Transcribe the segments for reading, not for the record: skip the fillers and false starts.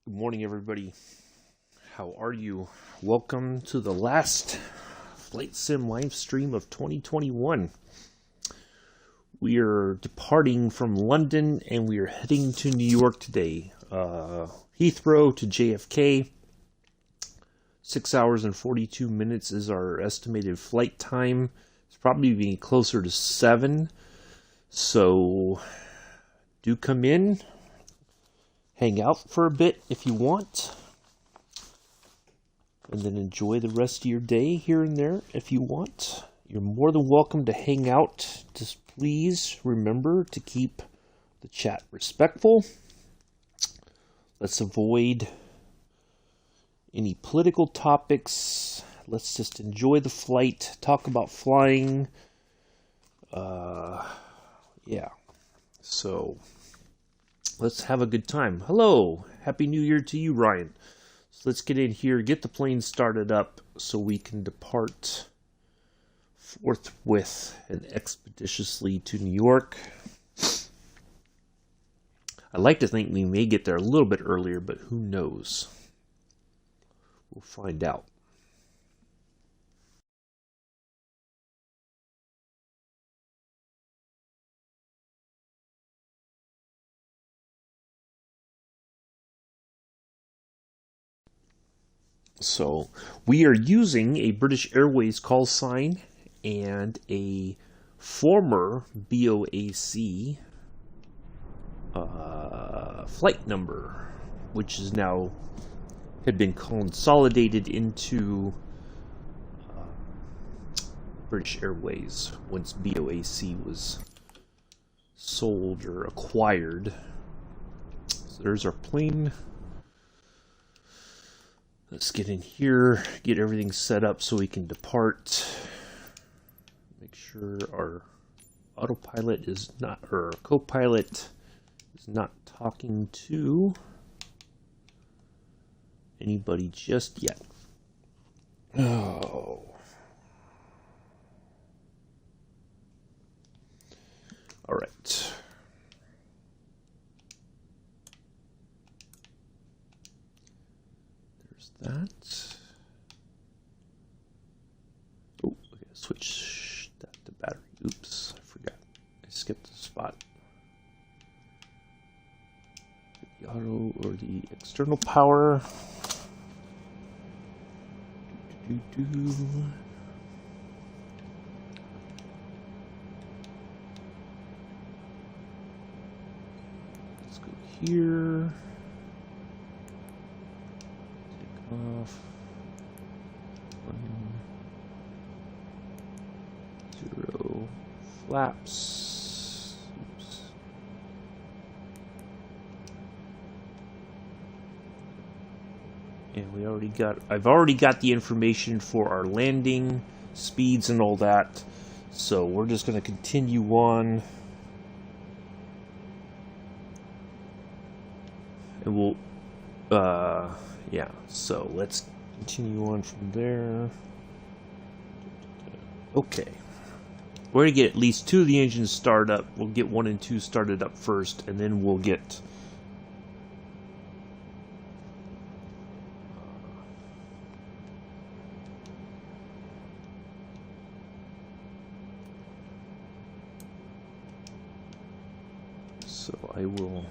Good morning, everybody. How are you? Welcome to the last Flight Sim live stream of 2021. We are departing from London and we are heading to New York today. Heathrow to JFK. 6 hours and 42 minutes is our estimated flight time. It's probably being closer to 7. So do come in. Hang out for a bit if you want, and then enjoy the rest of your day here and there if you want. You're more than welcome to hang out. Just please remember to keep the chat respectful. Let's avoid any political topics. Let's just enjoy the flight, talk about flying. Yeah, so let's have a good time. Hello. Happy New Year to you, Ryan. So let's get in here, get the plane started up so we can depart forthwith and expeditiously to New York. I like to think we may get there a little bit earlier, but who knows? We'll find out. So we are using a British Airways call sign and a former BOAC flight number, which is now had been consolidated into British Airways once BOAC was sold or acquired. So there's our plane. Let's get in here, get everything set up so we can depart. Make sure our autopilot is not, or our co-pilot is not talking to anybody just yet. Oh. All right. That. Oh, I gotta switch that to battery. Oops, I forgot. I skipped a spot. The auto or the external power. Let's go here. Off 1 0 flaps. Oops. And I've already got the information for our landing speeds and all that, so we're just going to continue on, and we'll yeah, so let's continue on from there. Okay. We're going to get at least 2 of the engines started up. We'll get 1 and 2 started up first, and then we'll get so I will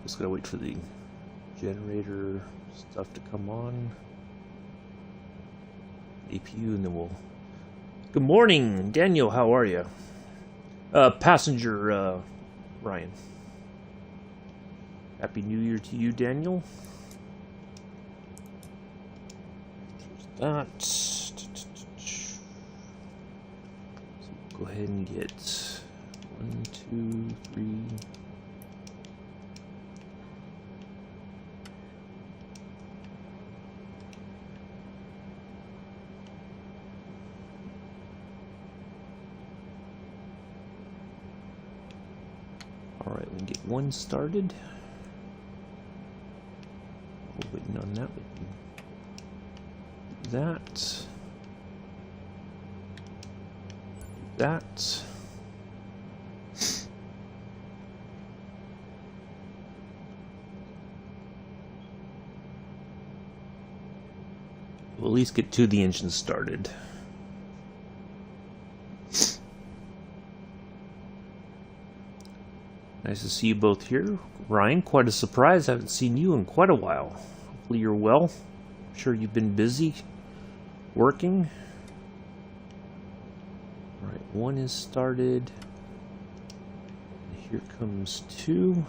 just gotta wait for the generator stuff to come on, APU, and then we'll. Good morning, Daniel. How are you? Passenger Ryan. Happy New Year to you, Daniel. There's that. So go ahead and get 1, 2, 3. All right, we can get one started. Oh, waiting on that. That. That. We'll at least get the engine started. Nice to see you both here. Ryan, quite a surprise. I haven't seen you in quite a while. Hopefully you're well. I'm sure you've been busy working. Alright, one is started. Here comes two.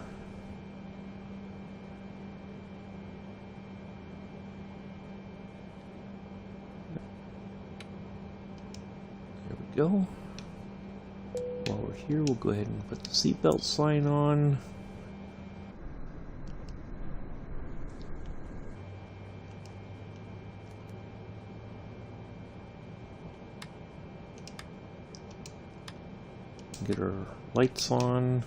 There we go. While we're here, we'll go ahead and put the seatbelt sign on. Get our lights on.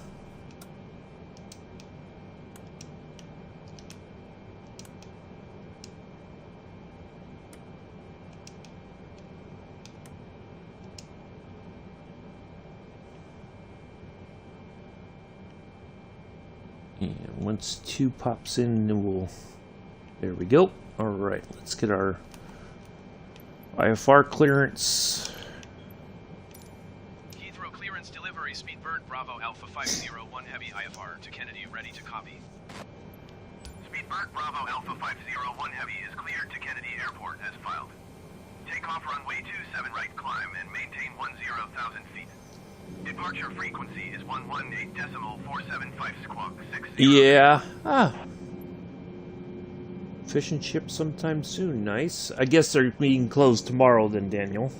And once two pops in, then we'll... There we go. Alright, let's get our IFR clearance. Heathrow clearance delivery, Speedbird, Bravo, Alpha 501 Heavy IFR to Kennedy, ready to copy. Speedbird, Bravo, Alpha 501 Heavy is cleared to Kennedy Airport as filed. Takeoff runway 27 right climb and maintain 10,000 feet. Departure frequency is 118.475 squawk 60. Yeah. Fish and chips sometime soon. Nice. I guess they're being closed tomorrow then, Daniel.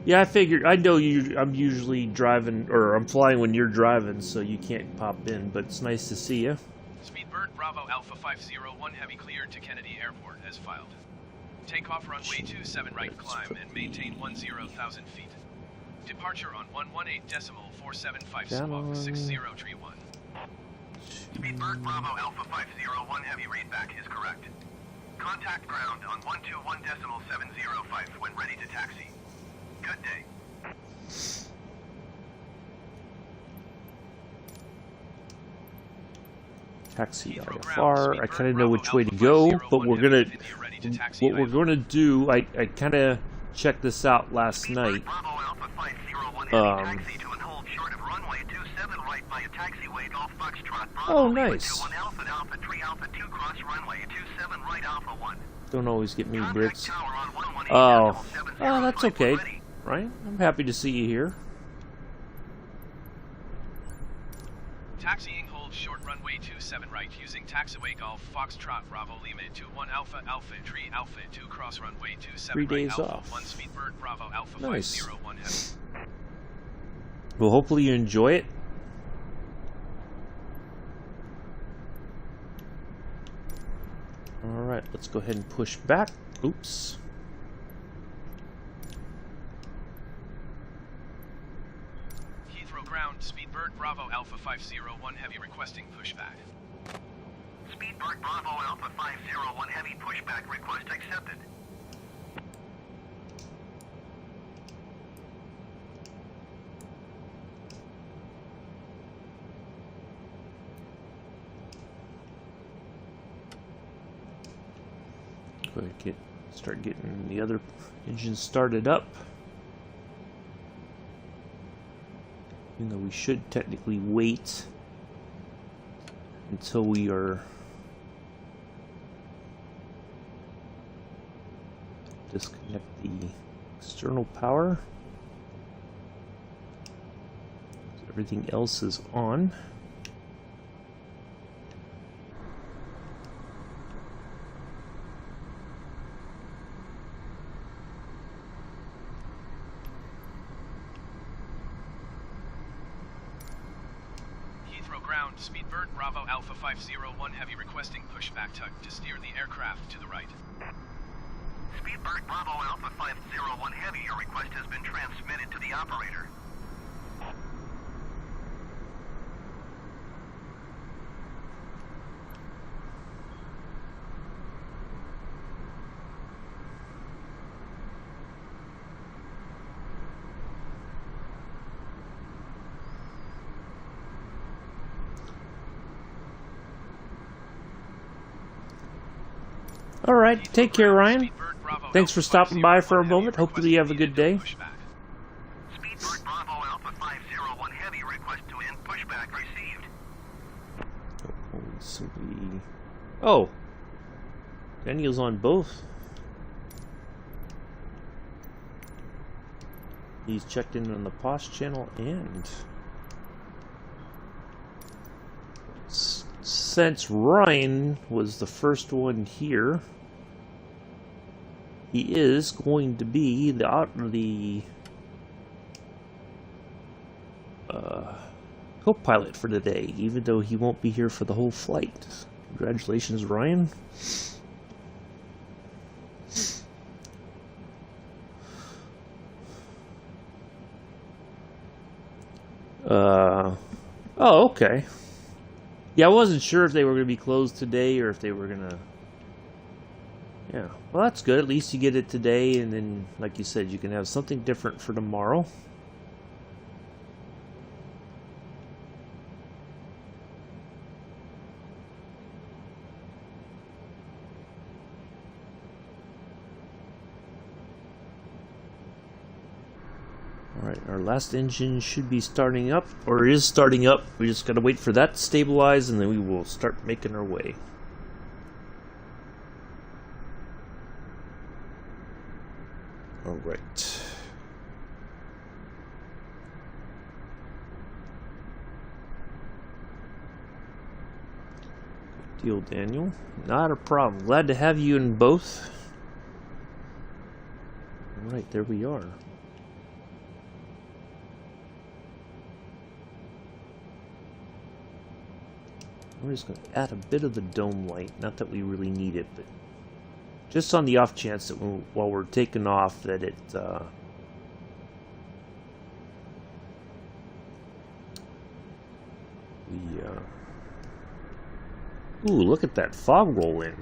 Yeah, I figured. I know I'm usually driving, or I'm flying when you're driving, so you can't pop in, but it's nice to see you. Speedbird, Bravo, Alpha 501 Heavy cleared to Kennedy Airport as filed. Takeoff runway 27 right climb and maintain 10,000 feet. Departure on 118.475 squawk 6031. Speedbird, Bravo, Alpha 501 Heavy readback is correct. Contact ground on 121.705 when ready to taxi. Good day. Taxi IFR. I kind of know which way to go, but what we're gonna do. I kind of checked this out last night. Oh, nice. Don't always get me, Brits. Oh, that's okay. Right? I'm happy to see you here. Taxiing hold short runway 27 right using taxiway Golf Foxtrot Bravo Lima 21 Alpha Alpha Tree Alpha 2 cross runway 27 3 right days Alpha off. 1 Speedbird Bravo Alpha Nice. 501 Heavy. Well, hopefully you enjoy it. Alright, let's go ahead and push back. Oops. Heathrow ground, Speedbird Bravo Alpha 501 Heavy requesting pushback. Speedbird Bravo Alpha 501 Heavy pushback request accepted. Go ahead, start getting the other engine started up. Even though we should technically wait until we are disconnect the external power. Everything else is on. Speedbird Bravo Alpha 501 Heavy requesting pushback tug to steer the aircraft to the right. Speedbird Bravo Alpha 501 Heavy, your request has been transmitted to the operator. All right, take care, Ryan. Speedbird Bravo Thanks for Alpha stopping by 501 for a Heavy moment. Hopefully you have a good day. Pushback. Speedbird Bravo Alpha 501 Heavy request to end pushback received. So we... Oh! Daniel's on both. He's checked in on the POS channel and... Since Ryan was the first one here, he is going to be the co-pilot for today, even though he won't be here for the whole flight. Congratulations, Ryan. Oh, okay. Yeah, I wasn't sure if they were going to be closed today or if they were going to... Yeah, well, that's good. At least you get it today, and then, like you said, you can have something different for tomorrow. Alright, our last engine should be starting up, or is starting up. We just gotta wait for that to stabilize, and then we will start making our way. Alright. Good deal, Daniel. Not a problem. Glad to have you in both. Alright, there we are. We're just going to add a bit of the dome light. Not that we really need it, but just on the off chance that while we're taking off that it ooh, look at that fog roll in.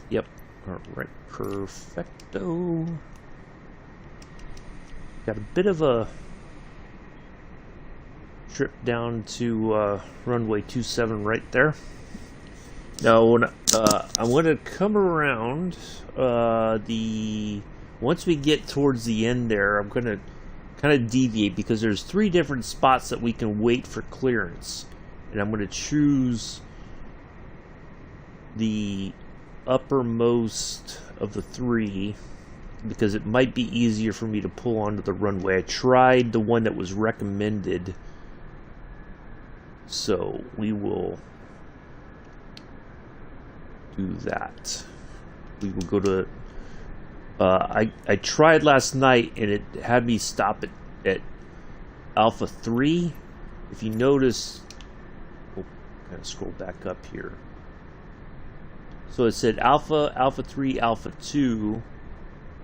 Yep. Alright, perfecto. Got a bit of a trip down to runway 27 right there. Now, when, I'm going to come around once we get towards the end there, I'm going to kind of deviate because there's 3 different spots that we can wait for clearance, and I'm going to choose the uppermost of the 3 because it might be easier for me to pull onto the runway. I tried the one that was recommended. So we will do that. We will go to... I tried last night and it had me stop at Alpha 3. If you notice... Oh, kind of scroll back up here. So it said Alpha, Alpha 3, Alpha 2,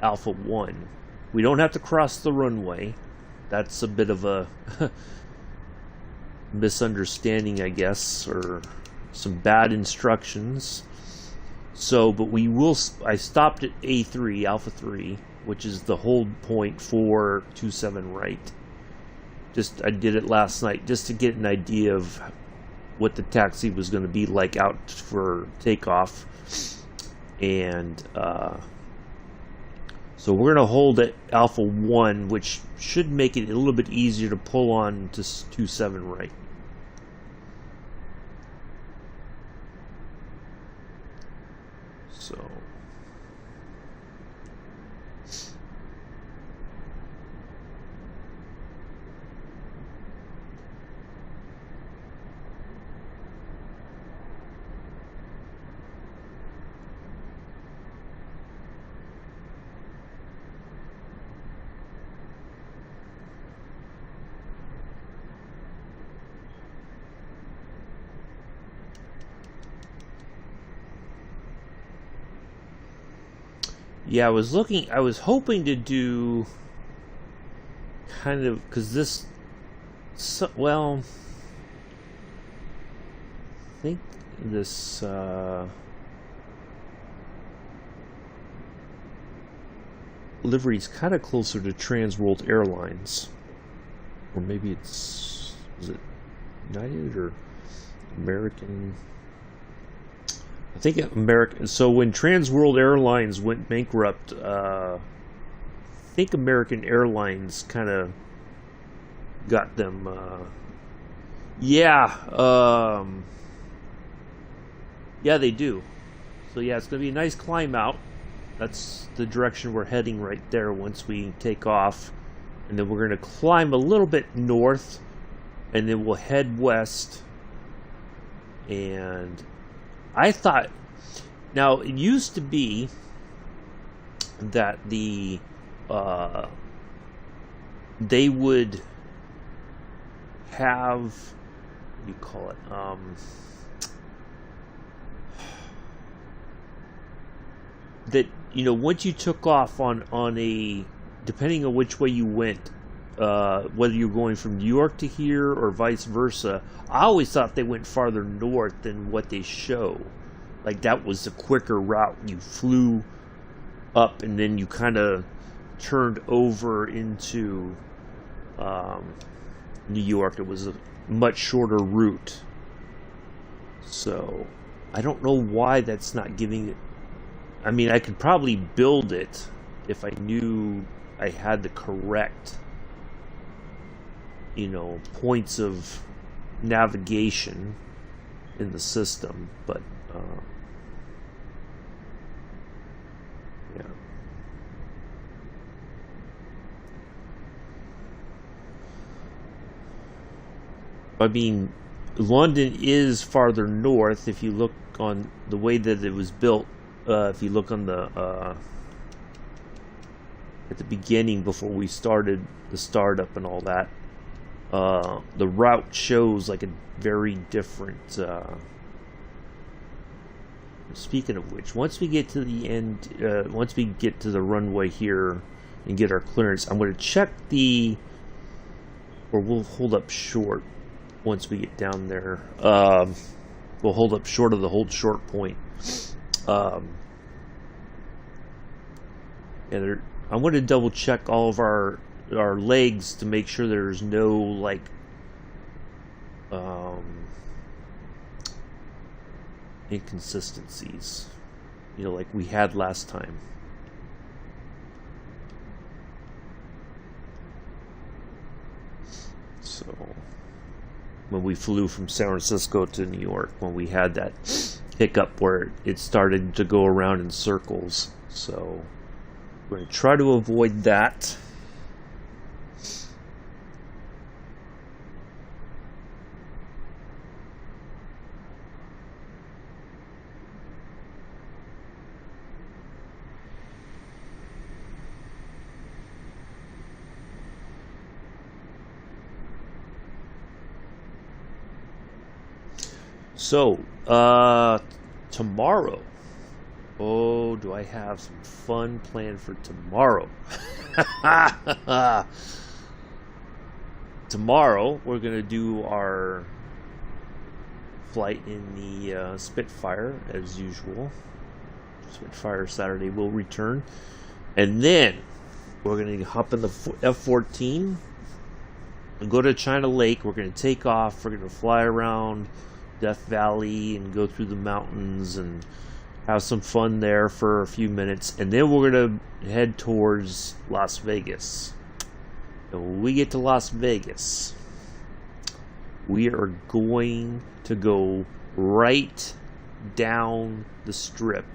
Alpha 1. We don't have to cross the runway. That's a bit of a... misunderstanding, I guess, or some bad instructions. So, but we will... I stopped at A3, Alpha 3, which is the hold point for 27 right. I did it last night just to get an idea of what the taxi was going to be like out for takeoff. And so we're going to hold at Alpha 1, which should make it a little bit easier to pull on to 27 right. So yeah, I was hoping to do kind of, because this, well, I think this, livery is kind of closer to Trans World Airlines. Or maybe it's, is it United or, American. I think American. So when Trans World Airlines went bankrupt, I think American Airlines kind of got them. Yeah, yeah, they do. So yeah, it's gonna be a nice climb out. That's the direction we're heading right there once we take off, and then we're gonna climb a little bit north, and then we'll head west. And I thought, now it used to be that they would have, what do you call it? That, you know, once you took off on a, depending on which way you went, whether you're going from New York to here or vice versa, I always thought they went farther north than what they show. Like that was the quicker route. You flew up and then you kind of turned over into New York. It was a much shorter route. So I don't know why that's not giving it. I mean, I could probably build it if I knew I had the correct, you know, points of navigation in the system, but yeah. I mean, London is farther north if you look on the way that it was built. If you look on the at the beginning before we started the startup and all that, the route shows like a very different. Speaking of which, once we get to the end, once we get to the runway here and get our clearance, I'm going to check the, or we'll hold up short once we get down there. We'll hold up short of the hold short point. And I'm going to double check all of our legs to make sure there's no like inconsistencies, you know, like we had last time. So when we flew from San Francisco to New York, when we had that hiccup where it started to go around in circles. So we're going to try to avoid that. So, tomorrow. Oh, do I have some fun planned for tomorrow? Tomorrow, we're going to do our flight in the Spitfire, as usual. Spitfire Saturday will return. And then, we're going to hop in the F-14 and go to China Lake. We're going to take off. We're going to fly around Death Valley and go through the mountains and have some fun there for a few minutes, and then we're going to head towards Las Vegas. And when we get to Las Vegas, we are going to go right down the strip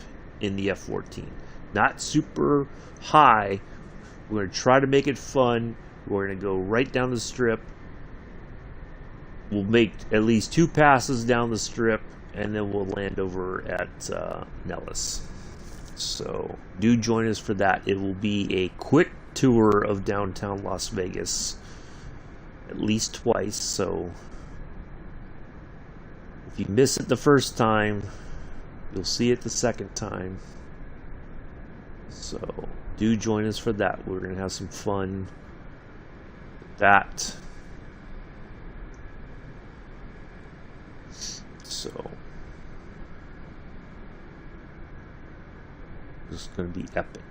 in the F-14. Not super high. We're going to try to make it fun. We're going to go right down the strip. We'll make at least 2 passes down the strip, and then we'll land over at Nellis. So do join us for that. It will be a quick tour of downtown Las Vegas, at least twice. So if you miss it the first time, you'll see it the second time. So do join us for that. We're going to have some fun with that. So this is going to be epic.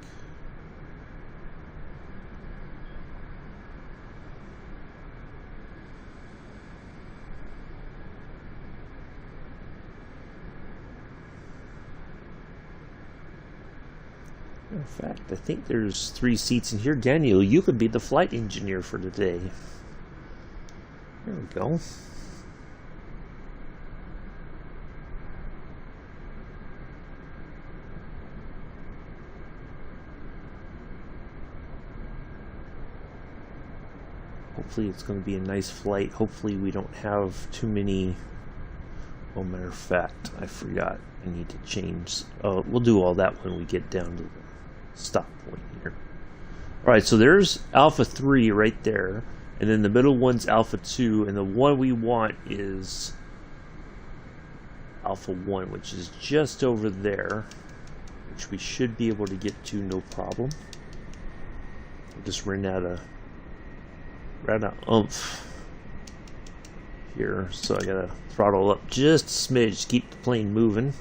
In fact, I think there's 3 seats in here. Daniel, you could be the flight engineer for today. There we go. Hopefully it's going to be a nice flight. Hopefully we don't have too many... Oh, matter of fact, I forgot. I need to change... Oh, we'll do all that when we get down to the stop point here. Alright, so there's Alpha 3 right there. And then the middle one's Alpha 2. And the one we want is Alpha 1, which is just over there. Which we should be able to get to no problem. I just ran out of oomph here, so I gotta throttle up just a smidge to keep the plane moving.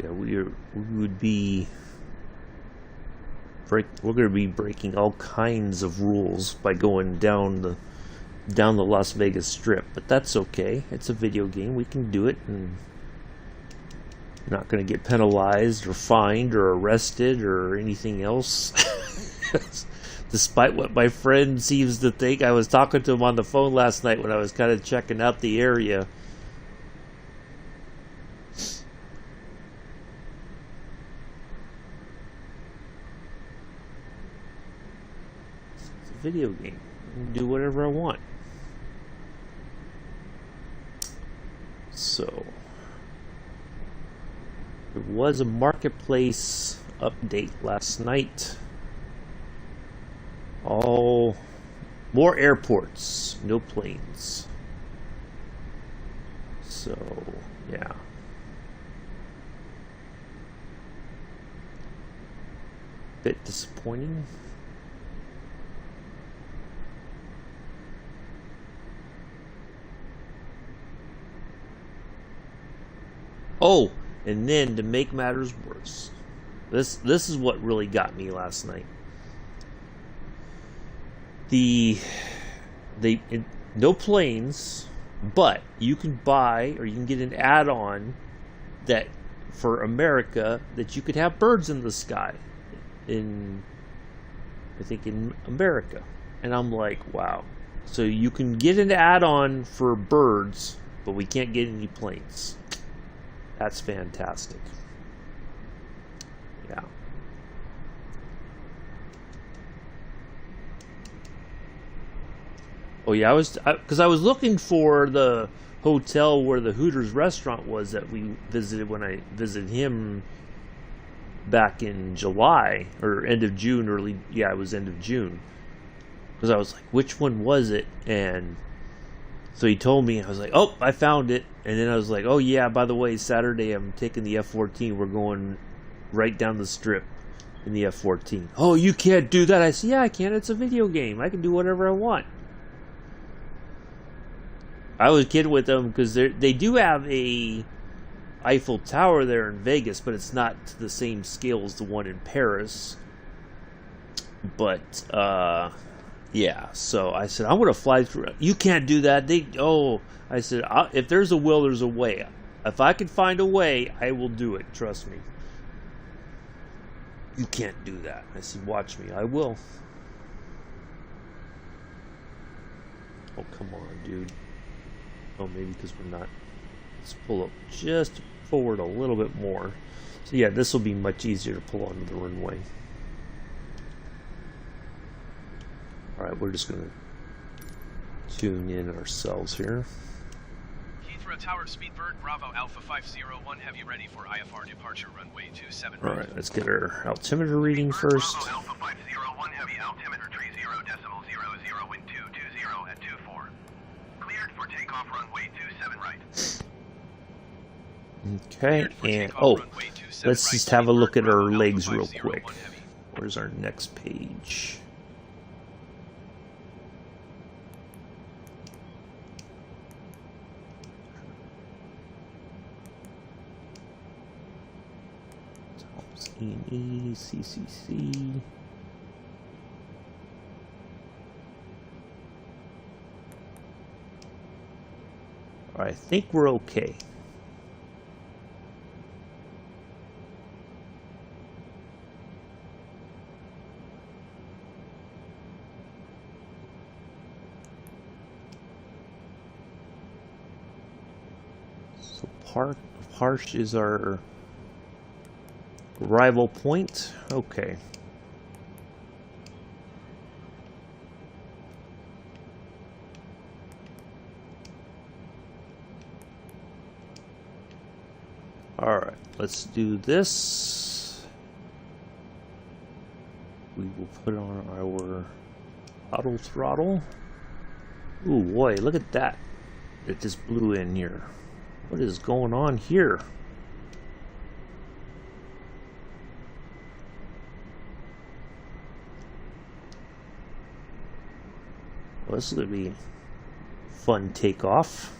Yeah, we're going to be breaking all kinds of rules by going down the Las Vegas Strip, but that's okay. It's a video game. We can do it, and not going to get penalized or fined or arrested or anything else. Despite what my friend seems to think. I was talking to him on the phone last night when I was kind of checking out the area. Video game. I can do whatever I want. So there was a marketplace update last night. All more airports, no planes. So yeah. Bit disappointing. Oh, and then to make matters worse, this is what really got me last night. No planes, but you can buy or you can get an add-on that for America that you could have birds in the sky in America. And I'm like, wow. So you can get an add-on for birds, but we can't get any planes. That's fantastic. Yeah. Oh yeah, because I was looking for the hotel where the Hooters restaurant was that we visited when I visited him back in July or end of June, it was end of June. Because I was like, which one was it? And so he told me, I was like, oh, I found it. And then I was like, oh yeah, by the way, Saturday I'm taking the F-14. We're going right down the strip in the F-14. Oh, you can't do that. I said, yeah, I can. It's a video game. I can do whatever I want. I was kidding with them because they do have a Eiffel Tower there in Vegas, but it's not to the same scale as the one in Paris. But, yeah, so I said, I'm going to fly through. You can't do that. I said, if there's a will, there's a way. If I can find a way, I will do it. Trust me. You can't do that. I said, watch me. I will. Oh, come on, dude. Oh, maybe because we're not. Let's pull up just forward a little bit more. So, yeah, this will be much easier to pull onto the runway. Alright, we're just going to tune in ourselves here. Heathrow Tower, Speedbird, Bravo Alpha 501, have you ready for IFR departure runway 27 right. Alright, let's get our altimeter reading first. Bravo Alpha 501, heavy altimeter 30.00 wind 220 at 24. Cleared for takeoff runway 27 right. Okay, and let's just have a look at our legs real quick. Where's our next page? E, CCC. I think we're okay. So Parch is our arrival point. Okay. Alright, let's do this. We will put on our auto throttle. Ooh, boy, look at that. It just blew in here. What is going on here? Well, this is going to be fun takeoff.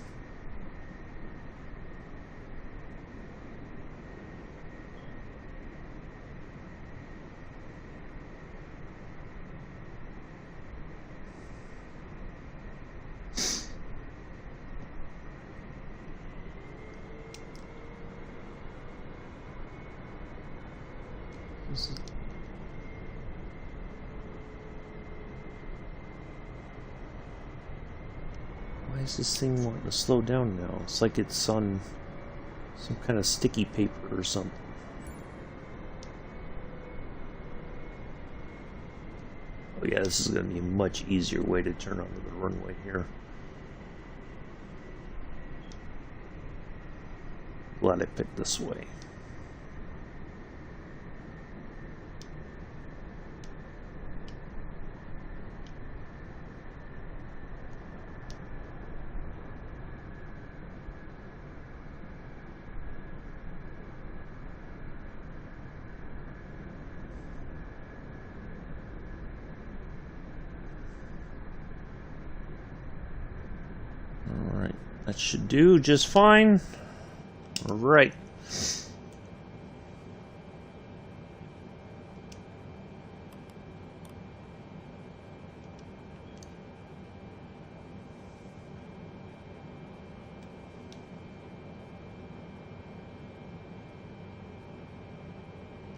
Why is this thing wanting to slow down now? It's like it's on some kind of sticky paper or something. Oh yeah, this is going to be a much easier way to turn onto the runway here. Glad I picked this way. Alright, that should do just fine. Alright.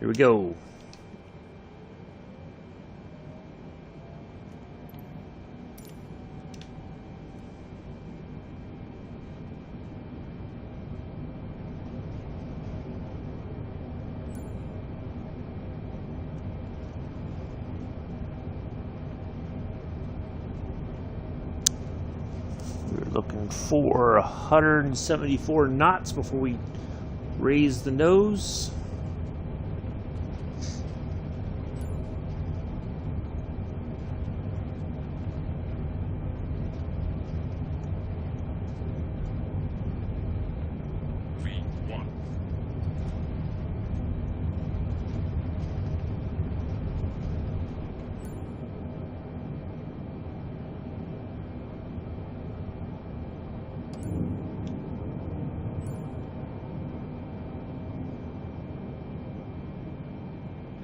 Here we go. Looking for 174 knots before we raise the nose.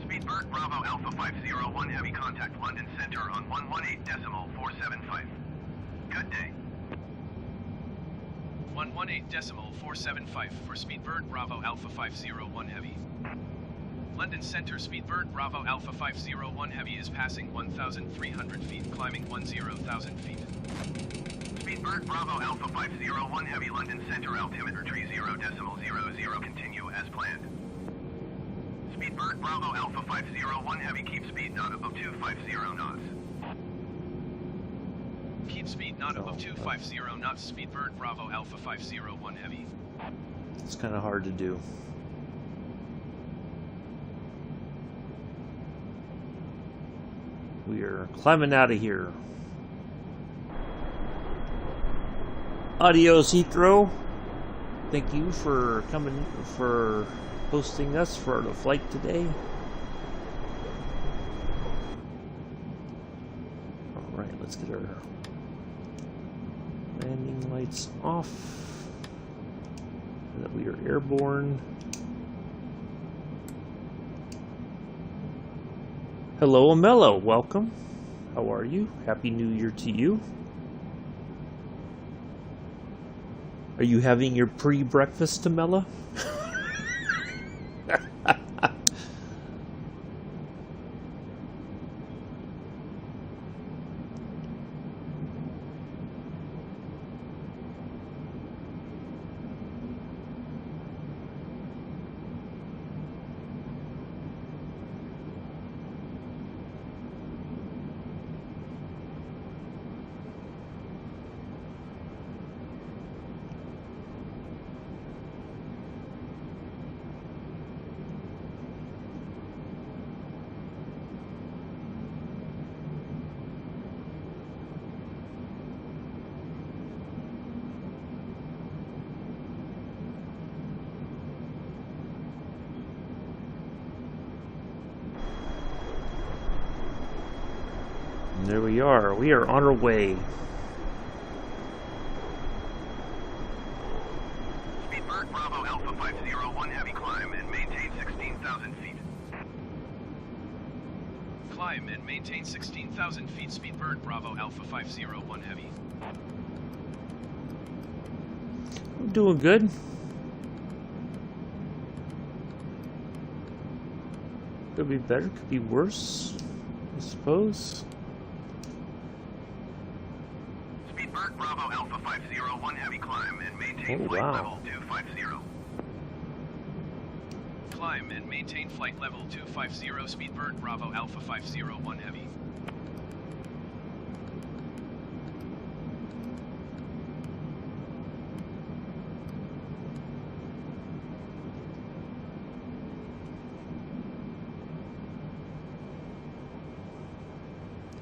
Speedbird Bravo Alpha 501 heavy contact London Center on 118.475. Good day. 118.475 for Speedbird Bravo Alpha 501 heavy. London Center Speedbird Bravo Alpha 501 heavy is passing 1,300 feet, climbing 10,000 feet. Speedbird Bravo Alpha 501 heavy London Center altimeter 30.00 continue as planned. Speedbird Bravo Alpha 501 heavy keep speed not above 250 knots. Keep speed not above 250 knots. Speedbird Bravo Alpha 501 heavy. It's kind of hard to do. We are climbing out of here. Adios, Heathrow. Thank you for coming, for hosting us for the flight today. Alright, let's get our landing lights off. And that we are airborne. Hello, Amello. Welcome. How are you? Happy New Year to you. Are you having your pre-breakfast, Amella? There we are. We are on our way. Speedbird Bravo Alpha 501 heavy climb and maintain 16,000 feet. Climb and maintain 16,000 feet. Speedbird Bravo Alpha 501 heavy. I'm doing good. Could be better, could be worse, I suppose. Speedbird Bravo Alpha 501 heavy climb and maintain flight level 250. Climb and maintain flight level 250. Speedbird Bravo Alpha 501 heavy.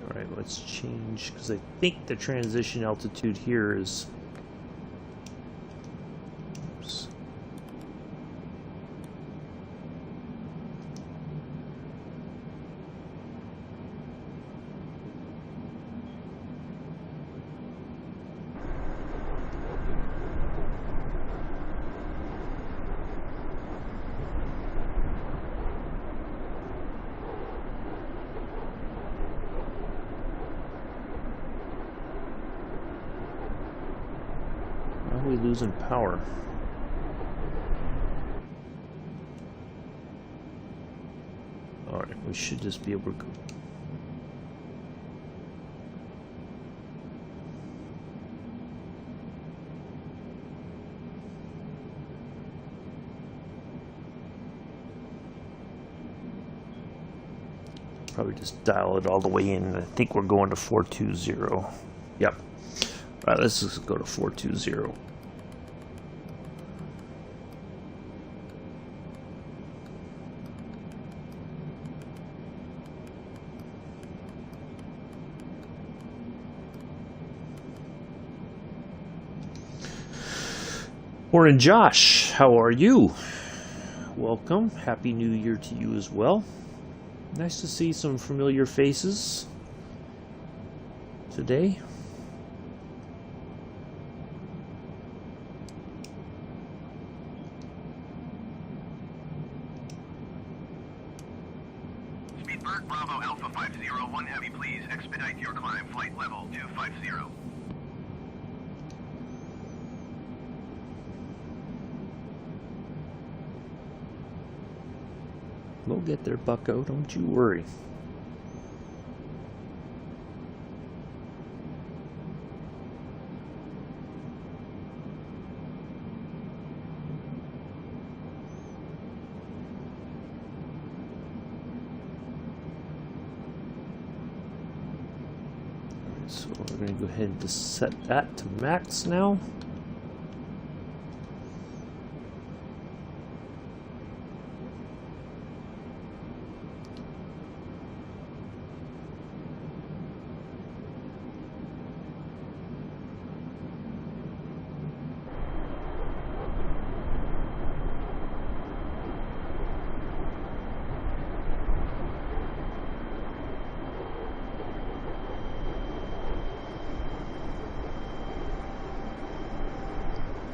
Alright, let's change, because I think the transition altitude here is... Oops. Why are we losing power? Alright, we should just be able to go. Probably just dial it all the way in. I think we're going to 420. Yep. Alright, let's just go to 420. Morning, Josh. How are you? Welcome. Happy New Year to you as well. Nice to see some familiar faces today. Speedbird Bravo Alpha 501 heavy, please expedite your climb flight level 250. We'll get there, bucko. Don't you worry. So we're going to go ahead and just set that to max now.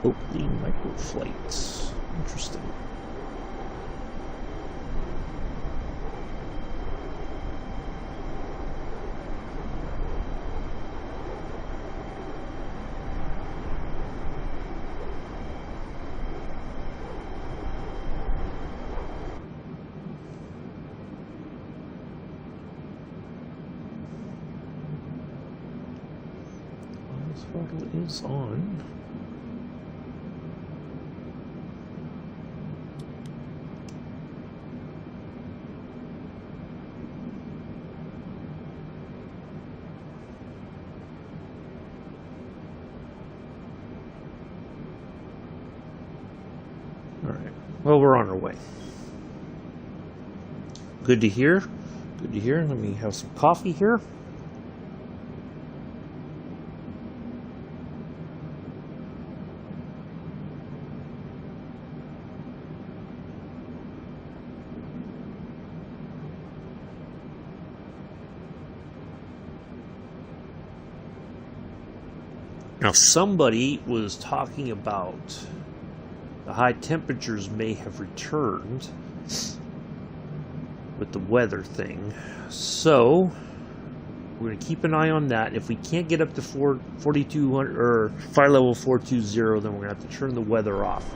Oakley microflight. Interesting. Throttle is on. All right. Well, we're on our way. Good to hear. Good to hear. Let me have some coffee here. Now, somebody was talking about the high temperatures may have returned with the weather thing. So, we're going to keep an eye on that. If we can't get up to 4,200 or fire level 420, then we're going to have to turn the weather off.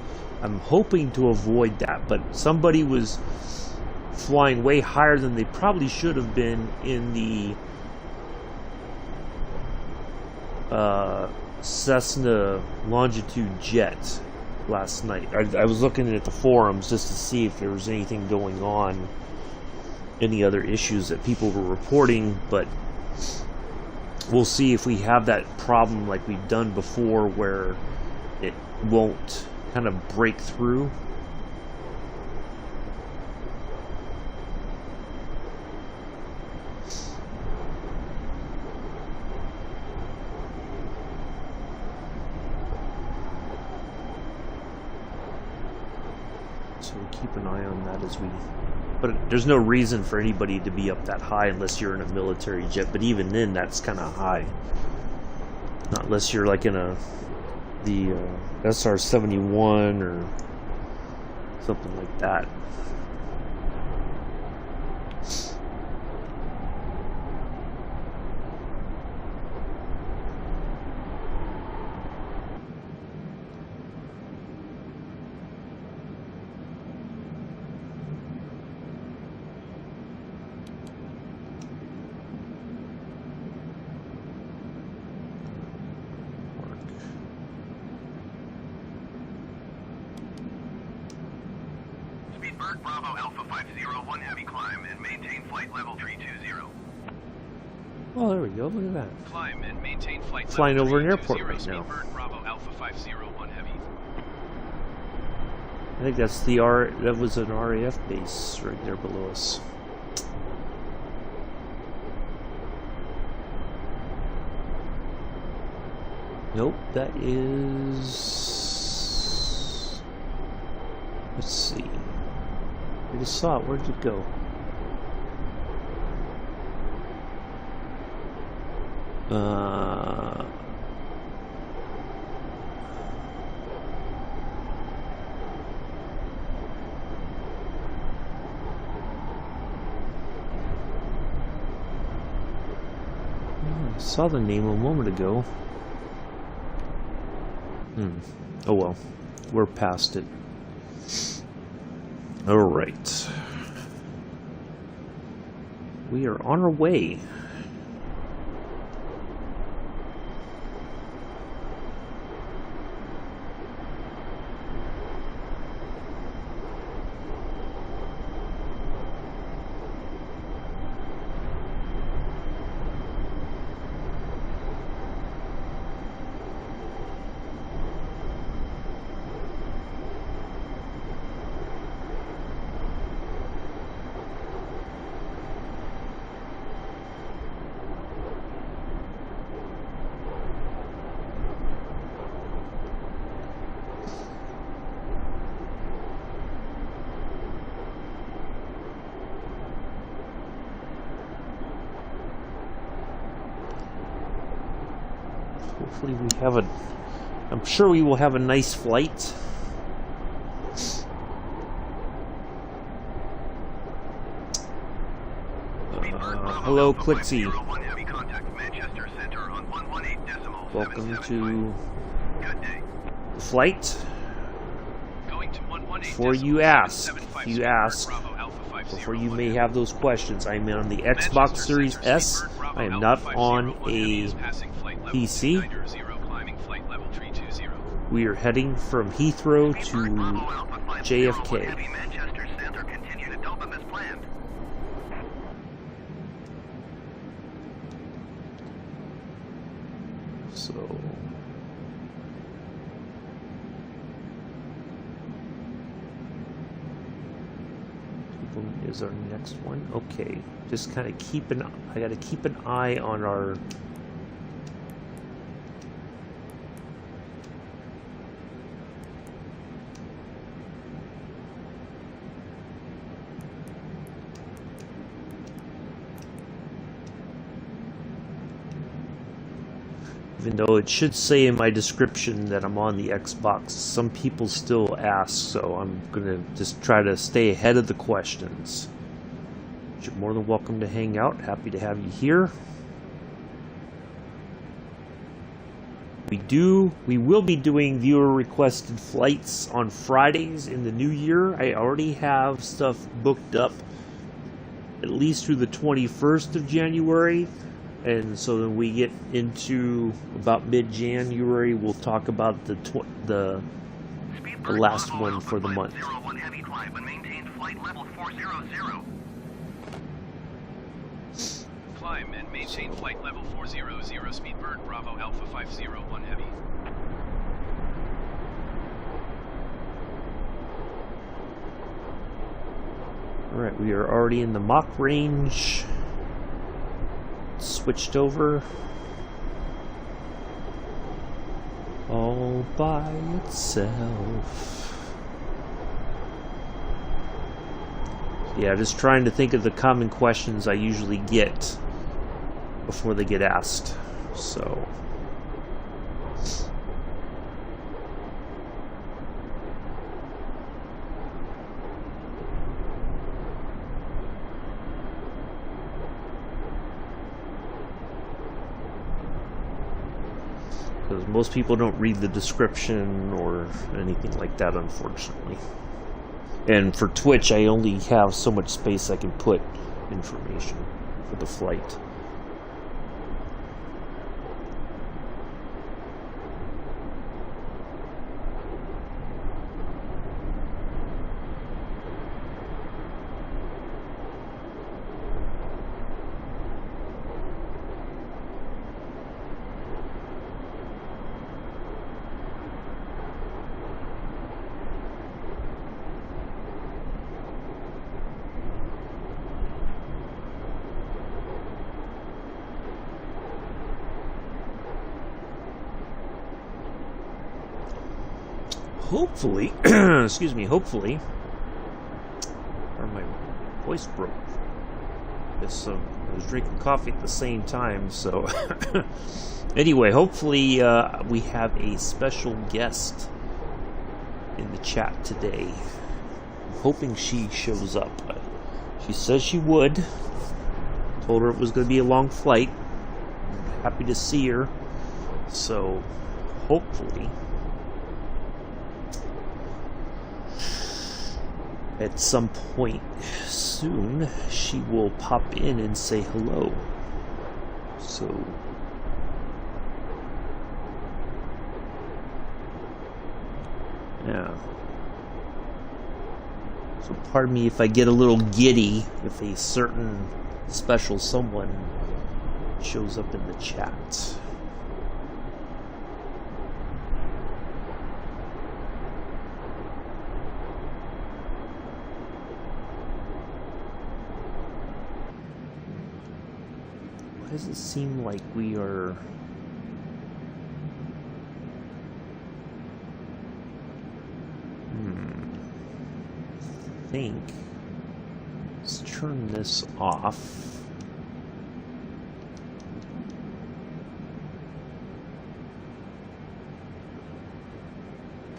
I'm hoping to avoid that, but somebody was flying way higher than they probably should have been in the Cessna Longitude jet last night. I was looking at the forums just to see if there was anything going on, any other issues that people were reporting, but we'll see if we have that problem like we've done before where it won't kind of break through. So we'll keep an eye on that as we... But there's no reason for anybody to be up that high unless you're in a military jet. But even then, that's kind of high. Not unless you're like in the SR-71 or something like that. Speedbird Bravo Alpha 501 heavy climb and maintain flight level 320. Oh, there we go. Look at that. Climb and maintain flight Flying level over an airport 320, right now. Speedbird Bravo Alpha 501 heavy. I think that's the that was an RAF base right there below us. Nope, that is... Let's see. I just saw it. Where did it go? I saw the name a moment ago. Oh well, we're past it. Alright. We are on our way. Hopefully we have a I'm sure we will have a nice flight. Hello, Clixie. Welcome to the flight. Before you ask, before you may have those questions, I'm on the Xbox Series S. I am not on a PC. We are heading from Heathrow to JFK. So is our next one. Okay, just kind of I got to keep an eye on our even though it should say in my description that I'm on the Xbox, some people still ask, so I'm gonna just try to stay ahead of the questions. You're more than welcome to hang out. Happy to have you here. We will be doing viewer requested flights on Fridays in the new year. I already have stuff booked up at least through the 21st of January. And so then we get into about mid-January, we'll talk about the last one for the month. Climb and maintain flight level 400, Speedbird Bravo Alpha 501 Heavy. Alright, we are already in the Mach range. Switched over all by itself. Yeah, just trying to think of the common questions I usually get before they get asked. So because most people don't read the description or anything like that, unfortunately. And for Twitch, I only have so much space I can put information for the flight. Hopefully, excuse me, hopefully, or my voice broke. Yes, I was drinking coffee at the same time, so anyway, hopefully we have a special guest in the chat today. I'm hoping she shows up. She says she would. Told her it was going to be a long flight. I'm happy to see her. So, hopefully, at some point soon, she will pop in and say hello. So, yeah. So pardon me if I get a little giddy if a certain special someone shows up in the chat. Why does it seem like we are... I think... Let's turn this off.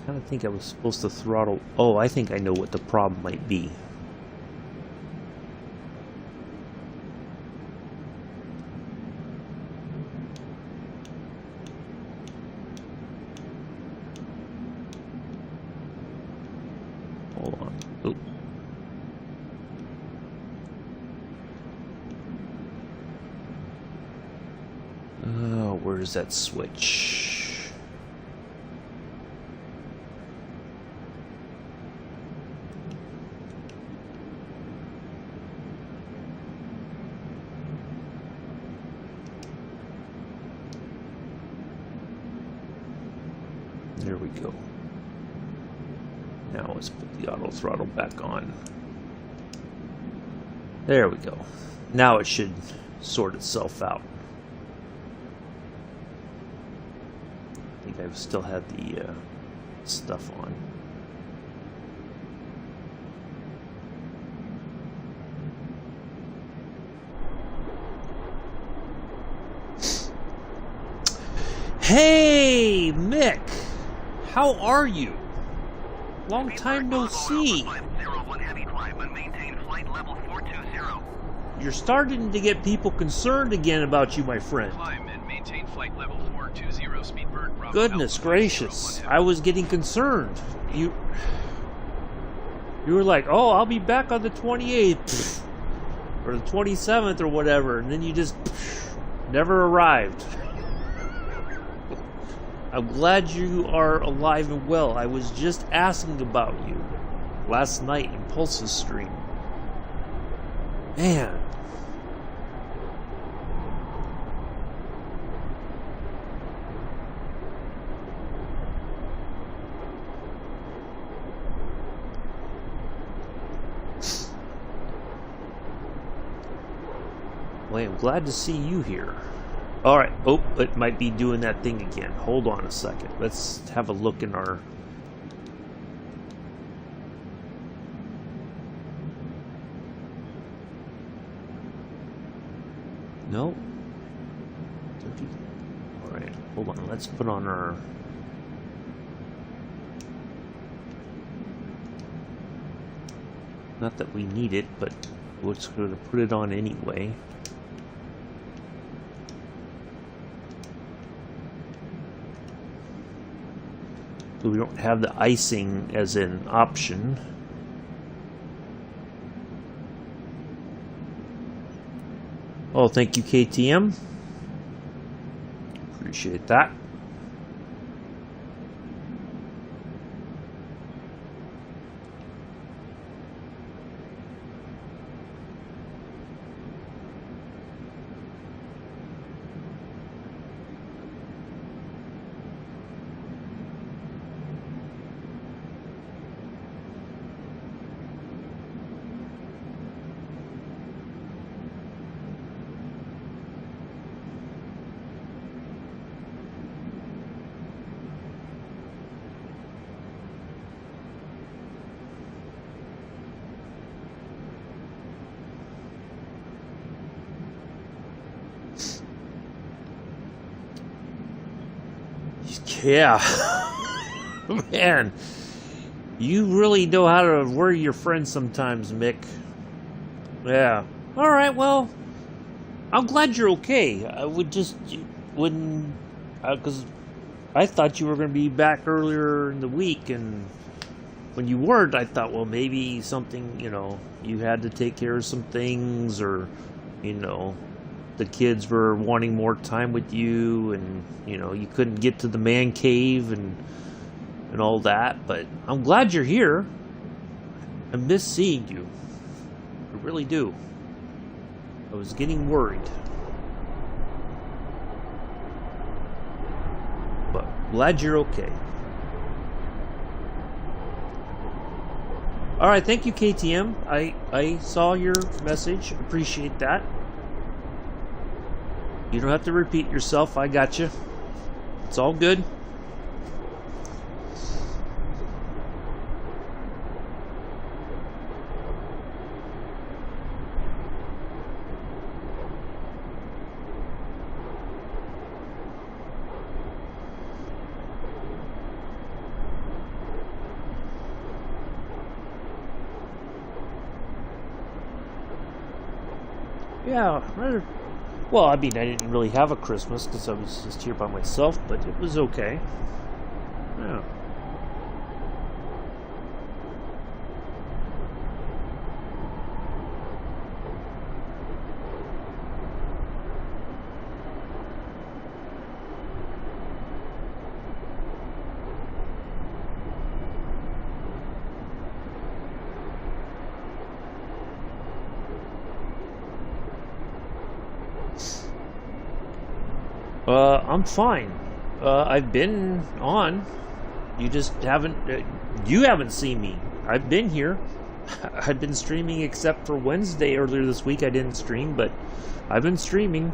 kind of think I was supposed to throttle. Oh, I think I know what the problem might be. Hold on. Oh. Where's that switch? There we go. Now let's put the auto throttle back on. There we go. Now it should sort itself out. I think I still had the stuff on. Hey, Mick! How are you? Long time no see. You're starting to get people concerned again about you, my friend. Climb and maintain flight level 420 Speedbird Bravo. Goodness gracious, I was getting concerned. You were like, oh, I'll be back on the 28th or the 27th or whatever, and then you just never arrived. I'm glad you are alive and well. I was just asking about you last night in Pulse's stream. Man. Well, I'm glad to see you here. Alright, oh, it might be doing that thing again. Hold on a second. Let's have a look in our... No? Alright, hold on. Let's put on our... Not that we need it, but we're just going to put it on anyway. So we don't have the icing as an option. Oh, thank you, KTM. Appreciate that. Yeah. Man, you really know how to worry your friends sometimes, Mick. Yeah. Alright, well, I'm glad you're okay. I would just, wouldn't, because I thought you were going to be back earlier in the week, and when you weren't, I thought, well, maybe something, you know, you had to take care of some things, or, you know, the kids were wanting more time with you, and, you know, you couldn't get to the man cave and all that. But I'm glad you're here. I miss seeing you. I really do. I was getting worried. But glad you're okay. Alright, thank you, KTM. I saw your message. Appreciate that. You don't have to repeat yourself. I got you. It's all good. Yeah. Well, I mean, I didn't really have a Christmas because I was just here by myself, but it was okay. Yeah. I'm fine. I've been on. You just haven't. You haven't seen me. I've been here. I've been streaming except for Wednesday earlier this week. I didn't stream, but I've been streaming.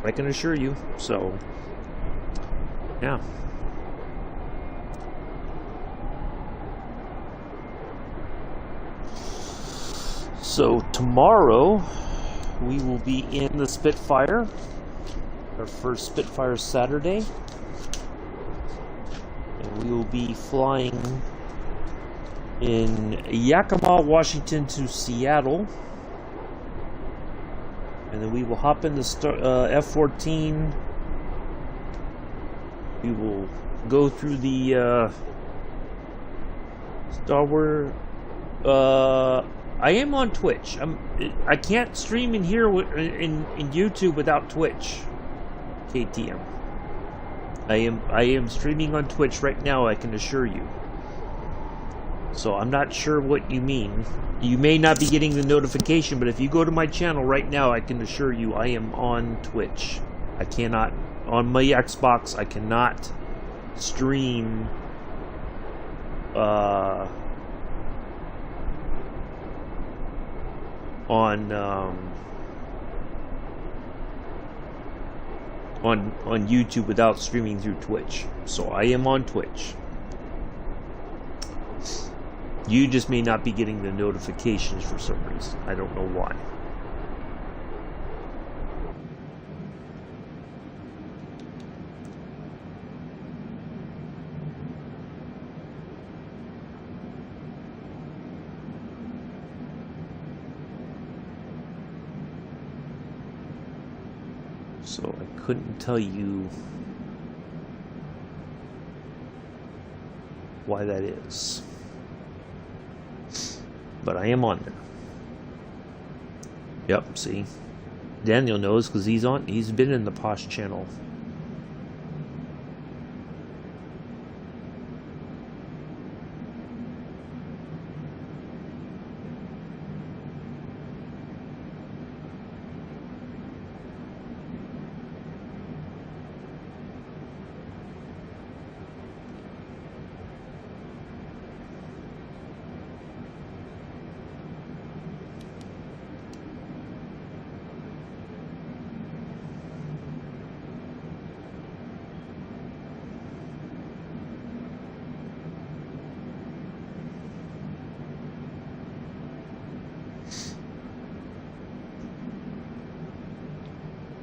I can assure you. So, yeah. So tomorrow we will be in the Spitfire. Our first Spitfire Saturday, and we will be flying in Yakima, Washington to Seattle, and then we will hop in the F-14. We will go through the Star Wars. I am on Twitch. I can't stream in here in YouTube without Twitch. KTM. I am streaming on Twitch right now, I can assure you. So I'm not sure what you mean. You may not be getting the notification, but if you go to my channel right now, I can assure you I am on Twitch. I cannot, on my Xbox, I cannot stream on YouTube without streaming through Twitch. So I am on Twitch. You just may not be getting the notifications for some reason. I don't know why. So I couldn't tell you why that is. But I am on there. Yep, see? Daniel knows because he's been in the Posh channel.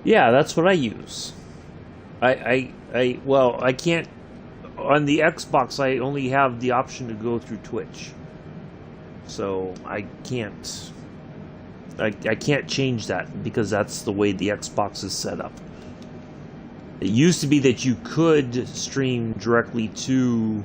Yeah, that's what I use. Well, I can't, on the Xbox, I only have the option to go through Twitch. So, I can't change that because that's the way the Xbox is set up. It used to be that you could stream directly to,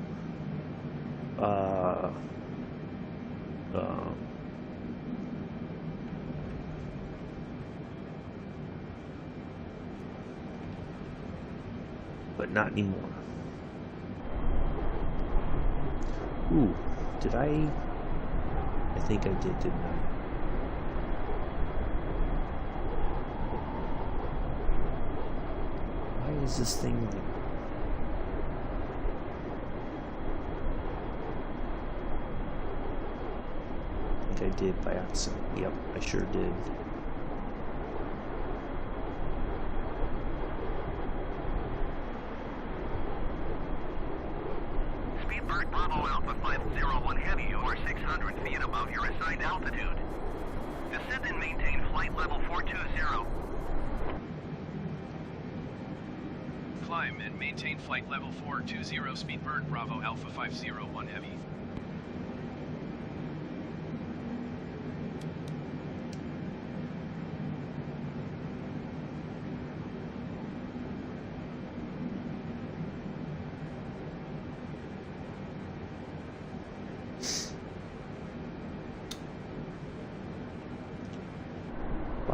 but not anymore. Ooh, did I think I did, didn't I? Why is this thing... I think I did by accident. Yep, I sure did. Speedbird Bravo Alpha 501 Heavy, you are 600 feet above your assigned altitude. Descend and maintain flight level 420. Climb and maintain flight level 420, Speedbird Bravo Alpha 501 Heavy.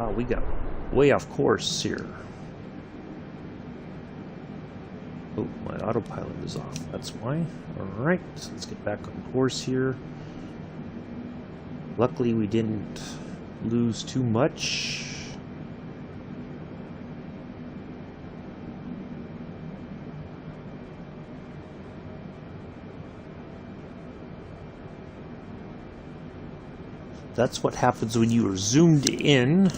We got way off course here. Oh, my autopilot is off. That's why. Alright, so let's get back on course here. Luckily, we didn't lose too much. That's what happens when you are zoomed in.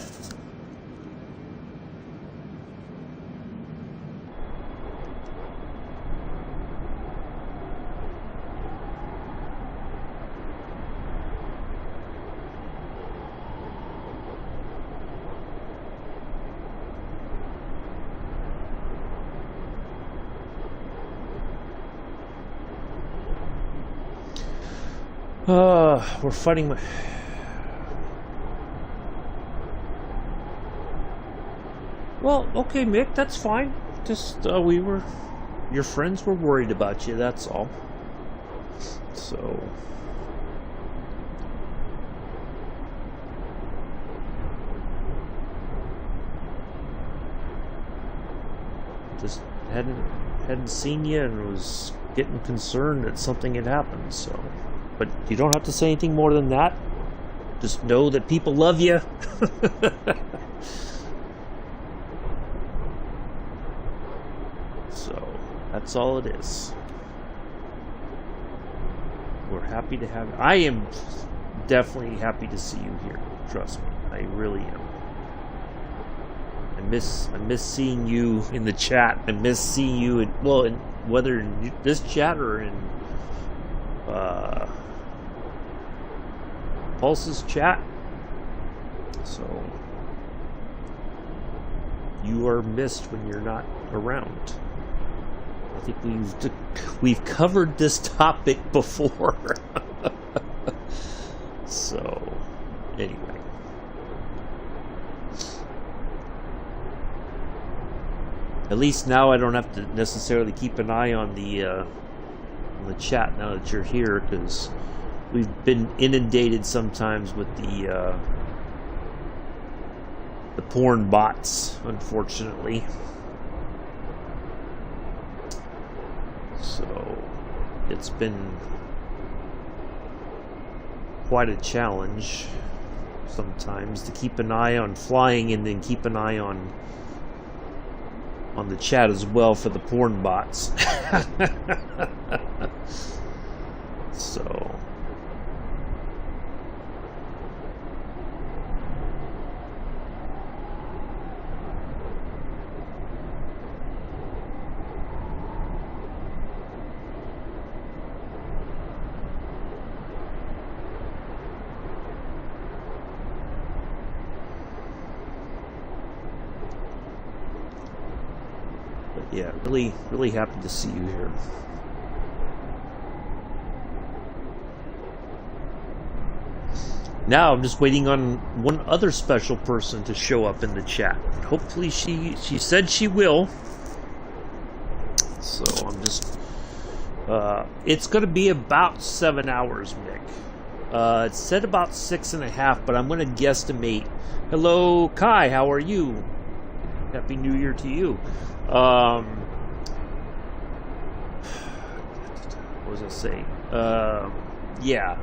We're fighting my... Well, okay, Mick, that's fine. Just, your friends were worried about you, that's all. So... just hadn't seen you and was getting concerned that something had happened, so... But you don't have to say anything more than that. Just know that people love you. So, that's all it is. We're happy to have... I am definitely happy to see you here. Trust me. I really am. I miss seeing you in the chat. I miss seeing you in... Well, whether in this chat or in... Pulse's chat. So you are missed when you're not around. I think we've covered this topic before. So anyway, at least now I don't have to necessarily keep an eye on the chat now that you're here, because we've been inundated sometimes with the porn bots, unfortunately. So it's been quite a challenge sometimes to keep an eye on flying and then keep an eye on the chat as well for the porn bots. So yeah, really happy to see you here. Now I'm just waiting on one other special person to show up in the chat. Hopefully she said she will. So I'm just... it's going to be about 7 hours, Mick. It said about 6.5, but I'm going to guesstimate. Hello, Kai, how are you? Happy New Year to you. What was I saying? Yeah,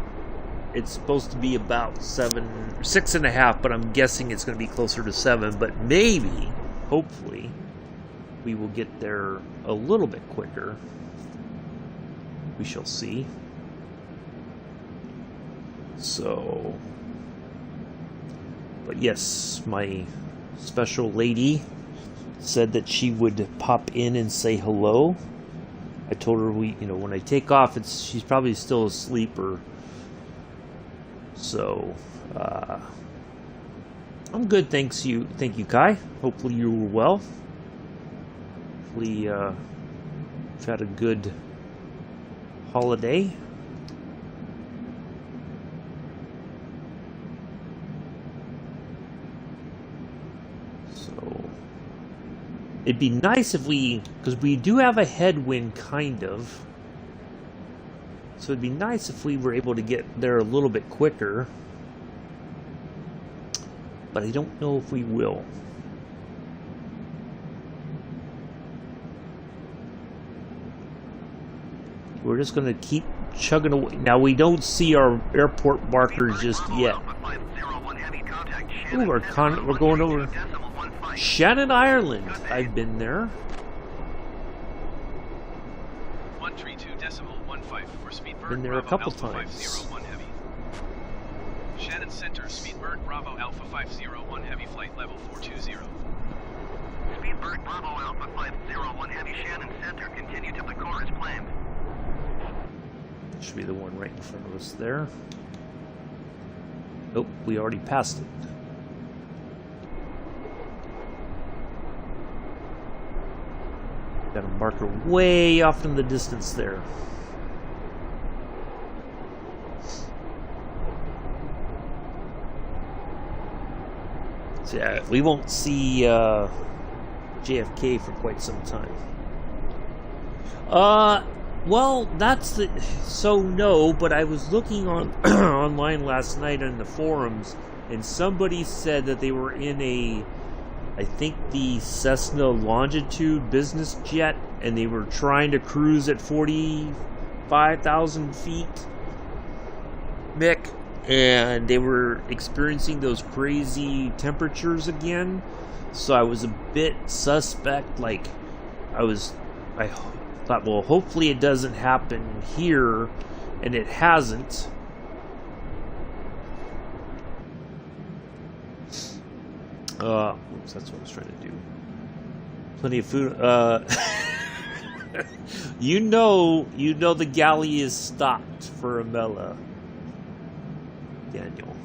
it's supposed to be about 6.5, but I'm guessing it's going to be closer to 7. But maybe, hopefully, we will get there a little bit quicker. We shall see. So, but yes, my special lady said that she would pop in and say hello. I told her when I take off, she's probably still asleep, or so. I'm good, thank you, Kai. Hopefully you were well. Hopefully you've had a good holiday. It'd be nice if because we do have a headwind, kind of. So it'd be nice if we were able to get there a little bit quicker. but I don't know if we will. We're just going to keep chugging away. Now, we don't see our airport markers just yet. Ooh, we're going over Shannon, Ireland. I've been there. 132.15 for Speedbird. Been there a couple times. 501 Heavy. Shannon Center, Speedbird Bravo Alpha 501 Heavy, flight level 420. Speedbird Bravo Alpha 501 Heavy, Shannon Center, continue to the core as planned. Should be the one right in front of us there. Nope, we already passed it. Got a marker way off in the distance there. So yeah, we won't see JFK for quite some time. Well, that's the... So, no, but I was looking on online last night on the forums, and somebody said that they were in a... I think the Cessna Longitude business jet, and they were trying to cruise at 45,000 feet, Mick, and they were experiencing those crazy temperatures again. So I was a bit suspect, like, I thought, well, hopefully it doesn't happen here, and it hasn't. Oops, that's what I was trying to do. Plenty of food. You know the galley is stocked for Amela, Daniel.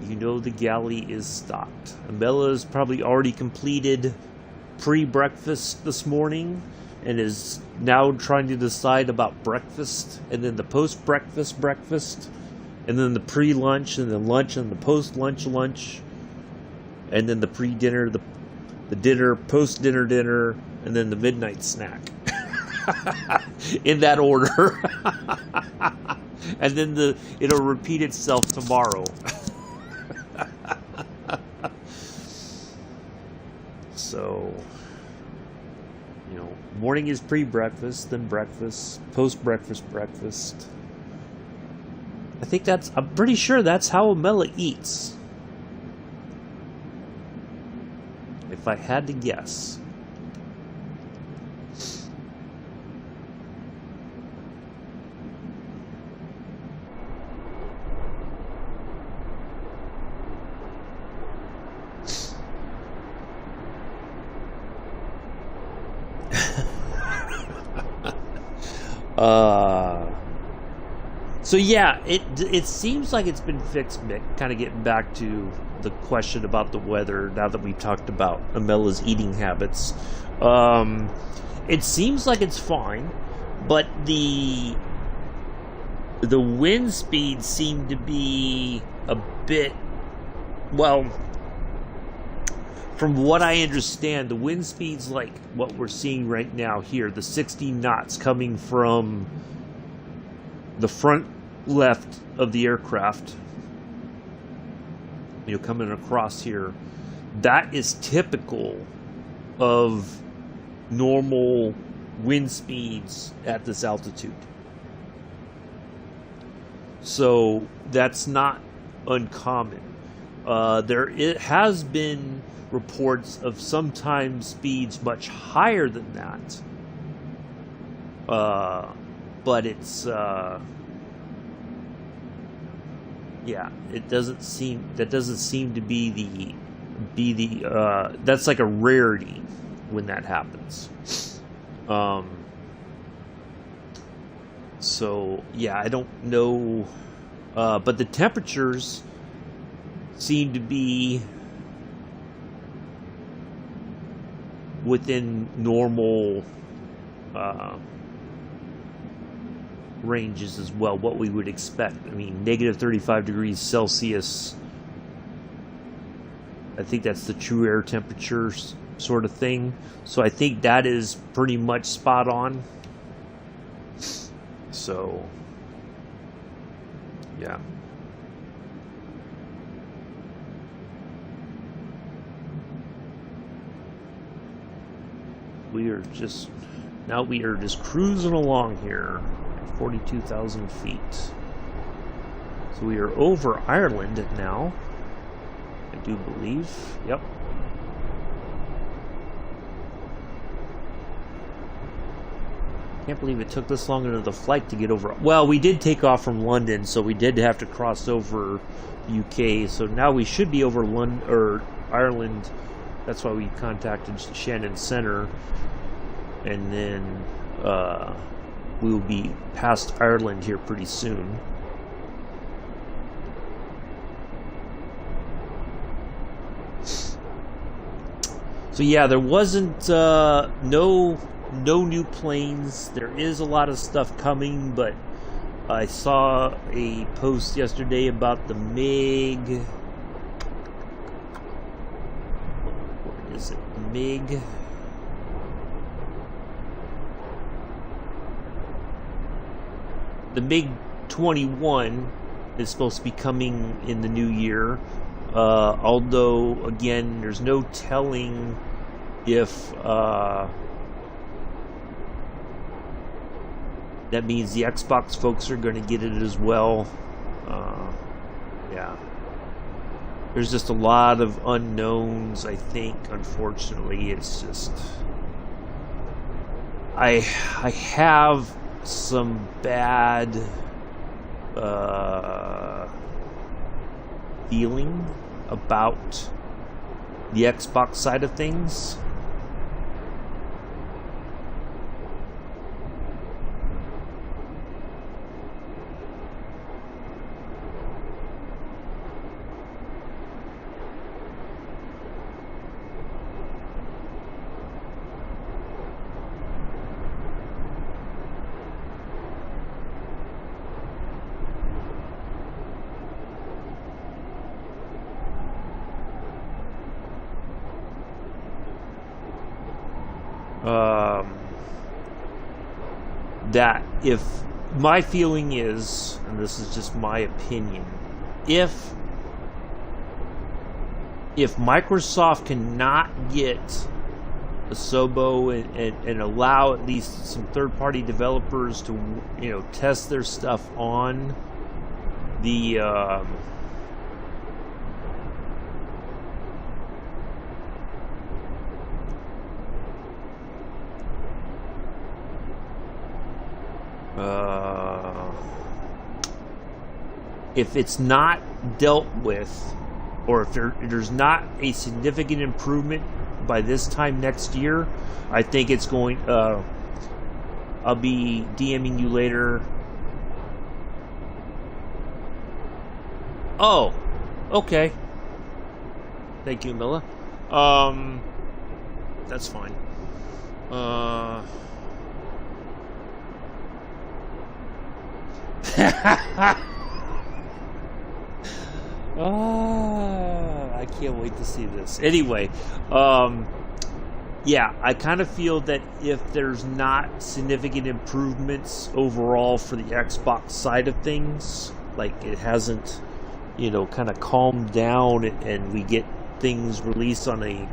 You know the galley is stocked. Amela's probably already completed pre-breakfast this morning and is now trying to decide about breakfast, and then the post-breakfast breakfast, and then the pre-lunch, and then lunch, and the post-lunch lunch, and then the pre-dinner, the dinner, post-dinner dinner, and then the midnight snack. In that order. And then it'll repeat itself tomorrow. So, morning is pre-breakfast, then breakfast, post-breakfast breakfast. I'm pretty sure that's how Amela eats. If I had to guess. So yeah, it seems like it's been fixed, Mick. Kind of getting back to the question about the weather, now that we've talked about Amela's eating habits. It seems like it's fine, but the wind speeds seem to be a bit, well, from what I understand, the wind speeds like what we're seeing right now here, the 60 knots coming from the front left of the aircraft, coming across here, that is typical of normal wind speeds at this altitude. So that's not uncommon. It has been reports of sometimes speeds much higher than that. But it's that doesn't seem to be that's like a rarity when that happens. So yeah, I don't know, but the temperatures seem to be within normal ranges as well, what we would expect. I mean, negative 35 degrees Celsius, I think that's the true air temperature sort of thing. So I think that is pretty much spot on. So, yeah. we are just cruising along here at 42,000 feet. So we are over Ireland now, I do believe. Yep. Can't believe it took this long into the flight to get over. Well, we did take off from London, so we did have to cross over the UK. So now we should be over London or Ireland. That's why we contacted Shannon Center, and then we will be past Ireland here pretty soon. So yeah, there wasn't no new planes. There is a lot of stuff coming, but I saw a post yesterday about the MiG. What is it? MiG. The MiG-21 is supposed to be coming in the new year. Although, again, there's no telling if that means the Xbox folks are going to get it as well. Yeah. There's just a lot of unknowns, I think, unfortunately. It's just... I have some bad feeling about the Xbox side of things. That if my feeling is, and this is just my opinion, if Microsoft cannot get Asobo and allow at least some third-party developers to, you know, test their stuff on the if it's not dealt with, or if there's not a significant improvement by this time next year, I think it's going... I'll be DMing you later. Oh, okay. Thank you, Milla. That's fine. I can't wait to see this. Anyway, yeah, I kind of feel that if there's not significant improvements overall for the Xbox side of things, like it hasn't, you know, kind of calmed down and we get things released on a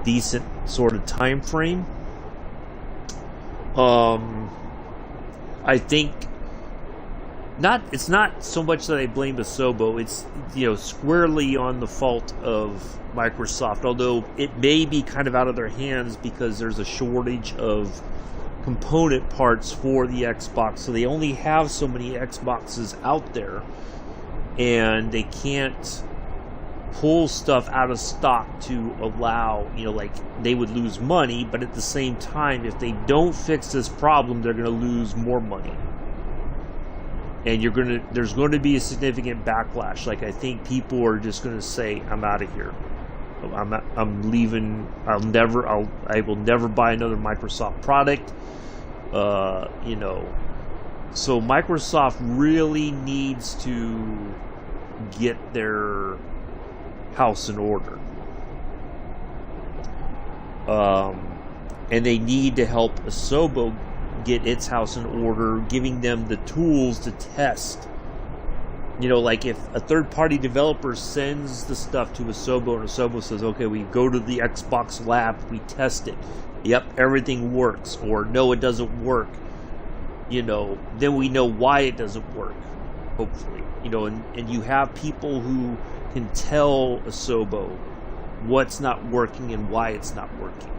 decent sort of time frame, I think it's not so much that I blame Asobo, it's, you know, squarely on the fault of Microsoft, although it may be kind of out of their hands because there's a shortage of component parts for the Xbox, so they only have so many Xboxes out there, and they can't pull stuff out of stock to allow, you know, like, they would lose money, but at the same time, if they don't fix this problem, they're going to lose more money. And there's going to be a significant backlash. Like, I think people are just going to say, I'm out of here. I'm leaving. I will never buy another Microsoft product. You know, so Microsoft really needs to get their house in order. And they need to help Asobo get its house in order, giving them the tools to test You know, like if a third-party developer sends the stuff to Asobo and Asobo says, okay, we go to the Xbox lab, we test it. Yep, everything works. Or no, it doesn't work. You know, then we know why it doesn't work, hopefully. You know, and you have people who can tell Asobo what's not working and why it's not working.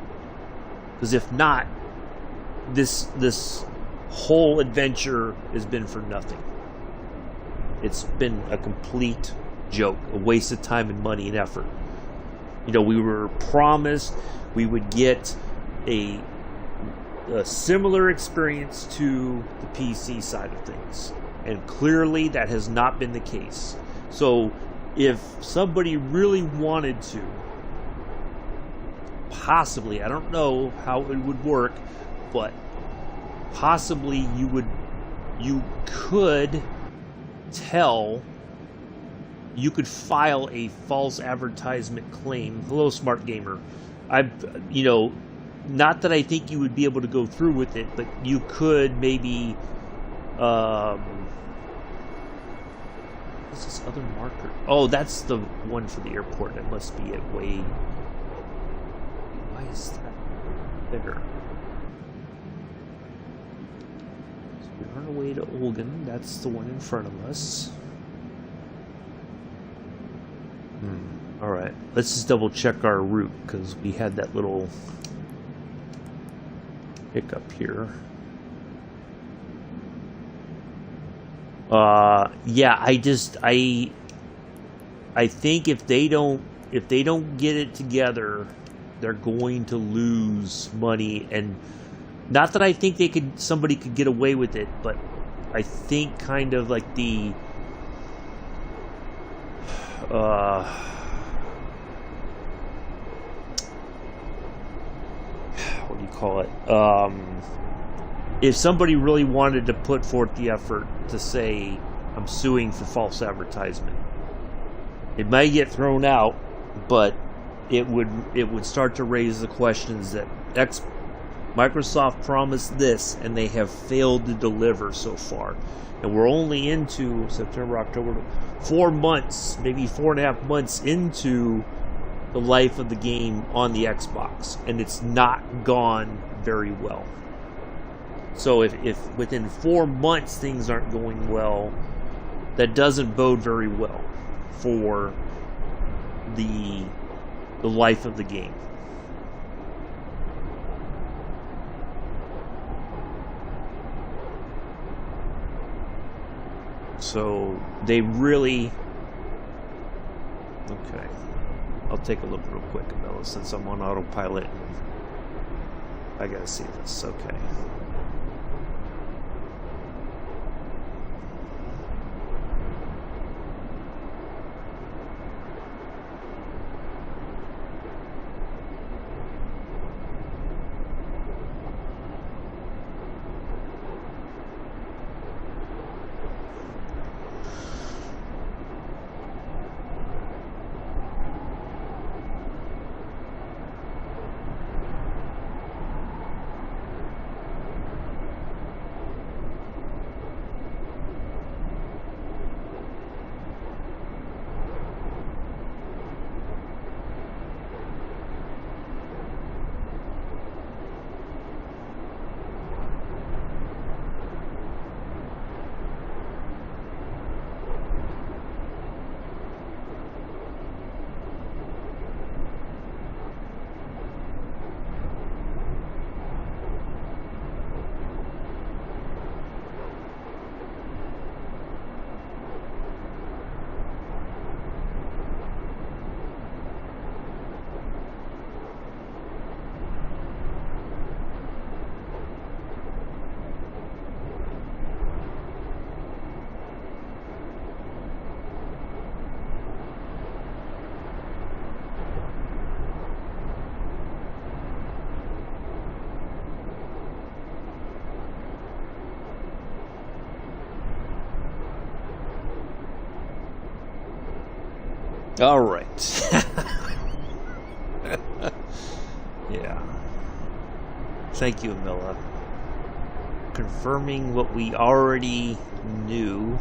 Because if not, this whole adventure has been for nothing. It's been a complete joke, a waste of time and money and effort. You know, we were promised we would get a similar experience to the PC side of things. And clearly that has not been the case. So if somebody really wanted to, possibly, I don't know how it would work, but possibly you could file a false advertisement claim. Hello, smart gamer. You know, not that I think you would be able to go through with it, but you could maybe. What's this other marker? Oh, that's the one for the airport. That must be it. Way. Why is that bigger? We're on our way to Olgan. That's the one in front of us. Alright, let's just double check our route, because we had that little hiccup here. Yeah, I think if they don't get it together, they're going to lose money. And not that I think somebody could get away with it, but I think kind of like the what do you call it? If somebody really wanted to put forth the effort to say, I'm suing for false advertisement, it might get thrown out, but it would start to raise the questions that Microsoft promised this, and they have failed to deliver so far. And we're only into September, October, 4 months, maybe 4.5 months into the life of the game on the Xbox, and it's not gone very well. So if within 4 months things aren't going well, that doesn't bode very well for the life of the game. So they really... Okay. I'll take a look real quick, Abella, since I'm on autopilot. I gotta see this. Okay. All right. Yeah. Thank you, Milla. Confirming what we already knew.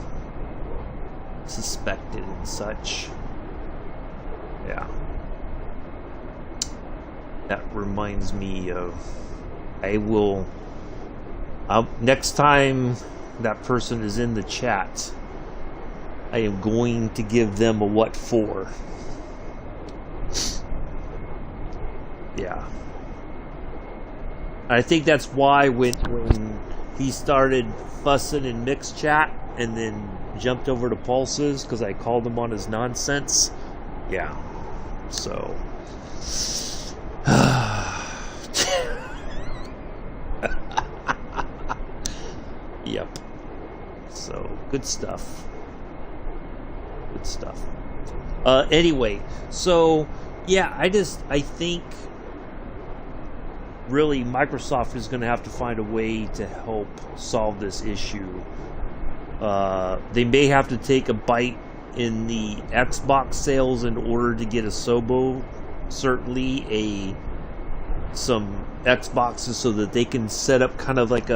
suspected and such. Yeah. That reminds me of, next time that person is in the chat, I am going to give them a what for. Yeah. I think that's why when he started fussing in mixed chat and then jumped over to Pulse's, because I called him on his nonsense. Yeah. So. Yep. So, good stuff. Good stuff. Anyway, so, yeah, I think really Microsoft is going to have to find a way to help solve this issue. They may have to take a bite in the Xbox sales in order to get a Sobo, certainly some Xboxes, so that they can set up kind of like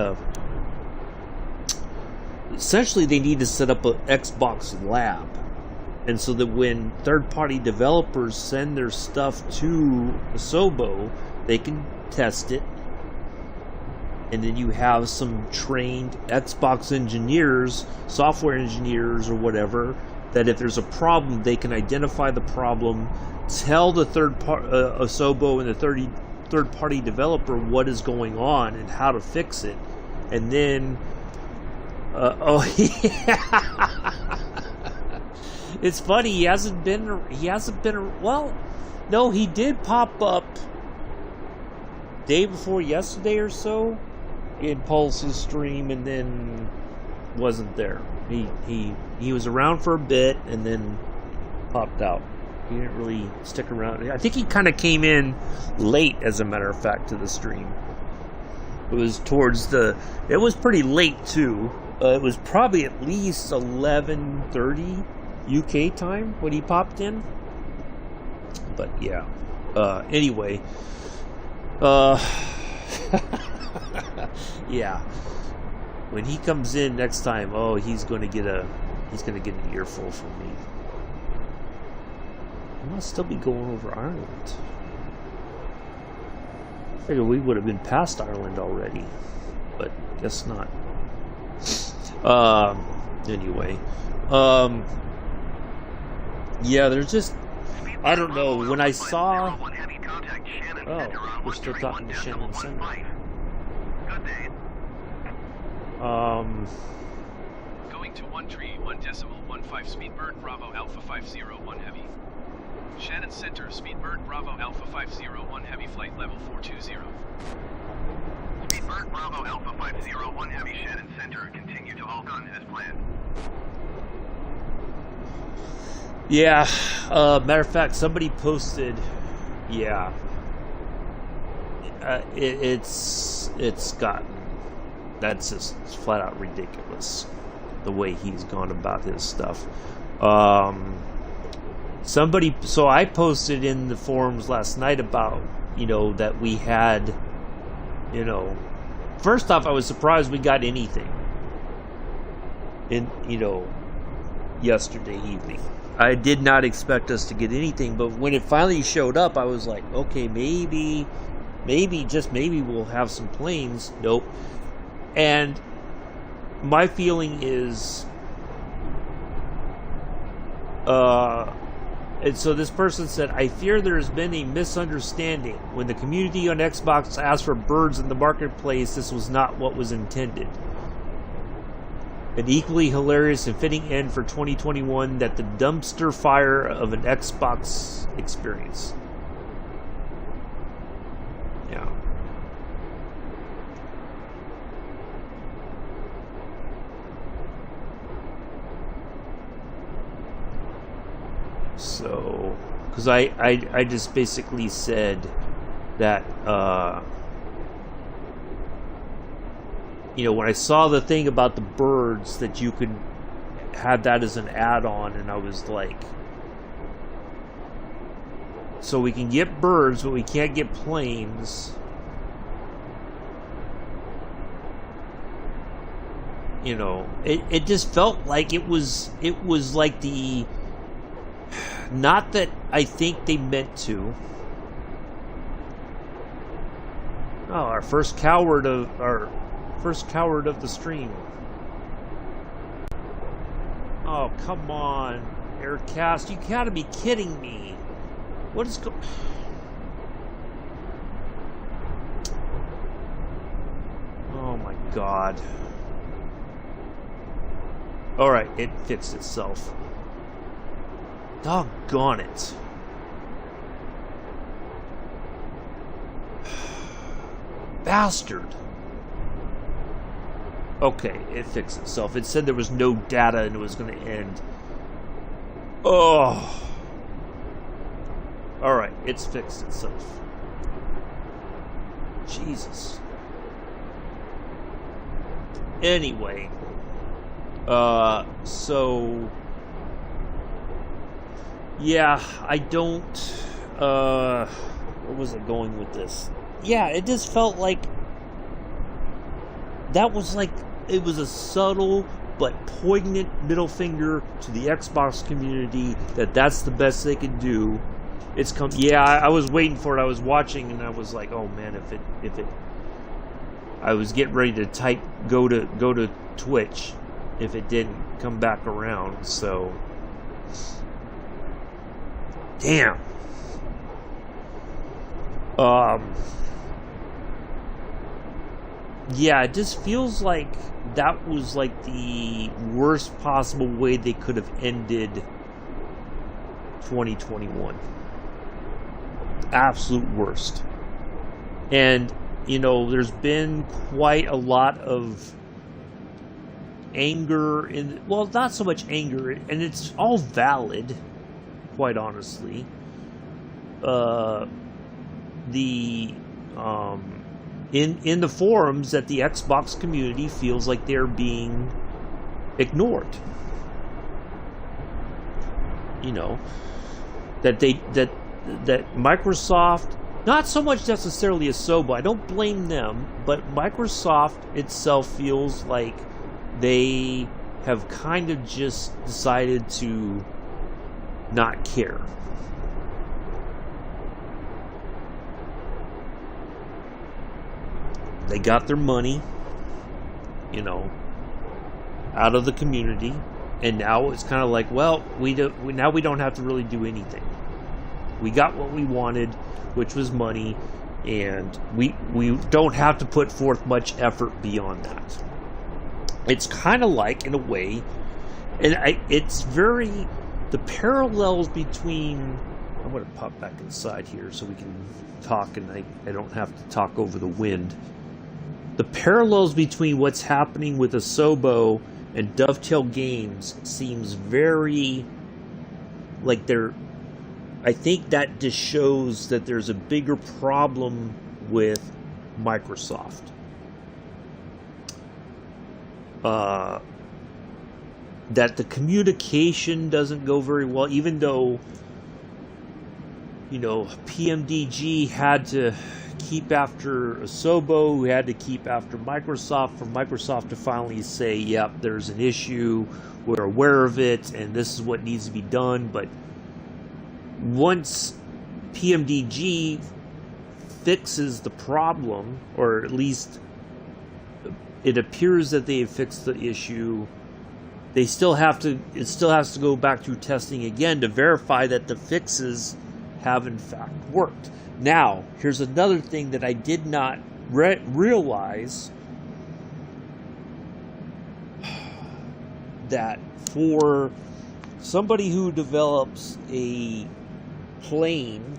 essentially they need to set up an Xbox lab, and so that when third-party developers send their stuff to Sobo, they can test it, and then you have some trained Xbox engineers, software engineers or whatever, that if there's a problem, they can identify the problem, tell the Sobo and the third-party developer what is going on and how to fix it, and then it's funny, he hasn't been well, no, he did pop up day before yesterday or so in Pulse's stream, and then wasn't there. He was around for a bit and then popped out. He didn't really stick around. I think he kind of came in late, as a matter of fact, to the stream. It was it was pretty late too. It was probably at least 11:30 UK time when he popped in. But yeah. Anyway. Yeah. When he comes in next time, he's gonna get an earful from me. I must still be going over Ireland. I figured we would have been past Ireland already, but guess not. Anyway. Yeah, there's just, I don't know, when I saw... Oh, we're still talking to Shannon Center. Going to 1.1.15 Speedbird Bravo Alpha 501 Heavy. Shannon Center, Speedbird Bravo Alpha 501 Heavy, flight level 420. Speedbird Bravo Alpha 501 Heavy, Shannon Center, continue to halt on as planned. Yeah, matter of fact, somebody posted, yeah, it's gotten, that's just flat out ridiculous, the way he's gone about his stuff. So I posted in the forums last night about, that we had, first off, I was surprised we got anything in, yesterday evening. I did not expect us to get anything, but when it finally showed up, I was like, okay, maybe we'll have some planes. Nope. And my feeling is, and so this person said, I fear there has been a misunderstanding. When the community on Xbox asked for birds in the marketplace, this was not what was intended. An equally hilarious and fitting end for 2021 that the dumpster fire of an Xbox experience. Yeah. So, because I just basically said that, when I saw the thing about the birds, that you could have that as an add-on, and I was like, so we can get birds, but we can't get planes. You know, it just felt like it was like the, not that I think they meant to. Oh, our first coward of the stream. Oh, come on, Aircast, you gotta be kidding me. What is going? Oh my God. Alright, it fixed itself. Doggone it. Bastard. Okay, it fixed itself. It said there was no data and it was going to end. Oh. Alright, it's fixed itself. Jesus. Anyway. So... yeah, I don't... where was I going with this? Yeah, it just felt like... that was like... it was a subtle but poignant middle finger to the Xbox community that's the best they could do. It's come... yeah, I was waiting for it. I was watching and I was like, oh man, if it... I was getting ready to type go to Twitch if it didn't come back around, so... damn. Yeah, it just feels like that was like the worst possible way they could have ended 2021. Absolute worst. And, you know, there's been quite a lot of anger well, not so much anger, and it's all valid, quite honestly. In the forums that the Xbox community feels like they're being ignored. You know, that Microsoft, not so much necessarily Asobo, I don't blame them, but Microsoft itself feels like they have kind of just decided to not care. They got their money, you know, out of the community, and now it's kind of like, well, now we don't have to really do anything. We got what we wanted, which was money, and we don't have to put forth much effort beyond that. It's kind of like, in a way, and it's very, the parallels between, I'm going to pop back inside here so we can talk and I don't have to talk over the wind. The parallels between what's happening with Asobo and Dovetail Games seems very like they're... I think that just shows that there's a bigger problem with Microsoft. That the communication doesn't go very well, even though, you know, PMDG had to keep after Asobo, who had to keep after Microsoft, for Microsoft to finally say, yep, there's an issue, we're aware of it, and this is what needs to be done. But once PMDG fixes the problem, or at least it appears that they have fixed the issue, it still has to go back through testing again to verify that the fixes have in fact worked. Now, here's another thing that I did not realize, that for somebody who develops a plane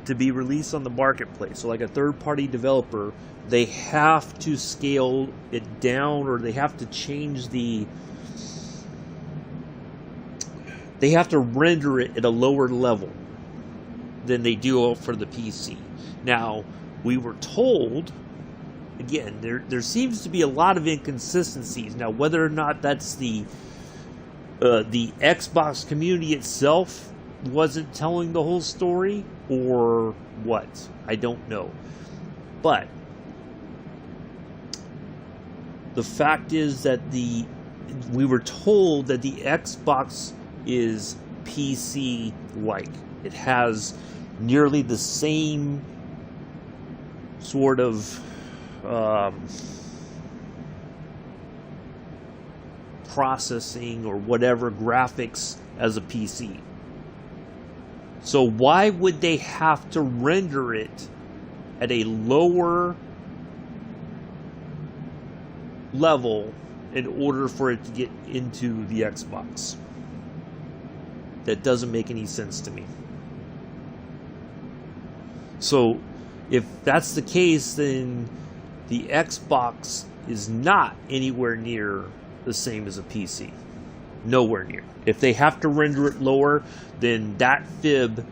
to be released on the marketplace, so like a third-party developer, they have to scale it down, or they have to change they have to render it at a lower level than they do for the PC. Now, we were told, again, there seems to be a lot of inconsistencies. Now, whether or not that's the Xbox community itself wasn't telling the whole story, or what, I don't know. But the fact is that we were told that the Xbox is PC-like. It has nearly the same sort of processing or whatever graphics as a PC. So why would they have to render it at a lower level in order for it to get into the Xbox? That doesn't make any sense to me. So if that's the case, then the Xbox is not anywhere near the same as a PC. Nowhere near. If they have to render it lower, then that fib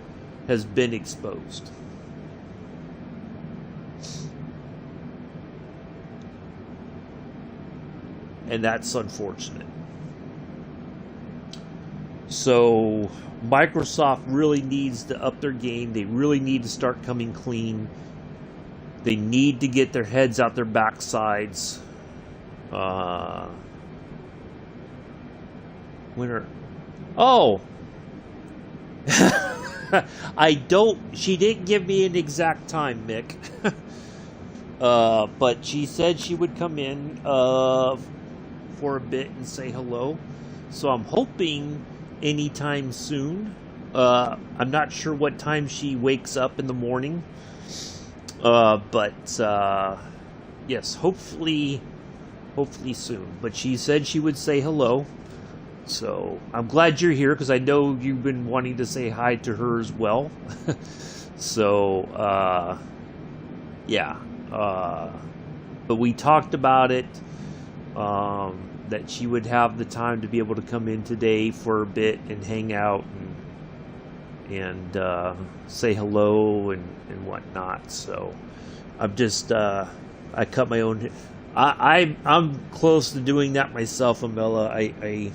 has been exposed. And that's unfortunate. So Microsoft really needs to up their game. They really need to start coming clean. They need to get their heads out their backsides. Oh! She didn't give me an exact time, Mick. But she said she would come in for a bit and say hello. So I'm hoping anytime soon. I'm not sure what time she wakes up in the morning. But yes, hopefully soon. But she said she would say hello. So I'm glad you're here because I know you've been wanting to say hi to her as well. So yeah. But we talked about it. That she would have the time to be able to come in today for a bit and hang out and say hello and whatnot. So I'm just I cut my own. I'm close to doing that myself, Amela.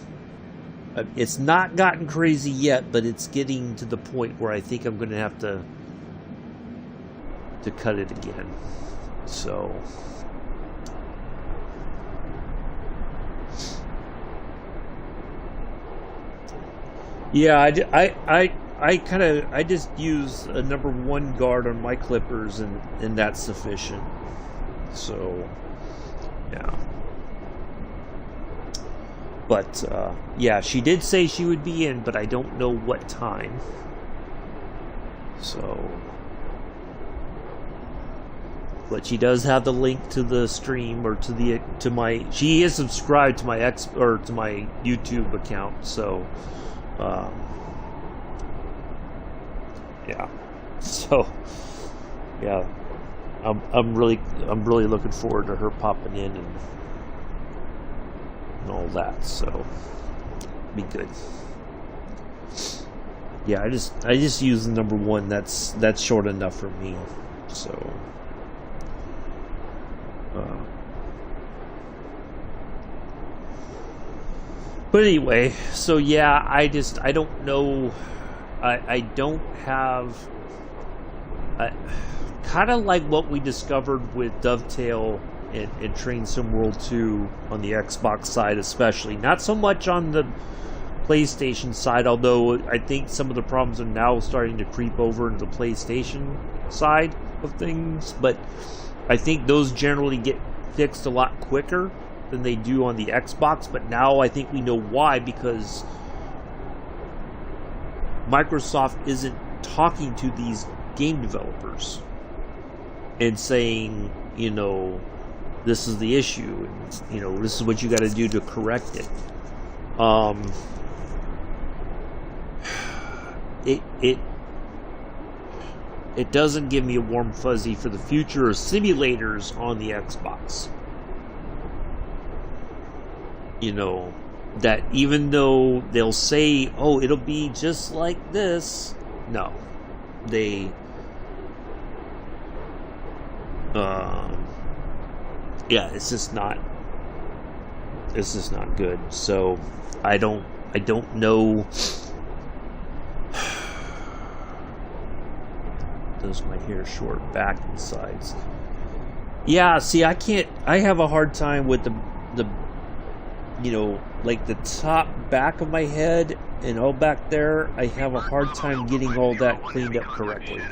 It's not gotten crazy yet, but it's getting to the point where I think I'm going to have to cut it again. So. Yeah, I just use a number 1 guard on my clippers and that's sufficient. So yeah. But yeah, she did say she would be in, but I don't know what time. So, but she does have the link to the stream or to my. She is subscribed to my to my YouTube account. So. Yeah. So yeah, I'm really looking forward to her popping in and all that. So be good. Yeah, I just use the number 1. That's short enough for me. So. But anyway, so yeah, I don't know. I don't have. Kind of like what we discovered with Dovetail and Train Sim World 2 on the Xbox side, especially. Not so much on the PlayStation side, although I think some of the problems are now starting to creep over into the PlayStation side of things. But I think those generally get fixed a lot quicker than they do on the Xbox. But now I think we know why, because Microsoft isn't talking to these game developers and saying, you know, this is the issue, and, you know, this is what you got to do to correct it. It doesn't give me a warm fuzzy for the future of simulators on the Xbox. You know, that even though they'll say, oh, it'll be just like this, no, they yeah, it's just not good. So I don't know. Does my hair short back and sides? Yeah, see, I have a hard time with the, you know, like the top back of my head and all back there, I have a hard time getting all that cleaned up correctly.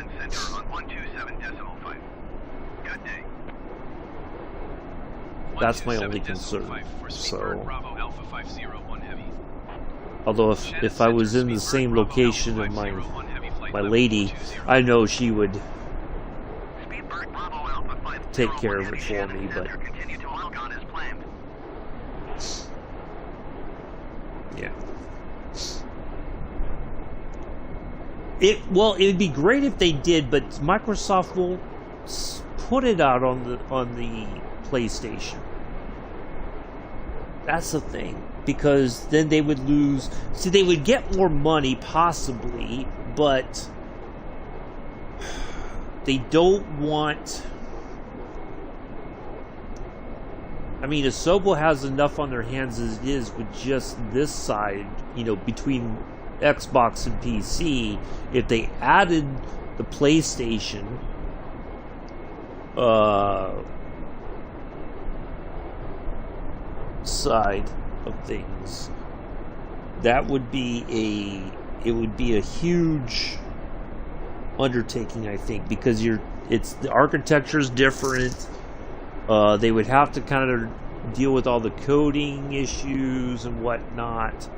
That's my only concern. So, although if I was in the same location of my lady, I know she would take care of it for me, but yeah. It'd be great if they did, but Microsoft won't put it out on the PlayStation. That's the thing, because then they would lose. See, they would get more money possibly, but they don't want. I mean, Asobo has enough on their hands as it is with just this side, you know, between Xbox and PC. If they added the PlayStation, side of things, that would be a huge undertaking, I think, because the architecture's different. They would have to kind of deal with all the coding issues and whatnot.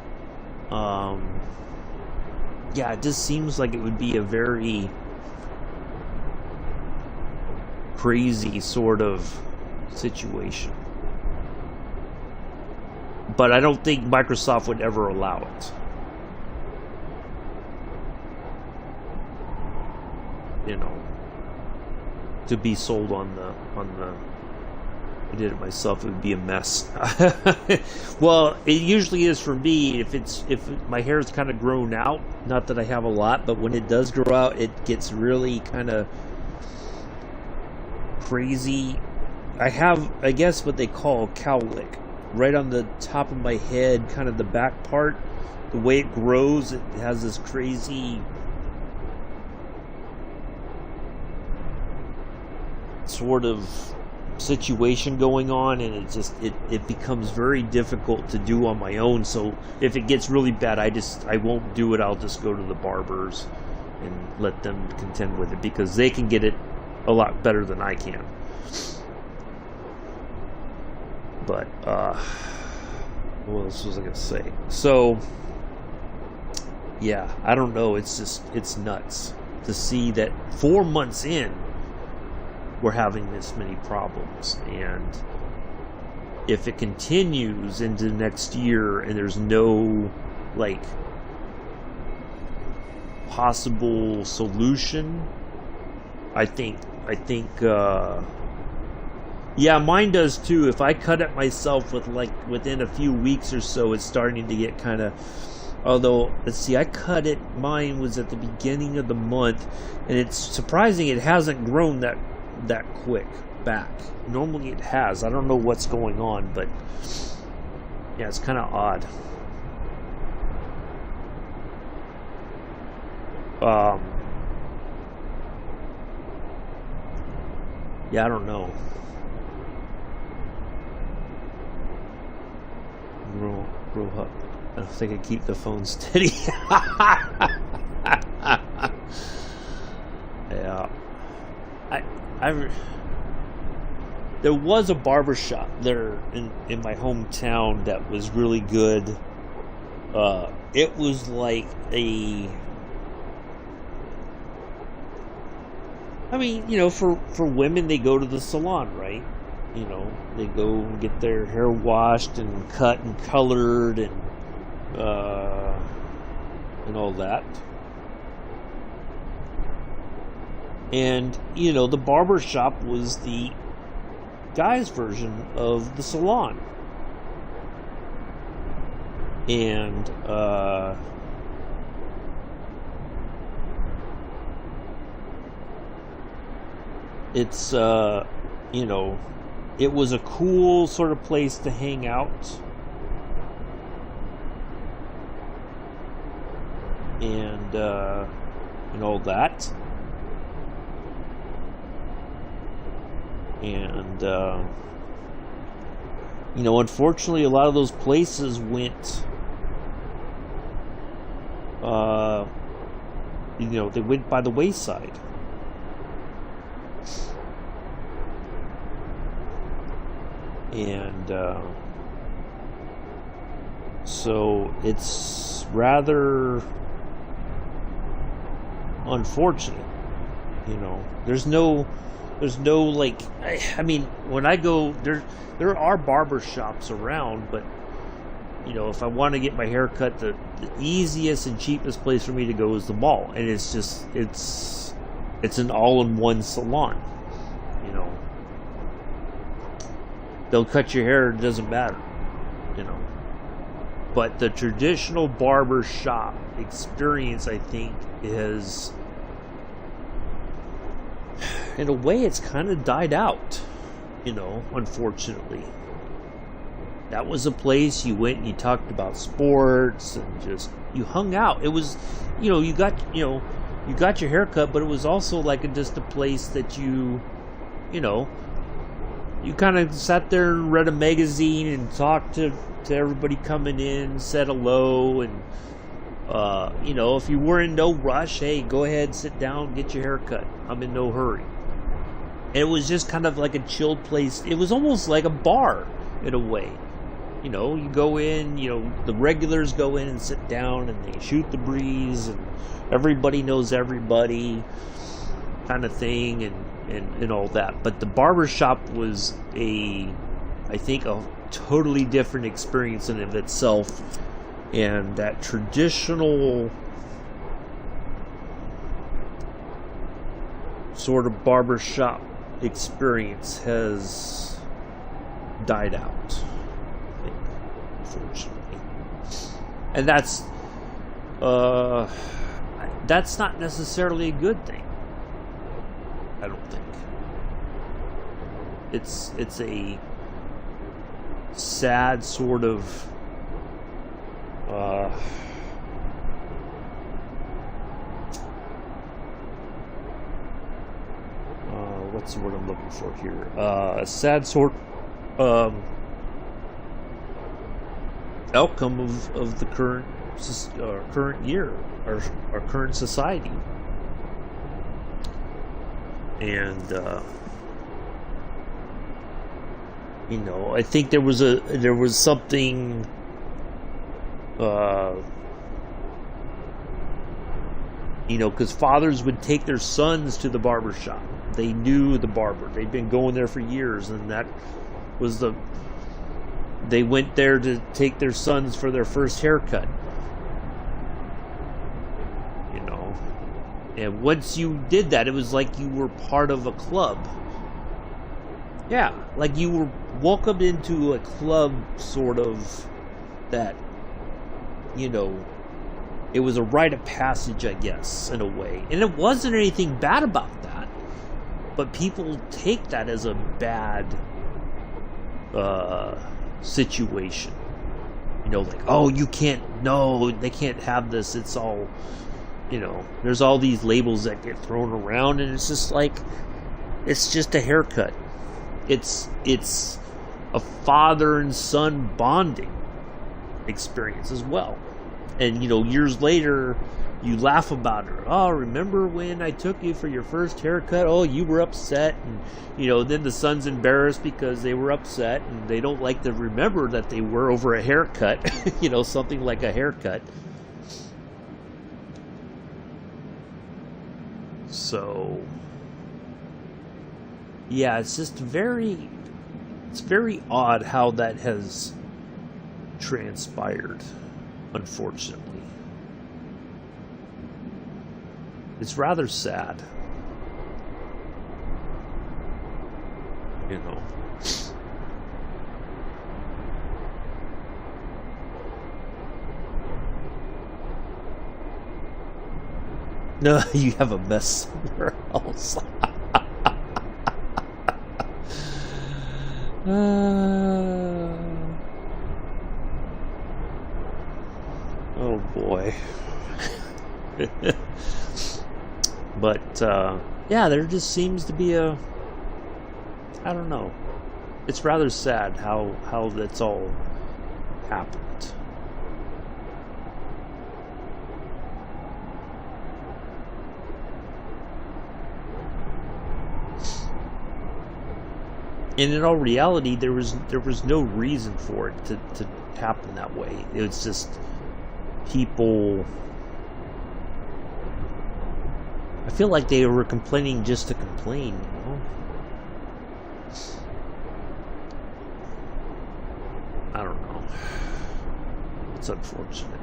Yeah, it just seems like it would be a very crazy sort of situation. But I don't think Microsoft would ever allow it. You know, to be sold on the I did it myself, it would be a mess. Well, it usually is for me if my hair is kind of grown out, not that I have a lot, but when it does grow out, it gets really kind of crazy. I have, I guess, what they call cowlick right on the top of my head, kind of the back part. The way it grows, it has this crazy sort of situation going on, and it becomes very difficult to do on my own. So if it gets really bad, I won't do it. I'll just go to the barbers and let them contend with it, because they can get it a lot better than I can. But what else was I gonna say? So yeah, I don't know, it's nuts to see that 4 months in we're having this many problems, and if it continues into next year and there's no like possible solution, I think yeah, mine does too. If I cut it myself within a few weeks or so, it's starting to get kind of, although, let's see, I cut it, mine was at the beginning of the month, and it's surprising it hasn't grown that quick back. Normally it has. I don't know what's going on, but yeah, it's kind of odd. Yeah, I don't know. Grow up. I don't think I keep the phone steady. Yeah. There was a barber shop there in my hometown that was really good. It was like I mean, you know, for women, they go to the salon, right? You know, they go and get their hair washed and cut and colored and all that. And, you know, the barber shop was the guy's version of the salon. And, it's, you know, it was a cool sort of place to hang out. And all that. And you know, unfortunately, a lot of those places went, you know, they went by the wayside. And so it's rather unfortunate, you know. There's no like, I mean, when I go there are barber shops around, but you know, if I want to get my hair cut, the easiest and cheapest place for me to go is the mall, and it's just it's an all-in-one salon, you know. They'll cut your hair, it doesn't matter, you know. But the traditional barber shop experience, I think, is, in a way, it's kind of died out, you know, unfortunately. That was a place you went and you talked about sports and just, you hung out. It was, you know, you got your haircut, but it was also like just a place that you know, you kind of sat there and read a magazine and talked to everybody coming in, said hello, and you know, if you were in no rush, hey, go ahead, sit down, get your hair cut. I'm in no hurry. And it was just kind of like a chilled place. It was almost like a bar in a way. You know, you go in, you know, the regulars go in and sit down and they shoot the breeze and everybody knows everybody kind of thing and all that. But the barber shop was I think a totally different experience in of itself, and that traditional sort of barber shop experience has died out, I think, unfortunately. And that's not necessarily a good thing, I don't think. It's a sad sort of what's the word I'm looking for here? A sad sort outcome of the current year, our current society. And you know, I think there was something you know, because fathers would take their sons to the barber shop. They knew the barber. They'd been going there for years, and that was they went there to take their sons for their first haircut. You know, and once you did that, it was like you were part of a club. Yeah, like you were welcomed into a club, sort of, that, you know, it was a rite of passage, I guess, in a way. And it wasn't anything bad about that. But people take that as a bad situation. You know, like, oh, you can't, no, they can't have this. It's all, you know, there's all these labels that get thrown around, and it's just like, it's just a haircut. It's a father and son bonding experience as well. And, you know, years later, you laugh about it. Oh, remember when I took you for your first haircut? Oh, you were upset. And, you know, then the son's embarrassed because they were upset, and they don't like to remember that they were over a haircut. You know, something like a haircut. So, yeah, it's just very odd how that has transpired, unfortunately. It's rather sad, you know. No, you have a mess somewhere else. Oh boy. But yeah, there just seems to be I don't know. it's rather sad how that's all happened. And in all reality, there was no reason for it to happen that way. It was just people. I feel like they were complaining just to complain, you know? I don't know. It's unfortunate.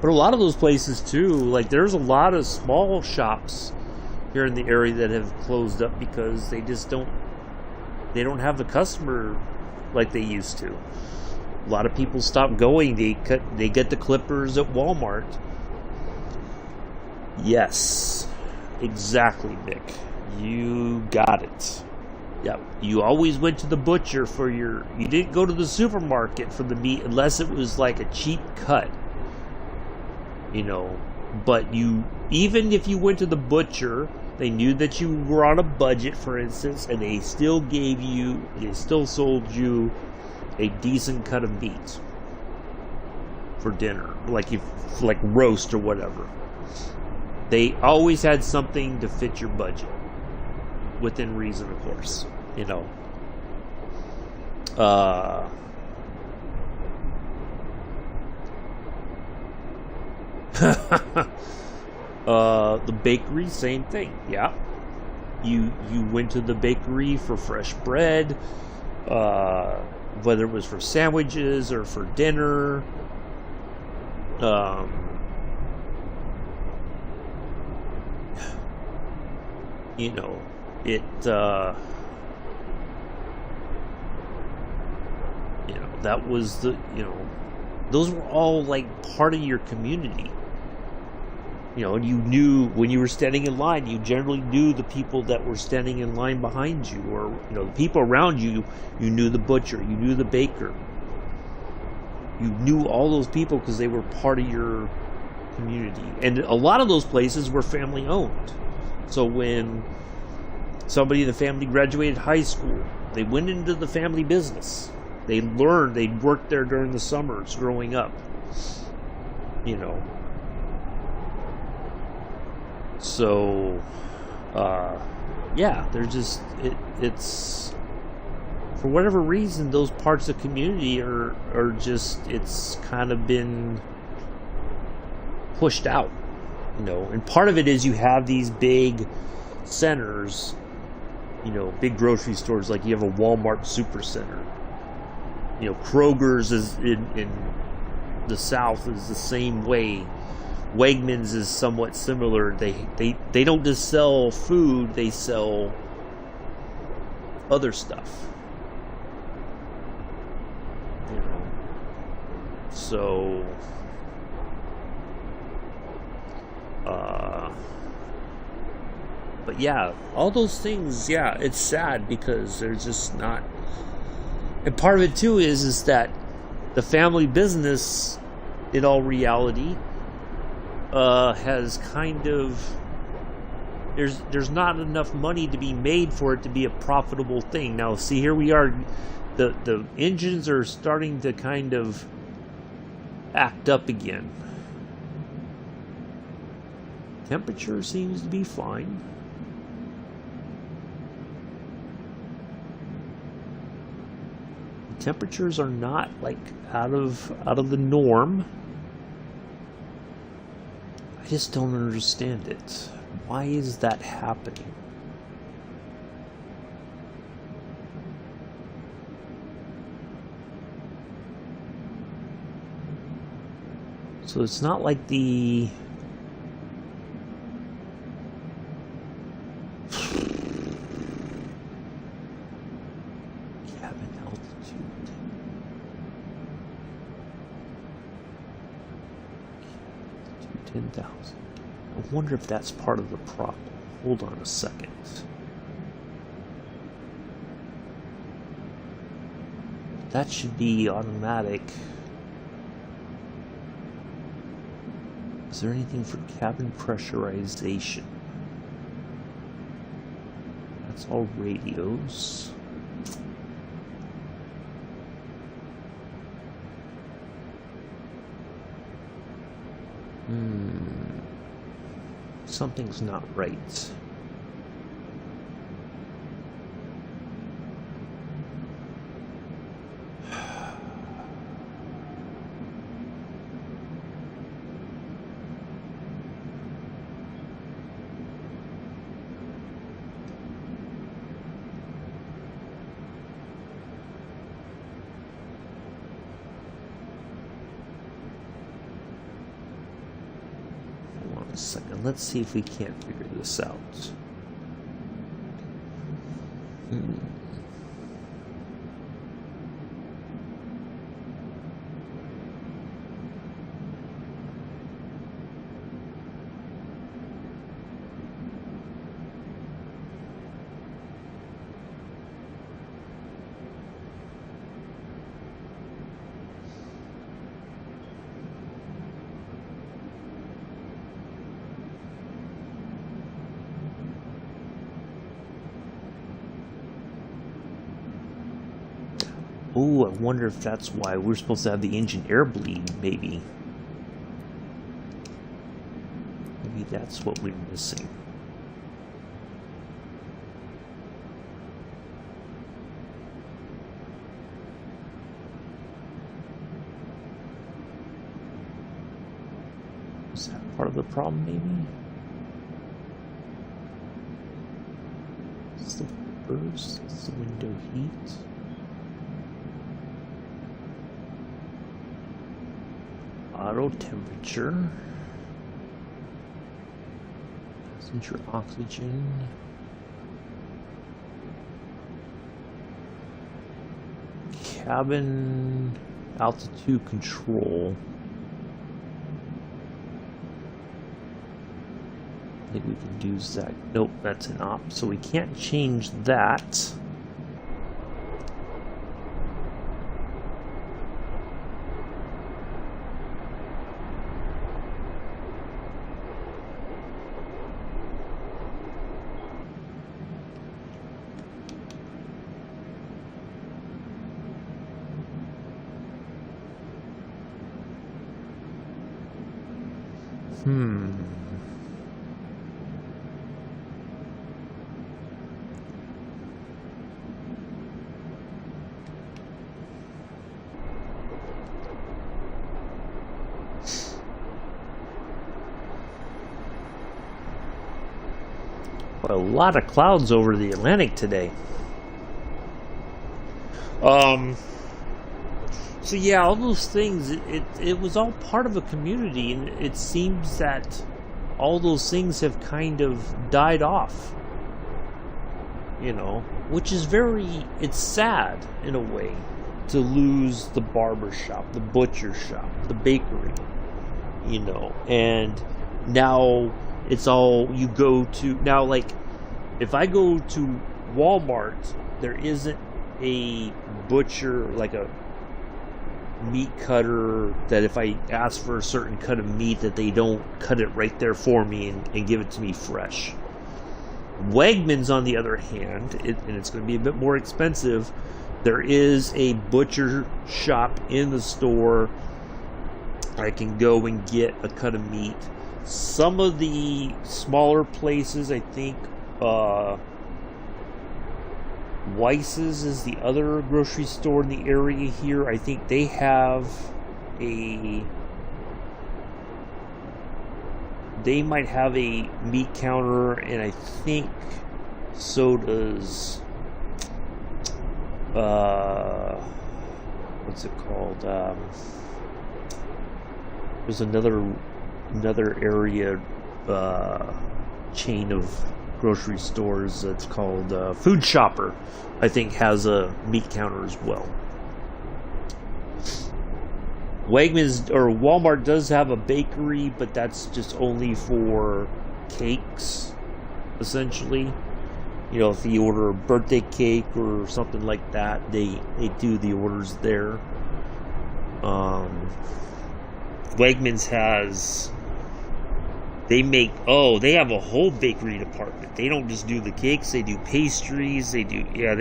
But a lot of those places too, like there's a lot of small shops here in the area that have closed up because they just don't have the customer like they used to. A lot of people stop going. They get the clippers at Walmart. Yes, exactly, Vic. You got it. Yep. You always went to the butcher for your... You didn't go to the supermarket for the meat unless it was like a cheap cut. You know, but even if you went to the butcher, they knew that you were on a budget, for instance, and they still sold you a decent cut of meat for dinner, like roast or whatever. They always had something to fit your budget, within reason, of course. You know. The bakery, same thing. Yeah, you went to the bakery for fresh bread, whether it was for sandwiches or for dinner. You know, it. You know, that was the. You know, those were all like part of your community. You know, and you knew when you were standing in line, you generally knew the people that were standing in line behind you, or, you know, the people around you. You knew the butcher, you knew the baker. You knew all those people because they were part of your community. And a lot of those places were family owned. So when somebody in the family graduated high school, they went into the family business. They learned, they worked there during the summers growing up. You know. So, yeah, they're just, it's, for whatever reason, those parts of the community are just, it's kind of been pushed out, you know. And part of it is you have these big centers, you know, big grocery stores, like you have a Walmart Supercenter. You know, Kroger's is in the South is the same way. Wegmans is somewhat similar. They don't just sell food, they sell other stuff. You know. So but yeah, all those things, yeah, it's sad because they're just not. And part of it too is that the family business, in all reality, has kind of, there's not enough money to be made for it to be a profitable thing. Now, see, here we are, the engines are starting to kind of act up again. Temperature seems to be fine. Temperatures are not like out of the norm. I just don't understand it. Why is that happening? So it's not like the cabin altitude. 10,000. I wonder if that's part of the problem. Hold on a second. That should be automatic. Is there anything for cabin pressurization? That's all radios. Something's not right. Second, let's see if we can't figure this out. Oh, I wonder if that's why we're supposed to have the engine air bleed, maybe. Maybe that's what we're missing. Is that part of the problem, maybe? It's the burst, it's the window heat. Auto temperature, passenger oxygen, cabin altitude control. I think we can do that. Nope, that's an op, so we can't change that. A lot of clouds over the Atlantic today. So yeah, all those things, it was all part of a community, and it seems that all those things have kind of died off, you know, which is it's sad in a way to lose the barber shop, the butcher shop, the bakery, you know, and now it's all you go to. Now, like, if I go to Walmart, there isn't a butcher, like a meat cutter, that if I ask for a certain cut of meat, that they don't cut it right there for me and give it to me fresh. Wegmans, on the other hand, and it's going to be a bit more expensive, there is a butcher shop in the store. I can go and get a cut of meat. Some of the smaller places, I think, Weiss's is the other grocery store in the area here. I think they have they might have a meat counter, and I think so does, what's it called? There's another area chain of grocery stores that's called Food Shopper, I think, has a meat counter as well. Wegmans or Walmart does have a bakery, but that's just only for cakes, essentially. You know, if you order a birthday cake or something like that, they do the orders there. Wegmans has they have a whole bakery department. They don't just do the cakes, they do pastries, they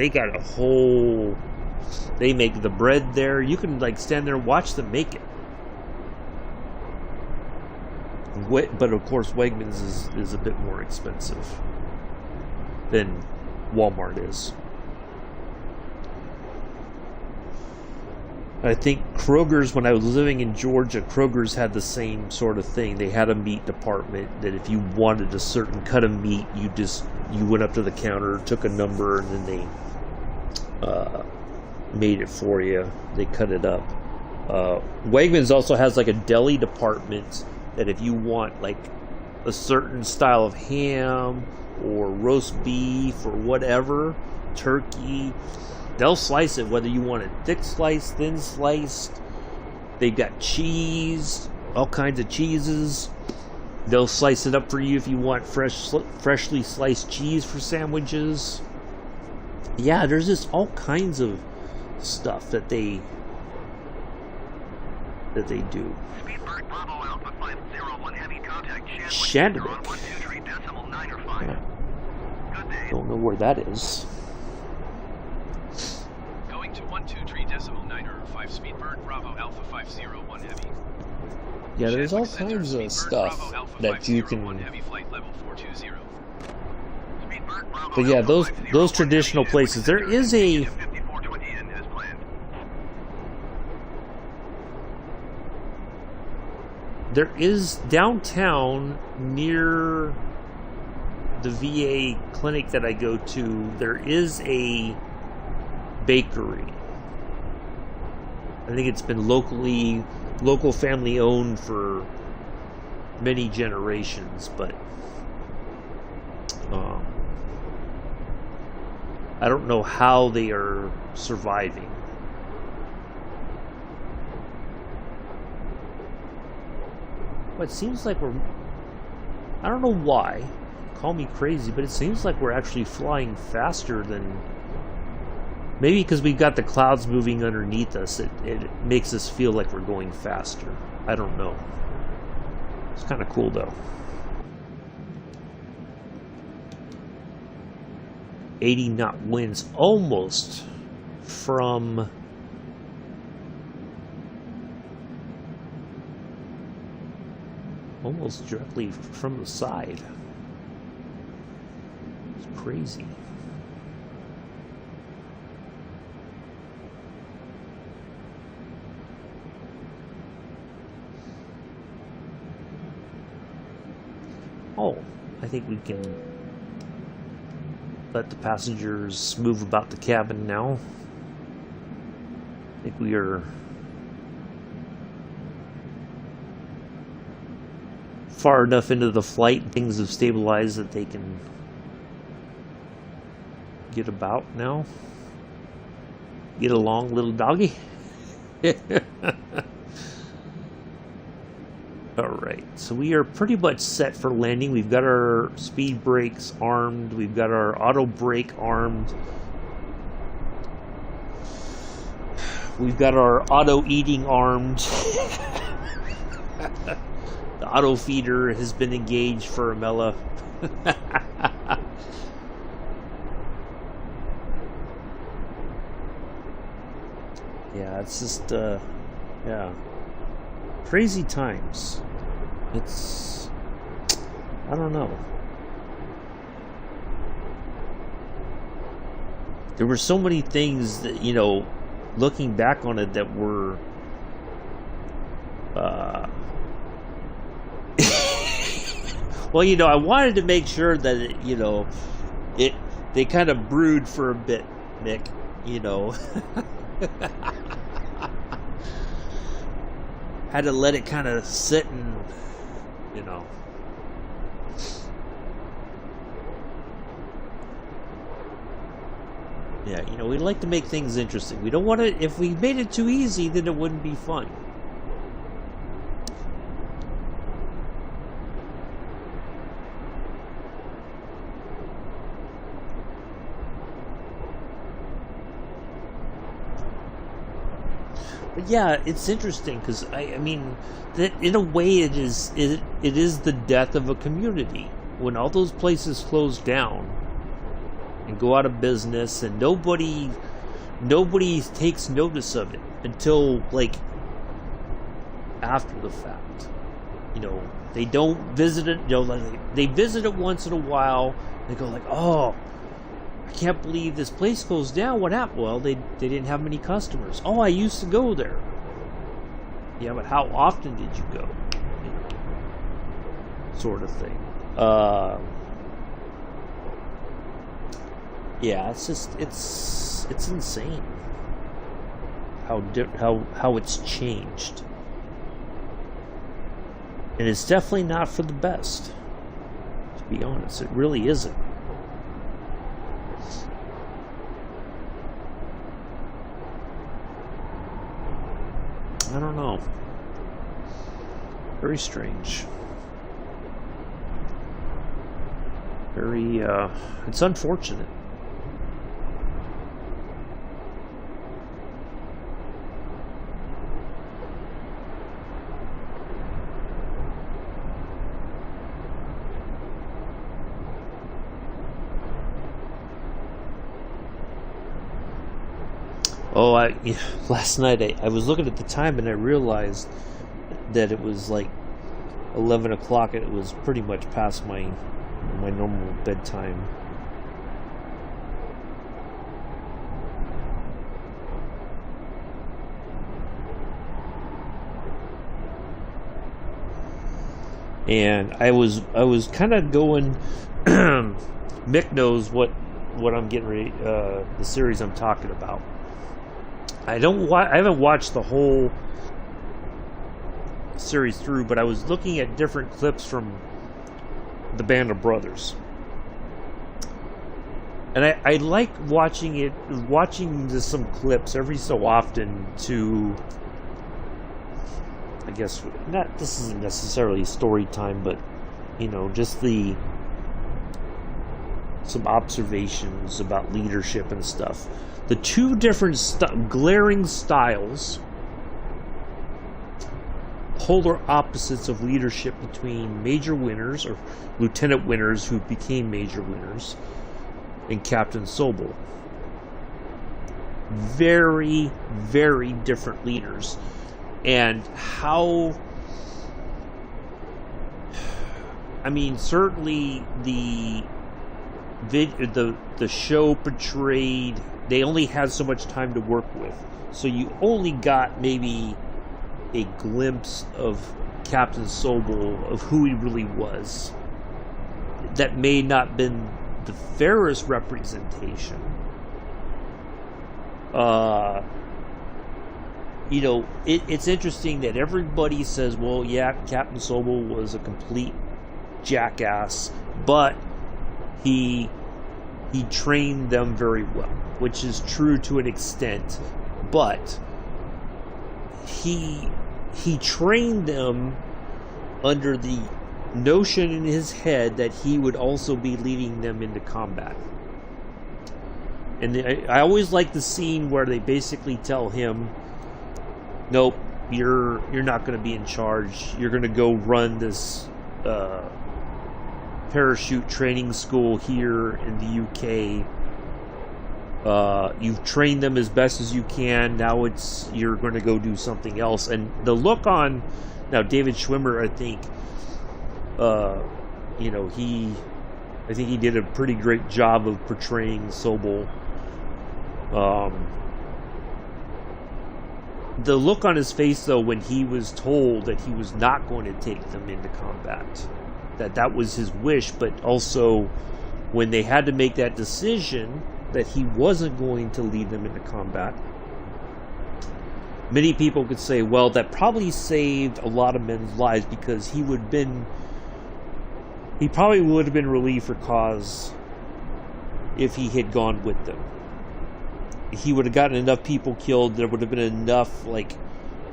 got a whole, they make the bread there. You can like stand there and watch them make it. But of course Wegmans is a bit more expensive than Walmart is. I think Kroger's, when I was living in Georgia, Kroger's had the same sort of thing. They had a meat department that if you wanted a certain cut of meat, you went up to the counter, took a number, and then they made it for you. They cut it up. Wegmans also has like a deli department that if you want like a certain style of ham or roast beef or whatever, turkey, they'll slice it, whether you want it thick sliced, thin sliced. They've got cheese, all kinds of cheeses. They'll slice it up for you if you want freshly sliced cheese for sandwiches. Yeah, there's just all kinds of stuff that they do. Speedbird Bravo Alpha 501 Heavy contact Shandwick. Yeah. Good day. Don't know where that is. Going to 123.905 Speedbird Bravo Alpha 501 Heavy. Yeah, there's all Shandwick Center, kinds of Speedbird stuff Bravo Alpha that you 501 can. Heavy flight level 420. Speedbird Bravo But yeah, Alpha those 501 traditional Heavy, places. There Shandwick is Center, a 5420 in as planned. there is downtown near the VA clinic that I go to. There is a bakery. I think it's been local family owned for many generations, but I don't know how they are surviving. But it seems like I don't know why, call me crazy, but it seems like we're actually flying faster than, maybe because we've got the clouds moving underneath us, it makes us feel like we're going faster. I don't know. It's kind of cool though. 80 knot winds almost from almost directly from the side. It's crazy. Oh, I think we can let the passengers move about the cabin now. I think we are far enough into the flight, things have stabilized that they can get about now. Get along, little doggy. Alright, so we are pretty much set for landing. We've got our speed brakes armed. We've got our auto brake armed. We've got our auto eating armed. The auto feeder has been engaged for Amela. Yeah, it's just, yeah. Crazy times. It's, I don't know. There were so many things that, you know, looking back on it that were, well, you know, I wanted to make sure that, it, you know, they kind of brewed for a bit, Nick, you know. Had to let it kind of sit and, you know. Yeah, you know, we like to make things interesting. We don't want to, if we made it too easy, then it wouldn't be fun. But yeah, it's interesting because I mean, that in a way it is the death of a community when all those places close down and go out of business, and nobody takes notice of it until like after the fact. You know, they don't visit it. You know, like they visit it once in a while. They go like, "Oh, I can't believe this place closed down. What happened?" Well, they didn't have many customers. Oh, I used to go there. Yeah, but how often did you go? You know, sort of thing. Yeah, it's just it's insane how it's changed, and it's definitely not for the best. To be honest, it really isn't. I don't know. Very strange. Very, it's unfortunate. Oh, last night I was looking at the time and I realized that it was like 11 o'clock and it was pretty much past my normal bedtime. And I was kind of going. Mick knows what I'm getting ready. The series I'm talking about. I haven't watched the whole series through, but I was looking at different clips from the Band of Brothers, and I like watching some clips every so often to, I guess, this isn't necessarily story time, but you know, just some observations about leadership and stuff. The two different glaring styles, polar opposites of leadership between Major Winters, or Lieutenant Winters, who became Major Winters, and Captain Sobel. Very, very different leaders. And how... I mean, certainly the show portrayed... They only had so much time to work with. So you only got maybe a glimpse of Captain Sobel, of who he really was. That may not have been the fairest representation. You know, it's interesting that everybody says, well, yeah, Captain Sobel was a complete jackass, but he trained them very well, which is true to an extent, but he trained them under the notion in his head that he would also be leading them into combat. And I always like the scene where they basically tell him, nope, you're not going to be in charge. You're going to go run this parachute training school here in the UK. You've trained them as best as you can. Now you're going to go do something else. And the look on now, David Schwimmer, I think, you know, I think he did a pretty great job of portraying Sobel. The look on his face, though, when he was told that he was not going to take them into combat, that was his wish, but also when they had to make that decision that he wasn't going to lead them into combat, many people could say, well, that probably saved a lot of men's lives, because he probably would have been relieved for cause if he had gone with them. He would have gotten enough people killed. There would have been enough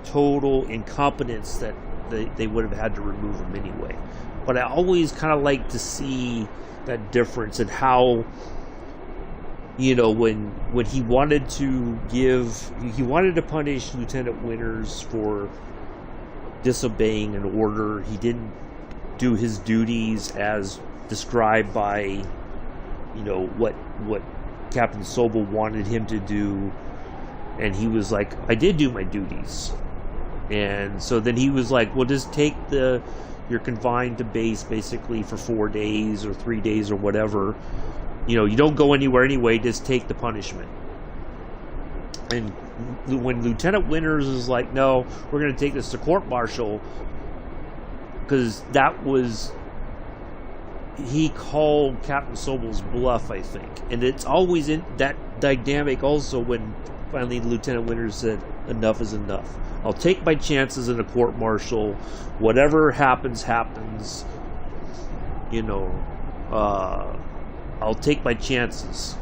total incompetence that they would have had to remove him anyway. But I always kind of like to see that difference in how you know, when he wanted to punish Lieutenant Winters for disobeying an order. He didn't do his duties as described by, you know, what Captain Sobel wanted him to do, and he was like, I did do my duties. And so then he was like, well, just take you're confined to base basically for 4 days or 3 days or whatever. You know, you don't go anywhere anyway, just take the punishment. And when Lieutenant Winters is like, no, we're going to take this to court-martial, because he called Captain Sobel's bluff, I think. And it's always in that dynamic also when finally Lieutenant Winters said, enough is enough. I'll take my chances in a court-martial. Whatever happens, happens. You know, I'll take my chances.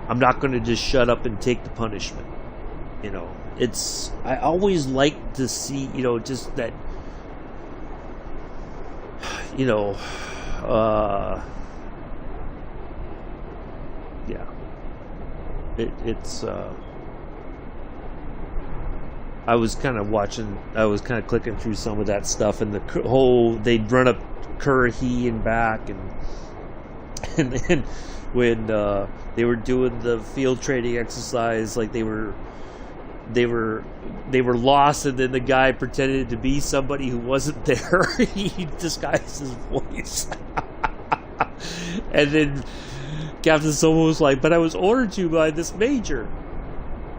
I'm not going to just shut up and take the punishment. You know, I always like to see, you know, just that, you know, yeah. It's I was kind of clicking through some of that stuff, and they'd run up Currahee and back, and then when they were doing the field training exercise, like they were lost, and then the guy pretended to be somebody who wasn't there. He disguised his voice. And then Captain Sobel was like, but I was ordered to by this major.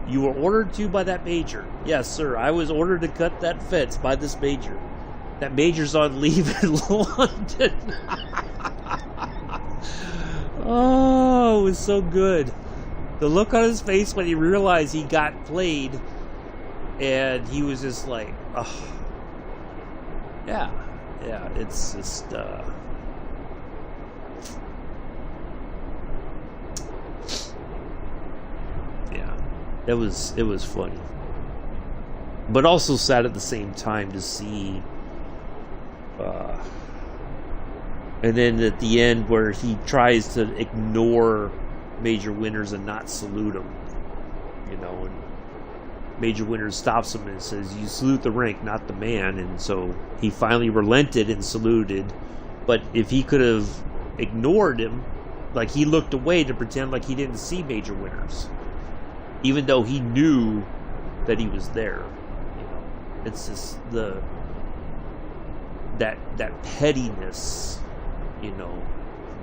You were ordered to by that major. Yes, sir. I was ordered to cut that fence by this major. That major's on leave in London. Oh, it was so good. The look on his face when he realized he got played, and he was just like, oh. Yeah, it's just, yeah, it was funny. But also sad at the same time to see, and then at the end where he tries to ignore Major Winters and not salute him, you know, and Major Winters stops him and says, you salute the rank, not the man. And so he finally relented and saluted. But if he could have ignored him, like he looked away to pretend like he didn't see Major Winters, even though he knew that he was there. You know, it's just that pettiness, you know,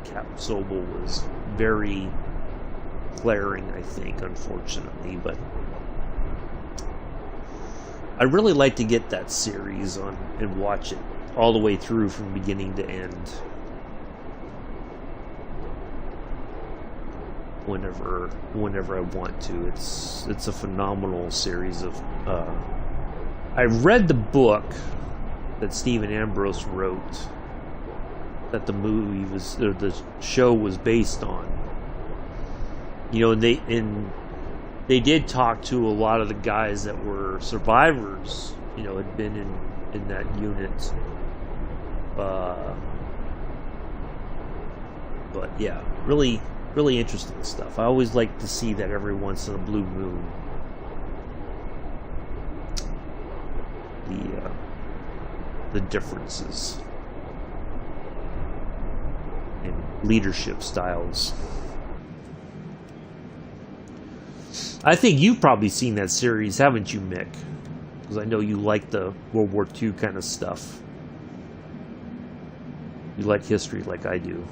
Captain Sobel was very glaring, I think, unfortunately. But I'd really like to get that series on and watch it all the way through from beginning to end. Whenever I want to. It's a phenomenal series of. I read the book that Stephen Ambrose wrote, that the the show was based on. You know, and they did talk to a lot of the guys that were survivors, you know, had been in that unit. But yeah, really interesting stuff. I always like to see that every once in a blue moon. The differences in leadership styles. I think you've probably seen that series, haven't you, Mick? Because I know you like the World War II kind of stuff. You like history like I do.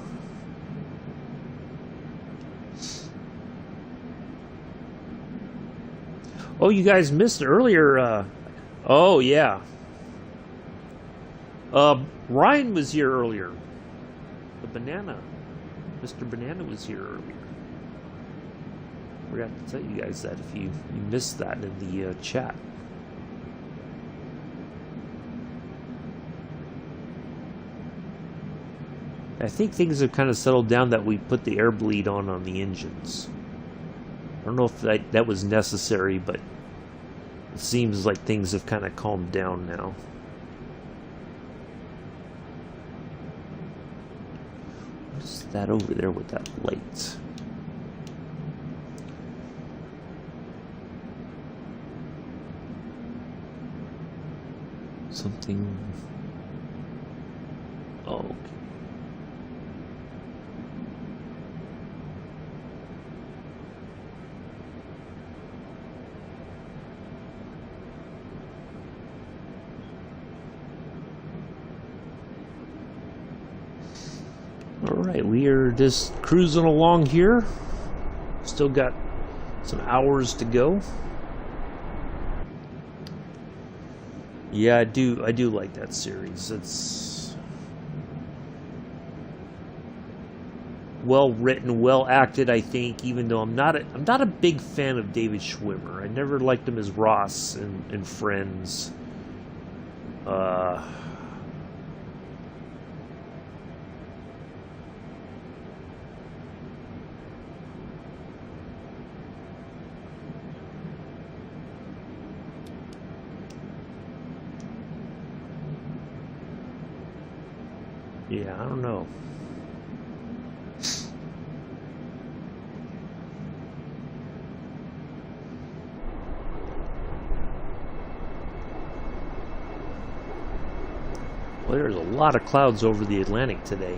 Oh, you guys missed earlier. Oh, yeah. Ryan was here earlier. The banana. Mr. Banana was here earlier. Forgot to tell you guys that if you missed that in the chat. I think things have kind of settled down that we put the air bleed on the engines. I don't know if that was necessary, but it seems like things have kind of calmed down now. What is that over there with that light? something. Oh, okay. Alright, we are just cruising along here. Still got some hours to go. Yeah, I do like that series. It's well written, well acted, I think, even though I'm not a big fan of David Schwimmer. I never liked him as Ross in Friends. Yeah, I don't know. Well, there's a lot of clouds over the Atlantic today.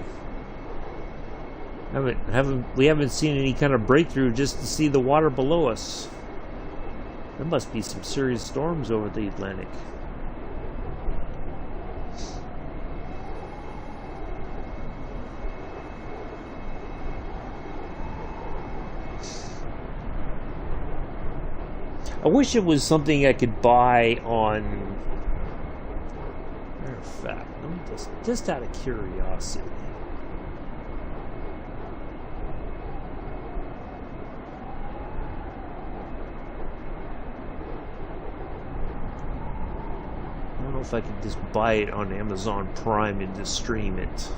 We haven't seen any kind of breakthrough just to see the water below us. There must be some serious storms over the Atlantic. I wish it was something I could buy on. Matter of fact, let me just out of curiosity. I don't know if I could just buy it on Amazon Prime and just stream it.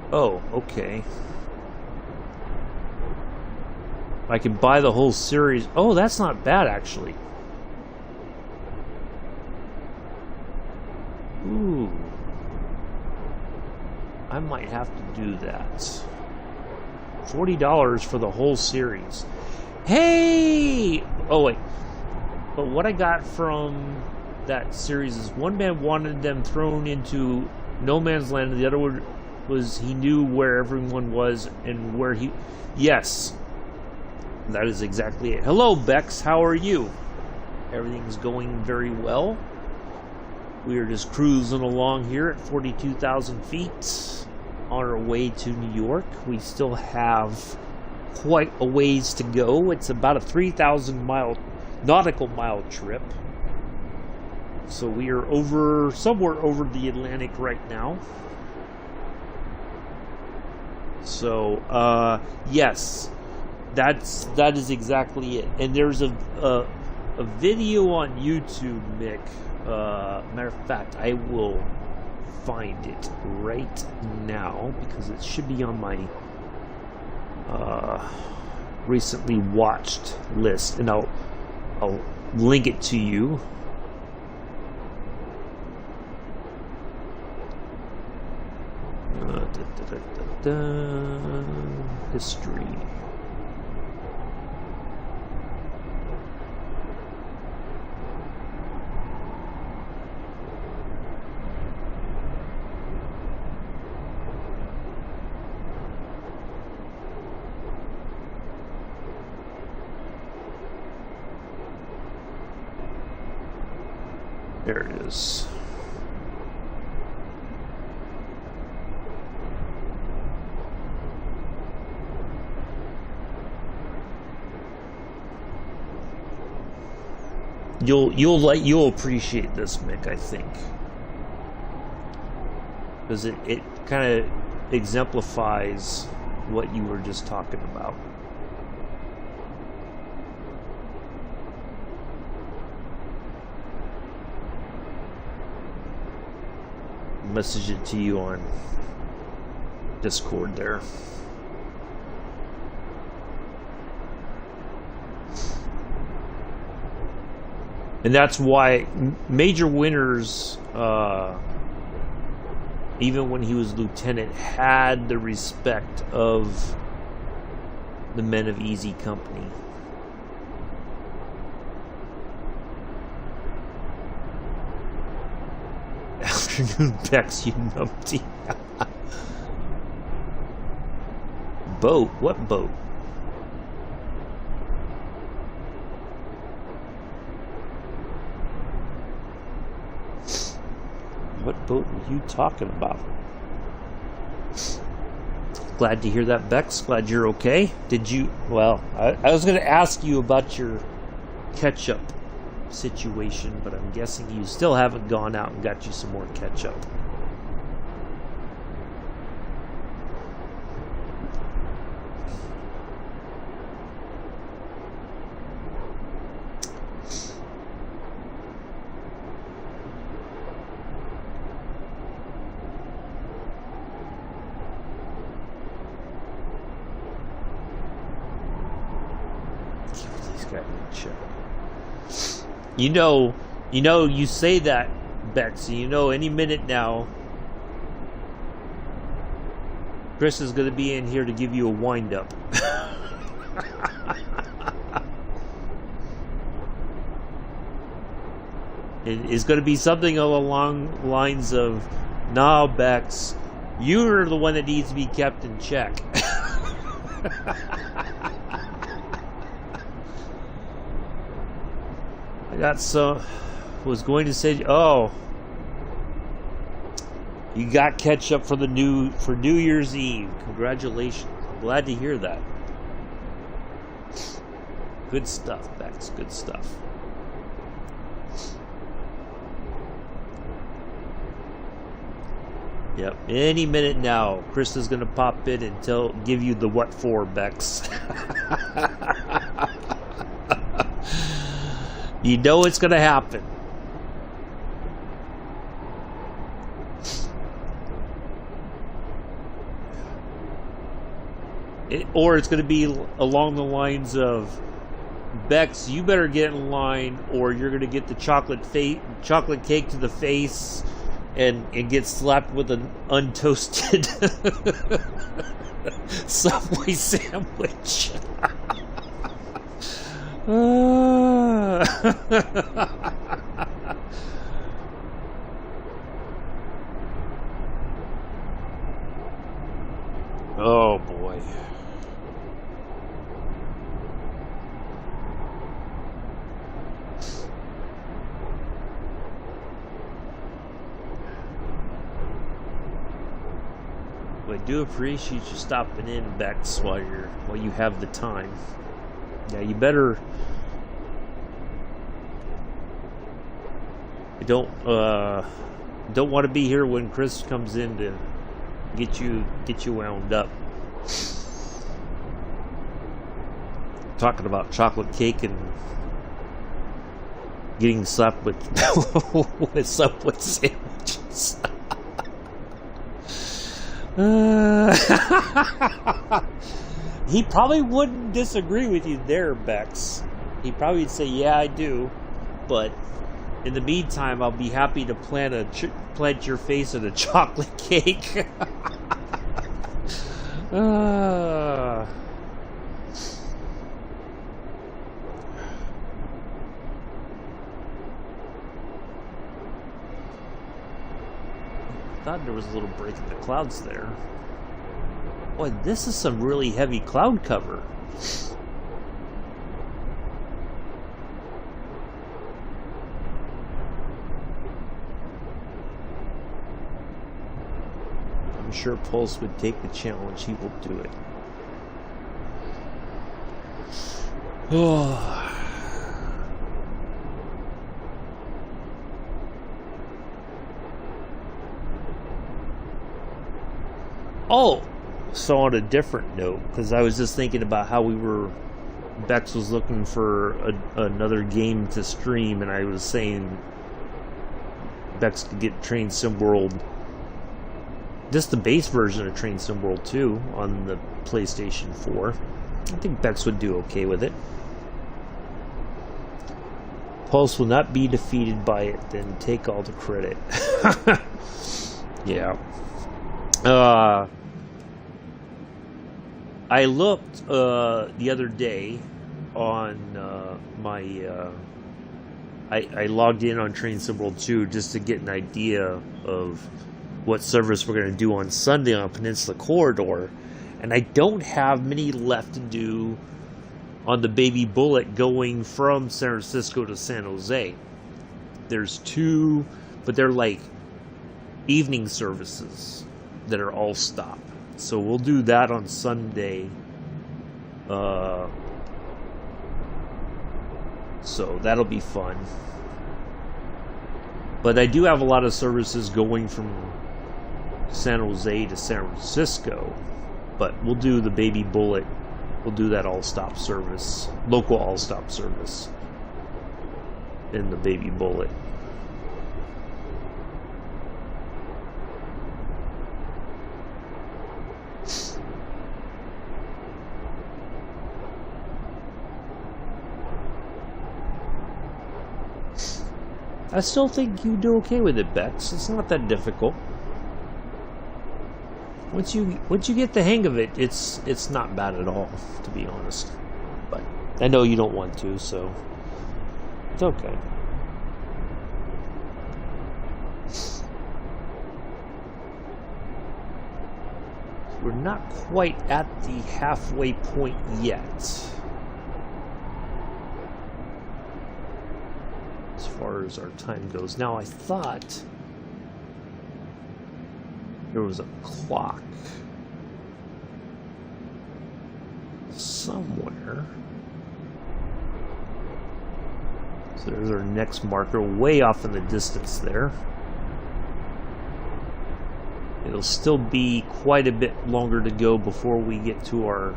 Oh, okay. I can buy the whole series. Oh, that's not bad, actually. Ooh. I might have to do that. $40 for the whole series. Hey! Oh, wait. But what I got from that series is one man wanted them thrown into no man's land, and the other one was he knew where everyone was and where he... Yes. That is exactly it. Hello, Bex. How are you? Everything's going very well. We are just cruising along here at 42,000 feet on our way to New York. We still have quite a ways to go. It's about a 3,000 nautical mile trip. So we are somewhere over the Atlantic right now. So, yes, that is exactly it. And there's a video on YouTube, Mick. Matter of fact, I will find it right now because it should be on my recently watched list, and I'll link it to you. History. There it is. You'll appreciate this, Mick, I think, because it kind of exemplifies what you were just talking about. Message it to you on Discord there. And that's why Major Winters, even when he was lieutenant, had the respect of the men of Easy Company. Afternoon Bex, you numpty. Boat? What boat? What boat are you talking about? Glad to hear that, Bex. Glad you're okay. Did you... Well, I was going to ask you about your ketchup situation, but I'm guessing you still haven't gone out and got you some more ketchup. You say that, Bex, any minute now, Chris is going to be in here to give you a wind-up. It's going to be something along the lines of, "Nah, Bex, you're the one that needs to be kept in check." Was going to say, oh, you got ketchup for New Year's Eve. Congratulations. I'm glad to hear that. Good stuff, Bex. Good stuff. Yep. Any minute now, Chris is going to pop in and give you the what for, Bex. You know it's going to happen. Or it's going to be along the lines of, "Bex, you better get in line, or you're going to get the chocolate cake to the face and get slapped with an untoasted Subway sandwich." Oh boy. Well, I do appreciate you stopping in, Bex, while you have the time. Yeah, you better. Don't want to be here when Chris comes in to get you wound up. Talking about chocolate cake and getting slapped with Subway sandwiches. He probably wouldn't disagree with you there, Bex. He probably would say, "Yeah, I do," but in the meantime, I'll be happy to plant your face in a chocolate cake. Thought there was a little break in the clouds there. Boy, this is some really heavy cloud cover. I'm sure Pulse would take the challenge. He will do it. Oh, so on a different note, because I was just thinking about how Bex was looking for another game to stream, and I was saying Bex could get Train Sim World, just the base version of Train Sim World 2 on the PlayStation 4. I think Bex would do okay with it. Pulse will not be defeated by it, then take all the credit. Yeah. I looked the other day on I logged in on Train Sim World 2 just to get an idea of what service we're going to do on Sunday on Peninsula Corridor, and I don't have many left to do on the Baby Bullet going from San Francisco to San Jose. There's 2, but they're like evening services that are all stop. So we'll do that on Sunday. So that'll be fun. But I do have a lot of services going from San Jose to San Francisco. But we'll do the Baby Bullet. We'll do that all-stop service. Local all-stop service. In the Baby Bullet. I still think you do okay with it, Bex. It's not that difficult. Once you get the hang of it, it's not bad at all, to be honest. But I know you don't want to, so it's okay. We're not quite at the halfway point yet. As far as our time goes. Now, I thought there was a clock somewhere. So there's our next marker, way off in the distance there. It'll still be quite a bit longer to go before we get to our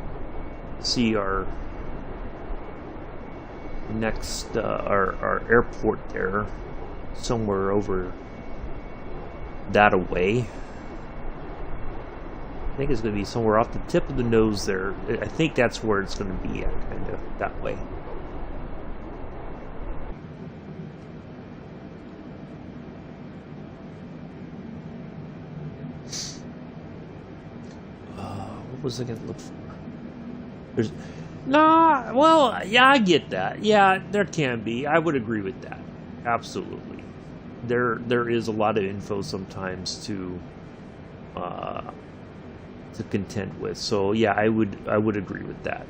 next our airport there, somewhere over that away. I think it's going to be somewhere off the tip of the nose there. I think that's where it's going to be at, kind of that way. What was I going to look for? There's no, well, yeah, I get that. Yeah, there can be. I would agree with that. Absolutely. There is a lot of info sometimes to contend with. So yeah, I would agree with that.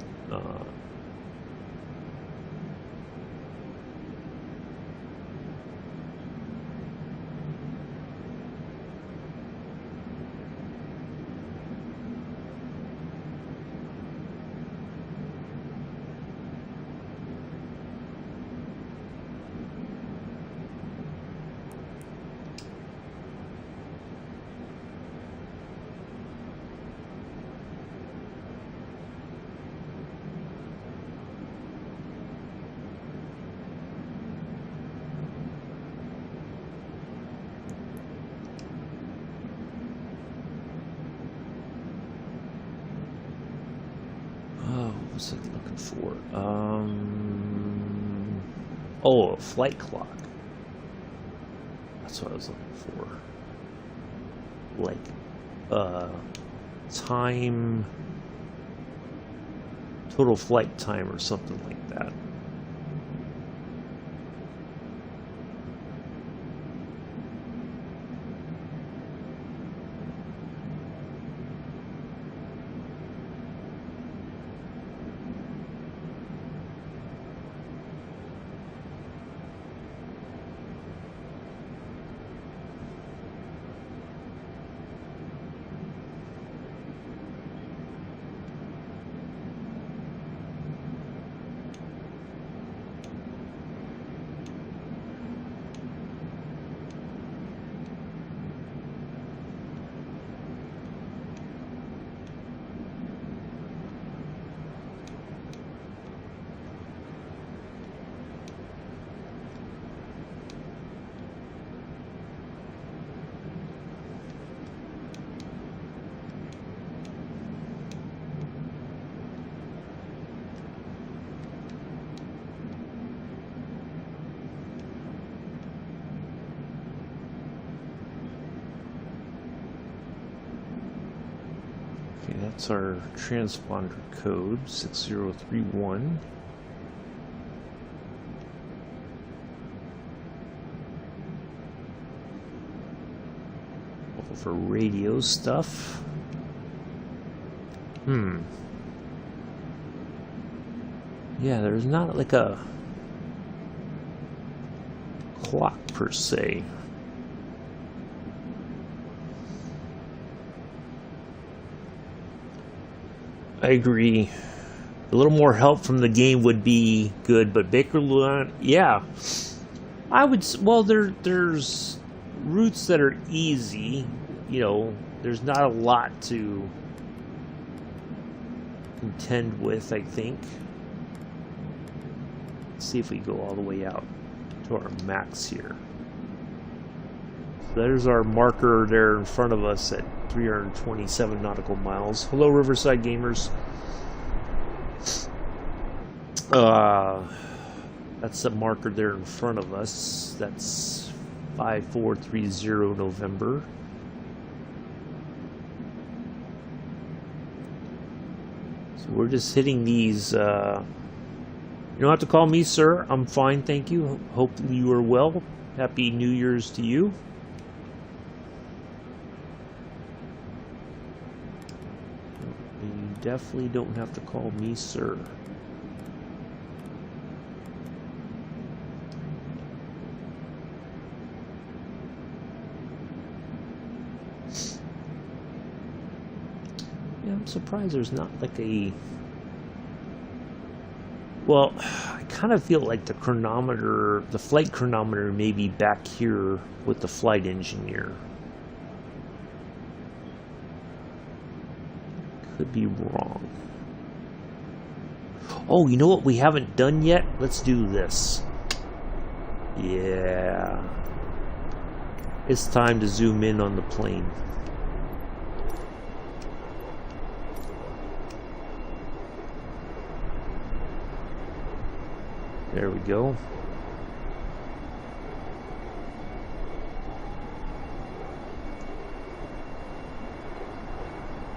What was I looking for? Oh, a flight clock. That's what I was looking for. Like, time, total flight time or something like that. Okay, that's our transponder code, 6031. All for radio stuff. Yeah, there's not like a clock per se. I agree. A little more help from the game would be good, but Baker Luan, yeah, I would. Well, there's routes that are easy. You know, there's not a lot to contend with, I think. Let's see if we go all the way out to our max here. There's our marker there in front of us at 327 nautical miles. Hello, Riverside gamers. That's the marker there in front of us. That's 5430 November. So we're just hitting these. You don't have to call me sir. I'm fine, thank you. Hope you are well. Happy New Year's to you. You definitely don't have to call me sir. Yeah, I'm surprised there's not like a... Well, I kind of feel like the chronometer, the flight chronometer may be back here with the flight engineer. Could be wrong. Oh, you know what we haven't done yet? Let's do this. Yeah. It's time to zoom in on the plane. There we go.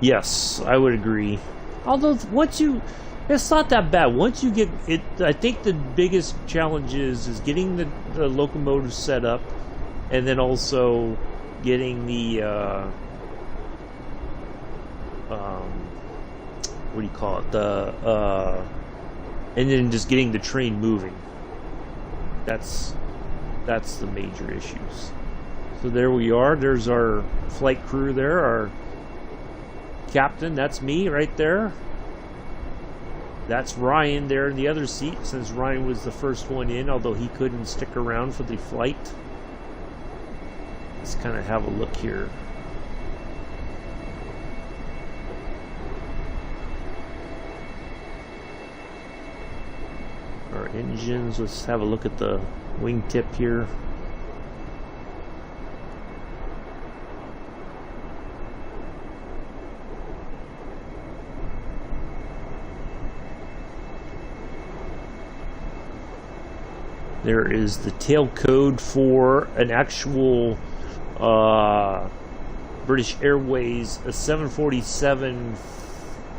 Yes, I would agree. Although once you, it's not that bad. Once you get it, I think the biggest challenge is getting the locomotive set up, and then also getting the what do you call it? And then just getting the train moving. That's the major issues. So there we are. There's our flight crew there. Our captain, that's me right there. That's Ryan there in the other seat, since Ryan was the first one in, although he couldn't stick around for the flight. Let's kind of have a look here. Our engines, let's have a look at the wingtip here. There is the tail code for an actual British Airways, a 747.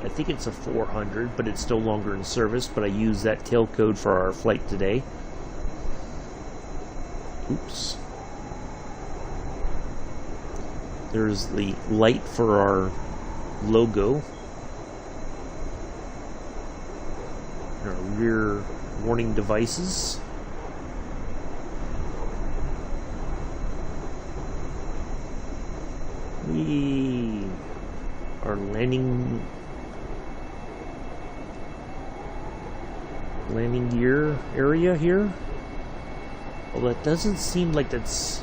I think it's a 400, but it's still longer in service, but I use that tail code for our flight today. Oops. There's the light for our logo. Our rear warning devices. Our landing gear area here. Well, that doesn't seem like that's...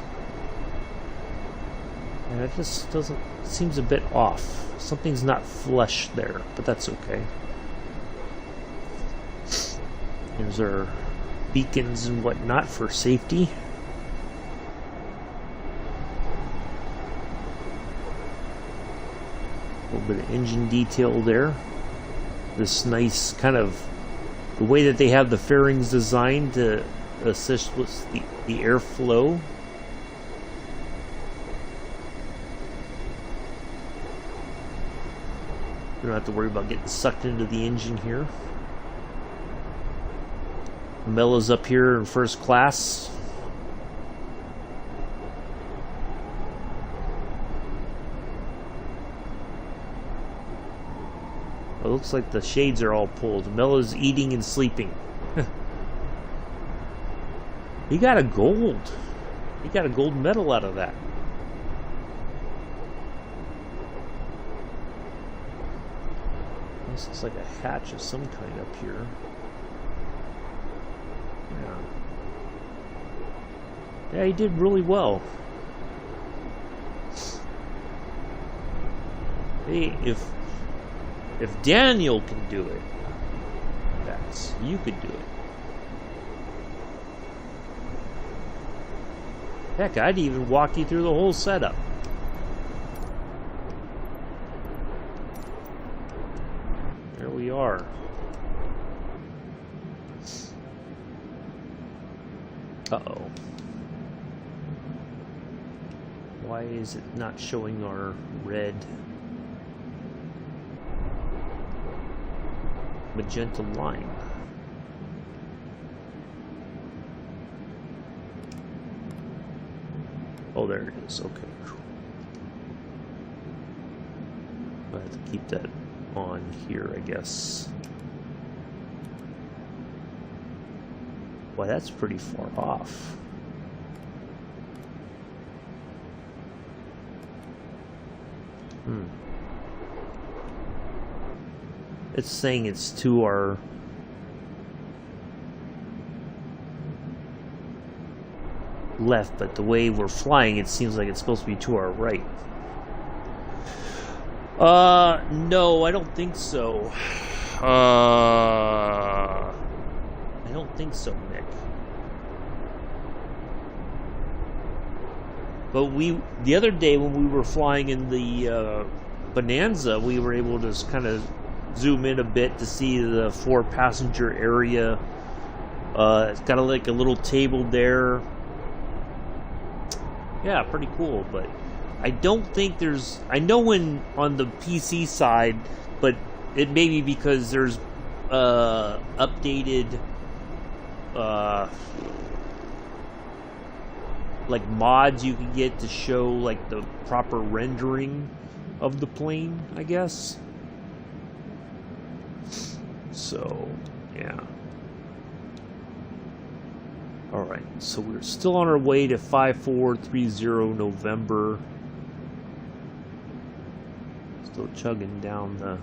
That just doesn't... seems a bit off. Something's not flush there, but that's okay. There's our beacons and whatnot for safety. A little bit of engine detail there. This nice kind of... the way that they have the fairings designed to assist with the airflow. We don't have to worry about getting sucked into the engine here. Mella's up here in first class. It looks like the shades are all pulled. Mella's eating and sleeping. He got a gold. He got a gold medal out of that. This looks like a hatch of some kind up here. Yeah. Yeah, he did really well. Hey, if Daniel can do it, you could do it. Heck, I'd even walk you through the whole setup. There we are. Uh-oh. Why is it not showing our red magenta line? Oh, there it is. Okay. I have to keep that on here, I guess. Why, that's pretty far off. It's saying it's to our left, but the way we're flying, it seems like it's supposed to be to our right. No, I don't think so. I don't think so, Nick. But the other day when we were flying in the Bonanza, we were able to kind of zoom in a bit to see the 4-passenger area. It's got like a little table there. Yeah, pretty cool, but I don't think there's... I know when on the PC side, but it may be because there's updated like mods you can get to show like the proper rendering of the plane, I guess. So, yeah. Alright, so we're still on our way to 5430 November. Still chugging down the...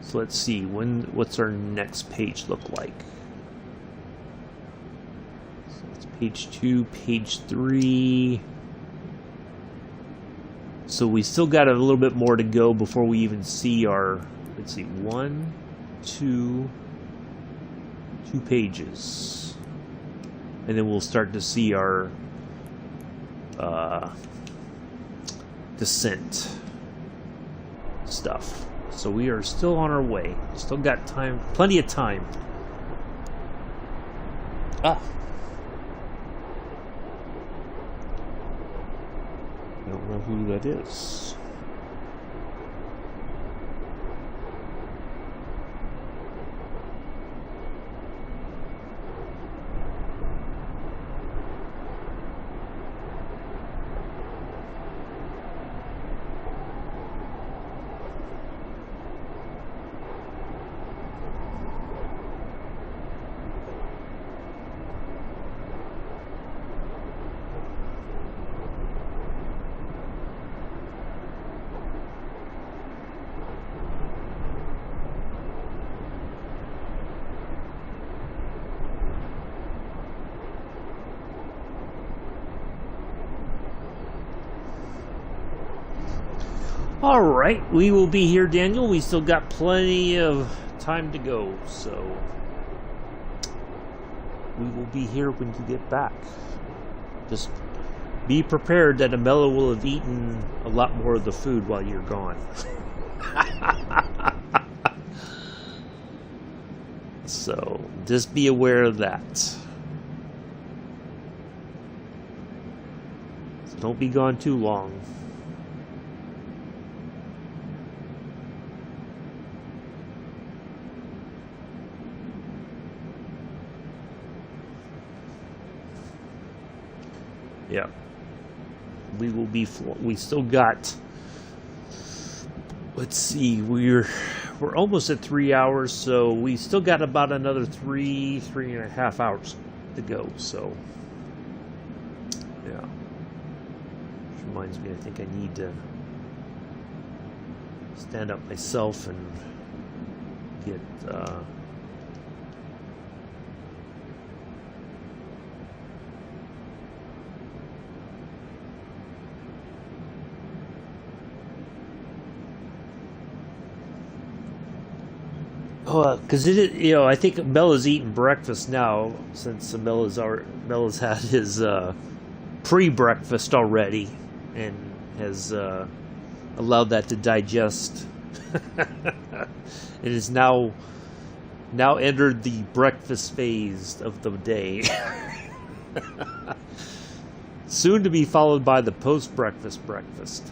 So let's see, what's our next page look like? So it's page 2, page 3. So we still got a little bit more to go before we even see our... Let's see, 1, 2 pages. And then we'll start to see our descent stuff. So we are still on our way. Still got time, plenty of time. Ah. I don't know who that is. Alright, we will be here, Daniel. We still got plenty of time to go, so we will be here when you get back. Just be prepared that Amela will have eaten a lot more of the food while you're gone. So, just be aware of that. So don't be gone too long. Yeah. We will be. We still got. Let's see. We're almost at 3 hours, so we still got about another 3.5 hours to go. So, yeah. Which reminds me, I think I need to stand up myself and get. Because I think Bella's eating breakfast now, since Bella's had his pre-breakfast already, and has allowed that to digest. It is now entered the breakfast phase of the day. Soon to be followed by the post-breakfast breakfast.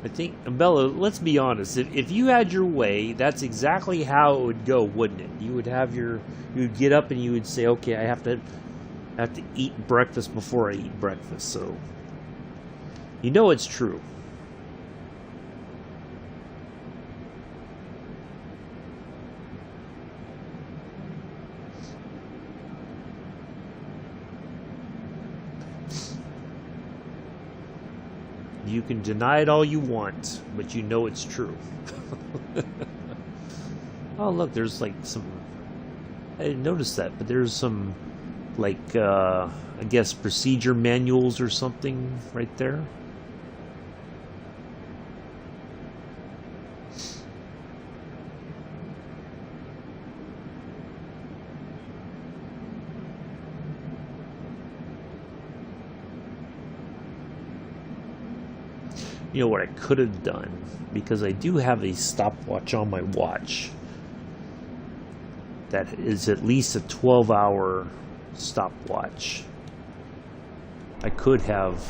I think, Bella, let's be honest. If you had your way, that's exactly how it would go, wouldn't it? You would get up and you would say, "Okay, I have to eat breakfast before I eat breakfast." So, you know it's true. You can deny it all you want, but you know it's true. Oh, look, there's like some... I didn't notice that, but there's some, like, I guess procedure manuals or something right there. You know what I could have done, because I do have a stopwatch on my watch that is at least a 12-hour stopwatch. I could have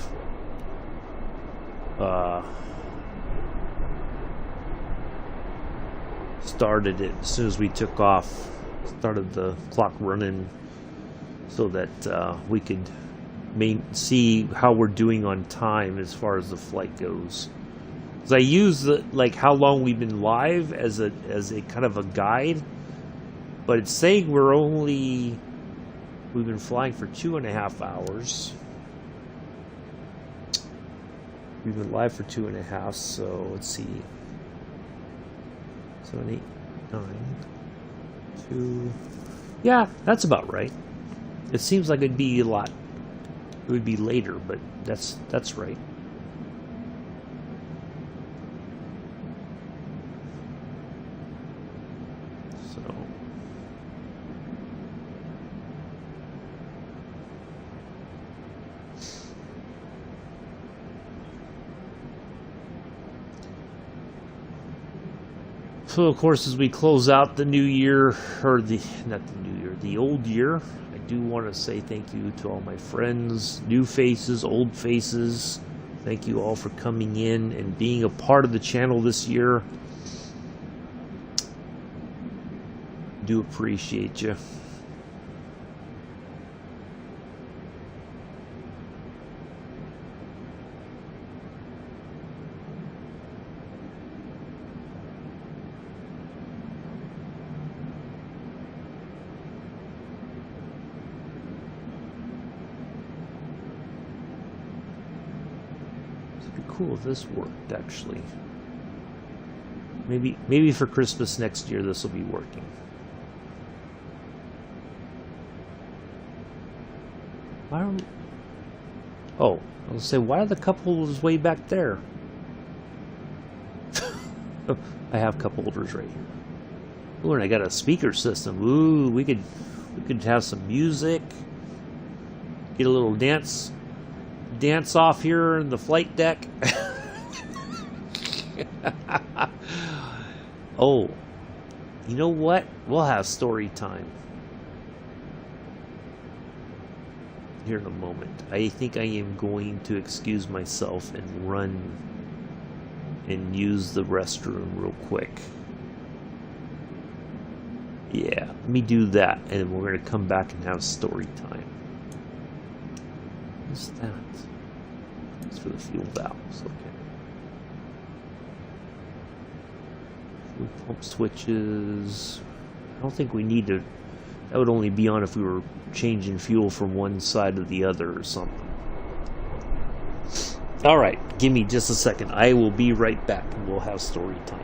started it as soon as we took off, started the clock running, so that we could see how we're doing on time as far as the flight goes. Because I use like how long we've been live as a kind of a guide, but it's saying we've been flying for 2.5 hours. We've been live for 2.5, so let's see. 7, 8, 9, 2. Yeah, that's about right. It seems like it'd be a lot. It would be later, but that's right. So of course, as we close out the new year, or the old year, I do want to say thank you to all my friends, new faces, old faces. Thank you all for coming in and being a part of the channel this year. Do appreciate you. Cool if this worked, actually. Maybe for Christmas next year this will be working. I was gonna say, why are the cup holders way back there? I have cup holders right here. Ooh, and I got a speaker system. Ooh, we could have some music. Get a little dance off here in the flight deck. Oh, you know what? We'll have story time here in a moment. I think I am going to excuse myself and run and use the restroom real quick. Yeah, let me do that, and we're going to come back and have story time. What's that? It's for the fuel valves, okay. Fuel pump switches. I don't think we need to. That would only be on if we were changing fuel from one side to the other or something. Alright, give me just a second. I will be right back, and we'll have story time.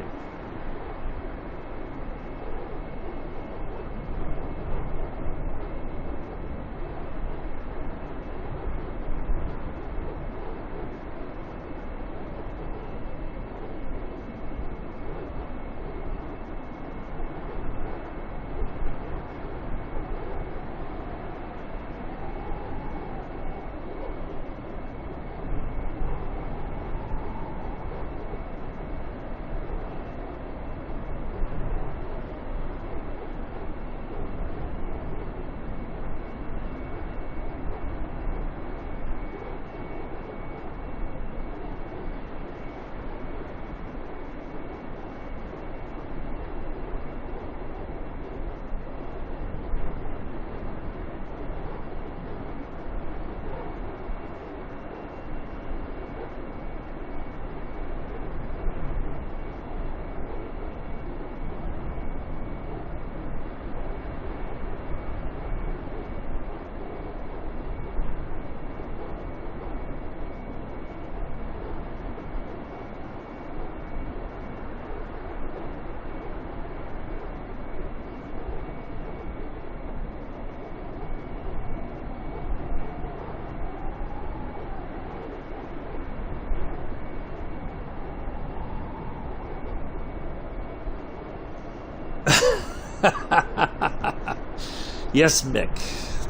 Yes, Mick.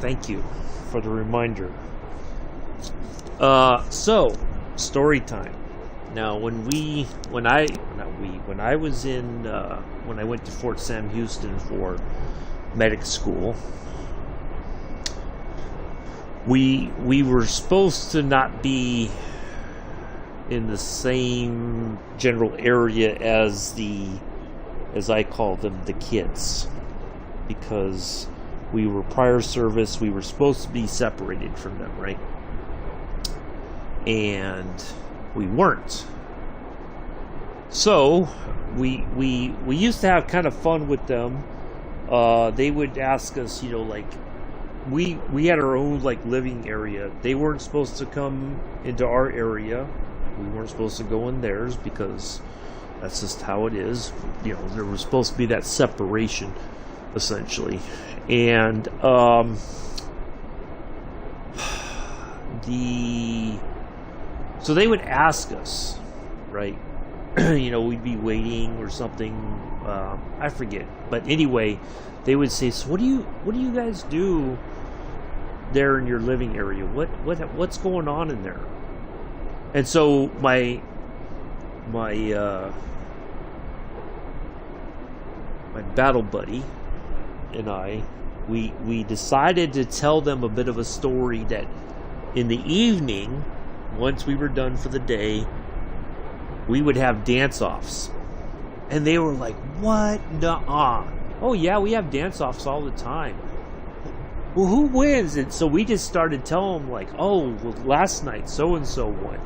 Thank you for the reminder. So, story time. Now, when I went to Fort Sam Houston for medic school, we were supposed to not be in the same general area as I call them, the kids, because we were prior service. We were supposed to be separated from them, right? And we weren't. So we used to have kind of fun with them. They would ask us, like, we had our own like living area. They weren't supposed to come into our area. We weren't supposed to go in theirs because that's just how it is. There was supposed to be that separation, essentially. And so they would ask us, right? We'd be waiting or something. I forget. But anyway, they would say, "So what do you guys do there in your living area? What's going on in there?" And so my battle buddy and I, we decided to tell them a bit of a story that in the evening, once we were done for the day, we would have dance-offs. And they were like, "What? Nuh-uh." "Oh yeah, we have dance-offs all the time." "Well, who wins?" And so we just started telling them, like, "Oh, well, last night so-and-so won."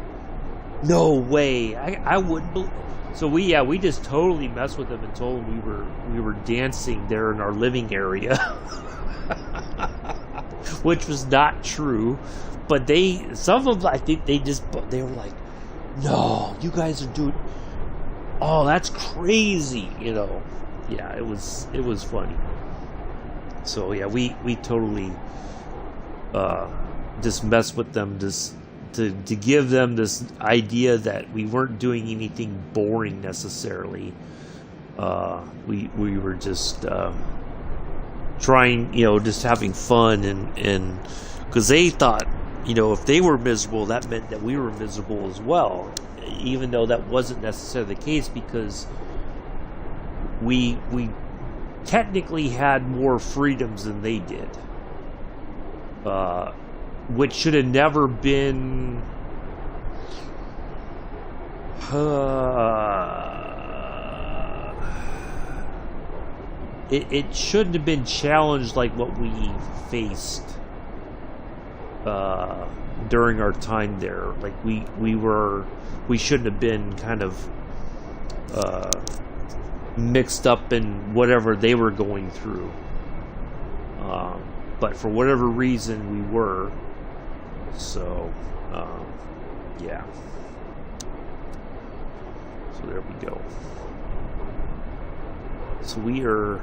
"No way. I wouldn't believe." So we just totally messed with them and told them we were dancing there in our living area, which was not true. But some of them, I think they were like, "No, you guys are doing. Oh, that's crazy," Yeah, it was funny. So yeah, we totally just messed with them, just to give them this idea that we weren't doing anything boring necessarily. We were just trying, just having fun, and because they thought, if they were miserable, that meant that we were miserable as well, even though that wasn't necessarily the case, because we technically had more freedoms than they did, which should have never been it shouldn't have been challenged like what we faced during our time there. Like we shouldn't have been kind of mixed up in whatever they were going through. But for whatever reason we were. So yeah. So there we go. So we are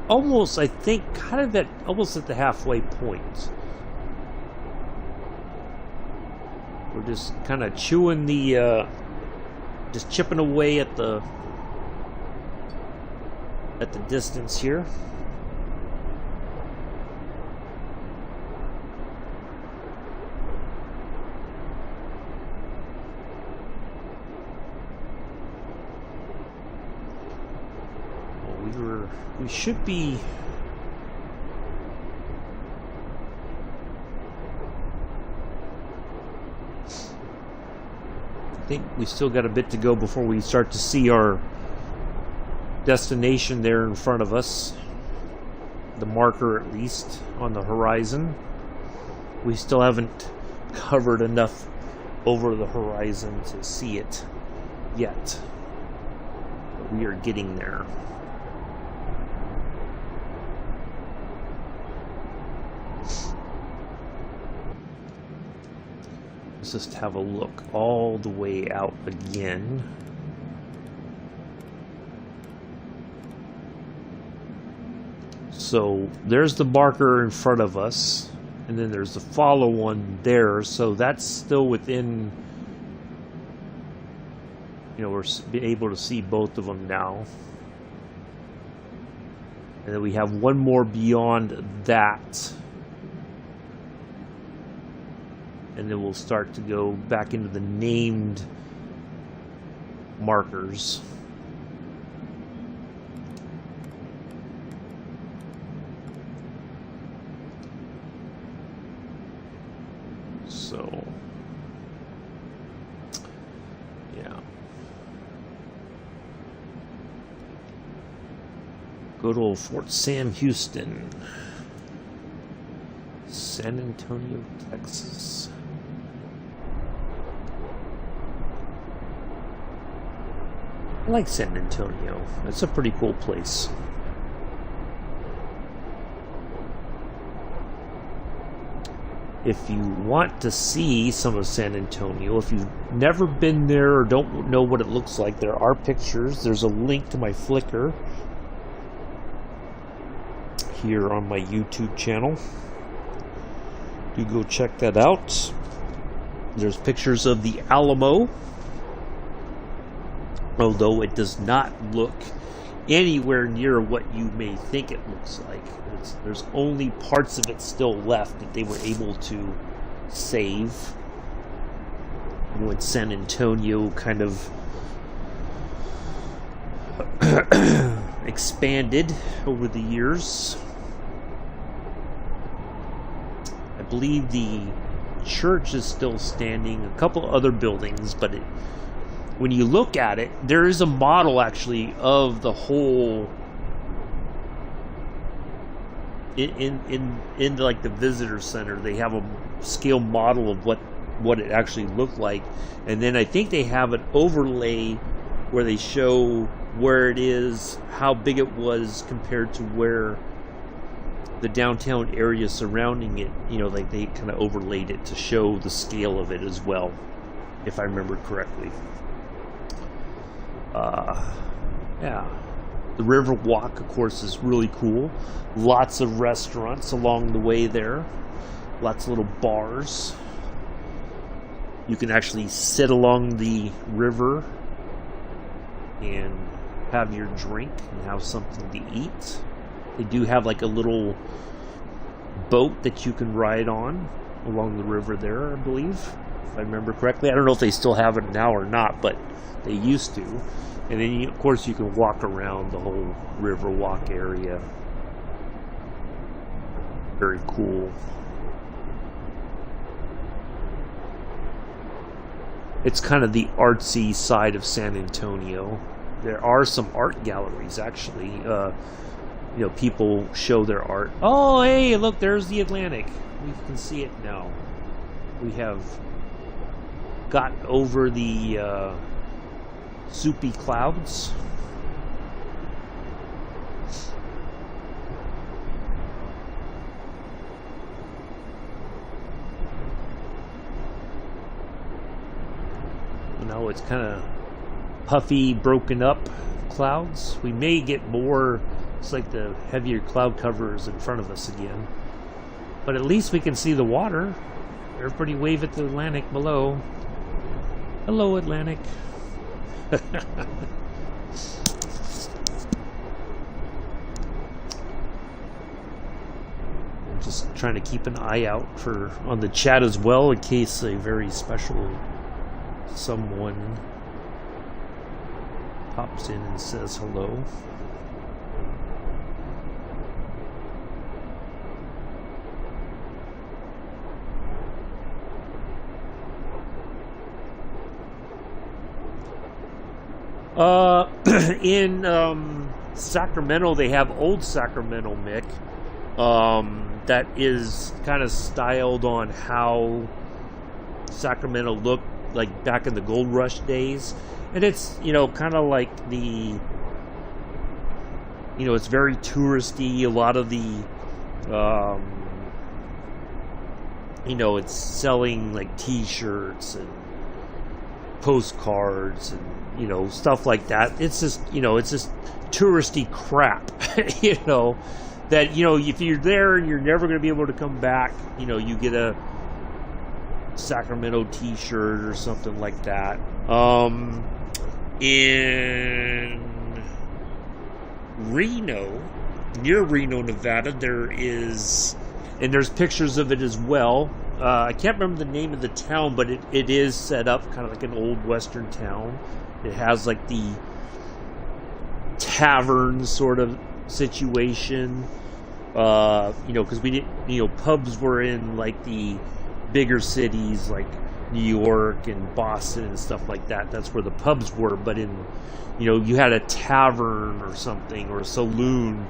almost, I think, kind of almost at the halfway point. We're just kind of chewing the, just chipping away at the distance here. We should be. I think we still got a bit to go before we start to see our destination there in front of us. The marker, at least, on the horizon. We still haven't covered enough over the horizon to see it yet. But we are getting there. Let's just have a look all the way out again. So there's the marker in front of us, and then there's the follow one there. So that's still within, we're able to see both of them now. And then we have one more beyond that. And then we'll start to go back into the named markers. So, yeah. Good old Fort Sam Houston. San Antonio, Texas. I like San Antonio. It's a pretty cool place. If you want to see some of San Antonio, if you've never been there or don't know what it looks like, there are pictures. There's a link to my Flickr here on my YouTube channel. Do go check that out. There's pictures of the Alamo, although it does not look anywhere near what you may think it looks like. There's only parts of it still left that they were able to save. When San Antonio kind of expanded over the years. I believe the church is still standing, a couple other buildings, but when you look at it, there is a model actually of the whole in like the visitor center. They have a scale model of what it actually looked like, and then I think they have an overlay where they show where it is, how big it was compared to where the downtown area surrounding it, like they kind of overlaid it to show the scale of it as well, if I remember correctly. Yeah. The river walk, of course, is really cool. Lots of restaurants along the way there. Lots of little bars. You can actually sit along the river and have your drink and have something to eat. They do have like a little boat that you can ride on along the river there, I believe, if I remember correctly. I don't know if they still have it now or not, but they used to. And then, of course, you can walk around the whole river walk area. Very cool. It's kind of the artsy side of San Antonio. There are some art galleries, actually. people show their art. Oh, hey, look, there's the Atlantic. We can see it now. We have got over the soupy clouds. It's kind of puffy, broken up clouds. We may get more. It's like the heavier cloud covers in front of us again. But at least we can see the water. Everybody wave at the Atlantic below. Hello, Atlantic. I'm just trying to keep an eye out on the chat as well in case a very special someone pops in and says hello. In Sacramento, they have Old Sacramento, Mick, that is kind of styled on how Sacramento looked like back in the gold rush days. And it's, kind of like it's very touristy. A lot of the, it's selling like t-shirts and postcards and, stuff like that. It's just, it's just touristy crap, that, if you're there and you're never going to be able to come back, you get a Sacramento t-shirt or something like that. In Reno, near Reno, Nevada, there's pictures of it as well. I can't remember the name of the town, but it is set up kind of like an old western town. It has like the tavern sort of situation, because we didn't, pubs were in like the bigger cities like New York and Boston and stuff like that. That's where the pubs were. But in, you had a tavern or something, or a saloon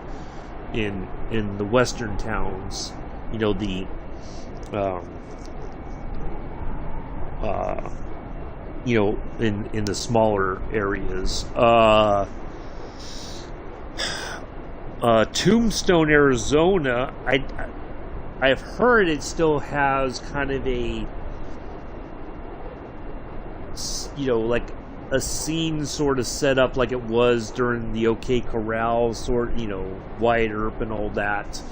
in the western towns. In the smaller areas. Tombstone, Arizona, I've heard it still has kind of a, like a scene sort of set up like it was during the OK Corral, Wyatt Earp and all that.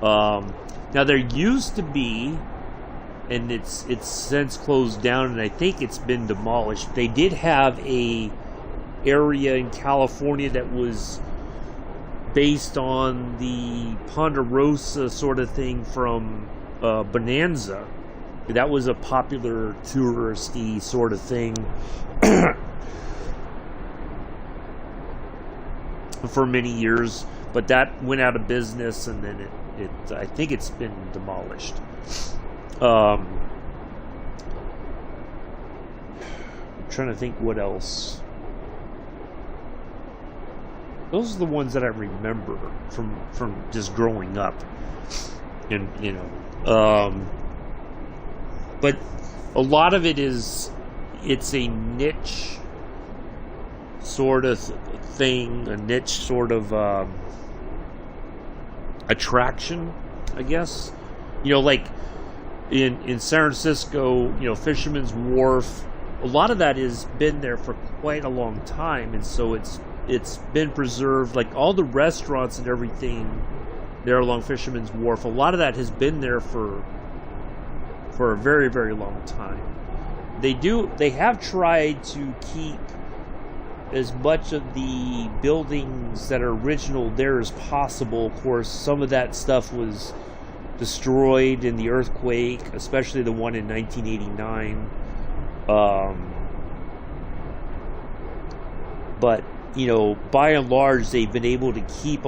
Now there used to be, and it's since closed down, and I think it's been demolished. They did have a area in California that was based on the Ponderosa sort of thing from Bonanza. That was a popular touristy sort of thing for many years, but that went out of business, and then I think it's been demolished. I'm trying to think what else. Those are the ones that I remember from just growing up, and but a lot of it's a niche sort of thing, a niche sort of attraction, I guess. Like in San Francisco, Fisherman's Wharf, a lot of that has been there for quite a long time, and so it's been preserved. Like all the restaurants and everything there along Fisherman's Wharf, a lot of that has been there for a very, very long time. They have tried to keep as much of the buildings that are original there as possible. Of course, some of that stuff was destroyed in the earthquake, especially the one in 1989. But by and large, they've been able to keep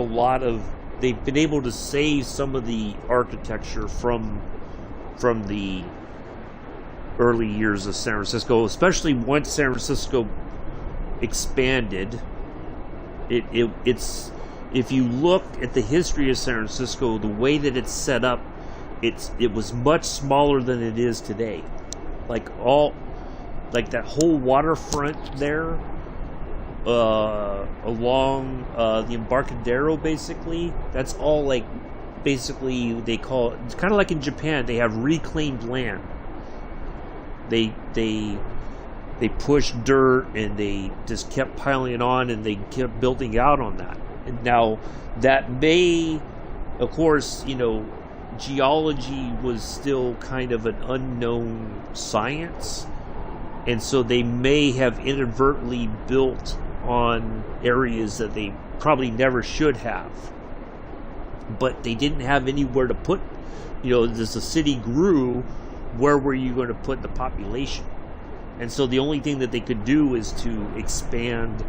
they've been able to save some of the architecture from the early years of San Francisco, especially once San Francisco expanded. It's if you look at the history of San Francisco, the way that it's set up, it was much smaller than it is today. Like that whole waterfront there, along the Embarcadero, basically, that's all like, basically they call it, it's kind of like in Japan, they have reclaimed land. They pushed dirt and they just kept piling it on, and they kept building out on that. And now that may, of course, geology was still kind of an unknown science, and so they may have inadvertently built on areas that they probably never should have, but they didn't have anywhere to put, as the city grew, where were you going to put the population? And so the only thing that they could do is to expand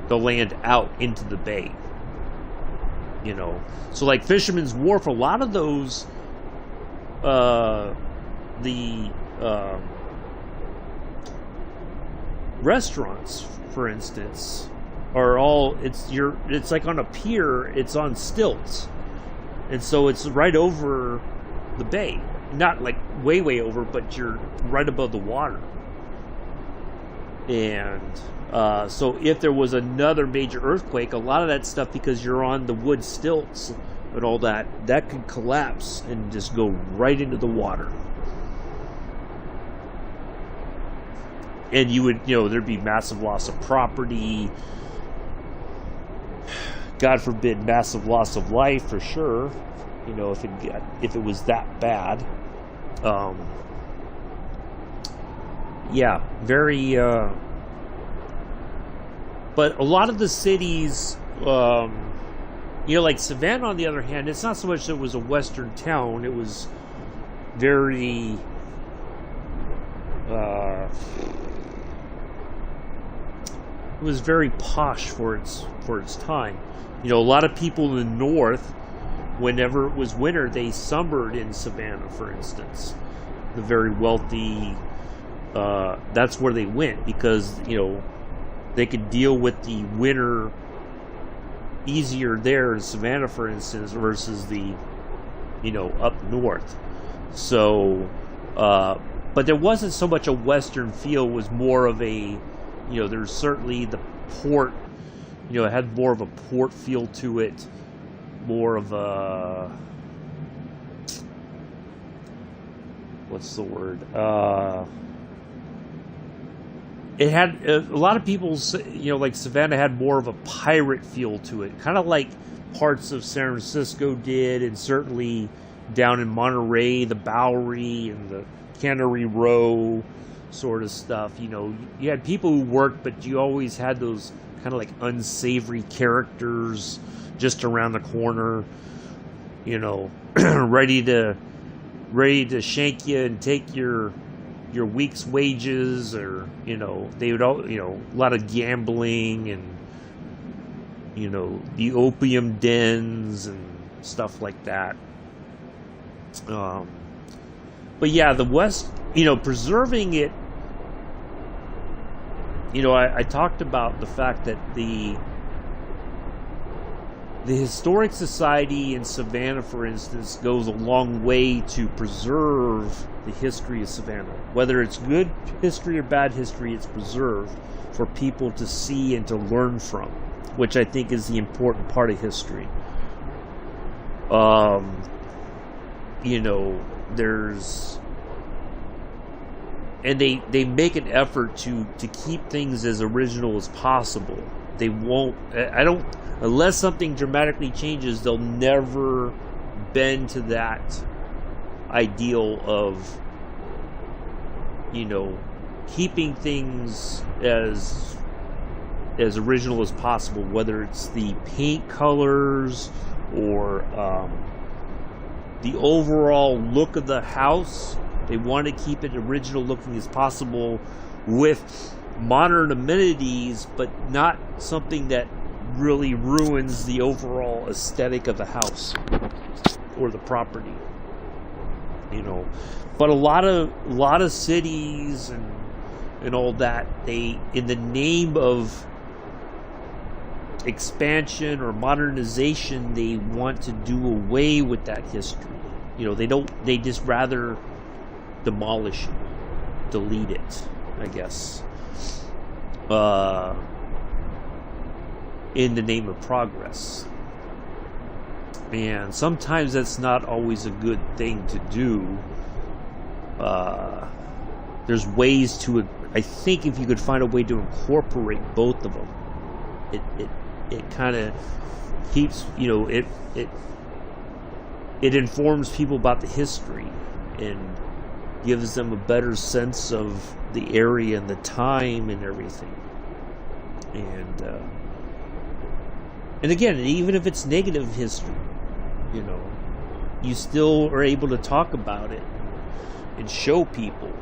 the land out into the bay. So like Fisherman's Wharf, a lot of those, restaurants, for instance, are all, it's like on a pier, it's on stilts, and so it's right over the bay, not like way over, but you're right above the water. And so if there was another major earthquake, a lot of that stuff, because you're on the wood stilts and all that could collapse and just go right into the water. And you would, there'd be massive loss of property. God forbid, massive loss of life for sure. If it was that bad. Yeah, very. But a lot of the cities, like Savannah, on the other hand, it's not so much that it was a western town. It was very. It was very posh for its time. A lot of people in the north, whenever it was winter, they summered in Savannah, for instance. The very wealthy, that's where they went, because they could deal with the winter easier there in Savannah, for instance, versus the up north. So but there wasn't so much a western feel. It was more of a, there's certainly the port, it had more of a port feel to it, more of a, what's the word? It had, a lot of people, like Savannah had more of a pirate feel to it, kind of like parts of San Francisco did, and certainly down in Monterey, the Bowery and the Cannery Row sort of stuff. You had people who worked, but you always had those kind of like unsavory characters just around the corner, ready to shank you and take your week's wages, or they would all, a lot of gambling and the opium dens and stuff like that. But yeah, the West, preserving it, I talked about the fact that the Historic Society in Savannah, for instance, goes a long way to preserve the history of Savannah. Whether it's good history or bad history, it's preserved for people to see and to learn from, which I think is the important part of history. There's, and they make an effort to keep things as original as possible. They won't, unless something dramatically changes, they'll never bend to that ideal of, keeping things as original as possible, whether it's the paint colors or the overall look of the house. They want to keep it original looking as possible with modern amenities, but not something that really ruins the overall aesthetic of the house or the property. But a lot of cities and all that, they, in the name of expansion or modernization, they want to do away with that history. You know, they just rather demolish it, delete it, I guess, in the name of progress. And sometimes that's not always a good thing to do. There's ways to, I think if you could find a way to incorporate both of them, it kind of keeps, you know, it informs people about the history and gives them a better sense of the area and the time and everything. And again, even if it's negative history, you know, you still are able to talk about it and show people,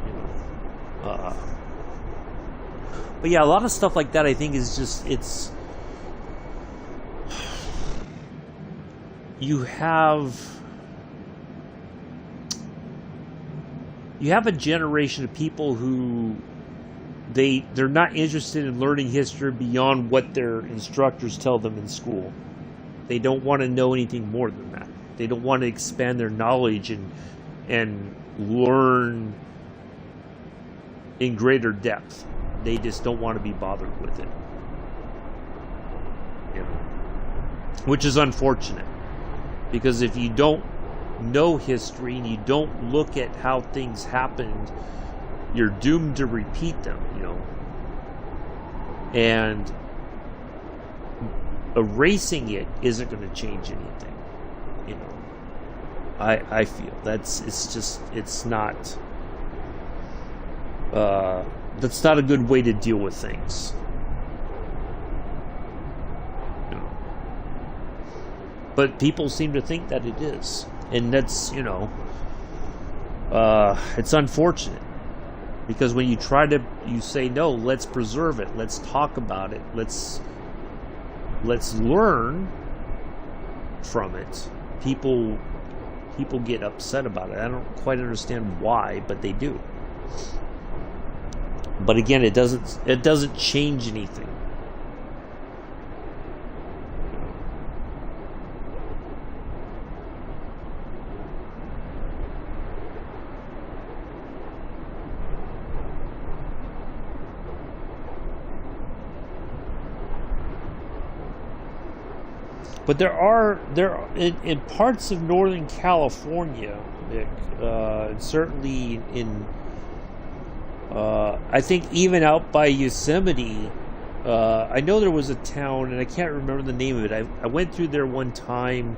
you know. But yeah, a lot of stuff like that, I think, is just, you have a generation of people who they're not interested in learning history beyond what their instructors tell them in school. They don't want to know anything more than that. They don't want to expand their knowledge and learn in greater depth. They just don't want to be bothered with it. You know? Which is unfortunate. Because if you don't know history and you don't look at how things happened, you're doomed to repeat them, you know. And erasing it isn't going to change anything, you know. I feel it's not that's not a good way to deal with things, you know. But people seem to think that it is, and that's, you know, it's unfortunate, because when you say no, let's preserve it, let's talk about it, let's learn from it, people get upset about it. I don't quite understand why, but they do. But again, it doesn't change anything. But there are in parts of Northern California, Nick, certainly in I think even out by Yosemite, I know there was a town, and I can't remember the name of it. I went through there one time.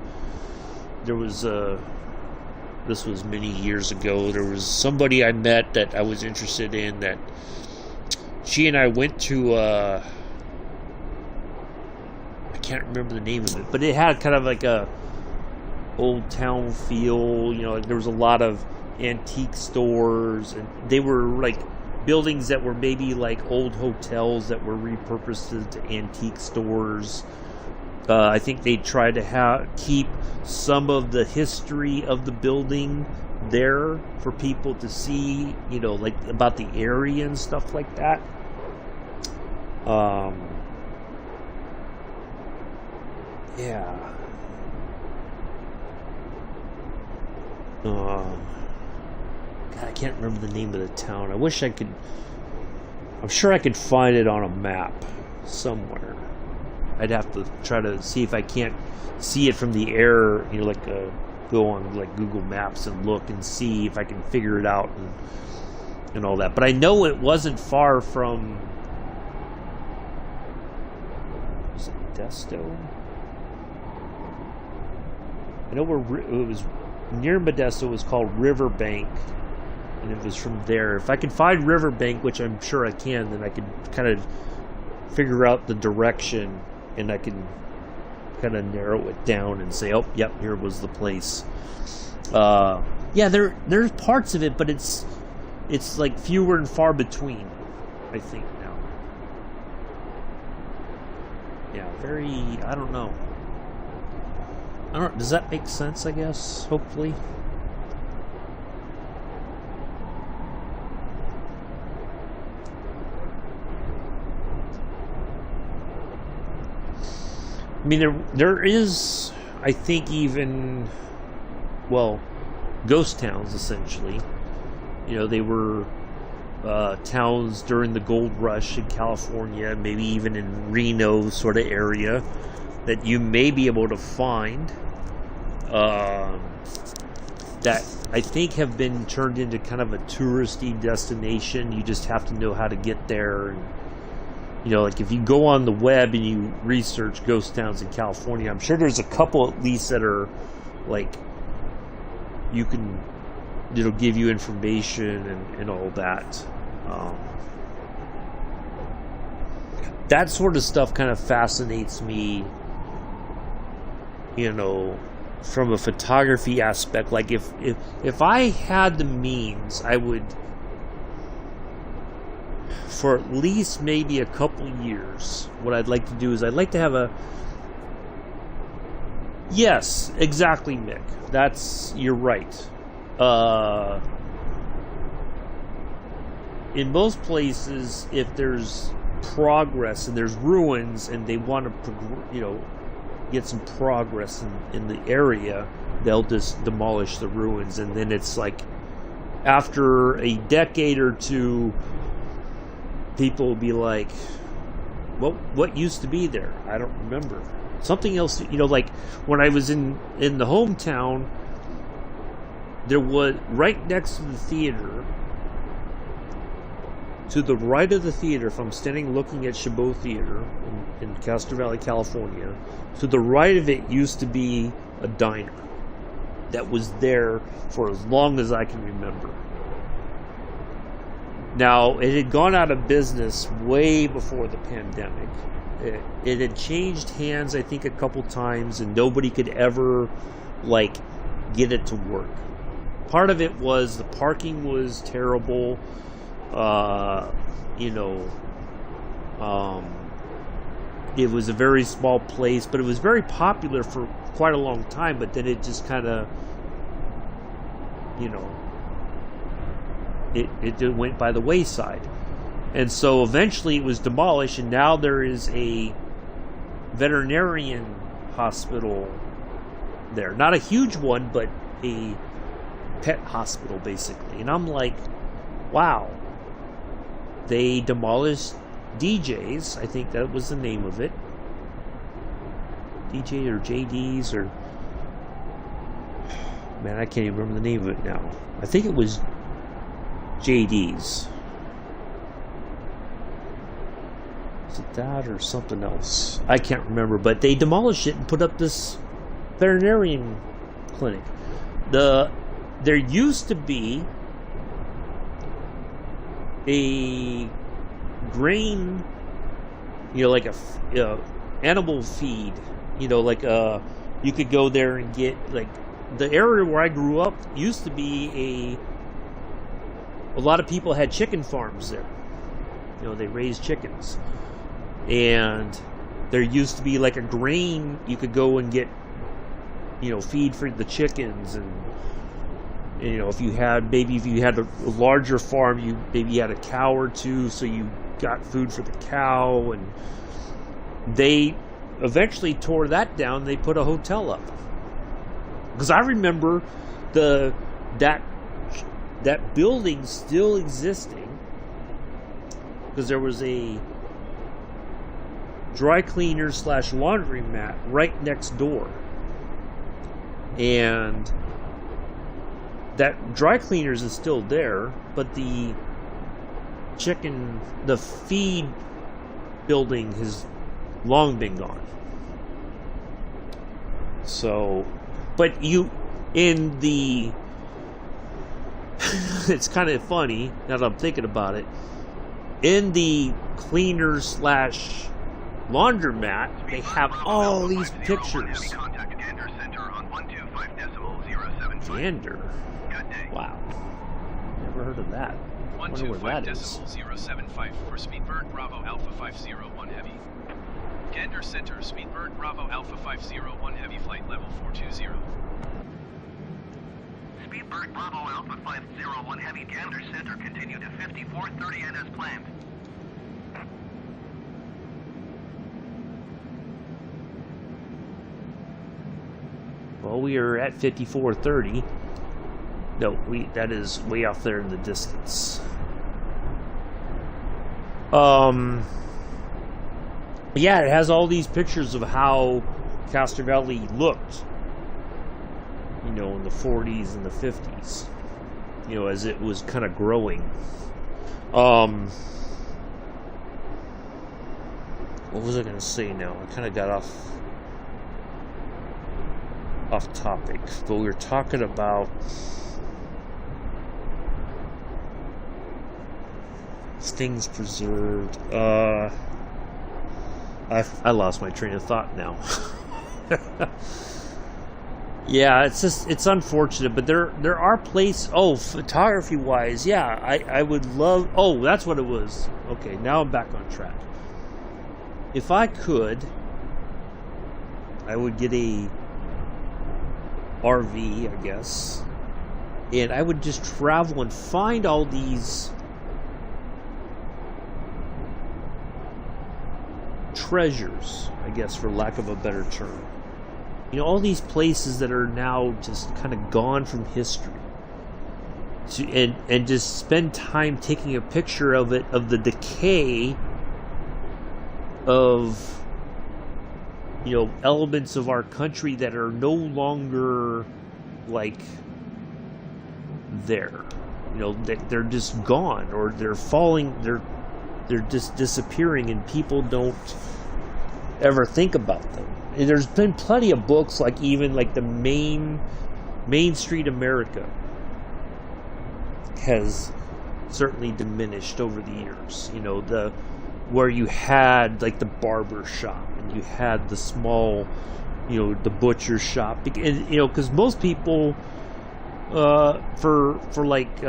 There was this was many years ago. There was somebody I met that I was interested in, that she and I went to I can't remember the name of it, but it had kind of like a old town feel, you know. There was a lot of antique stores, and they were like buildings that were maybe like old hotels that were repurposed into antique stores. I think they tried to keep some of the history of the building there for people to see, you know, like about the area and stuff like that. Yeah. God, I can't remember the name of the town. I wish I could. I'm sure I could find it on a map somewhere. I'd have to try to see if I can't see it from the air, you know, like go on like Google Maps and look and see if I can figure it out and all that. But I know it wasn't far from, was it Modesto? I know where it was near Modesto. It was called Riverbank, and it was from there. If I can find Riverbank, which I'm sure I can, then I can kind of figure out the direction, and I can kind of narrow it down and say, oh, yep, here was the place. Yeah, there's parts of it, but it's like fewer and far between, I think, now. Yeah, I don't know. Does that make sense, I guess? Hopefully. I mean, there is, I think, even, well, ghost towns, essentially. You know, they were towns during the gold rush in California, maybe even in Reno sort of area, that you may be able to find that I think have been turned into kind of a touristy destination. You just have to know how to get there. And, you know, like if you go on the web and you research ghost towns in California, I'm sure there's a couple at least that are like it'll give you information and all that. That sort of stuff kind of fascinates me, you know, from a photography aspect. Like if I had the means, I would, for at least maybe a couple years, what I'd like to do is I'd like to have yes, exactly, Mick. You're right. In most places, if there's progress and there's ruins and they want to, get some progress in the area, they'll just demolish the ruins. And then it's like after a decade or two, people will be like, what used to be there? I don't remember. Something else, like when I was in the hometown, there was, right next to the theater, to the right of the theater, if I'm standing looking at Chabot Theater in Castro Valley, California, to the right of it used to be a diner that was there for as long as I can remember. Now, it had gone out of business way before the pandemic. It had changed hands, I think, a couple times, and nobody could ever, get it to work. Part of it was the parking was terrible. It was a very small place, but it was very popular for quite a long time, but then it just kind of, it went by the wayside. And so eventually it was demolished, and now there is a veterinarian hospital there. Not a huge one, but a pet hospital, basically. And I'm like, wow. They demolished DJ's, I think that was the name of it. DJ or JD's or... Man, I can't even remember the name of it now. I think it was JD's. Is it that or something else? I can't remember, but they demolished it and put up this veterinarian clinic. There used to be a grain, like a animal feed, you could go there and get, the area where I grew up used to be a lot of people had chicken farms there. They raised chickens. And there used to be a grain you could go and get, feed for the chickens. And if you had a larger farm, you had a cow or two, so you got food for the cow. And they eventually tore that down. They put a hotel up, because I remember that building still existing, because there was a dry cleaner / laundromat right next door, and that dry cleaners is still there, but the feed building has long been gone. So, but it's kind of funny now that I'm thinking about it. In the cleaner / laundromat, they have all these pictures. Gander. Wow. Never heard of that. I wonder where that is. 125.075 for Speedbird Bravo Alpha 501 Heavy. Gander Center, Speedbird Bravo Alpha 501 Heavy, flight level 420. Speedbird Bravo Alpha 501 Heavy, Gander Center, continue to 5430 and as planned. Well, we are at 5430. No, that is way off there in the distance. Yeah, it has all these pictures of how Castro Valley looked, in the 40s and the 50s, as it was kind of growing. What was I going to say now? I kind of got off topic, but we were talking about things preserved. I lost my train of thought now. Yeah, it's unfortunate, but there are places. Oh, photography wise, yeah, I would love. Oh, that's what it was. Okay, now I'm back on track. If I could, I would get a RV, I guess, and I would just travel and find all these treasures, I guess, for lack of a better term. All these places that are now just kind of gone from history. And just spend time taking a picture of it, of the decay of, elements of our country that are no longer, like, there. That they're just gone, or they're falling, they're just disappearing, and people don't ever think about them. And there's been plenty of books, like even like the Main Street America has certainly diminished over the years. Where you had like the barber shop, and you had the small, the butcher shop, and because most people, for like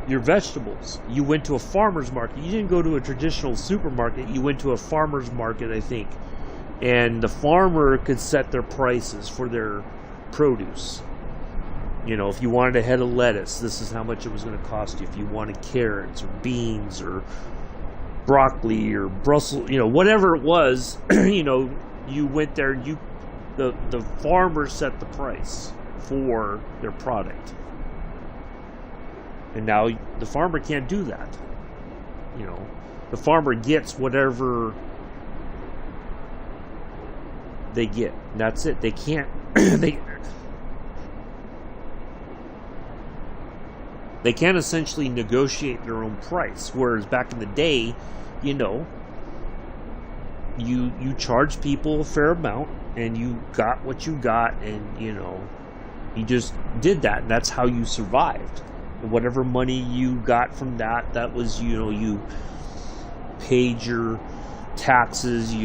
your vegetables, you went to a farmer's market. You didn't go to a traditional supermarket. You went to a farmer's market, I think, and the farmer could set their prices for their produce. If you wanted a head of lettuce, this is how much it was going to cost you. If you wanted carrots or beans or broccoli or Brussels, whatever it was, you went there. The farmer set the price for their product. And now the farmer can't do that. The farmer gets whatever they get. And that's it. They can't. They can't essentially negotiate their own price. Whereas back in the day, you charge people a fair amount, and you got what you got, and you just did that, and that's how you survived. Whatever money you got from that was, you paid your taxes, if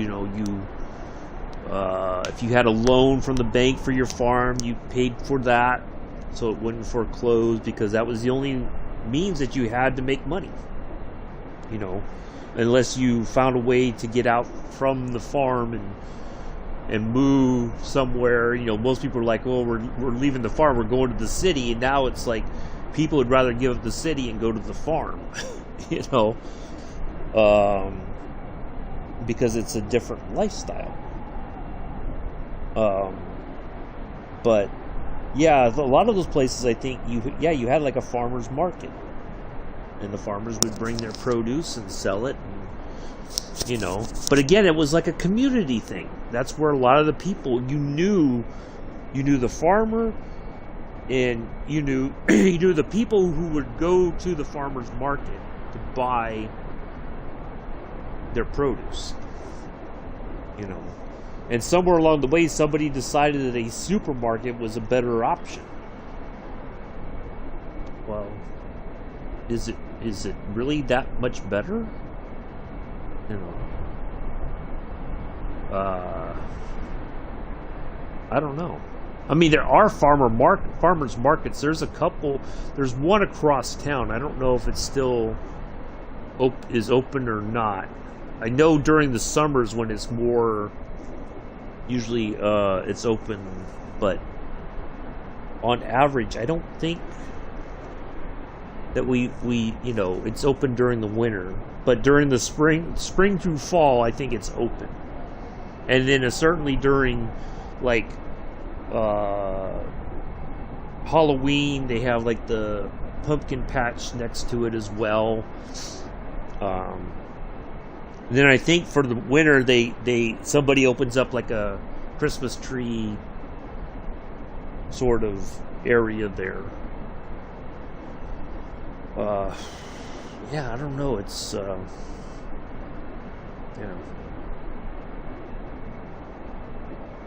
you had a loan from the bank for your farm, you paid for that so it wouldn't foreclose, because that was the only means that you had to make money, unless you found a way to get out from the farm and move somewhere. Most people are like, well, we're leaving the farm, we're going to the city, and now it's like people would rather give up the city and go to the farm, because it's a different lifestyle. But yeah, a lot of those places, I think you had like a farmer's market, and the farmers would bring their produce and sell it, and, but again, it was like a community thing. That's where a lot of the people, you knew the farmer, and you knew the people who would go to the farmer's market to buy their produce, and somewhere along the way, somebody decided that a supermarket was a better option. Well, is it really that much better? I don't know. I mean, there are farmers markets. There's a couple. There's one across town. I don't know if it's still is open or not. I know during the summers when it's more, usually it's open, but on average, I don't think that we it's open during the winter. But during the spring through fall, I think it's open. And then certainly during like Halloween, they have like the pumpkin patch next to it as well. Then I think for the winter, somebody opens up like a Christmas tree sort of area there. Yeah, I don't know. It's yeah,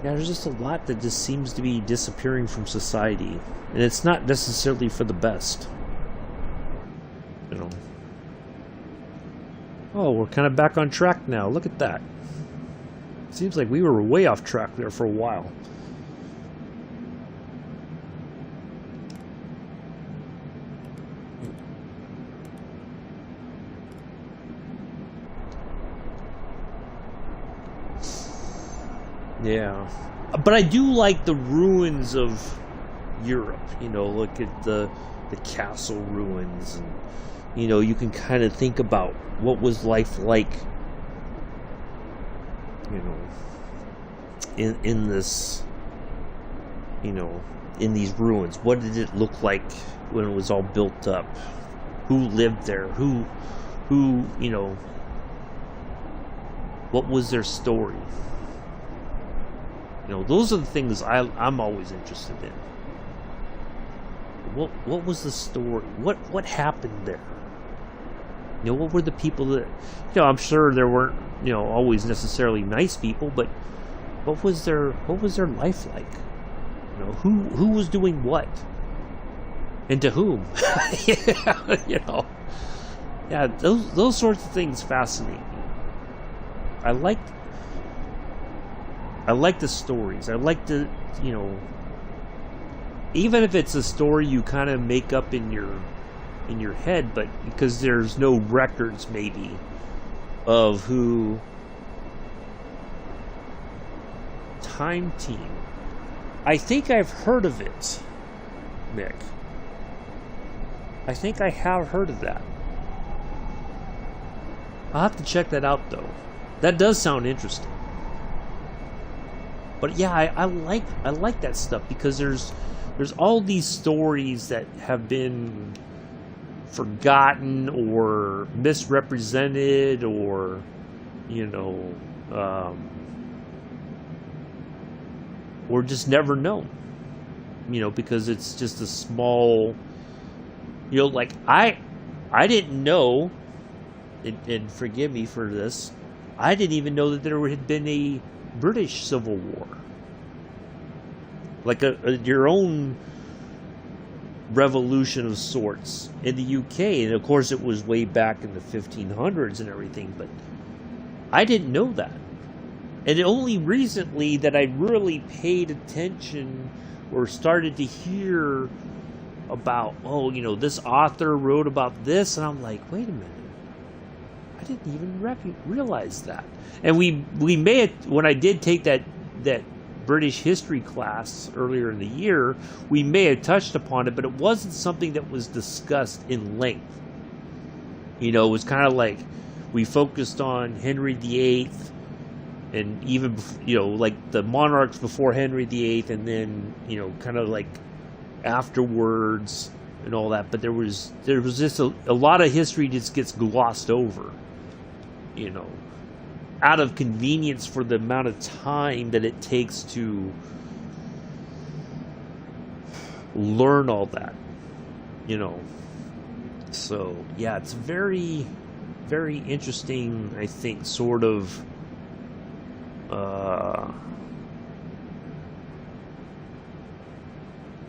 there's just a lot that just seems to be disappearing from society, and it's not necessarily for the best. You know. Oh, we're kind of back on track now. Look at that. Seems like we were way off track there for a while. Yeah. But I do like the ruins of Europe. You know, look at the castle ruins, and you know, you can kind of think about what was life like, you know, in this, you know, in these ruins. What did it look like when it was all built up? Who lived there? Who, you know, what was their story? You know, those are the things I'm always interested in. What was the story? What happened there? You know, what were the people that, you know, I'm sure there weren't, you know, always necessarily nice people, but what was their life like? You know, who was doing what? And to whom? You know. Yeah, those sorts of things fascinate me. I like the stories. I like the, you know, even if it's a story you kind of make up in your head, but because there's no records maybe of who. Time Team. I think I've heard of it, Mick. I think I have heard of that. I'll have to check that out though. That does sound interesting. But yeah, I like that stuff because there's all these stories that have been forgotten or misrepresented or, you know, or just never known. You know, because it's just a small, you know, like I didn't know, and forgive me for this, I didn't even know that there had been a British Civil War, like your own revolution of sorts in the UK, and of course it was way back in the 1500s and everything, but I didn't know that. And only recently that I really paid attention or started to hear about, oh, you know, this author wrote about this, and I'm like, wait a minute, I didn't even realize that. And we may have, when I did take that British history class earlier in the year, we may have touched upon it, but it wasn't something that was discussed in length. You know, it was kind of like we focused on Henry VIII, and even, you know, like the monarchs before Henry VIII, and then, you know, kind of like afterwards and all that. But there was just a lot of history just gets glossed over, you know, out of convenience for the amount of time that it takes to learn all that, you know. So yeah, it's very, very interesting, I think, sort of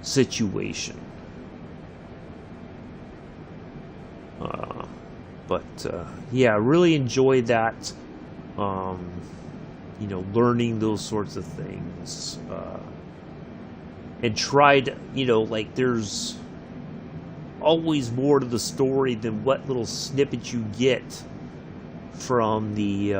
situation. But yeah, I really enjoyed that. You know, learning those sorts of things, and tried, you know, like there's always more to the story than what little snippet you get from the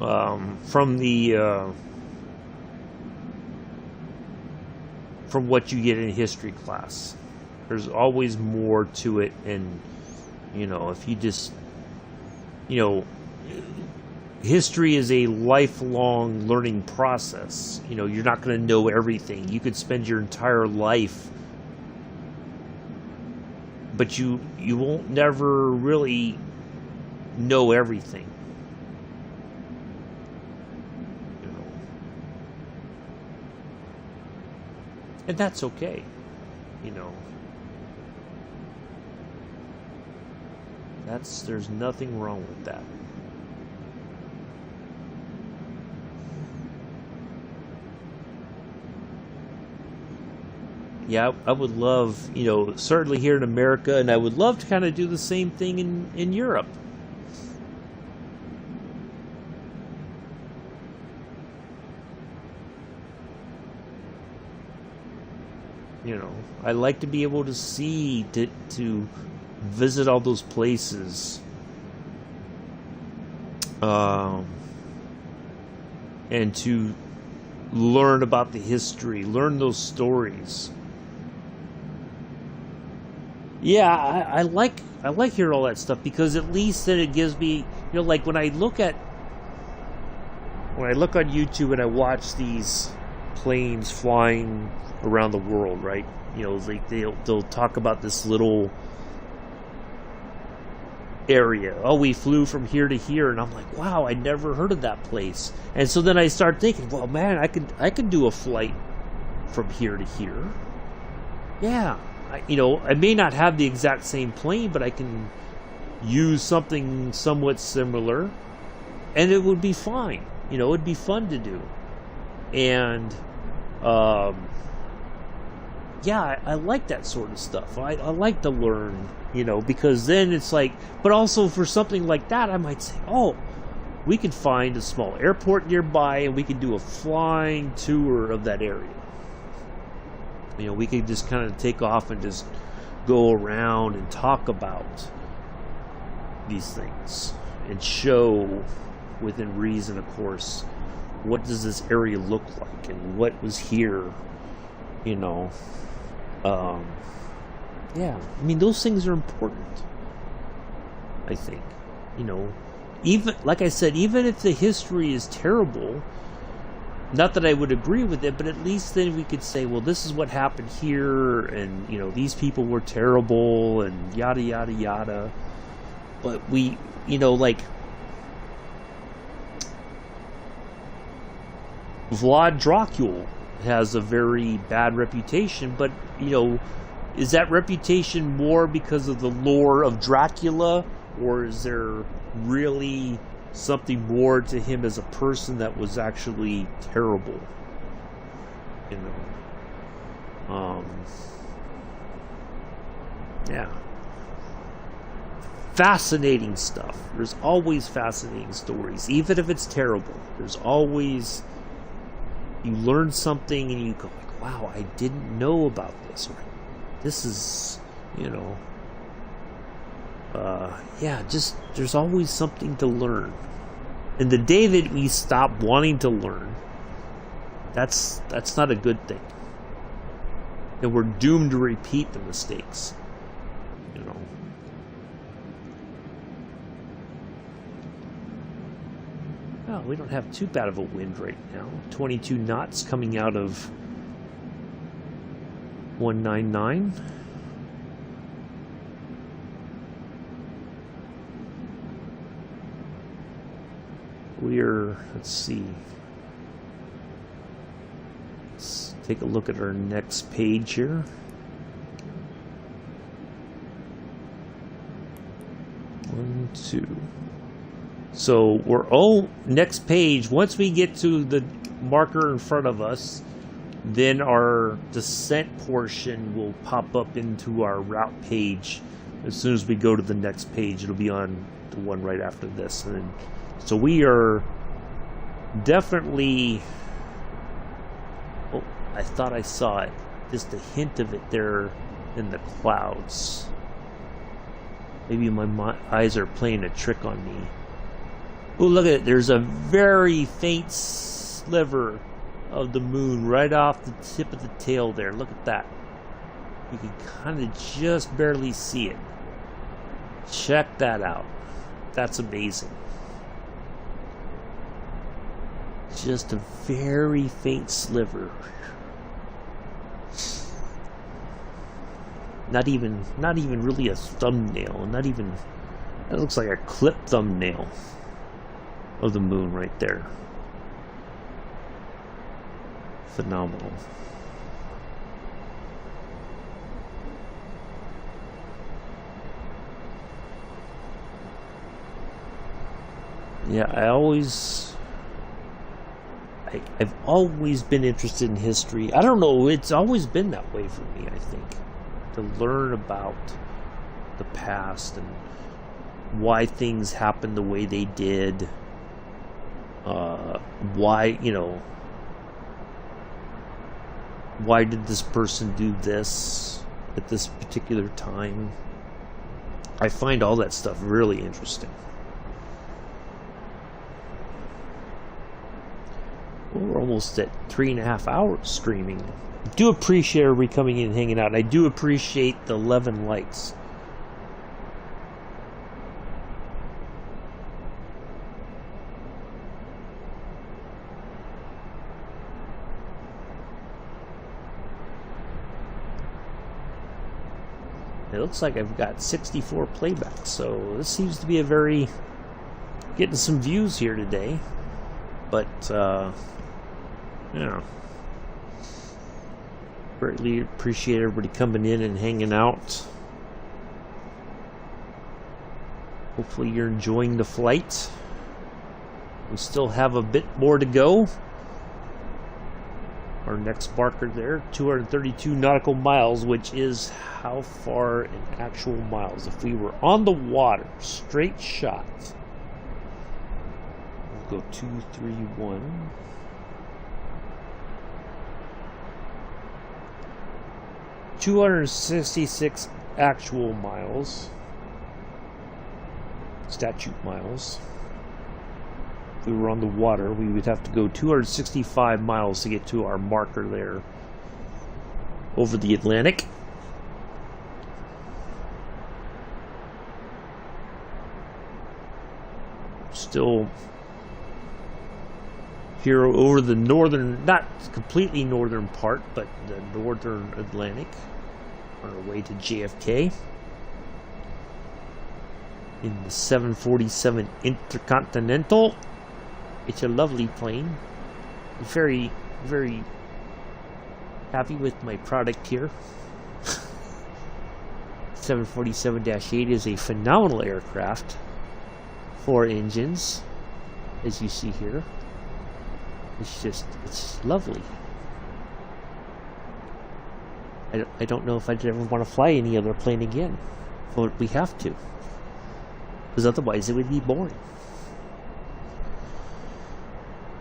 from what you get in history class. There's always more to it, and if you just history is a lifelong learning process. You're not going to know everything. You could spend your entire life, but you won't never really know everything. And that's okay. There's nothing wrong with that. Yeah, I would love, certainly here in America, and I would love to kind of do the same thing in Europe. I like to be able to see, to visit all those places. And to learn about the history, learn those stories. Yeah, I like hearing all that stuff, because at least then it gives me, like when I look on YouTube and I watch these planes flying around the world, right? Like they'll talk about this little area. Oh, we flew from here to here, and I'm like, wow, I never heard of that place. And so then I start thinking, well, man, I could do a flight from here to here. Yeah, I may not have the exact same plane, but I can use something somewhat similar, and it would be fine. It'd be fun to do. And yeah, I like that sort of stuff. I like to learn, because then it's like, but also for something like that, I might say, oh, we could find a small airport nearby and we could do a flying tour of that area. We could just kind of take off and just go around and talk about these things and show, within reason, of course, what does this area look like and what was here, yeah, those things are important, I think. Even, like I said, even if the history is terrible, not that I would agree with it, but at least then we could say, well, this is what happened here, and, these people were terrible, and yada, yada, yada. But we, like, Vlad Dracul has a very bad reputation, but, is that reputation more because of the lore of Dracula, or is there really something more to him as a person that was actually terrible? Yeah. Fascinating stuff. There's always fascinating stories, even if it's terrible. There's always, you learn something and you go like, wow, I didn't know about this, or this is, yeah, just, there's always something to learn. And the day that we stop wanting to learn, that's not a good thing. And we're doomed to repeat the mistakes, Oh, we don't have too bad of a wind right now. 22 knots coming out of 199. Let's see. Let's take a look at our next page here. One, two. So next page, once we get to the marker in front of us, then our descent portion will pop up into our route page. As soon as we go to the next page, it'll be on the one right after this. And then, so we are definitely, oh, I thought I saw it, just a hint of it there in the clouds. Maybe my eyes are playing a trick on me. Oh, look at it. There's a very faint sliver of the moon right off the tip of the tail there. Look at that. You can kind of just barely see it. Check that out. That's amazing. Just a very faint sliver. Not even really a thumbnail. Not even. That looks like a clip thumbnail of the moon right there. Phenomenal. Yeah, I've always been interested in history. I don't know, it's always been that way for me, I think. To learn about the past and why things happened the way they did. Why, why did this person do this at this particular time? I find all that stuff really interesting. Well, we're almost at 3.5 hours streaming. I do appreciate everybody coming in and hanging out. And I do appreciate the 11 likes. It looks like I've got 64 playbacks, so this seems to be a very... getting some views here today. But, yeah. Greatly appreciate everybody coming in and hanging out. Hopefully you're enjoying the flight. We still have a bit more to go. Our next marker there, 232 nautical miles, which is how far in actual miles? If we were on the water, straight shot, we'll go 231. $266 actual miles, statute miles. If we were on the water, we would have to go 265 miles to get to our marker there over the Atlantic. Still here over the northern, not completely northern part, but the northern Atlantic, on our way to JFK in the 747 Intercontinental. It's a lovely plane. Very, very happy with my product here. 747-8 is a phenomenal aircraft. 4 engines, as you see here. It's lovely. I don't know if I'd ever want to fly any other plane again. But we have to. Because otherwise it would be boring.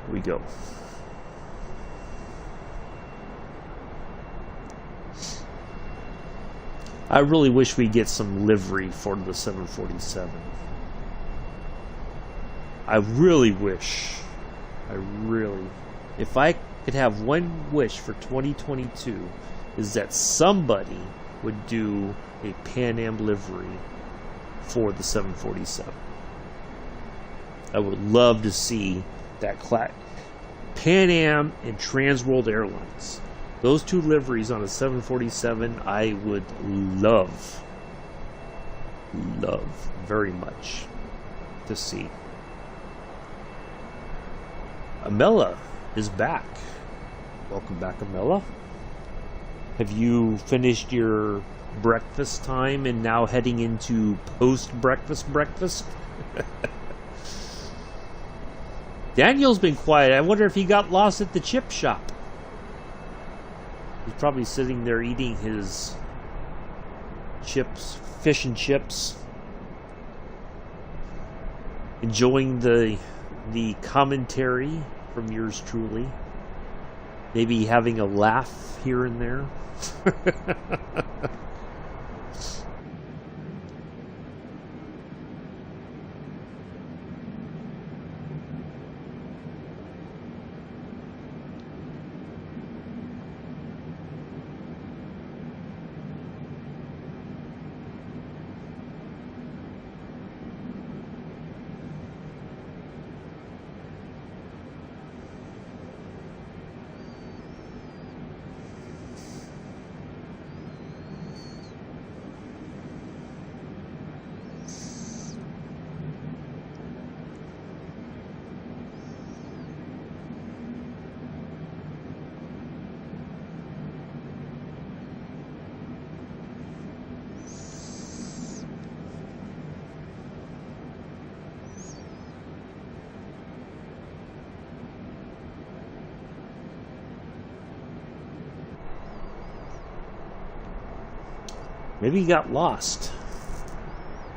Here we go. I really wish we'd get some livery for the 747. I really wish. If I could have one wish for 2022, is that somebody would do a Pan Am livery for the 747. I would love to see that Pan Am and Trans World Airlines. Those two liveries on a 747, I would love very much to see. Amela is back. Welcome back, Amela. Have you finished your breakfast time and now heading into post-breakfast? Daniel's been quiet. I wonder if he got lost at the chip shop. He's probably sitting there eating his chips, fish and chips, enjoying the commentary from yours truly. Maybe having a laugh here and there. Maybe he got lost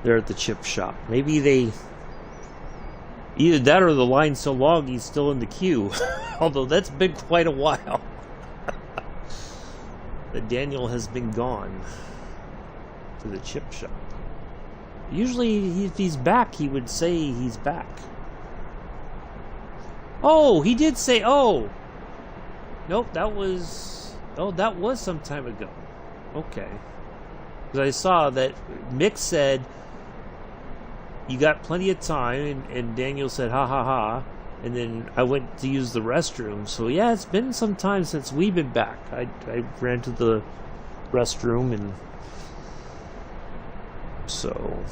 there at the chip shop. Maybe they... Either that or the line's so long he's still in the queue. Although that's been quite a while. That Daniel has been gone to the chip shop. Usually if he's back, he would say he's back. Oh, he did say, oh! Nope, that was... Oh, that was some time ago. Okay. Because I saw that Mick said, you got plenty of time, and Daniel said, ha ha ha. And then I went to use the restroom. So yeah, it's been some time since we've been back. I ran to the restroom, and so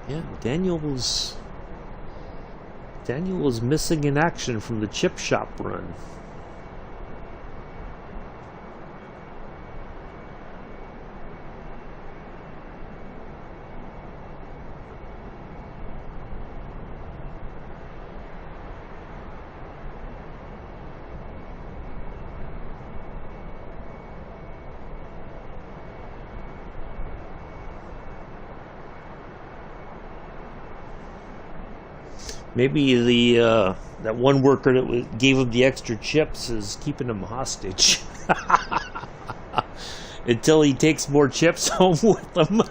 yeah, Daniel was missing in action from the chip shop run. Maybe the that one worker that gave him the extra chips is keeping him hostage until he takes more chips home with him.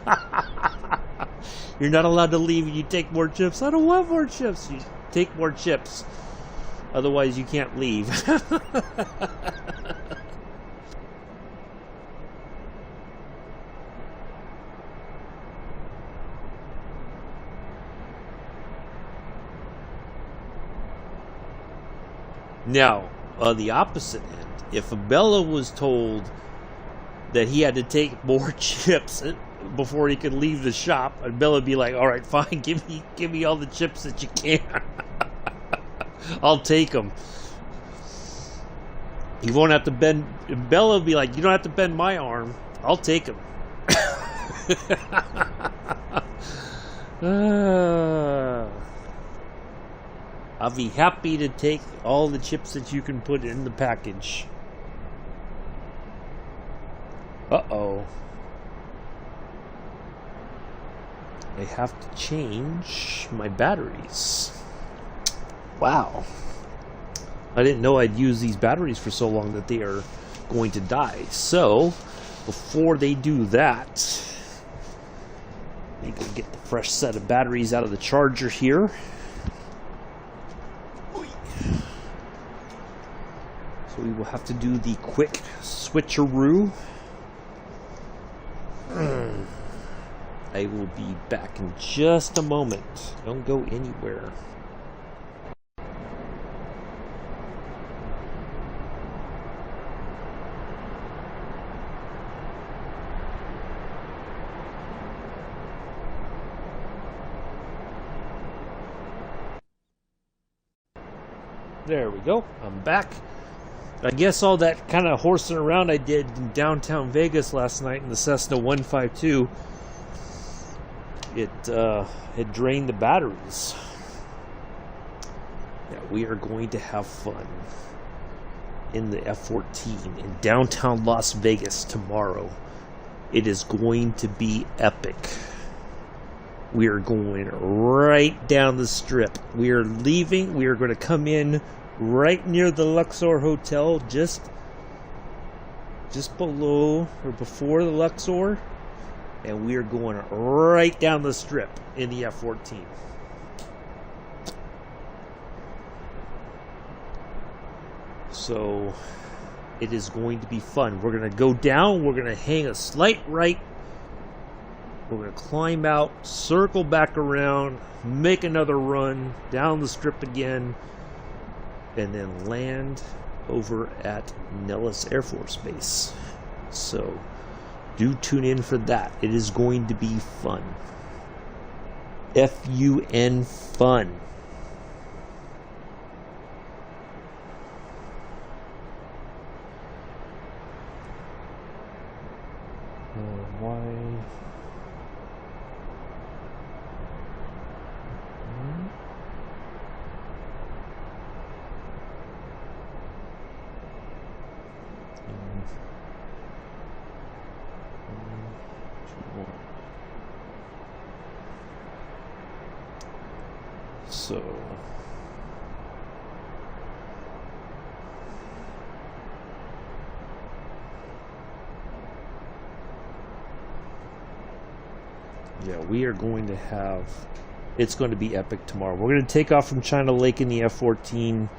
You're not allowed to leave and you take more chips. I don't want more chips. You take more chips. Otherwise you can't leave. Now, on the opposite end, if Abella was told that he had to take more chips before he could leave the shop, Abella would be like, all right, fine, give me all the chips that you can. I'll take them. You won't have to bend. Abella would be like, you don't have to bend my arm. I'll take them. I'll be happy to take all the chips that you can put in the package. Uh-oh. I have to change my batteries. Wow. I didn't know I'd use these batteries for so long that they are going to die. So, before they do that, I'm going to get the fresh set of batteries out of the charger here. So we will have to do the quick switcheroo. I will be back in just a moment. Don't go anywhere. There we go. I'm back. I guess all that kind of horsing around I did in downtown Vegas last night in the Cessna 152, it drained the batteries. Yeah, we are going to have fun in the F-14 in downtown Las Vegas tomorrow. It is going to be epic. We are going right down the strip. We are leaving. We are going to come in right near the Luxor Hotel, just below or before the Luxor, and we are going right down the strip in the F-14. So it is going to be fun. We're going to go down, we're going to hang a slight right, we're going to climb out, circle back around, make another run down the strip again, and then land over at Nellis Air Force Base. So do tune in for that. It is going to be fun. F-U-N fun. Why? So yeah, we are going to have, it's going to be epic tomorrow. We're going to take off from China Lake in the F-14,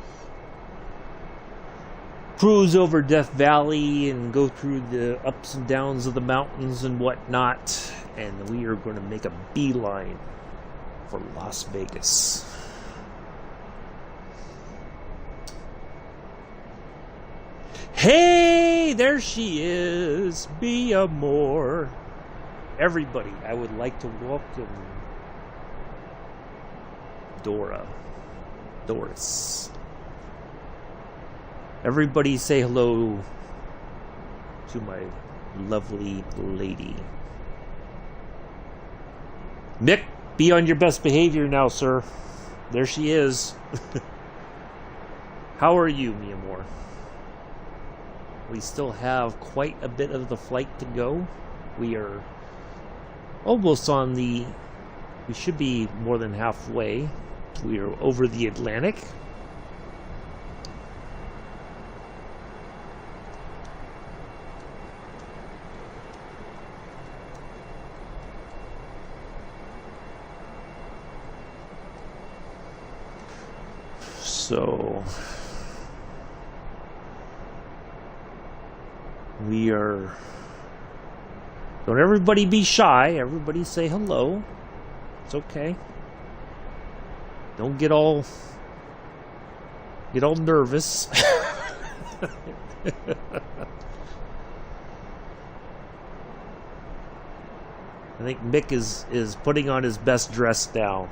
cruise over Death Valley and go through the ups and downs of the mountains and whatnot, and we are going to make a beeline for Las Vegas. Hey, there she is, Be Amore. Everybody, I would like to welcome Doris. Everybody say hello to my lovely lady. Mick, be on your best behavior now, sir. There she is. How are you, mi amor? We still have quite a bit of the flight to go. We are almost on the... We should be more than halfway. We are over the Atlantic. So we are... Don't everybody be shy. Everybody say hello. It's okay. Don't get all nervous. I think Mick is putting on his best dress now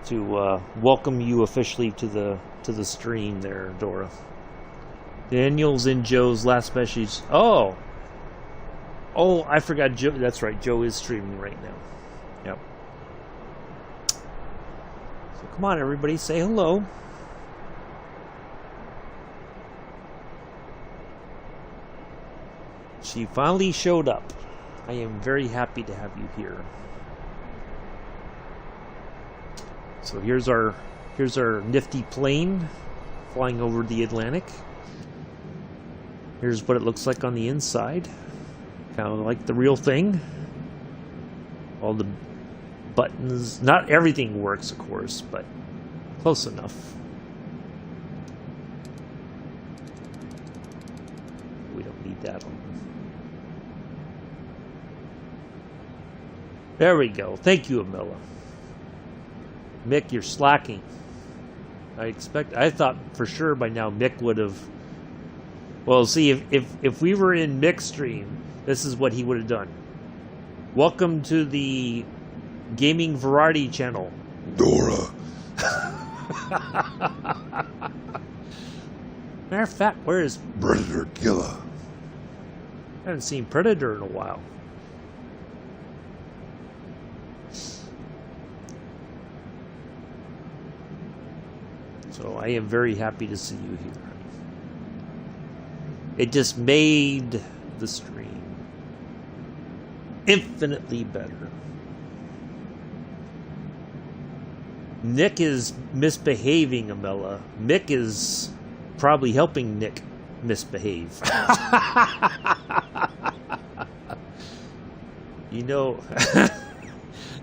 to welcome you officially to the stream there, Dora. Daniel's in Joe's last message. Oh, I forgot Joe. That's right, Joe is streaming right now. Yep. So come on, everybody, say hello. She finally showed up. I am very happy to have you here. So here's our nifty plane flying over the Atlantic. Here's what it looks like on the inside. Kind of like the real thing. All the buttons. Not everything works, of course, but close enough. We don't need that on. There we go. Thank you, Amela. Mick, you're slacking. I thought for sure by now Mick would have... Well, see, if we were in Mick's stream, this is what he would have done. Welcome to the Gaming Variety Channel. Dora. Matter of fact, where is... Predator Killer. I haven't seen Predator in a while. So I am very happy to see you here. It just made the stream infinitely better. Nick is misbehaving, Amela. Mick is probably helping Nick misbehave. You know...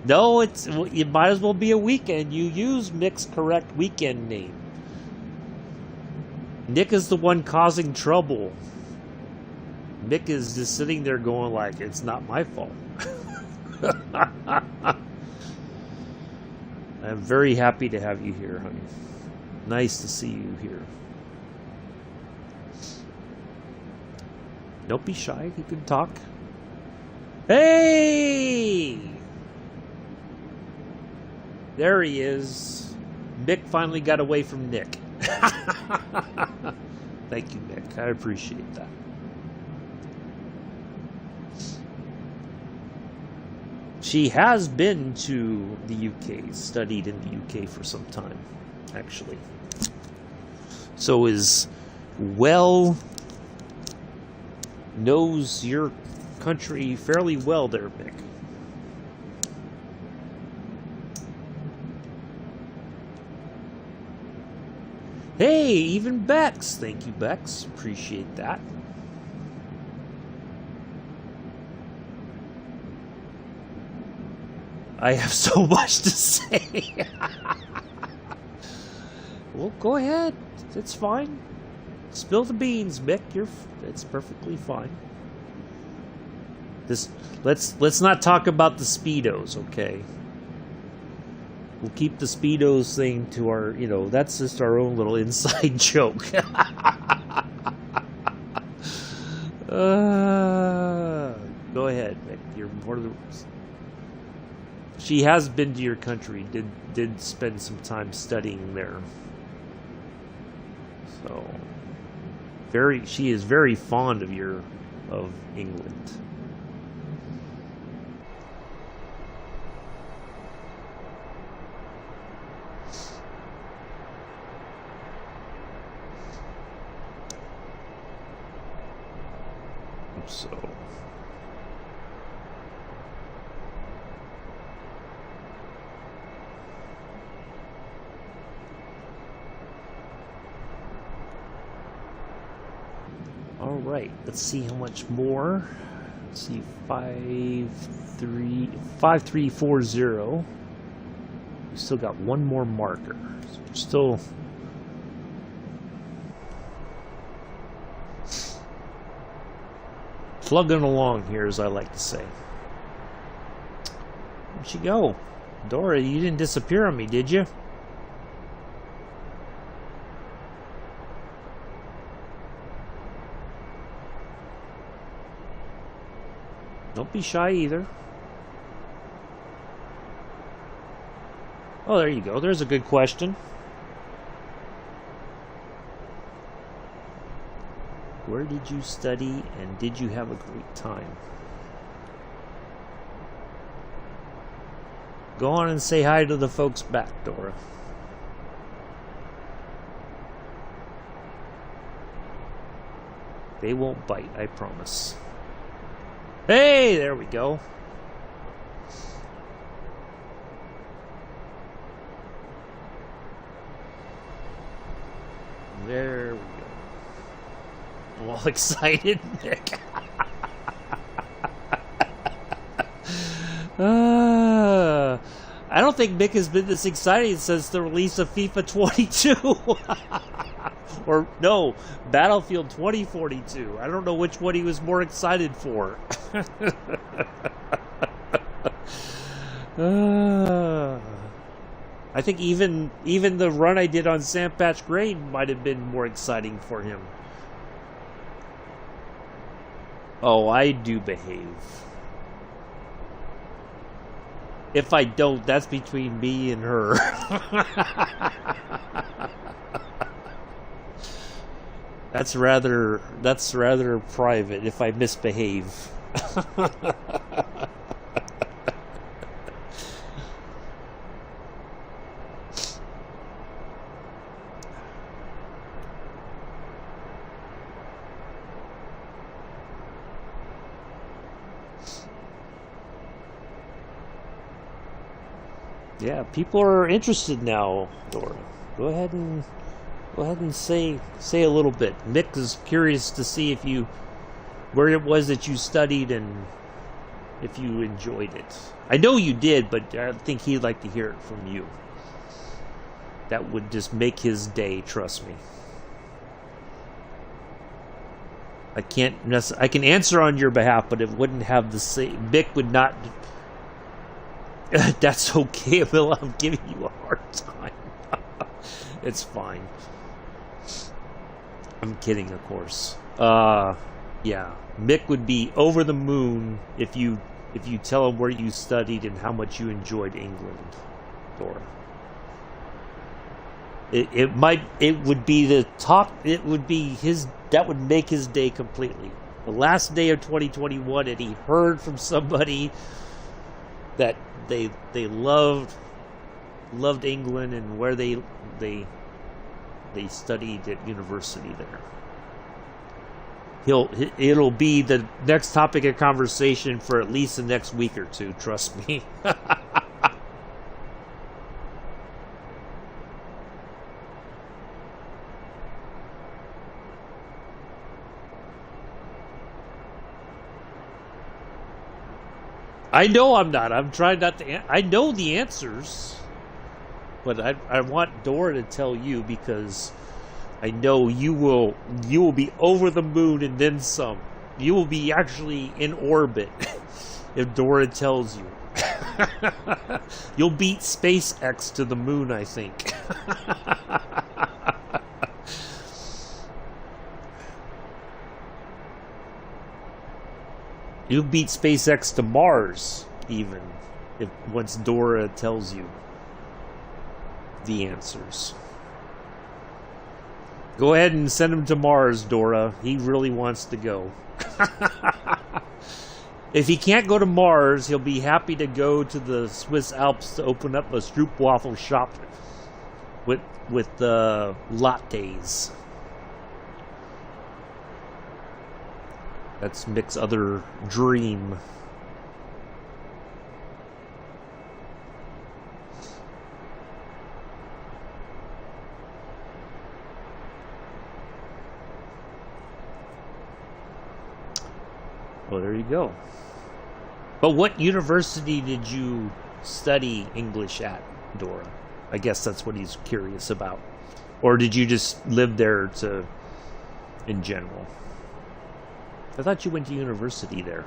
No, it might as well be a weekend. You use Mick's correct weekend name. Nick is the one causing trouble. Mick is just sitting there going like, it's not my fault. I'm very happy to have you here, honey. Nice to see you here. Don't be shy. You can talk. Hey! There he is. Mick finally got away from Nick. Thank you, Mick. I appreciate that. She has been to the UK, studied in the UK for some time, actually. So knows your country fairly well there, Mick. Hey, even Bex. Thank you, Bex. Appreciate that. I have so much to say. Well, go ahead. It's fine. Spill the beans, Mick. It's perfectly fine. Let's not talk about the Speedos, okay? We'll keep the Speedos thing to our, that's just our own little inside joke. Go ahead, Mick. You're more of the... She has been to your country. Did spend some time studying there. So, she is very fond of England. So, all right, let's see how much more. Let's see, 5340. We still got one more marker. So we're still plugging along here, as I like to say. Where'd she go? Dora, you didn't disappear on me, did you? Don't be shy either. Oh, there you go. There's a good question. Where did you study, and did you have a great time? Go on and say hi to the folks back, Dora. They won't bite, I promise. Hey, there we go. There we go. I'm all excited, Nick. I don't think Mick has been this excited since the release of FIFA 22. Or, no, Battlefield 2042. I don't know which one he was more excited for. I think even the run I did on Sandpatch Grain might have been more exciting for him. Oh, I do behave. If I don't, that's between me and her. That's rather private if I misbehave. Yeah, people are interested now, Dora. Go ahead and say a little bit. Mick is curious to see where it was that you studied and if you enjoyed it. I know you did, but I think he'd like to hear it from you. That would just make his day, trust me. I can answer on your behalf, but it wouldn't have the same. Mick would not. That's okay, Bill. I'm giving you a hard time. It's fine. I'm kidding, of course. Yeah. Mick would be over the moon if you tell him where you studied and how much you enjoyed England, Dora. It would be the top. It would be that would make his day completely. The last day of 2021, and he heard from somebody that they loved England and where they studied at university there. It'll be the next topic of conversation for at least the next week or two, trust me. I know I'm not. I'm trying not to. I know the answers, but I want Dora to tell you because I know you will be over the moon and then some. You will be actually in orbit if Dora tells you. You'll beat SpaceX to the moon, I think. You'll beat SpaceX to Mars, even, if once Dora tells you the answers. Go ahead and send him to Mars, Dora. He really wants to go. If he can't go to Mars, he'll be happy to go to the Swiss Alps to open up a stroopwafel shop with lattes. That's Mick's other dream. Well, there you go. But what university did you study English at, Dora? I guess that's what he's curious about. Or did you just live there in general? I thought you went to university there.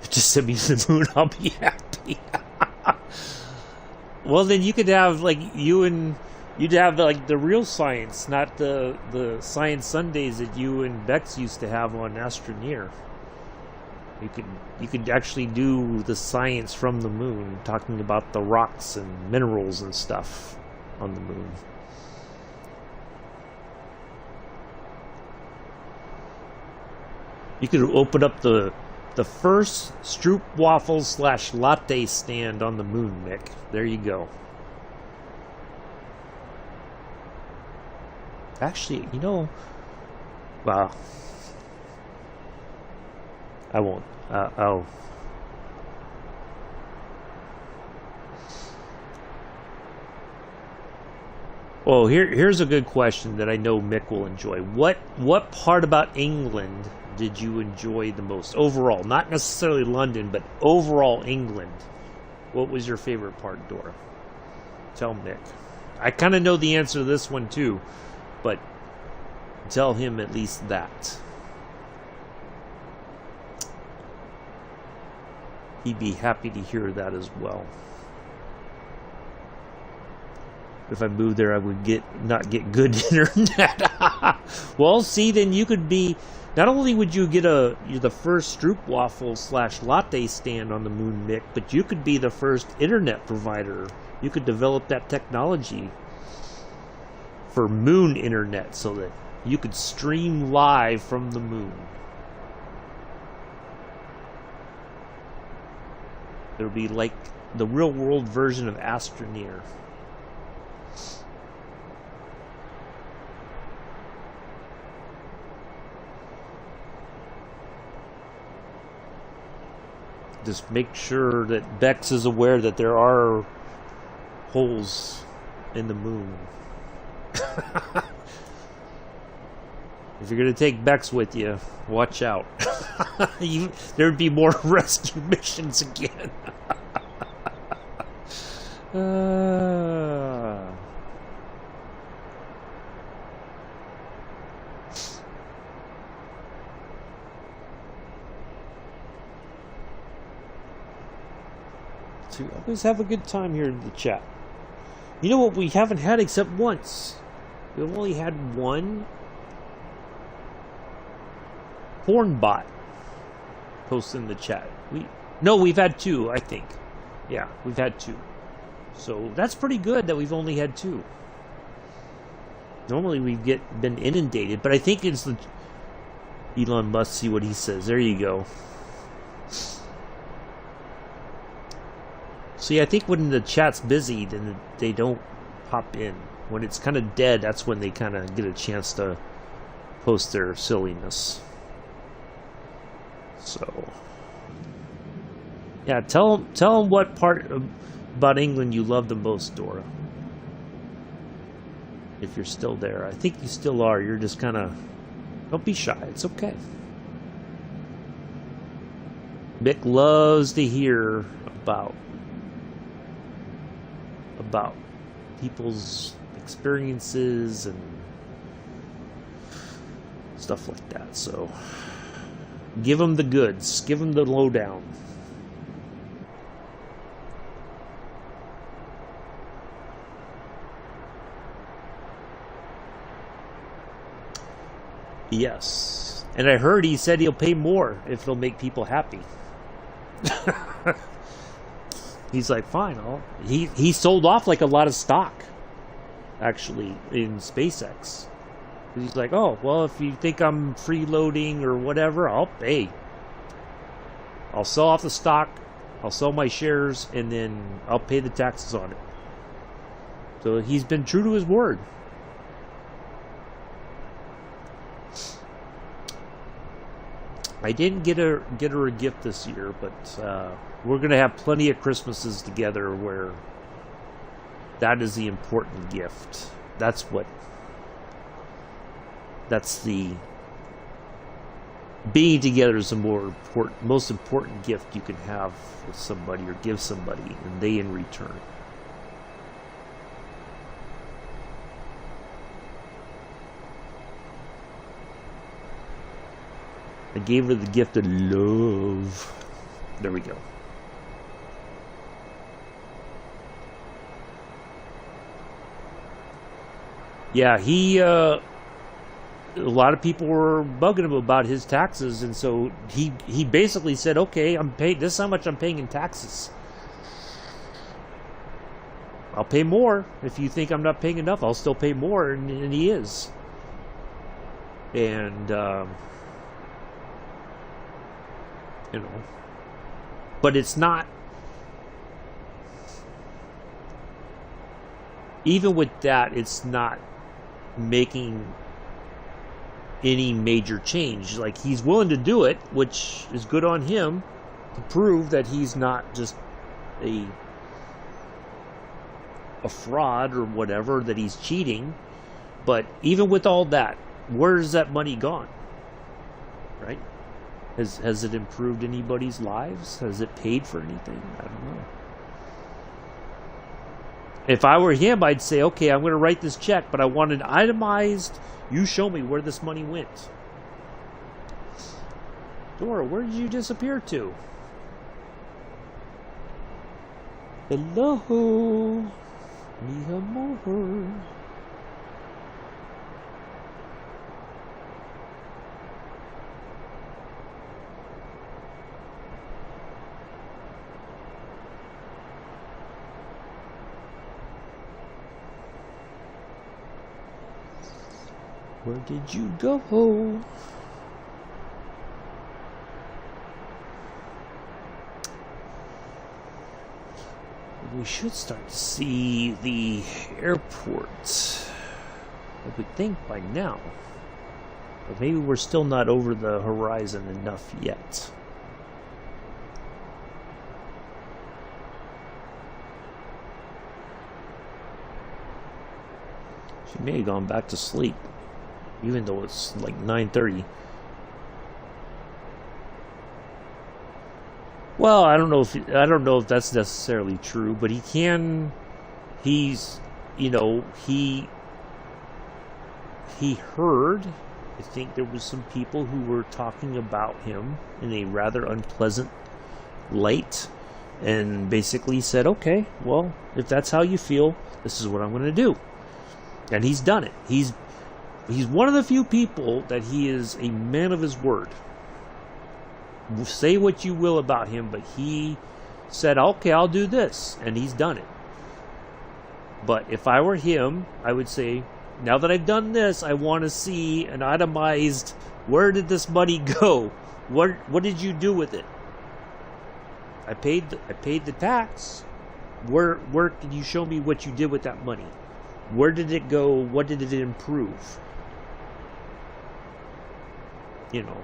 Just send me to the moon, I'll be happy. Well, then you could have you'd have like the real science, not the Science Sundays that you and Bex used to have on Astroneer. You could actually do the science from the moon, talking about the rocks and minerals and stuff on the moon. You could open up the first stroopwafel / latte stand on the moon, Mick. There you go. Actually, well, I won't. Oh, here's a good question that I know Mick will enjoy. What part about England did you enjoy the most overall? Not necessarily London, but overall England. What was your favorite part, Dora? Tell Mick. I kind of know the answer to this one too, but tell him at least that. He'd be happy to hear that as well. If I moved there, I would not get good internet. Well, see, then you could be. Not only would you get the first stroopwafel / latte stand on the moon, Mick, but you could be the first internet provider. You could develop that technology for moon internet so that you could stream live from the moon. There would be like the real world version of Astroneer. Just make sure that Bex is aware that there are holes in the moon. If you're going to take Bex with you, watch out. There'd be more rescue missions again. So we always have a good time here in the chat. You know what we haven't had except once? We've only had one Hornbot post in the chat. We've had two, I think. Yeah, we've had two. So that's pretty good that we've only had two. Normally we've been inundated, but I think it's the Elon Musk. See what he says. There you go. See, I think when the chat's busy, then they don't pop in. When it's kind of dead, that's when they kind of get a chance to post their silliness. So, Yeah, tell him what part about England you love the most, Dora. If you're still there. I think you still are. You're just kind of... Don't be shy. It's okay. Mick loves to hear about people's experiences and stuff like that. So give him the goods. Give him the lowdown. Yes. And I heard he said he'll pay more if it'll make people happy. He's like, fine. He sold off like a lot of stock, actually, in SpaceX. He's like, oh, well, if you think I'm freeloading or whatever, I'll pay. I'll sell off the stock, I'll sell my shares, and then I'll pay the taxes on it. So he's been true to his word. I didn't get her a gift this year, but we're going to have plenty of Christmases together where that is the important gift. That's the being together is the most important gift you can have with somebody or give somebody, and they in return. I gave her the gift of love. There we go. Yeah, a lot of people were bugging him about his taxes, and so he basically said, okay, I'm paid, this is how much I'm paying in taxes. I'll pay more. If you think I'm not paying enough, I'll still pay more, and he is. And you know, but it's not, even with that, it's not making any major change. Like, he's willing to do it, which is good on him, to prove that he's not just a fraud or whatever, that he's cheating. But even with all that, where's that money gone? Right? Has it improved anybody's lives? Has it paid for anything? I don't know. If I were him, I'd say, okay, I'm going to write this check, but I want it itemized. You show me where this money went. Dora, where did you disappear to? Hello, mi amor. Where did you go? We should start to see the airport, I would think, by now. But maybe we're still not over the horizon enough yet. She may have gone back to sleep, even though it's like 9:30. Well, I don't know if that's necessarily true, but he's you know, he heard, I think there was some people who were talking about him in a rather unpleasant light, and basically said, okay, well, if that's how you feel, this is what I'm going to do. And he's done it. He's one of the few people that he is a man of his word. Say what you will about him, but he said, okay, I'll do this, and he's done it. But if I were him, I would say, now that I've done this, I want to see an itemized, where did this money go? What did you do with it? I paid the tax. Where can you show me what you did with that money? Where did it go? What did it improve? You know.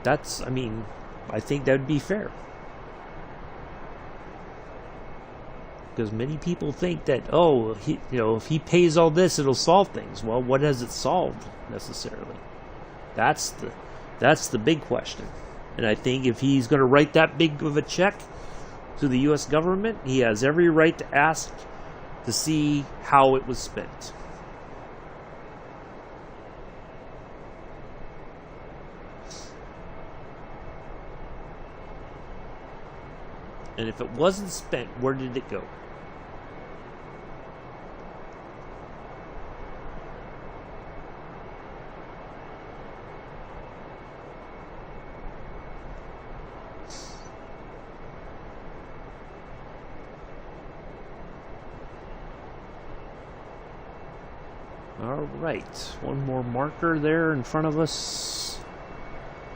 That's, I mean, I think that would be fair. Because many people think that, oh, if he pays all this, it'll solve things. Well, what has it solved necessarily? That's the big question. And I think if he's going to write that big of a check to the U.S. government, he has every right to ask to see how it was spent. And if it wasn't spent, where did it go? Alright, one more marker there in front of us.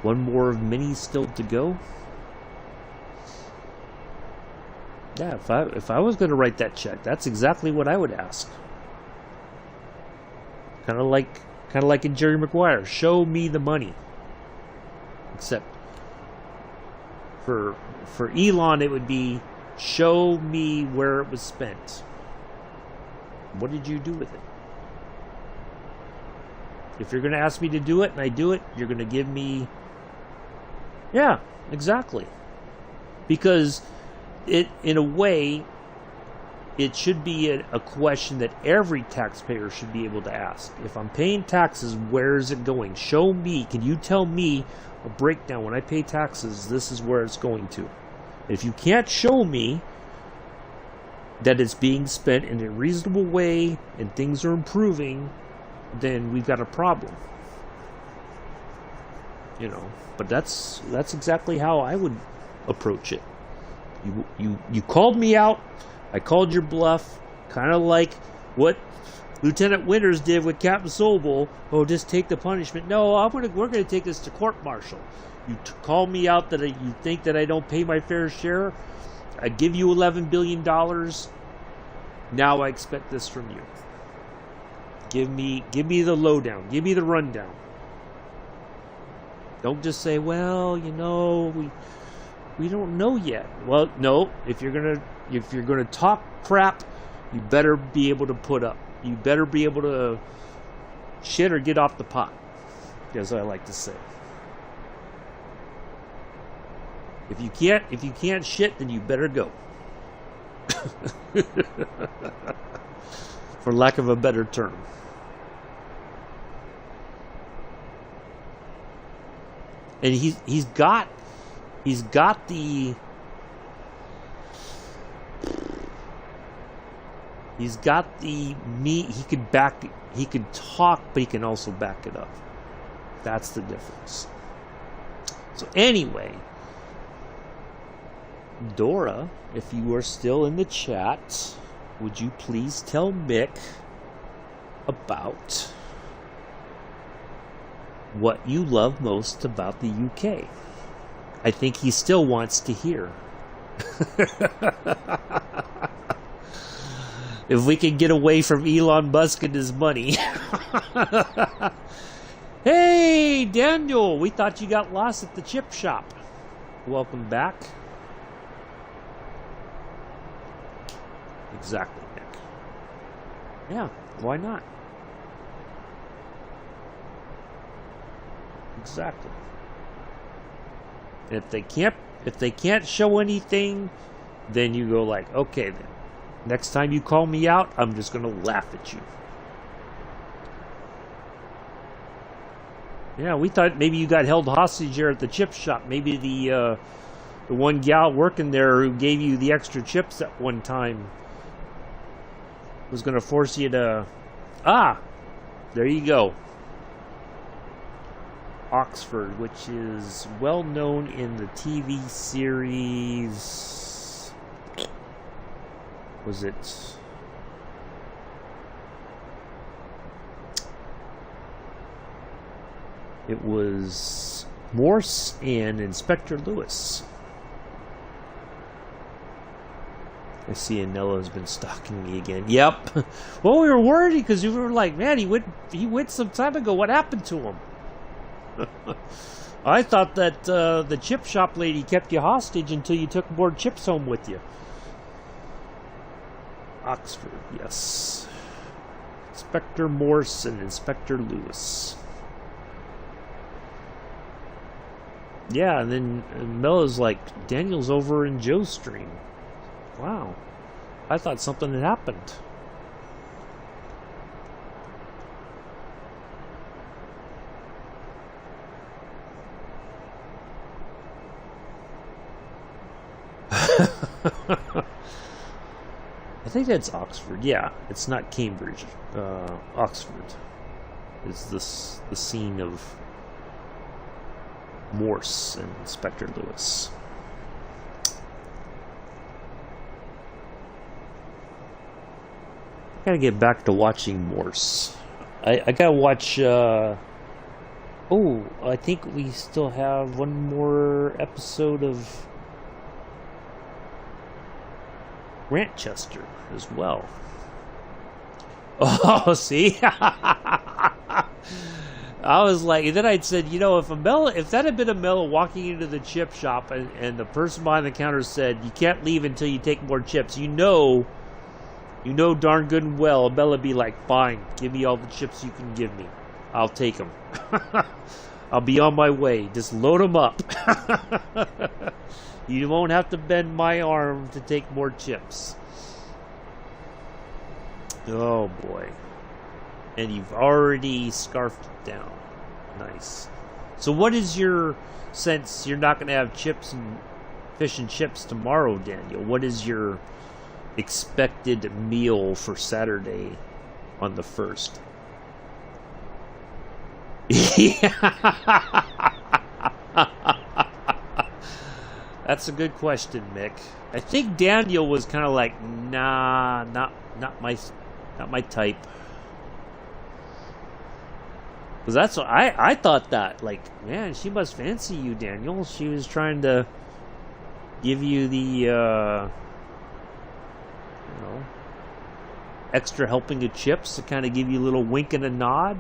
One more of many still to go. Yeah, if I was going to write that check, that's exactly what I would ask. Kind of like in Jerry Maguire, show me the money. Except for Elon, it would be show me where it was spent. What did you do with it? If you're going to ask me to do it and I do it, you're going to give me... Yeah, exactly. Because it, in a way, it should be a question that every taxpayer should be able to ask. If I'm paying taxes, where is it going? Show me. Can you tell me a breakdown? When I pay taxes, this is where it's going to. If you can't show me that it's being spent in a reasonable way and things are improving, then we've got a problem. But that's exactly how I would approach it. You called me out, I called your bluff, kind of like what Lieutenant Winters did with Captain Sobel. Oh, just take the punishment. No, we're going to take this to court-martial. You call me out that you think that I don't pay my fair share. I give you $11 billion. Now I expect this from you. Give me the lowdown. Give me the rundown. Don't just say, well, we don't know yet. Well, no. If you're gonna talk crap, you better be able to put up. You better be able to shit or get off the pot, as I like to say. If you can't shit, then you better go. For lack of a better term. And he's got the meat. He could talk, but he can also back it up. That's the difference. So anyway, Dora, if you are still in the chat, would you please tell Mick about what you love most about the UK? I think he still wants to hear. If we can get away from Elon Musk and his money. Hey, Daniel, we thought you got lost at the chip shop. Welcome back. Exactly, Nick. Yeah, why not? Exactly. And if they can't show anything, then you go like, okay then. Next time you call me out, I'm just gonna laugh at you. Yeah, we thought maybe you got held hostage there at the chip shop. Maybe the one gal working there who gave you the extra chips at one time was gonna force you to... Ah! There you go. Oxford, which is well known in the TV series... Was it... It was Morse and Inspector Lewis. I see Anella's been stalking me again. Yep. Well, we were worried because we were like, man, he went some time ago. What happened to him? I thought that the chip shop lady kept you hostage until you took more chips home with you. Oxford, yes. Inspector Morse and Inspector Lewis. Yeah, and then Mella's like, Daniel's over in Joe's stream. Wow. I thought something had happened. I think that's Oxford. Yeah, it's not Cambridge. Oxford is the scene of Morse and Inspector Lewis. I gotta get back to watching Morse. I gotta watch. I think we still have one more episode of Grantchester as well. Oh, see? I was like, and then I said, you know, if that had been Amela walking into the chip shop and the person behind the counter said, you can't leave until you take more chips, you know darn good and well, Amela be like, fine, give me all the chips you can give me. I'll take them. I'll be on my way. Just load them up. You won't have to bend my arm to take more chips. Oh boy. And you've already scarfed it down. Nice. So what is your sense? You're not going to have chips and fish and chips tomorrow, Daniel. What is your expected meal for Saturday on the 1st? That's a good question, Mick. I think Daniel was kind of like, nah, not my type. Because that's what I thought that, like, man, she must fancy you, Daniel. She was trying to give you the, extra helping of chips to kind of give you a little wink and a nod,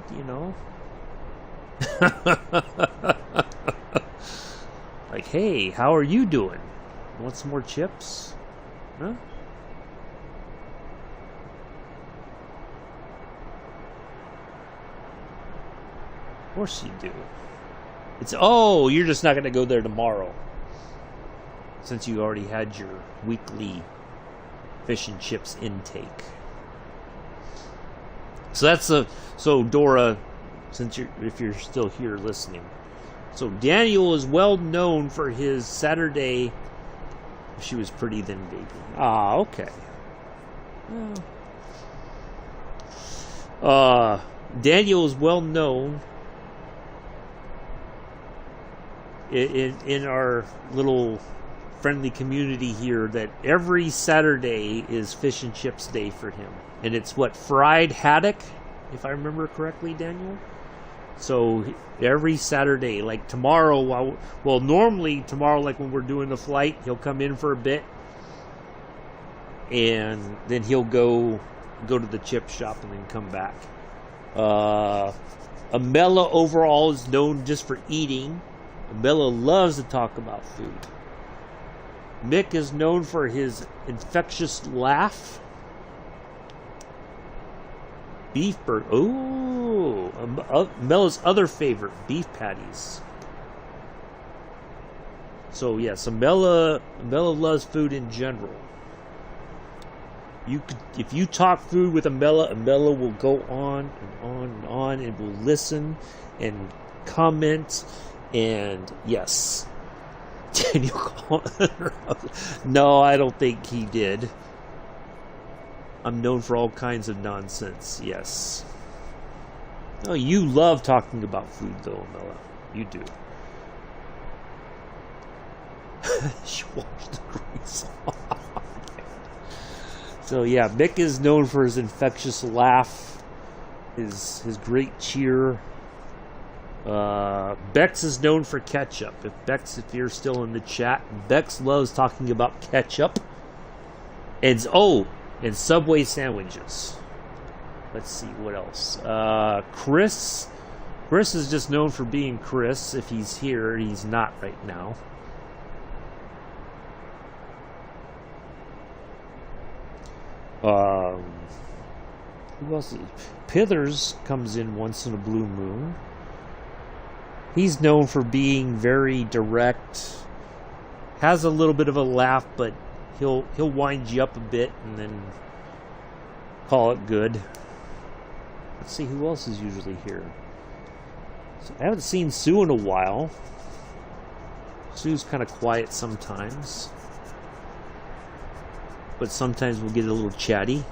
Like, hey, how are you doing? Want some more chips? Huh? Of course you do. You're just not going to go there tomorrow. Since you already had your weekly fish and chips intake. So Dora, if you're still here listening. So Daniel is well known for his Saturday. If she was pretty then baby. Ah, okay. Daniel is well known in our little friendly community here that every Saturday is fish and chips day for him. And it's fried haddock, if I remember correctly, Daniel? So every Saturday, like tomorrow, normally tomorrow, like when we're doing the flight, he'll come in for a bit, and then he'll go to the chip shop and then come back. Amela overall is known just for eating. Amela loves to talk about food. Mick is known for his infectious laugh. Beefbird. Mella's other favorite, beef patties. So yes, Mella loves food in general. If you talk food with Mella will go on and on and on and will listen and comment and yes. Daniel called her up. No, I don't think he did. I'm known for all kinds of nonsense, yes. Oh, you love talking about food, though, Mella. You do. She washed the grease off. So, yeah, Mick is known for his infectious laugh, his great cheer. Bex is known for ketchup. If you're still in the chat, Bex loves talking about ketchup. And Subway sandwiches. Let's see what else. Chris Chris is just known for being Chris. If he's here, he's not right now. Who else? Pithers comes in once in a blue moon. He's known for being very direct. Has a little bit of a laugh, but he'll wind you up a bit and then call it good. Let's see who else is usually here. So I haven't seen Sue in a while. Sue's kind of quiet sometimes, but sometimes we'll get a little chatty.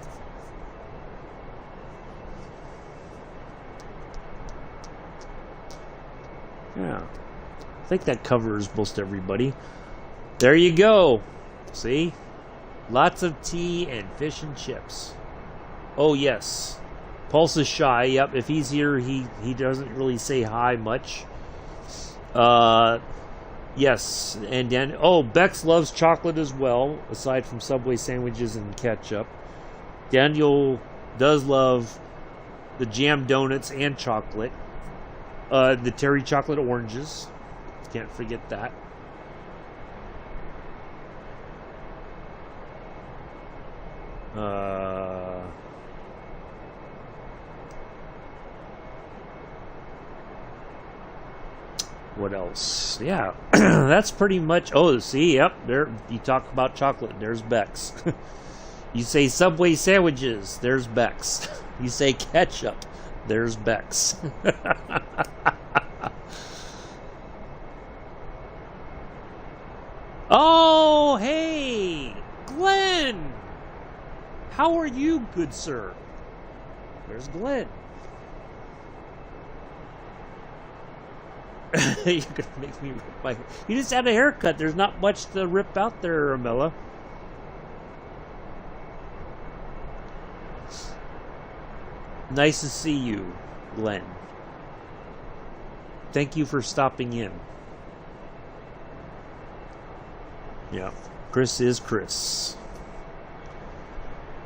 Yeah, I think that covers most everybody. There you go. See? Lots of tea and fish and chips. Oh, yes. Pulse is shy. Yep, if he's here, he doesn't really say hi much. Yes, and then... Oh, Bex loves chocolate as well, aside from Subway sandwiches and ketchup. Daniel does love the jam donuts and chocolate. The Terry chocolate oranges. Can't forget that. What else? Yeah, that's pretty much... Oh, see, yep, there. You talk about chocolate, there's Bex. You say Subway sandwiches, there's Bex. You say ketchup, there's Bex. Oh, hey, Glenn. How are you, good sir? There's Glenn. You're gonna make me rip my... You just had a haircut. There's not much to rip out there, Ramella. Nice to see you, Glenn. Thank you for stopping in. Yeah, Chris is Chris.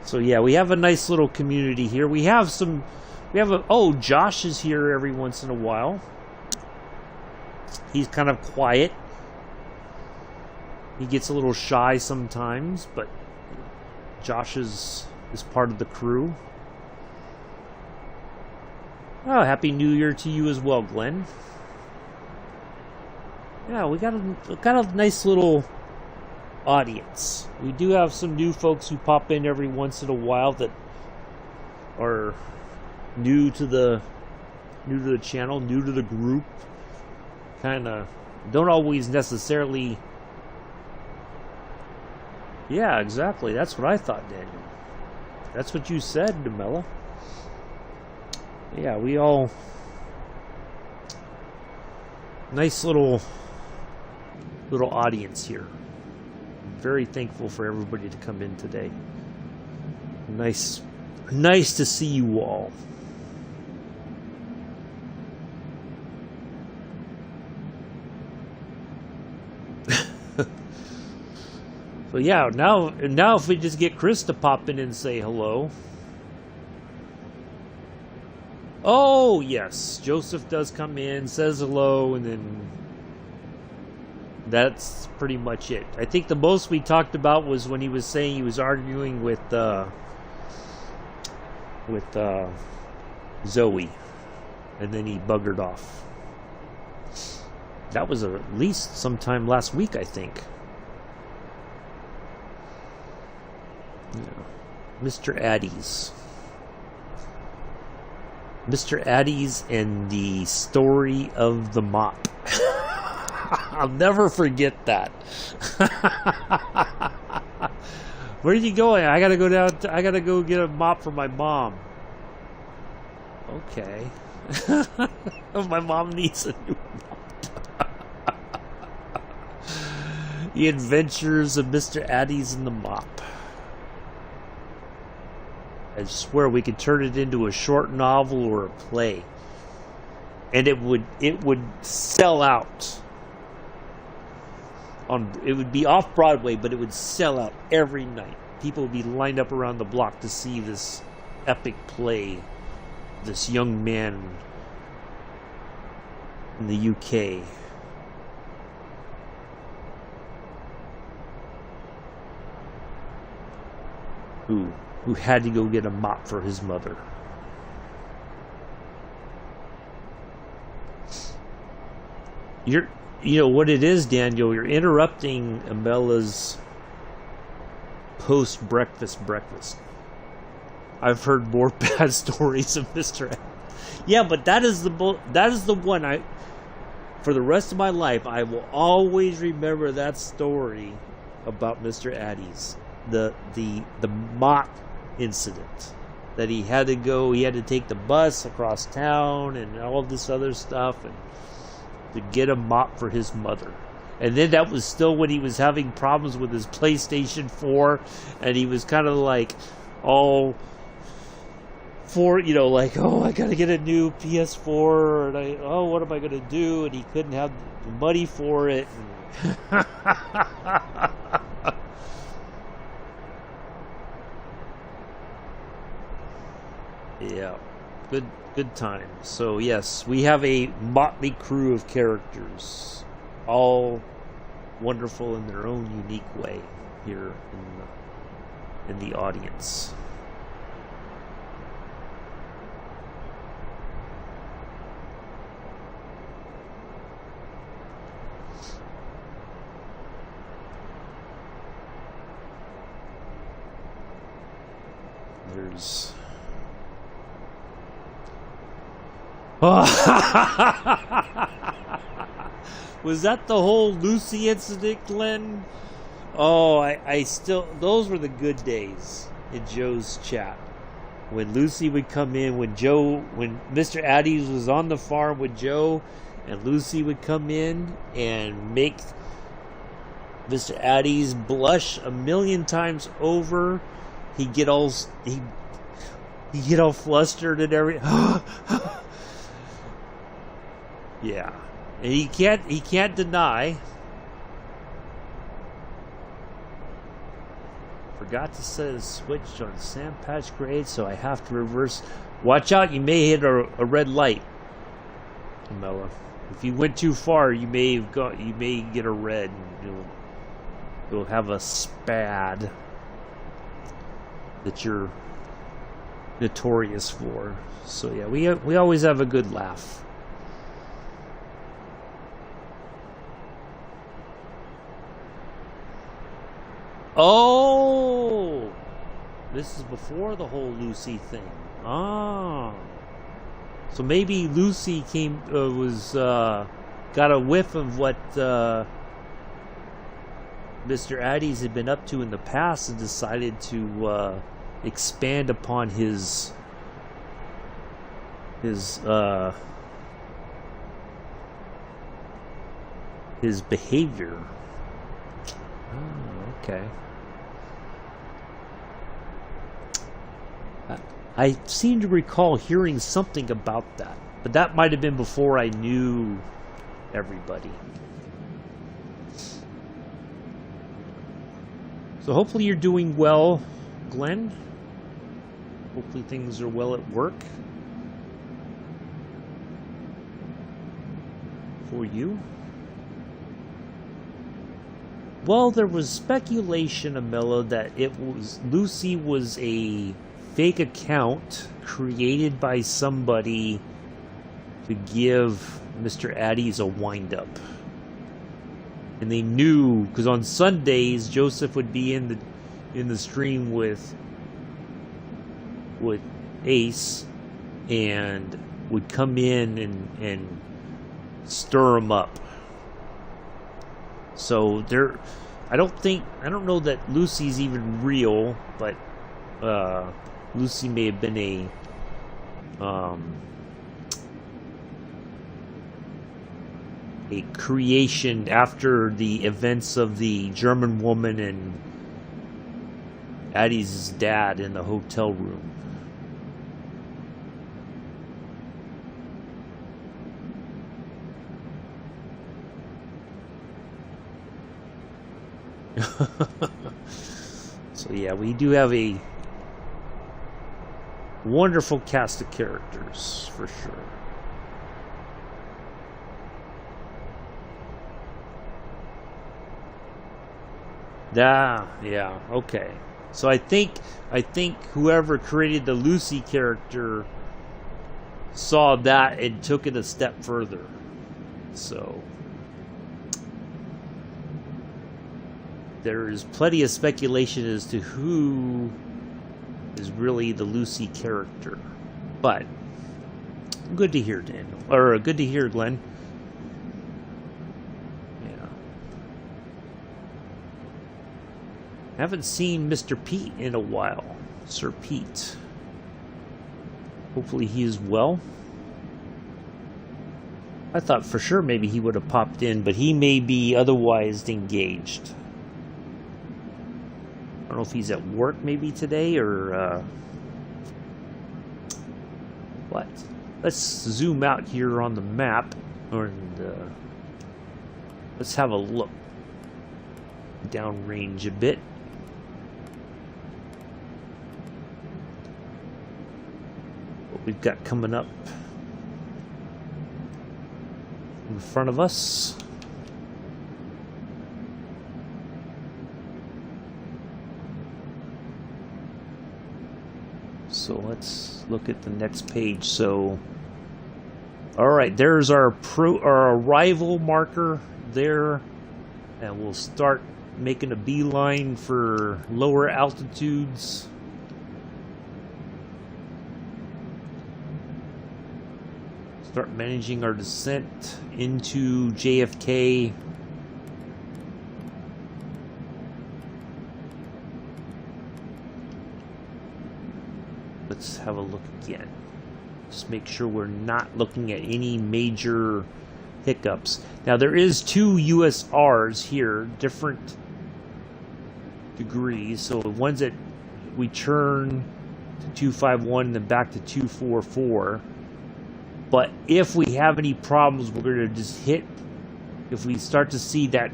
So yeah, we have a nice little community here. Oh, Josh is here every once in a while. He's kind of quiet. He gets a little shy sometimes, but Josh is part of the crew. Oh, Happy New Year to you as well, Glenn. Yeah, we got a nice little audience. We do have some new folks who pop in every once in a while that are new to the channel, new to the group. Kind of don't always necessarily... Yeah, exactly. That's what I thought, Daniel. That's what you said, Demella. Yeah, we all... Nice little audience here. Very thankful for everybody to come in today. Nice to see you all. So yeah, now if we just get Chris to pop in and say hello. Oh yes, Joseph does come in, says hello, and then that's pretty much it. I think the most we talked about was when he was saying he was arguing with Zoe, and then he buggered off. That was at least sometime last week, I think. Yeah. Mr. Addies. Mr. Addies and the story of the mop. I'll never forget that. Where are you going? I gotta go down. I gotta go get a mop for my mom. Okay. My mom needs a new mop. The Adventures of Mr. Addies and the Mop. I swear we could turn it into a short novel or a play, and it would sell out. It would be off Broadway, but it would sell out every night. People would be lined up around the block to see this epic play. This young man in the UK. Who had to go get a mop for his mother. You know what it is, Daniel, you're interrupting Amela's post-breakfast. I've heard more bad stories of Mr. Yeah, but that is the one for the rest of my life, I will always remember that story about Mr. Addy's. The mop incident. That he had to take the bus across town and all this other stuff and to get a mop for his mother. And then that was still when he was having problems with his PlayStation 4 and he was kind of like all for, like, oh, I gotta get a new PS4 and what am I gonna do? And he couldn't have the money for it. Yeah, good times. So yes, we have a motley crew of characters, all wonderful in their own unique way here in the audience. There's was that the whole Lucy incident, Glenn? Oh, I still, those were the good days in Joe's chat. When Lucy would come in, when Mr. Addies was on the farm with Joe, and Lucy would come in and make Mr. Addies blush a million times over. He'd get all flustered and everything. Yeah, and he can't deny. Forgot to set a switch on sand patch grade, so I have to reverse. Watch out, you may hit a red light, Camilla. If you went too far, you may get a red. And you'll have a spad that you're notorious for. So yeah, we always have a good laugh. Oh, this is before the whole Lucy thing. Ah, so maybe Lucy got a whiff of what Mr. Addies had been up to in the past and decided to expand upon his behavior. Oh, okay. I seem to recall hearing something about that, but that might have been before I knew everybody. So hopefully you're doing well, Glenn. Hopefully things are well at work for you. Well, there was speculation, Amela, that Lucy was a fake account created by somebody to give Mr. Addies a wind-up. And they knew, because on Sundays, Joseph would be in the stream with Ace and would come in and stir him up. So I don't know that Lucy's even real, but Lucy may have been a creation after the events of the German woman and Addie's dad in the hotel room. So yeah, we do have a wonderful cast of characters for sure. Yeah, okay. So I think whoever created the Lucy character saw that and took it a step further. So there is plenty of speculation as to who is really the Lucy character. But good to hear, Daniel. Or good to hear, Glenn. Yeah. Haven't seen Mr. Pete in a while. Sir Pete. Hopefully he is well. I thought for sure maybe he would have popped in, but he may be otherwise engaged. I don't know if he's at work maybe today or what. Let's zoom out here on the map and let's have a look downrange a bit. What we've got coming up in front of us. So let's look at the next page. So, all right, there's our arrival marker there, and we'll start making a beeline for lower altitudes. Start managing our descent into JFK. Let's have a look again. Just make sure we're not looking at any major hiccups. Now there is 2 USRs here, different degrees. So the ones that we turn to 251 and then back to 244. But if we have any problems, we're going to just hit, if we start to see that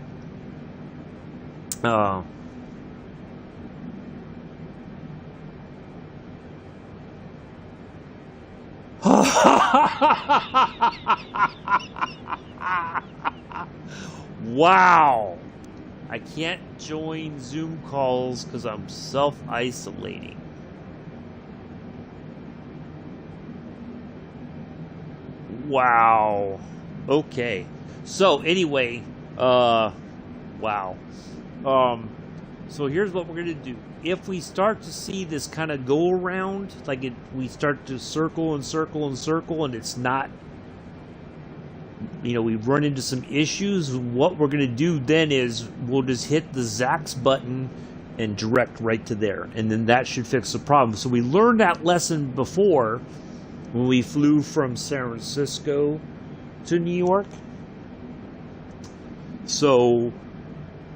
wow, I can't join Zoom calls because I'm self-isolating. Wow. Okay. So anyway, wow. So here's what we're gonna do. If we start to see this kind of go around, like we start to circle and circle and circle, and it's not, you know, we run into some issues. What we're gonna do then is we'll just hit the Zax button and direct right to there, and then that should fix the problem. So we learned that lesson before when we flew from San Francisco to New York. So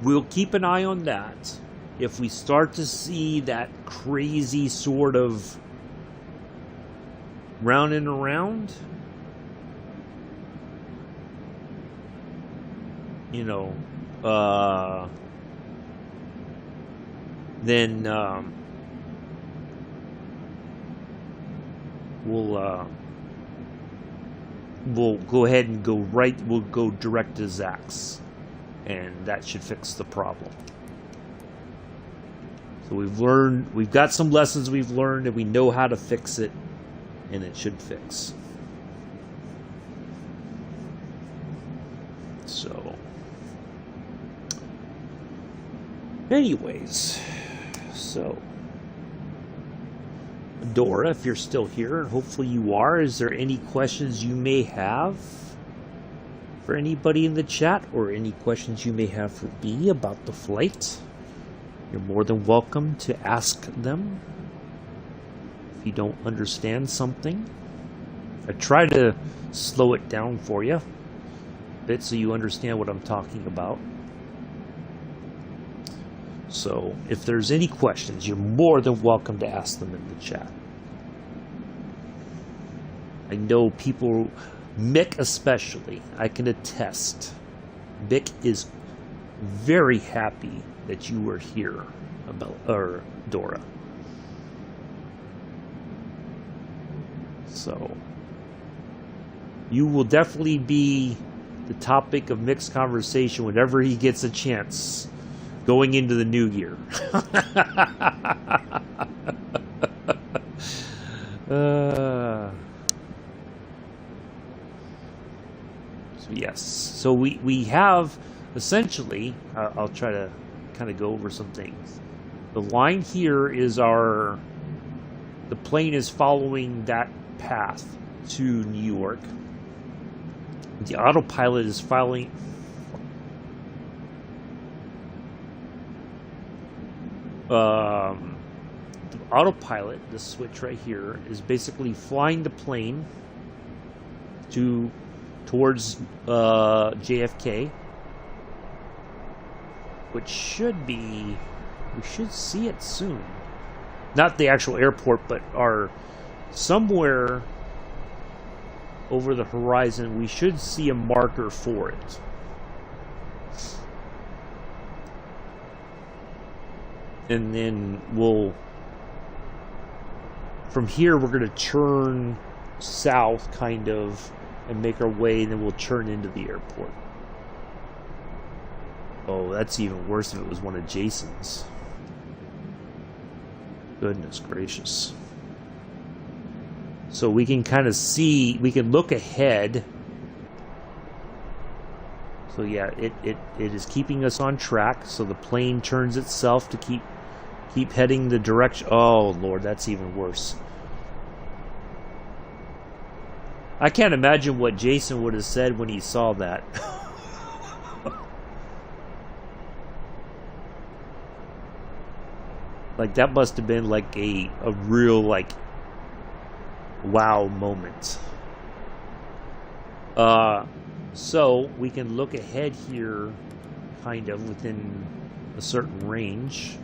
we'll keep an eye on that. If we start to see that crazy sort of round and around, you know, then we'll go ahead and go right. We'll go direct to Zax, and that should fix the problem. So we've got some lessons we've learned, and we know how to fix it, and it should fix. So, anyways, so Dora, if you're still here, and hopefully you are, is there any questions you may have for anybody in the chat, or any questions you may have for me about the flight? You're more than welcome to ask them if you don't understand something. I try to slow it down for you a bit so you understand what I'm talking about. So if there's any questions, you're more than welcome to ask them in the chat. I know people, Mick especially, I can attest. Mick is very happy that you were here, or Dora. So you will definitely be the topic of Mick's conversation whenever he gets a chance going into the new year. So yes, so we have essentially, I'll try to kind of go over some things. The line here is the plane is following that path to New York. The autopilot is following. The autopilot, this switch right here, is basically flying the plane towards JFK, which should be, we should see it soon. Not the actual airport, but somewhere over the horizon, we should see a marker for it. And then from here, we're going to turn south, kind of, and make our way, and then we'll turn into the airport. Oh, that's even worse if it was one of Jason's. Goodness gracious. So we can kind of see, we can look ahead. So yeah, it is keeping us on track. So the plane turns itself to keep heading the direction. Oh Lord, that's even worse. I can't imagine what Jason would have said when he saw that. Like, that must have been like a real, like, wow moment. So we can look ahead here, kind of within a certain range.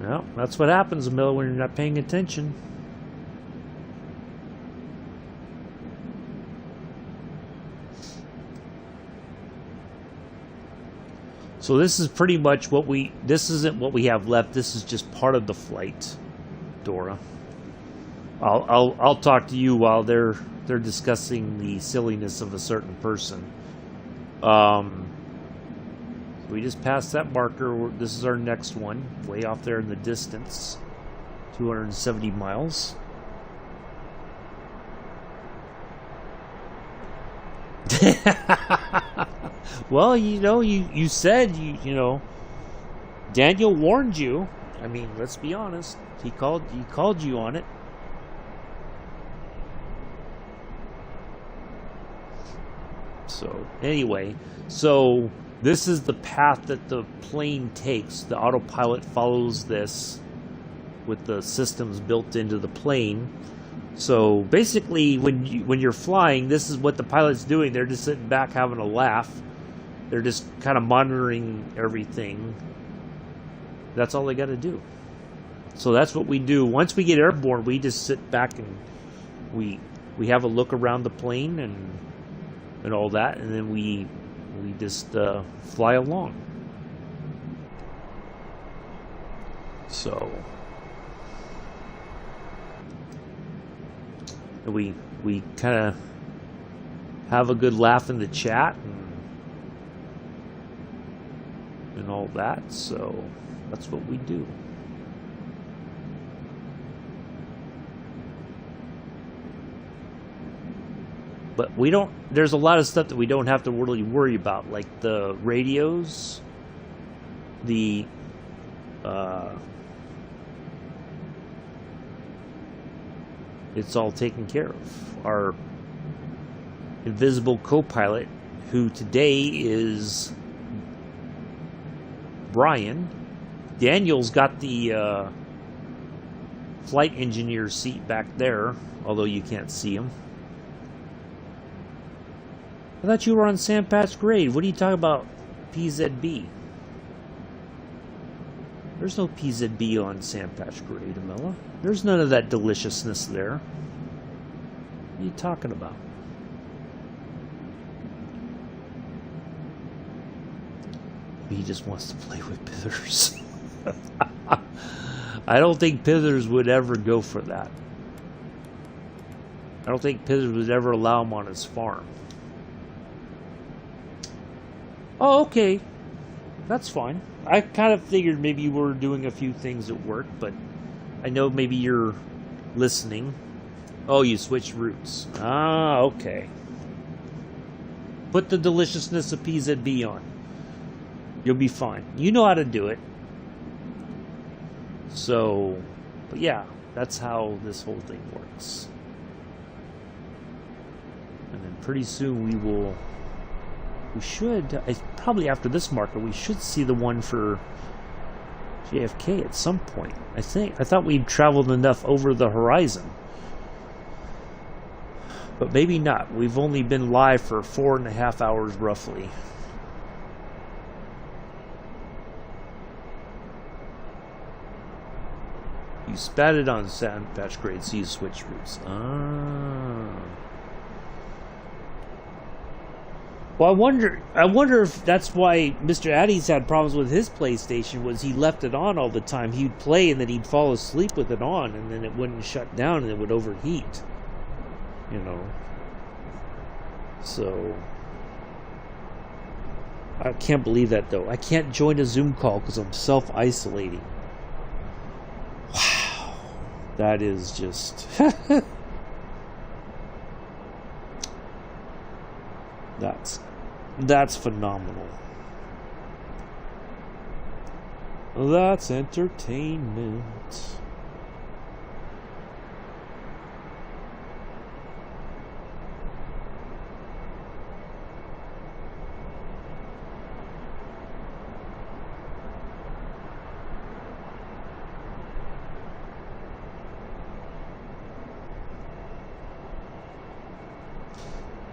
Well, that's what happens, Miller, when you're not paying attention. So this is pretty much what this isn't what we have left. This is just part of the flight, Dora. I'll talk to you while they're discussing the silliness of a certain person. We just passed that marker. This is our next one, way off there in the distance, 270 miles. Well, you know, you said you know, Daniel warned you. I mean, let's be honest. He called you on it. So anyway, so this is the path that the plane takes. The autopilot follows this with the systems built into the plane. So basically, when you're flying, this is what the pilot's doing. They're just sitting back having a laugh. They're just kind of monitoring everything. That's all they got to do. So that's what we do. Once we get airborne, we just sit back and we have a look around the plane and all that, and then we just fly along. So we kind of have a good laugh in the chat and all that. So that's what we do. But we don't, there's a lot of stuff that we don't have to really worry about, like the radios, it's all taken care of. Our invisible co-pilot, who today is Brian. Daniel's got the flight engineer seat back there, although you can't see him. I thought you were on Sandpatch Grade. What are you talking about, PZB? There's no PZB on Sandpatch Grade, Amela. There's none of that deliciousness there. What are you talking about? He just wants to play with Pithers. I don't think Pithers would ever go for that. I don't think Pithers would ever allow him on his farm. Oh, okay. That's fine. I kind of figured maybe you were doing a few things at work, but I know maybe you're listening. Oh, you switched routes. Ah, okay. Put the deliciousness of PZB on. You'll be fine. You know how to do it. So, but yeah, that's how this whole thing works. And then pretty soon we should, probably after this marker, we should see the one for JFK at some point. I thought we'd traveled enough over the horizon. But maybe not. We've only been live for 4.5 hours roughly. You spatted on sand patch grade, so you switch routes. Ah. Well, I wonder if that's why Mr. Addy's had problems with his PlayStation, was he left it on all the time. He'd play and then he'd fall asleep with it on, and then it wouldn't shut down and it would overheat. You know. So I can't believe that, though. I can't join a Zoom call because I'm self-isolating. Wow. That is just... That's phenomenal. That's entertainment.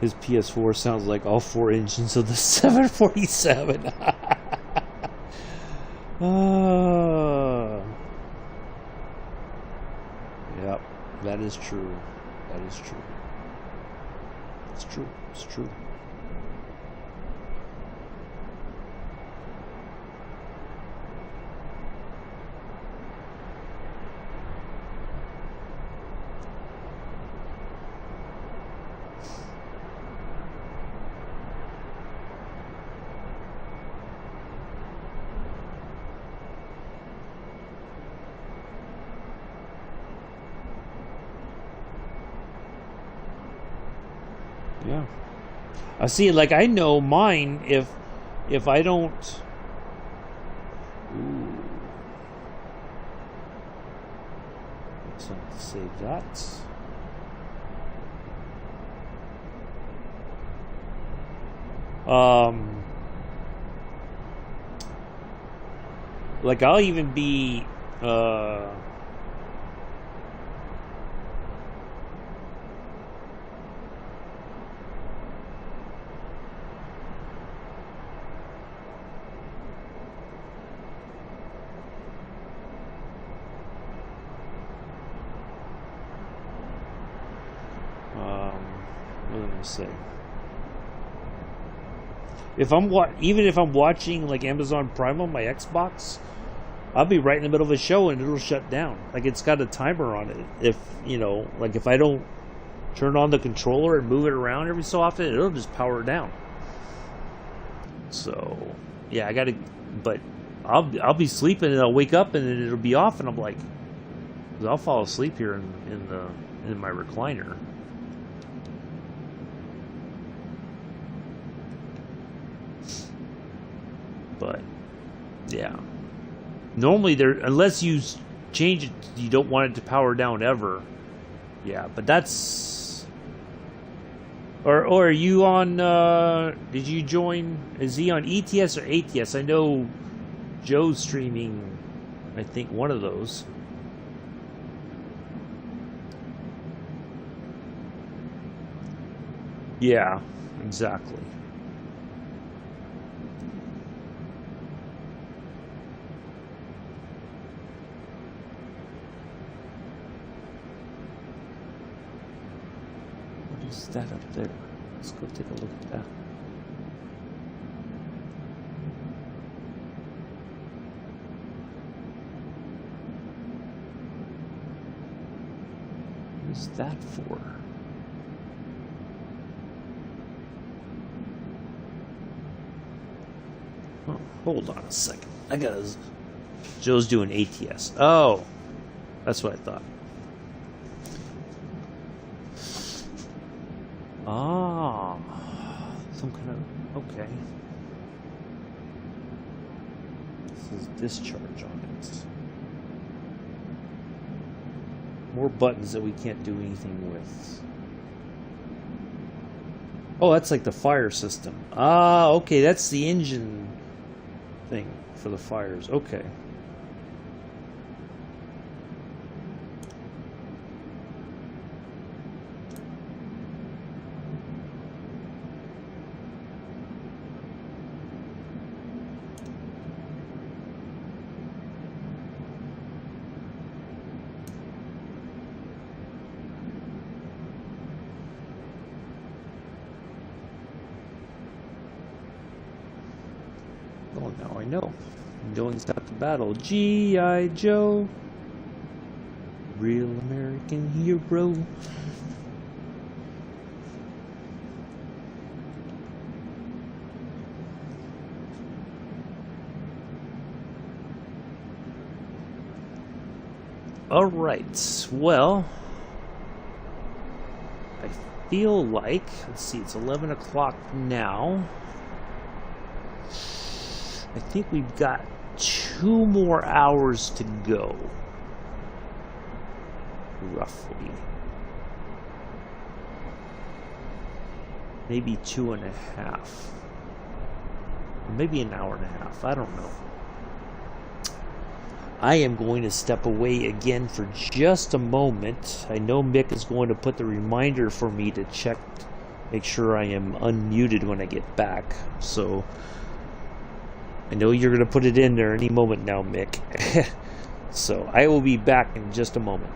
His PS4 sounds like all 4 engines of the 747. Yep, that is true. That is true. It's true. It's true. Yeah. I see, like, I know mine, if I don't... Ooh. Let's not save that. Like, I'll even be, what am I gonna say? Even if I'm watching like Amazon Prime on my Xbox, I'll be right in the middle of a show and it'll shut down. Like, it's got a timer on it. If you know, like, if I don't turn on the controller and move it around every so often, it'll just power down. So yeah, I gotta. But I'll be sleeping and I'll wake up and then it'll be off, and I'm like, I'll fall asleep here in my recliner. But yeah, normally unless you change it, you don't want it to power down ever. Yeah, but that's. Or are you on? Did you join? Is he on ETS or ATS? I know Joe's streaming. I think one of those. Yeah, exactly. What's that up there? Let's go take a look at that. What is that for? Hold on a second. I gotta... Joe's doing ATS. Oh! That's what I thought. Ah. Some kind of... Okay. This is discharge on it. More buttons that we can't do anything with. Oh, that's like the fire system. Ah, okay, that's the engine thing for the fires. Okay. Oh, now I know. Joe's got the battle. G.I. Joe. Real American hero. Alright, well, I feel like, let's see, it's 11 o'clock now. I think we've got 2 more hours to go, roughly. Maybe 2.5. Maybe an hour and a half, I don't know. I am going to step away again for just a moment. I know Mick is going to put the reminder for me to check, make sure I am unmuted when I get back. So, I know you're going to put it in there any moment now, Mick. So, I will be back in just a moment.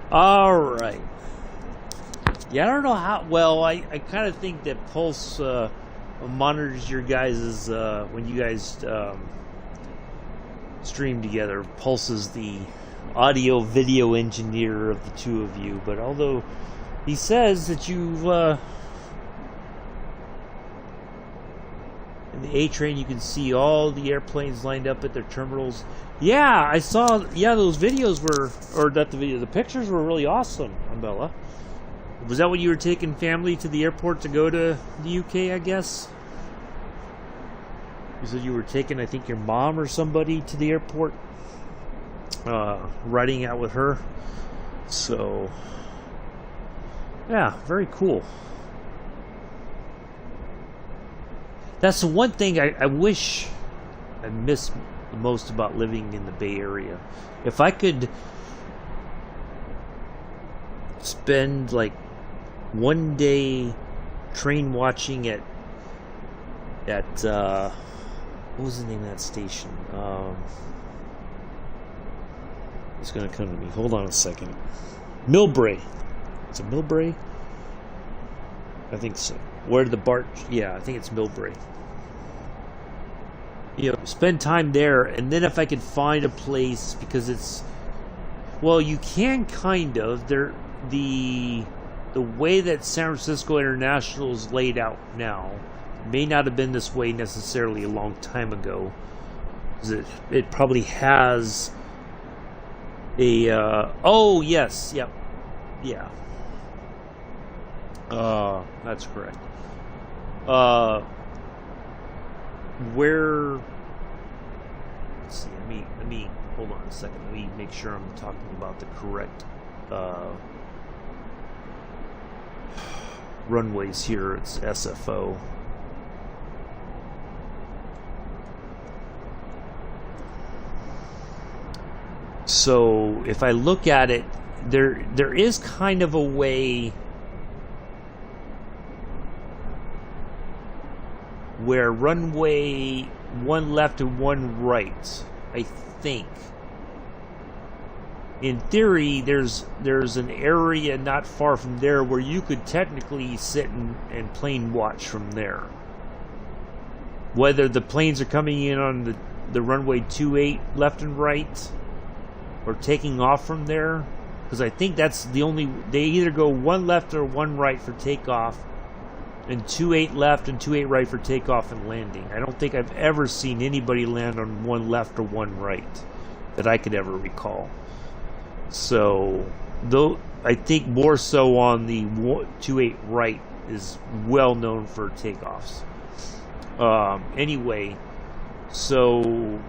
Alright. Yeah, I don't know how... Well, I kind of think that Pulse monitors your guys' when you guys stream together. Pulse is the audio-video engineer of the two of you. But although he says that you've... in the A-Train, you can see all the airplanes lined up at their terminals. Yeah, I saw... Yeah, those videos were... Or not the video. The pictures were really awesome, Umbella. Was that when you were taking family to the airport to go to the UK, I guess? You said you were taking, I think, your mom or somebody to the airport. Riding out with her. So... yeah, very cool. That's the one thing I wish I miss the most about living in the Bay Area. If I could spend like one day train watching at what was the name of that station? It's gonna come to me. Hold on a second. Millbrae. Is it Millbrae? I think so. Where the BART? Yeah, I think it's Millbrae. You know, spend time there, and then if I could find a place, because it's, well, you can kind of, the way that San Francisco International is laid out now may not have been this way necessarily a long time ago. It probably has a oh yes, yep, yeah, that's correct. Where, let's see, let me hold on a second, let me make sure I'm talking about the correct runways here. It's SFO. So if I look at it, there is kind of a way where runway one left and one right, I think. In theory, there's an area not far from there where you could technically sit and plane watch from there. Whether the planes are coming in on the runway 28 left and right, or taking off from there, because I think that's the only, they either go one left or one right for takeoff, and 28 left and 28 right for takeoff and landing. I don't think I've ever seen anybody land on one left or one right that I could ever recall. So, though I think more so on the 28 right is well known for takeoffs. Anyway, so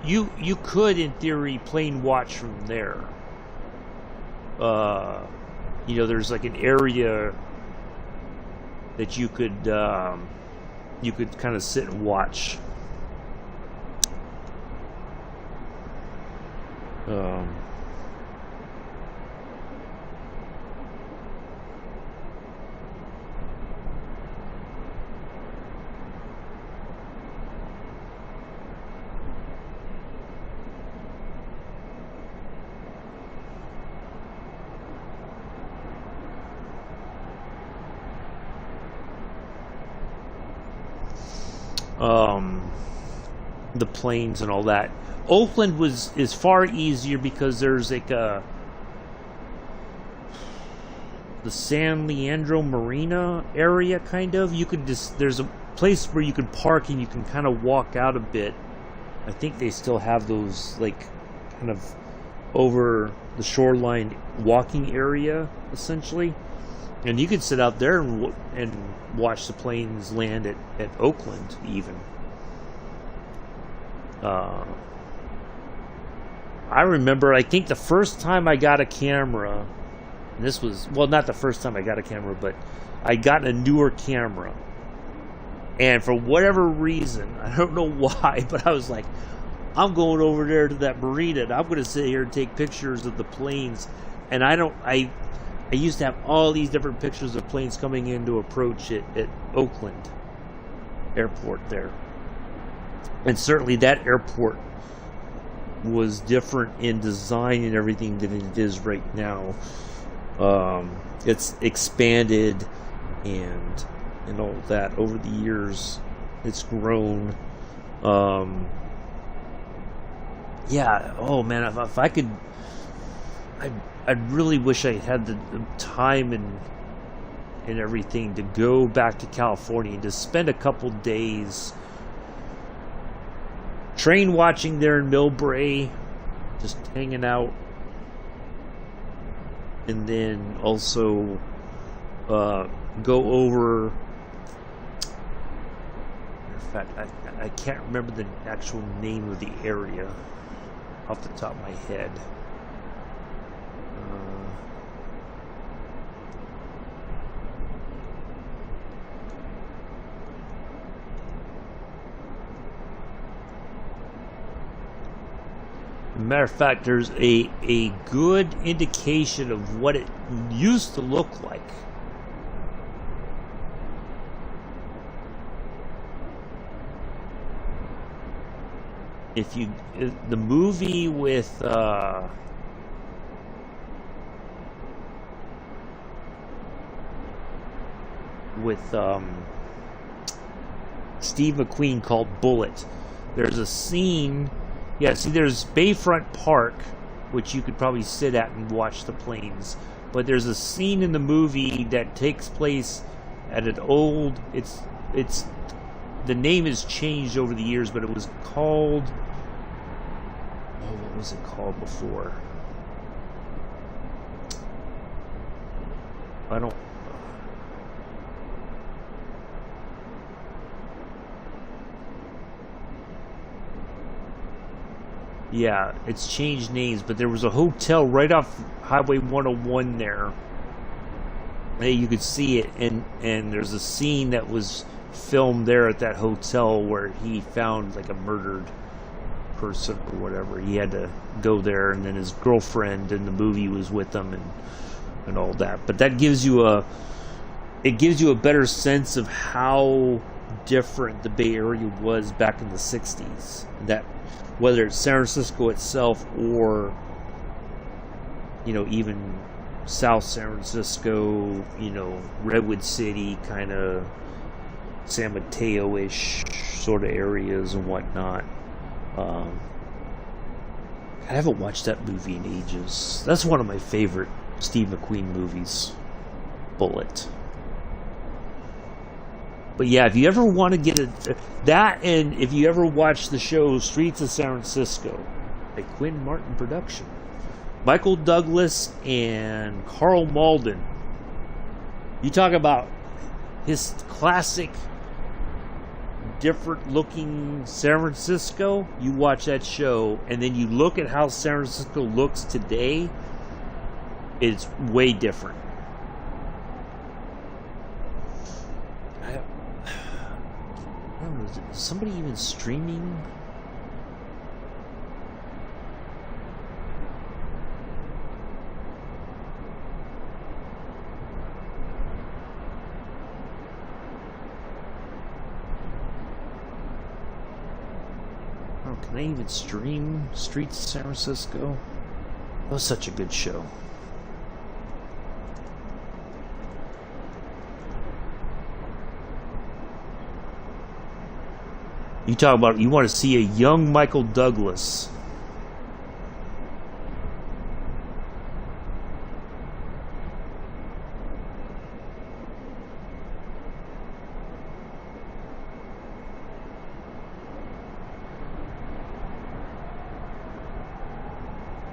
you could, in theory, plane watch from there. You know, there's like an area that you could kind of sit and watch. The planes and all that. Oakland is far easier because there's like the San Leandro Marina area, kind of. You could just, there's a place where you can park and you can kind of walk out a bit. I think they still have those, like, kind of over the shoreline walking area, essentially. And you could sit out there and watch the planes land at Oakland, even. I remember, I think the first time I got a camera, and this was, well, not the first time I got a camera, but I got a newer camera. And for whatever reason, I don't know why, but I was like, I'm going over there to that marina, and I'm going to sit here and take pictures of the planes. And I used to have all these different pictures of planes coming in to approach it at Oakland Airport there. And certainly that airport was different in design and everything than it is right now. It's expanded and all that over the years. It's grown. Yeah, oh man, if I could, I really wish I had the time and everything to go back to California and to spend a couple days train watching there in Millbrae, just hanging out, and then also go over. In fact, I can't remember the actual name of the area off the top of my head. Matter of fact, there's a good indication of what it used to look like. If you, the movie with Steve McQueen called Bullet. There's a scene. Yeah, see, there's Bayfront Park, which you could probably sit at and watch the planes. But there's a scene in the movie that takes place at an old. It's the name has changed over the years, but it was called. Oh, what was it called before? I don't. Yeah, it's changed names, but there was a hotel right off Highway 101 there. Hey, you could see it, and there's a scene that was filmed there at that hotel where he found like a murdered person or whatever. He had to go there, and then his girlfriend in the movie was with him, and all that. But that gives you a better sense of how different the Bay Area was back in the 60s. That whether it's San Francisco itself or, you know, even South San Francisco, you know, Redwood City, kind of San Mateo-ish sort of areas and whatnot. I haven't watched that movie in ages. That's one of my favorite Steve McQueen movies, Bullet. But yeah, if you ever want to get that, and if you ever watch the show Streets of San Francisco, a Quinn Martin production, Michael Douglas and Carl Malden, you talk about his classic, different looking San Francisco. You watch that show, and then you look at how San Francisco looks today. It's way different. Is somebody even streaming? Oh, can I even stream Streets of San Francisco? That was such a good show. You talk about, you want to see a young Michael Douglas.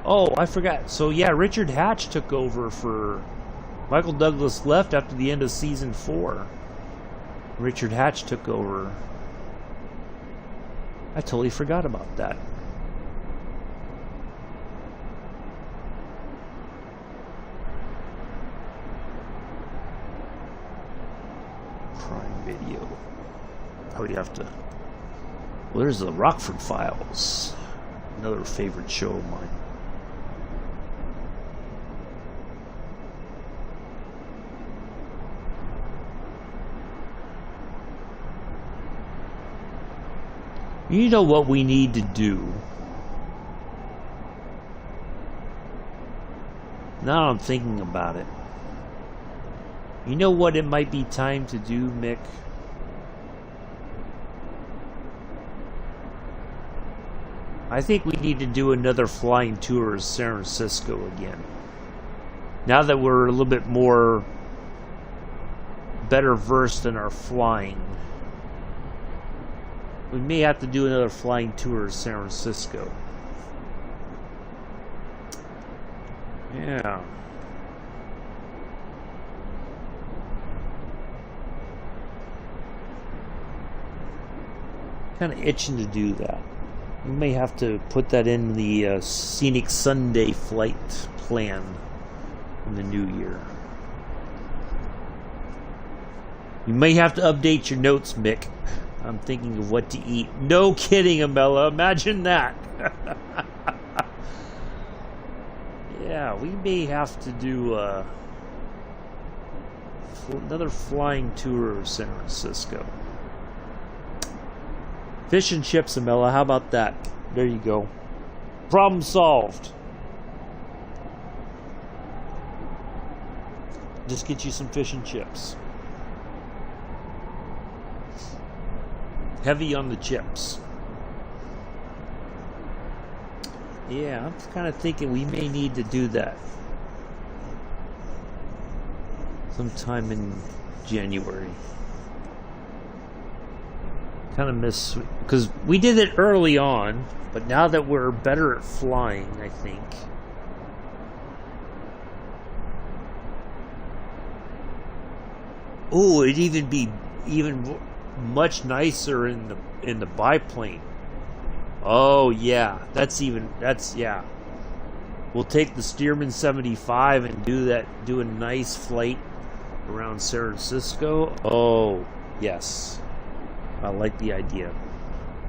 Oh, I forgot. So yeah, Richard Hatch took over for Michael Douglas left after the end of season 4. Richard Hatch took over. I totally forgot about that. Prime Video. Oh, you have to. Well, there's the Rockford Files. Another favorite show of mine. You know what we need to do? Now I'm thinking about it. You know what it might be time to do, Mick? I think we need to do another flying tour of San Francisco again. Now that we're a little bit more better versed in our flying. We may have to do another flying tour of San Francisco. Yeah. Kind of itching to do that. We may have to put that in the Scenic Sunday flight plan in the new year. You may have to update your notes, Mick. I'm thinking of what to eat. No kidding, Amela. Imagine that. Yeah, we may have to do another flying tour of San Francisco. Fish and chips, Amela. How about that? There you go. Problem solved. Just get you some fish and chips. Heavy on the chips. Yeah, I'm kind of thinking we may need to do that sometime in January. Kind of miss, because we did it early on, but now that we're better at flying, I think. Oh, it'd even be much nicer in the biplane. Oh yeah, yeah. We'll take the Stearman 75 and do a nice flight around San Francisco. Oh yes, I like the idea.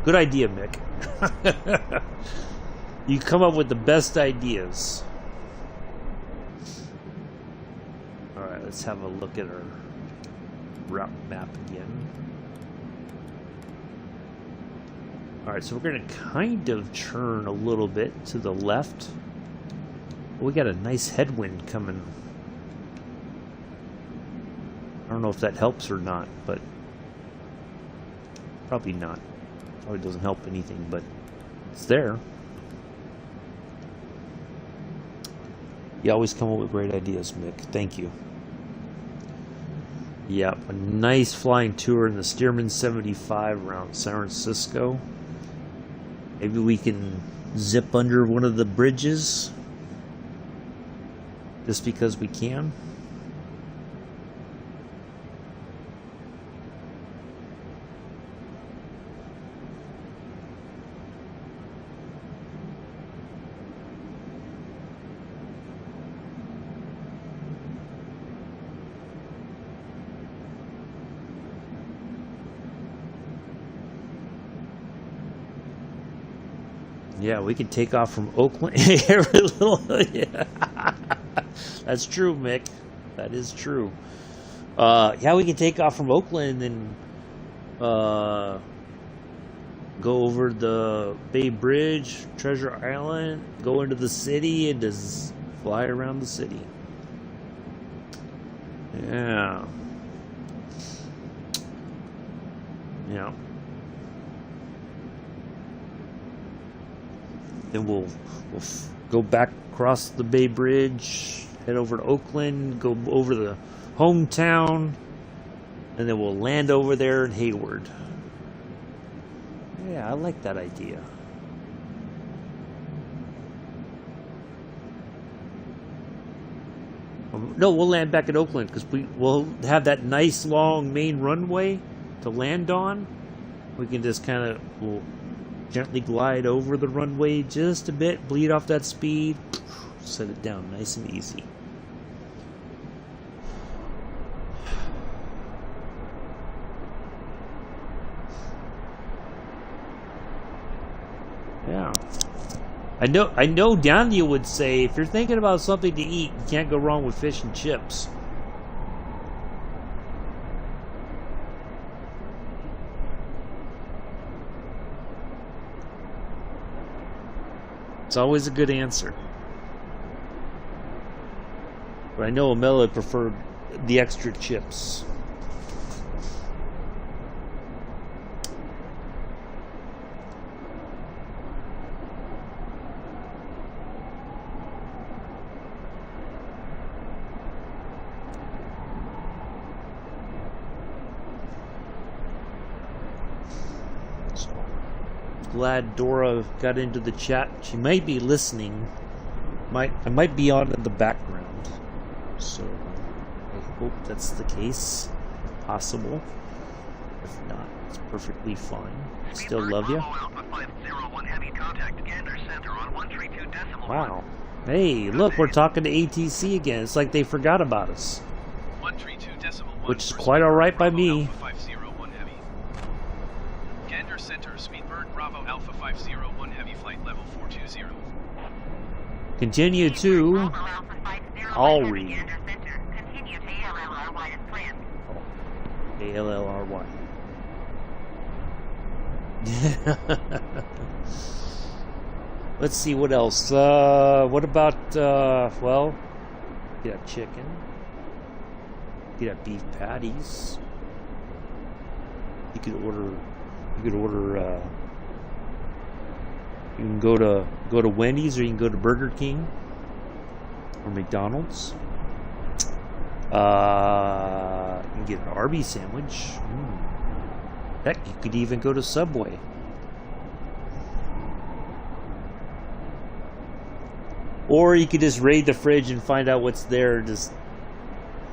Good idea, Mick. You come up with the best ideas. All right, let's have a look at our route map again. Alright, so we're going to kind of turn a little bit to the left. We got a nice headwind coming. I don't know if that helps or not, but probably not. Probably doesn't help anything, but it's there. You always come up with great ideas, Mick. Thank you. Yeah, a nice flying tour in the Stearman 75 around San Francisco. Maybe we can zip under one of the bridges just because we can. Yeah, we can take off from Oakland. Yeah. That's true, Mick. That is true. Yeah, we can take off from Oakland and go over the Bay Bridge, Treasure Island, go into the city, and just fly around the city. Yeah. Yeah. Then we'll go back across the Bay Bridge, head over to Oakland, go over the hometown, and then we'll land over there in Hayward. Yeah, I like that idea. No, we'll land back at Oakland because we'll have that nice long main runway to land on. We can just kind of gently glide over the runway just a bit, bleed off that speed, set it down nice and easy. Yeah. I know Daniel would say, if you're thinking about something to eat, you can't go wrong with fish and chips. It's always a good answer. But I know Amela preferred the extra chips. Glad Dora got into the chat. She might be listening. I might be on in the background. So I hope that's the case. Possible. If not, it's perfectly fine. Still love you. Wow. Hey, look, we're talking to ATC again. It's like they forgot about us. Which is quite alright by me. Center, Speedbird, Bravo Alpha 501 Heavy Flight Level 420. Continue to all read. Continue to ALLRY as planned. ALLRY. Let's see what else. What about well, you got chicken. You got beef patties. You could order You could order. You can go to Wendy's, or you can go to Burger King or McDonald's. You can get an Arby's sandwich. Heck, you could even go to Subway. Or you could just raid the fridge and find out what's there and just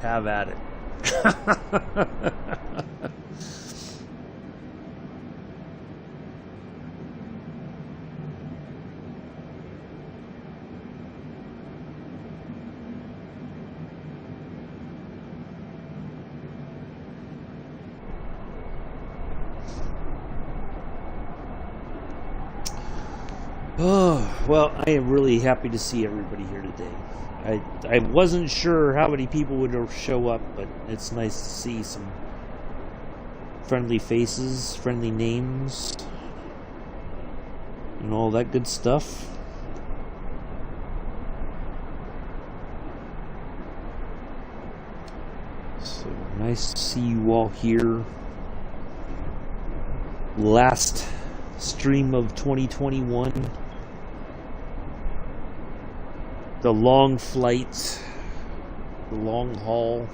have at it. Oh, well, I am really happy to see everybody here today. I wasn't sure how many people would show up, but it's nice to see some friendly faces, friendly names, and all that good stuff. So nice to see you all here. Last stream of 2021. The long flight, the long haul.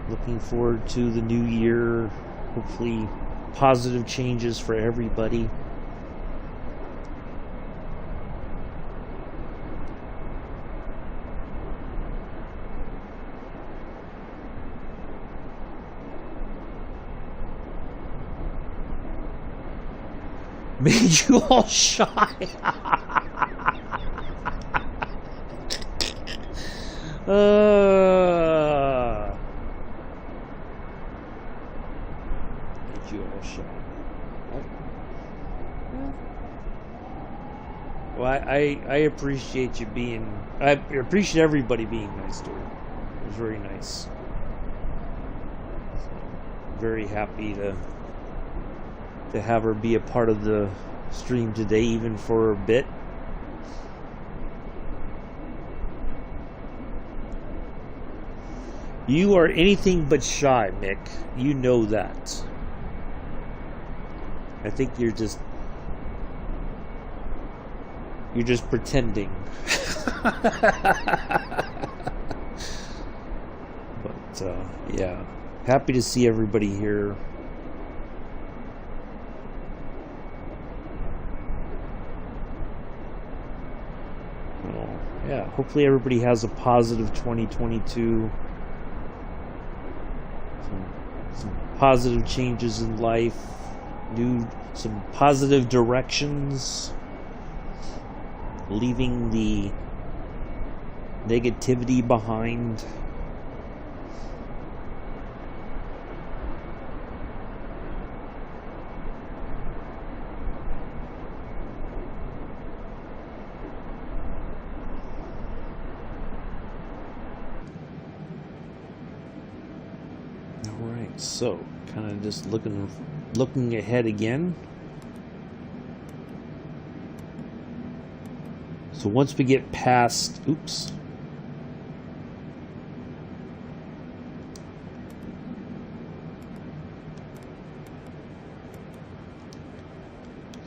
Looking forward to the new year. Hopefully positive changes for everybody. Made you all shy. Made you all shy. Well, I appreciate you being. I appreciate everybody being nice to her. It was very nice. Very happy to have her be a part of the stream today, even for a bit. You are anything but shy, Mick. You know that. I think you're just pretending. But yeah, happy to see everybody here. Yeah, hopefully everybody has a positive 2022. Some positive changes in life. Some positive directions. Leaving the negativity behind. So, kind of just looking ahead again. So once we get past, oops.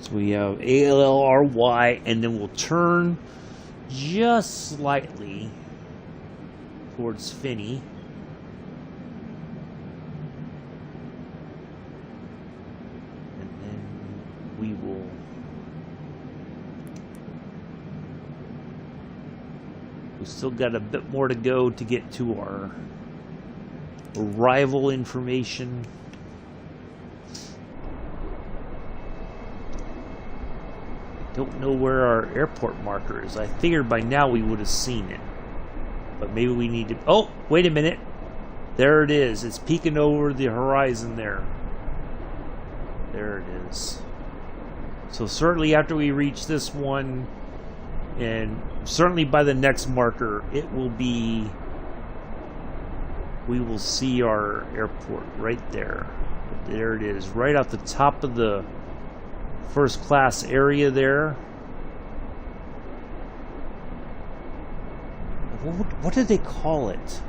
So we have ALLRY, and then we'll turn just slightly towards Finney. We still got a bit more to go to get to our arrival information. Don't know where our airport marker is. I figured by now we would have seen it. But maybe we need to... Oh, wait a minute. There it is. It's peeking over the horizon there. There it is. So certainly after we reach this one, and certainly by the next marker, it will be... We will see our airport right there. There it is. Right off the top of the first class area there. what did they call it?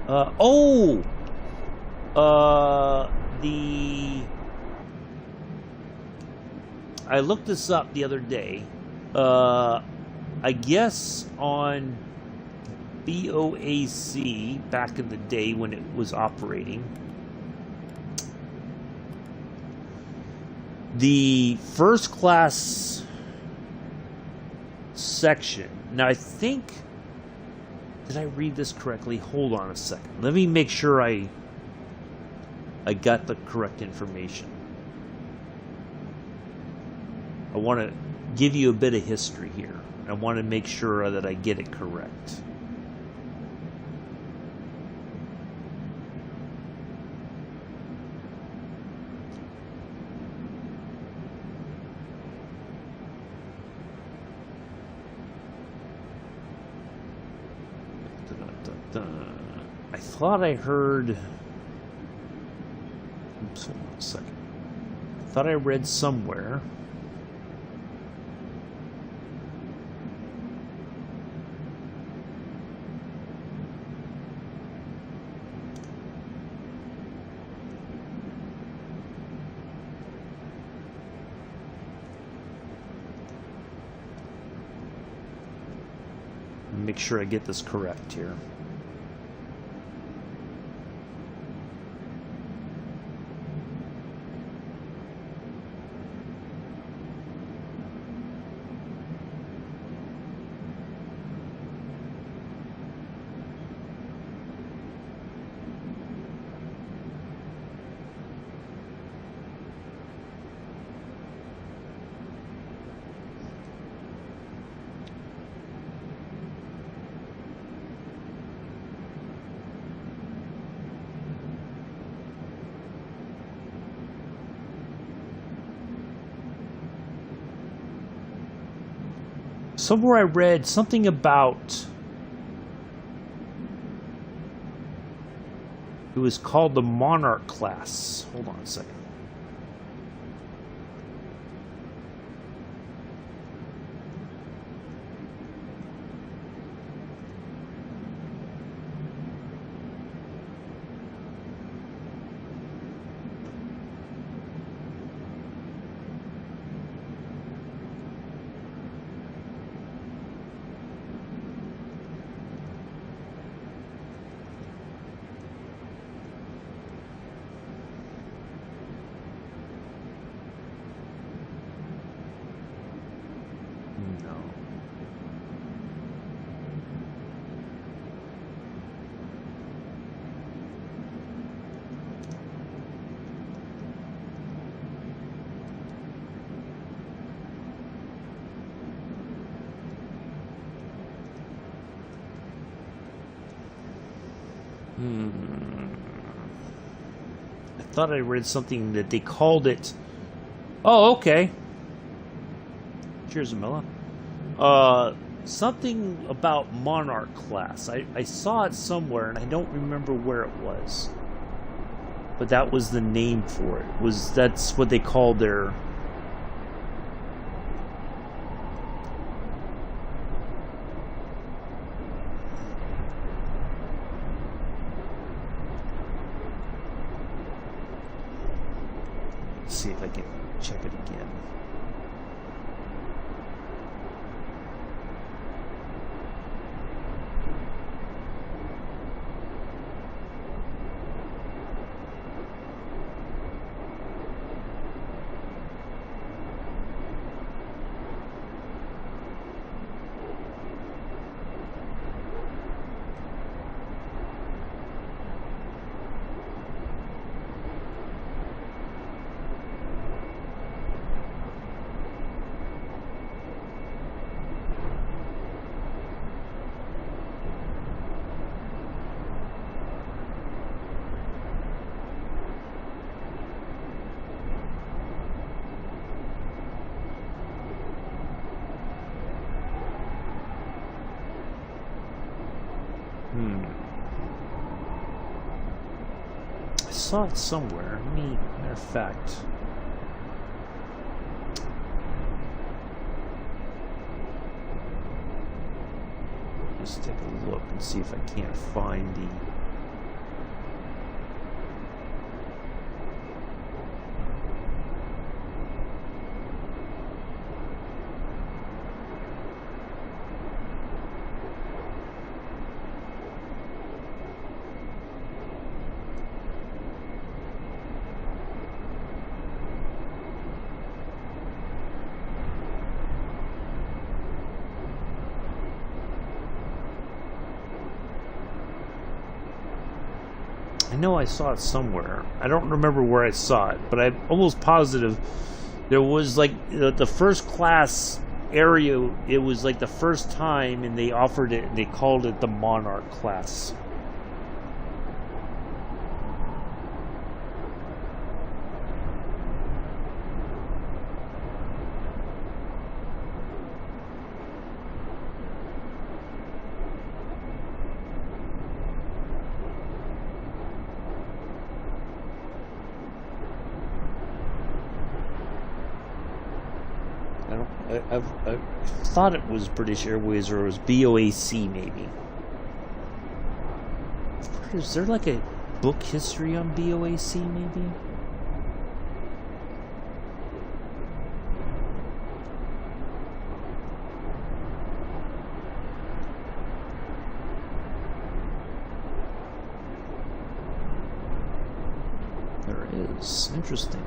I looked this up the other day. I guess on BOAC back in the day when it was operating, the first class section. Now I think, did I read this correctly? Hold on a second. Let me make sure I got the correct information. I want to give you a bit of history here. I want to make sure that I get it correct. I thought I heard... Oops, hold on a second. I thought I read somewhere... Make sure I get this correct here. Somewhere I read something about, it was called the Monarch class. Hold on a second. I thought I read something that they called it. Oh, okay. Cheers, Amilla. Something about Monarch class. I saw it somewhere and I don't remember where it was. But that was the name for it. That's what they called their... See if I can check it again. I saw it somewhere. Matter of fact. Let's take a look and see if I can't find the... I know I saw it somewhere. I don't remember where I saw it, but I'm almost positive there was like the first class area. It was like the first time, and they offered it. They called it the Monarch class. I thought it was British Airways, or it was BOAC maybe. Is there like a book history on BOAC maybe? There is. Interesting.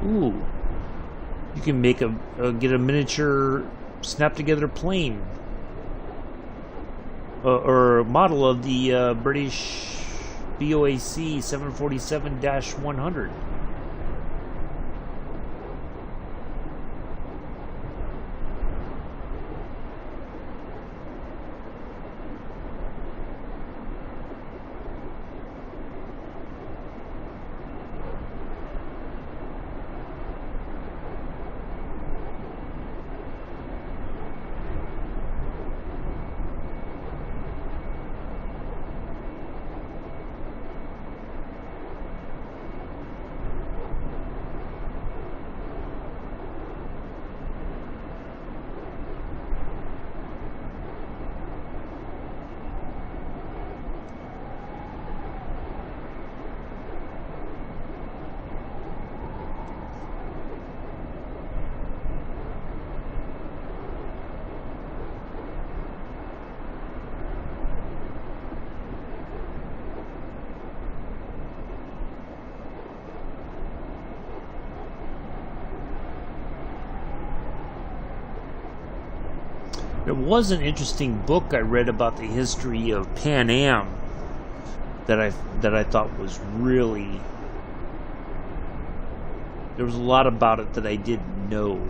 Ooh. You can make get a miniature snap together plane or a model of the British BOAC 747-100. There was an interesting book I read about the history of Pan Am that I thought was really... There was a lot about it that I didn't know.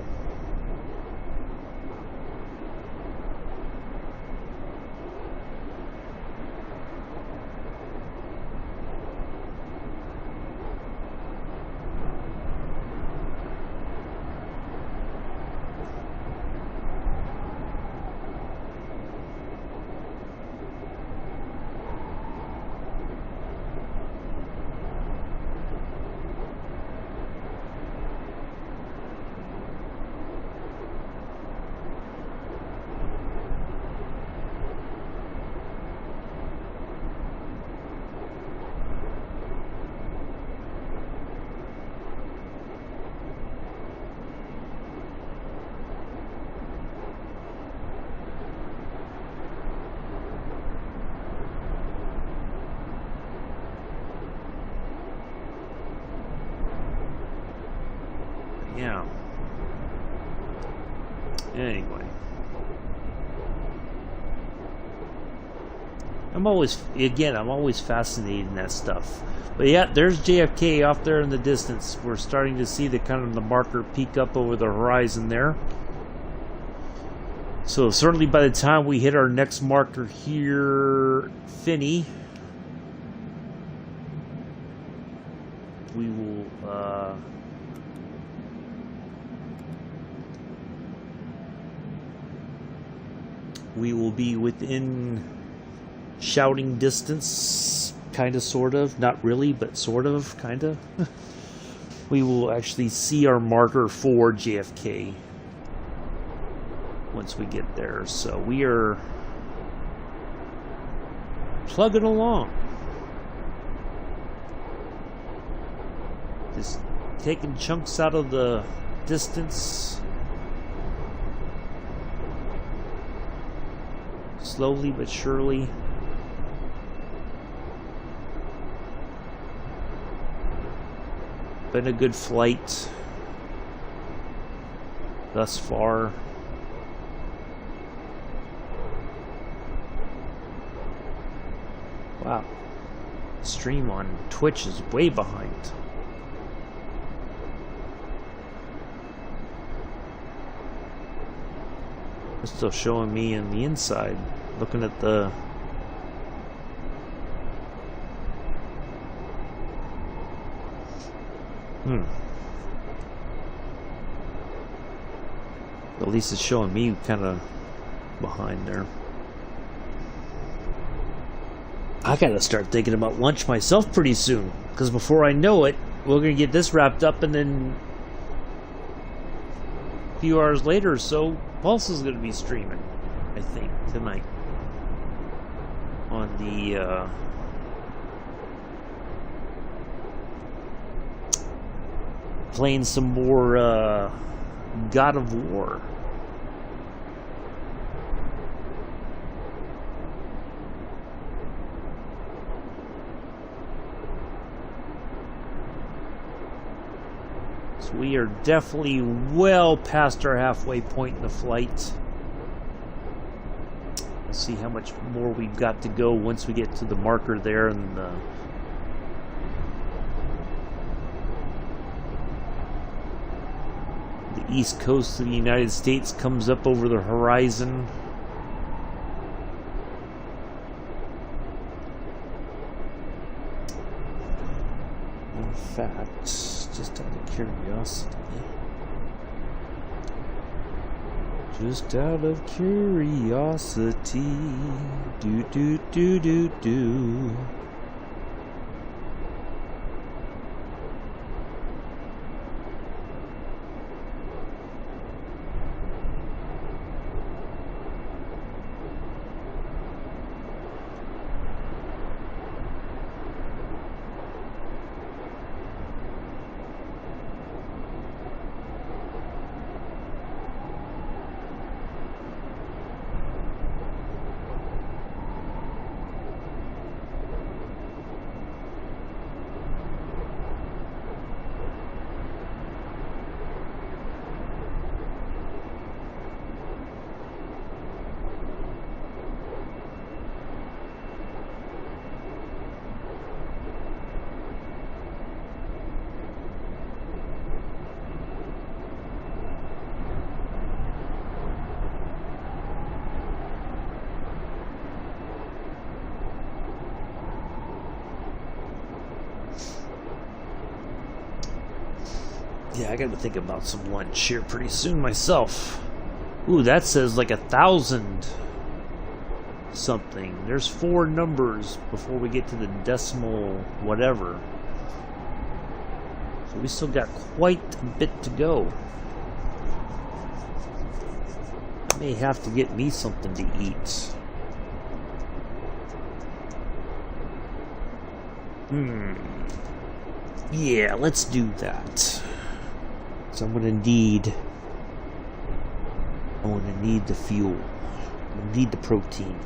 Yeah. Anyway. I'm always fascinated in that stuff. But yeah, there's JFK off there in the distance. We're starting to see the kind of the marker peek up over the horizon there. So certainly by the time we hit our next marker here, Finney, we will be within shouting distance, kind of, sort of, not really, but sort of, kind of. We will actually see our marker for JFK once we get there. So we are plugging along. Just taking chunks out of the distance. Slowly but surely. Been a good flight thus far. Wow. Stream on Twitch is way behind. It's still showing me in the inside. Looking at the... At least it's showing me kind of behind there. I gotta start thinking about lunch myself pretty soon, because before I know it, we're gonna get this wrapped up, and then a few hours later or so, Pulse is gonna be streaming, I think, tonight on the playing some more God of War. So we are definitely well past our halfway point in the flight. Let's see how much more we've got to go once we get to the marker there, and the east coast of the United States comes up over the horizon. In fact, just out of curiosity, do. Yeah, I gotta think about some lunch here pretty soon myself. Ooh, that says like 1,000 something. There's 4 numbers before we get to the decimal whatever. So we still got quite a bit to go. I may have to get me something to eat. Yeah, let's do that. So I'm gonna need the fuel. I'm gonna need the protein.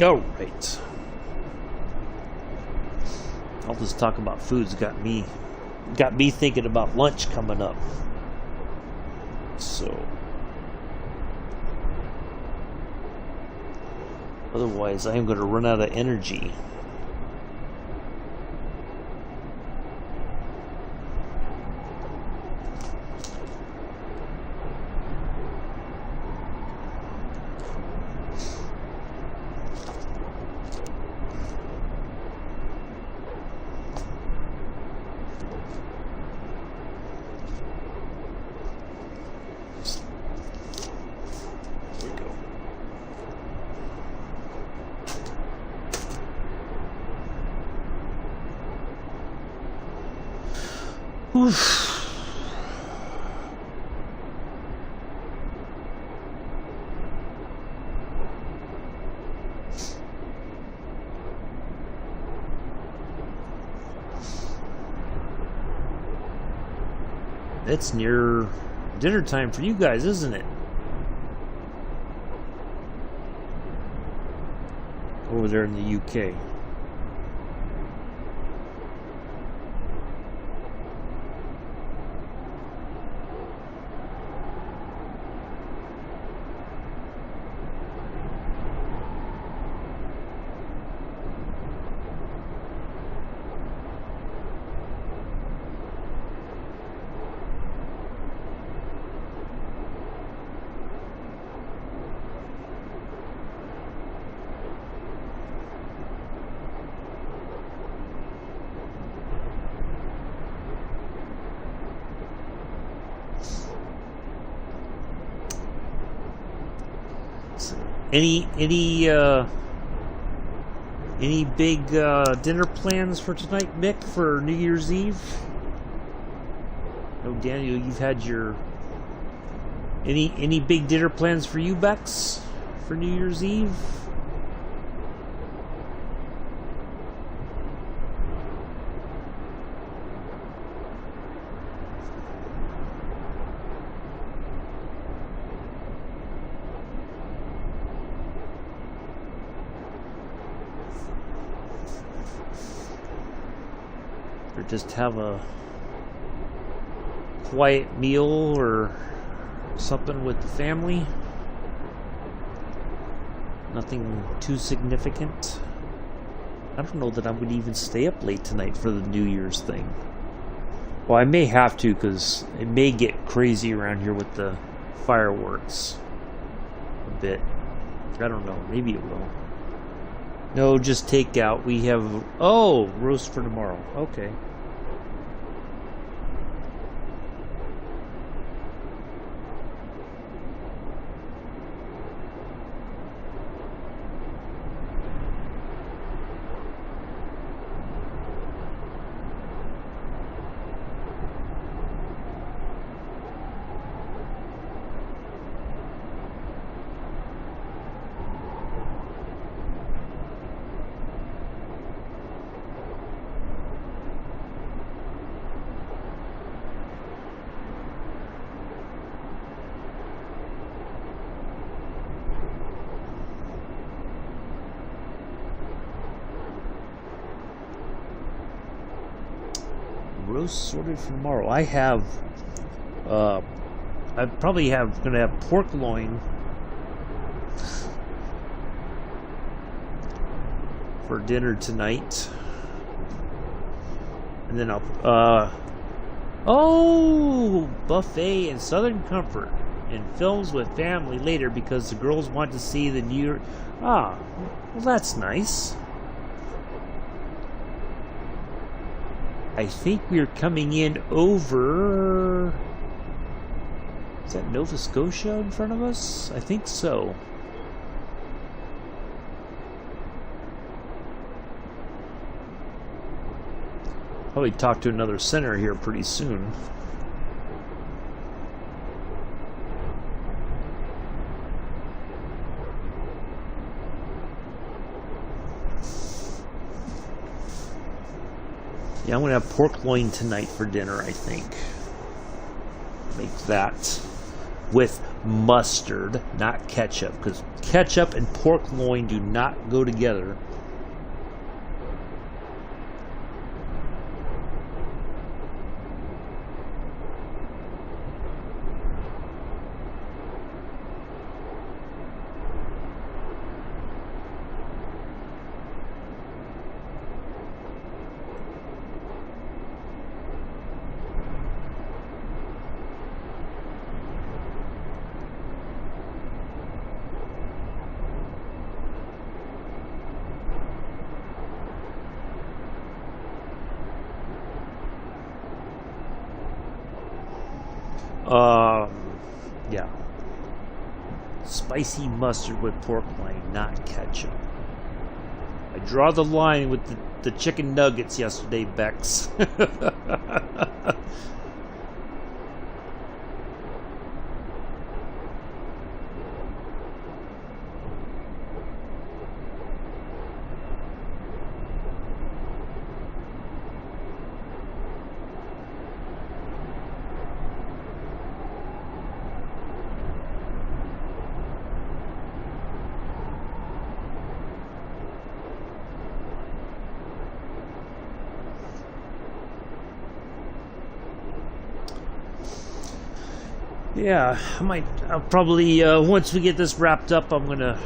All right. All this talk about food's got me thinking about lunch coming up. So otherwise, I am going to run out of energy. Oof. It's near dinner time for you guys, isn't it? Over there in the UK. Any big dinner plans for tonight, Mick, for New Year's Eve? No, Daniel, you've had your any big dinner plans for you, Bex, for New Year's Eve? Just have a quiet meal or something with the family. Nothing too significant. I don't know that I'm going to even stay up late tonight for the New Year's thing. Well, I may have to because it may get crazy around here with the fireworks a bit. I don't know. Maybe it will. No, just takeout. We have... Oh, roast for tomorrow. Okay. Roast sorted for tomorrow. I have I probably gonna have pork loin for dinner tonight, and then I'll buffet and Southern Comfort and films with family later because the girls want to see the New Year. Well, that's nice. I think we're coming in over... Is that Nova Scotia in front of us? I think so. Probably talk to another center here pretty soon. Yeah, I'm going to have pork loin tonight for dinner, I think. Make that with mustard, not ketchup, because ketchup and pork loin do not go together. Yeah. Spicy mustard with pork loin, not ketchup. I draw the line with the chicken nuggets yesterday, Bex. Yeah, I'll probably, once we get this wrapped up, I'm gonna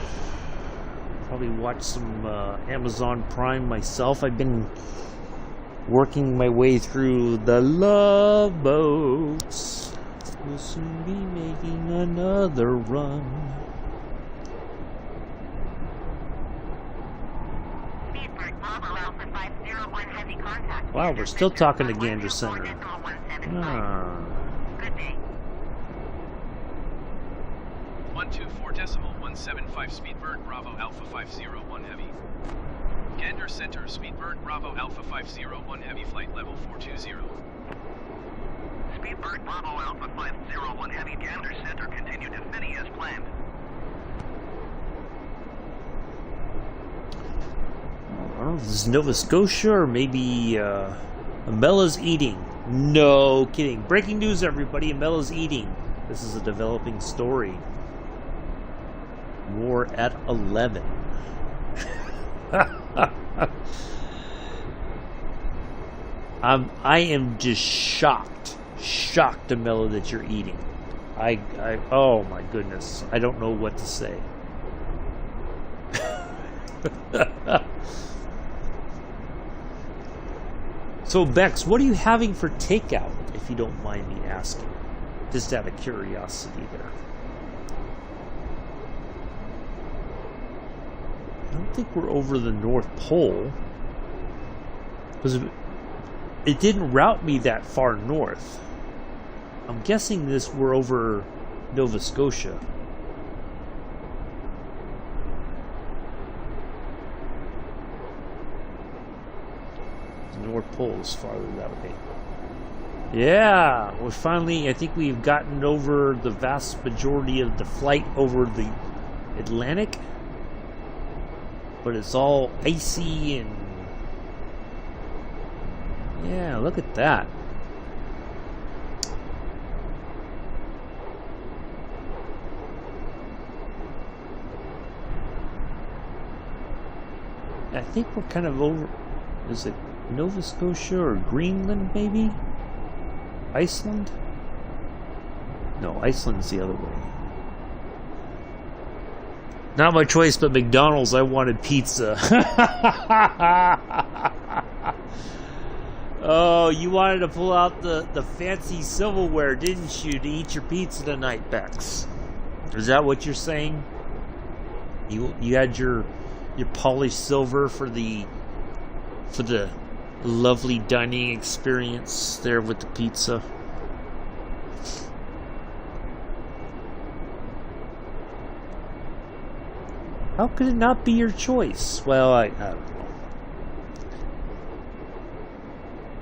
probably watch some Amazon Prime myself. I've been working my way through the Love Boats. We'll soon be making another run. Speedbird, Bravo Alpha 501 heavy contact. Wow, we're still talking to Gander Center. Good day. 124.175 Speedbird Bravo Alpha 501 Heavy. Gander Center Speedbird Bravo Alpha 501 Heavy flight level 420. Speedbird Bravo Alpha 501 Heavy Gander Center continue to Finney as planned. I don't know if this is Nova Scotia or maybe Amella's eating. No kidding. Breaking news, everybody. Amella's eating. This is a developing story. More at 11. I am just shocked, Amella, that you're eating. Oh my goodness, I don't know what to say. So Bex, what are you having for takeout, if you don't mind me asking? Just out of curiosity there. I don't think we're over the North Pole, because it didn't route me that far north. I'm guessing we're over Nova Scotia. The North Pole is farther that way. Yeah, we're finally, I think we've gotten over the vast majority of the flight over the Atlantic. But it's all icy and... yeah, look at that. I think we're kind of over... is it Nova Scotia or Greenland, maybe? Iceland? No, Iceland's the other way. Not my choice, but McDonald's. I wanted pizza. Oh, you wanted to pull out the fancy silverware, didn't you, to eat your pizza tonight, Bex? Is that what you're saying? You had your polished silver for the lovely dining experience there with the pizza. How could it not be your choice? Well, I don't know.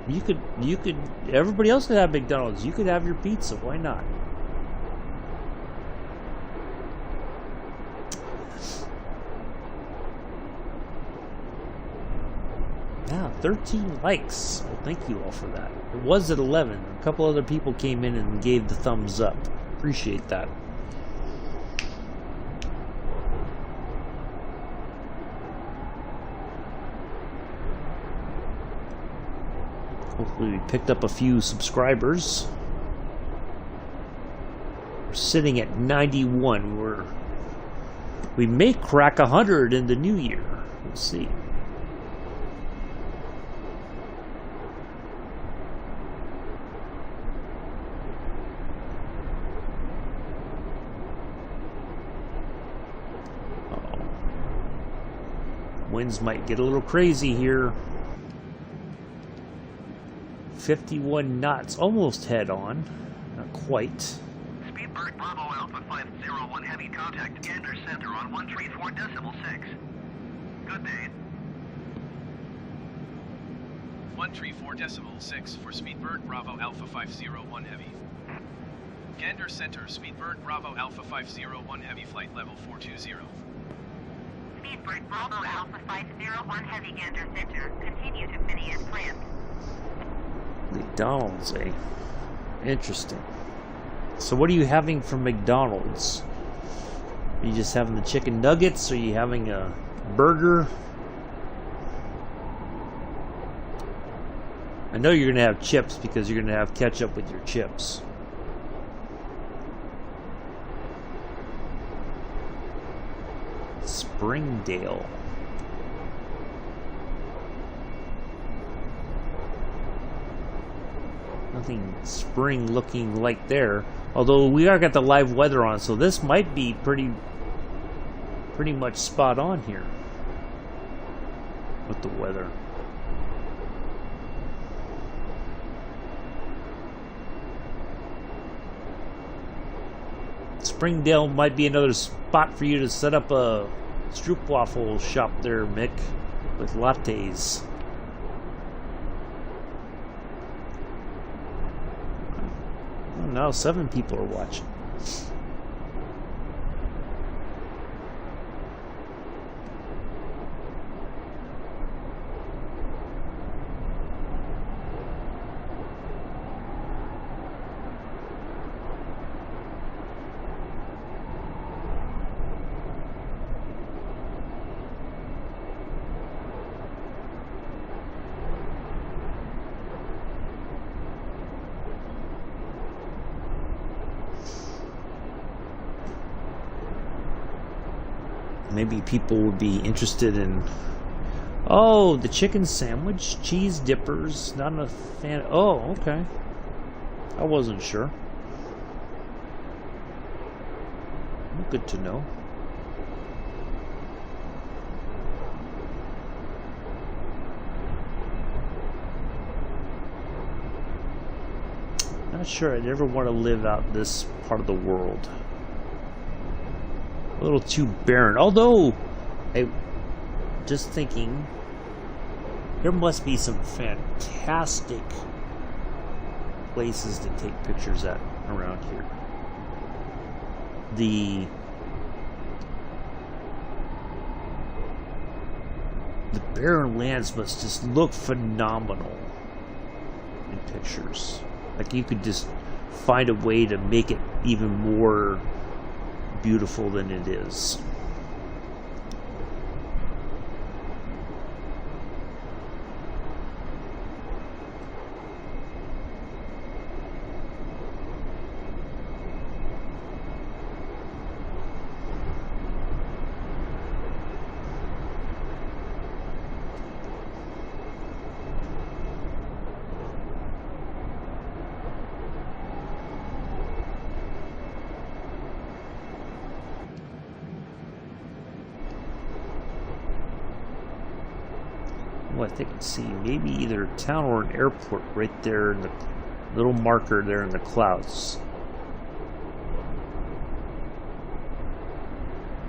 You could, everybody else could have McDonald's. You could have your pizza. Why not? Yeah, 13 likes. Well, thank you all for that. It was at 11. A couple other people came in and gave the thumbs up. Appreciate that. Hopefully we picked up a few subscribers. We're sitting at 91. We may crack 100 in the new year. Let's see. Uh-oh. Winds might get a little crazy here. 51 knots, almost head on. Not quite. Speedbird Bravo Alpha 501 Heavy contact Gander Center on 134.6. Good day. 134.6 for Speedbird Bravo Alpha 501 Heavy. Gander Center, Speedbird Bravo Alpha 501 Heavy, flight level 420. Speedbird Bravo Alpha 501 Heavy Gander Center. Continue to Finney as planned. McDonald's, eh? Interesting. So what are you having from McDonald's? Are you just having the chicken nuggets? Are you having a burger? I know you're going to have chips because you're going to have ketchup with your chips. Springdale. Nothing spring looking like there. Although we are got the live weather on, so this might be pretty much spot on here with the weather. Springdale might be another spot for you to set up a stroopwafel shop there, Mick, with lattes. Oh, now 7 people are watching. Maybe people would be interested in, oh, the chicken sandwich, cheese dippers. Not a fan. Oh, okay. I wasn't sure. Good to know. Not sure I'd ever want to live out this part of the world. A little too barren. Although, just thinking, there must be some fantastic places to take pictures at around here. The barren lands must just look phenomenal in pictures. Like you could just find a way to make it even more beautiful than it is. I think I can see maybe either a town or an airport right there in the little marker there in the clouds.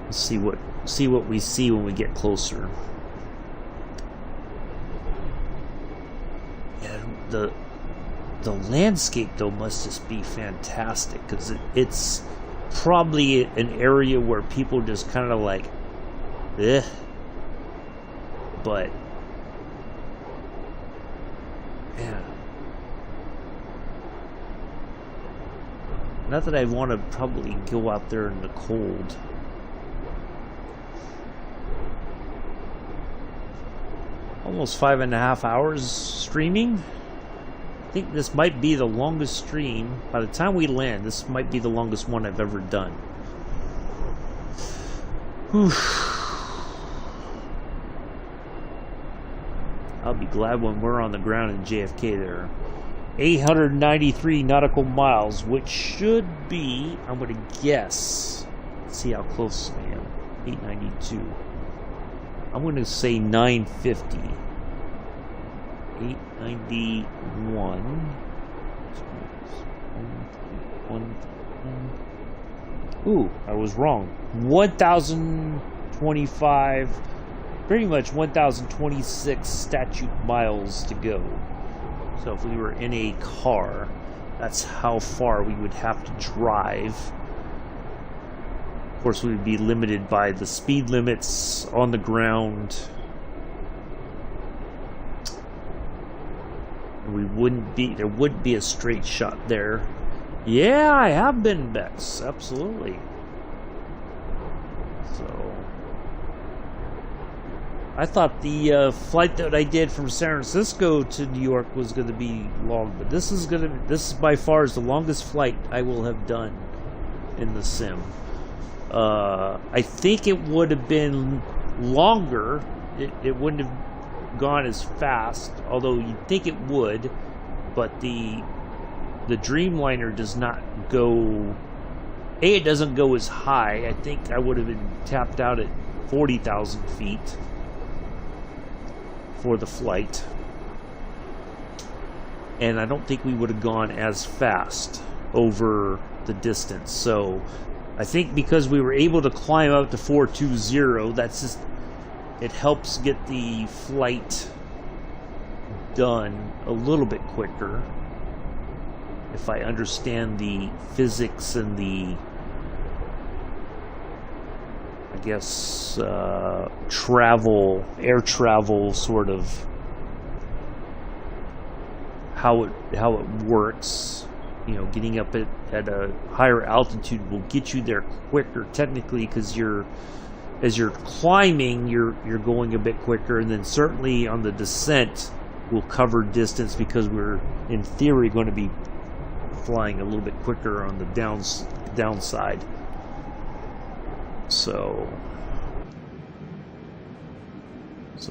Let's see what we see when we get closer. And the landscape though must just be fantastic because it's probably an area where people just kind of like, eh, but. Yeah. Not that I want to probably go out there in the cold. Almost 5.5 hours streaming. I think this might be the longest stream. By the time we land, this might be the longest one I've ever done. Whew. I'll be glad when we're on the ground in JFK there. 893 nautical miles, which should be, I'm going to guess, let's see how close I am, 892. I'm going to say 950. 891. Ooh, I was wrong. 1,025, pretty much 1,026 statute miles to go. So if we were in a car, that's how far we would have to drive. Of course, we would be limited by the speed limits on the ground. We wouldn't be, there wouldn't be a straight shot there. Yeah, I have been, Bex. Absolutely. So, I thought the flight that I did from San Francisco to New York was going to be long, but this is by far is the longest flight I will have done in the sim. I think it would have been longer. It wouldn't have gone as fast, although you'd think it would, but the Dreamliner does not go, it doesn't go as high. I think I would have been tapped out at 40,000 feet for the flight, and I don't think we would have gone as fast over the distance. So I think because we were able to climb up to 420, that's just, it helps get the flight done a little bit quicker. If I understand the physics and the, I guess, air travel sort of how it works. You know, getting up at a higher altitude will get you there quicker, technically, because as you're climbing, you're going a bit quicker, and then certainly on the descent, we'll cover distance because we're, in theory, going to be flying a little bit quicker on the downside. So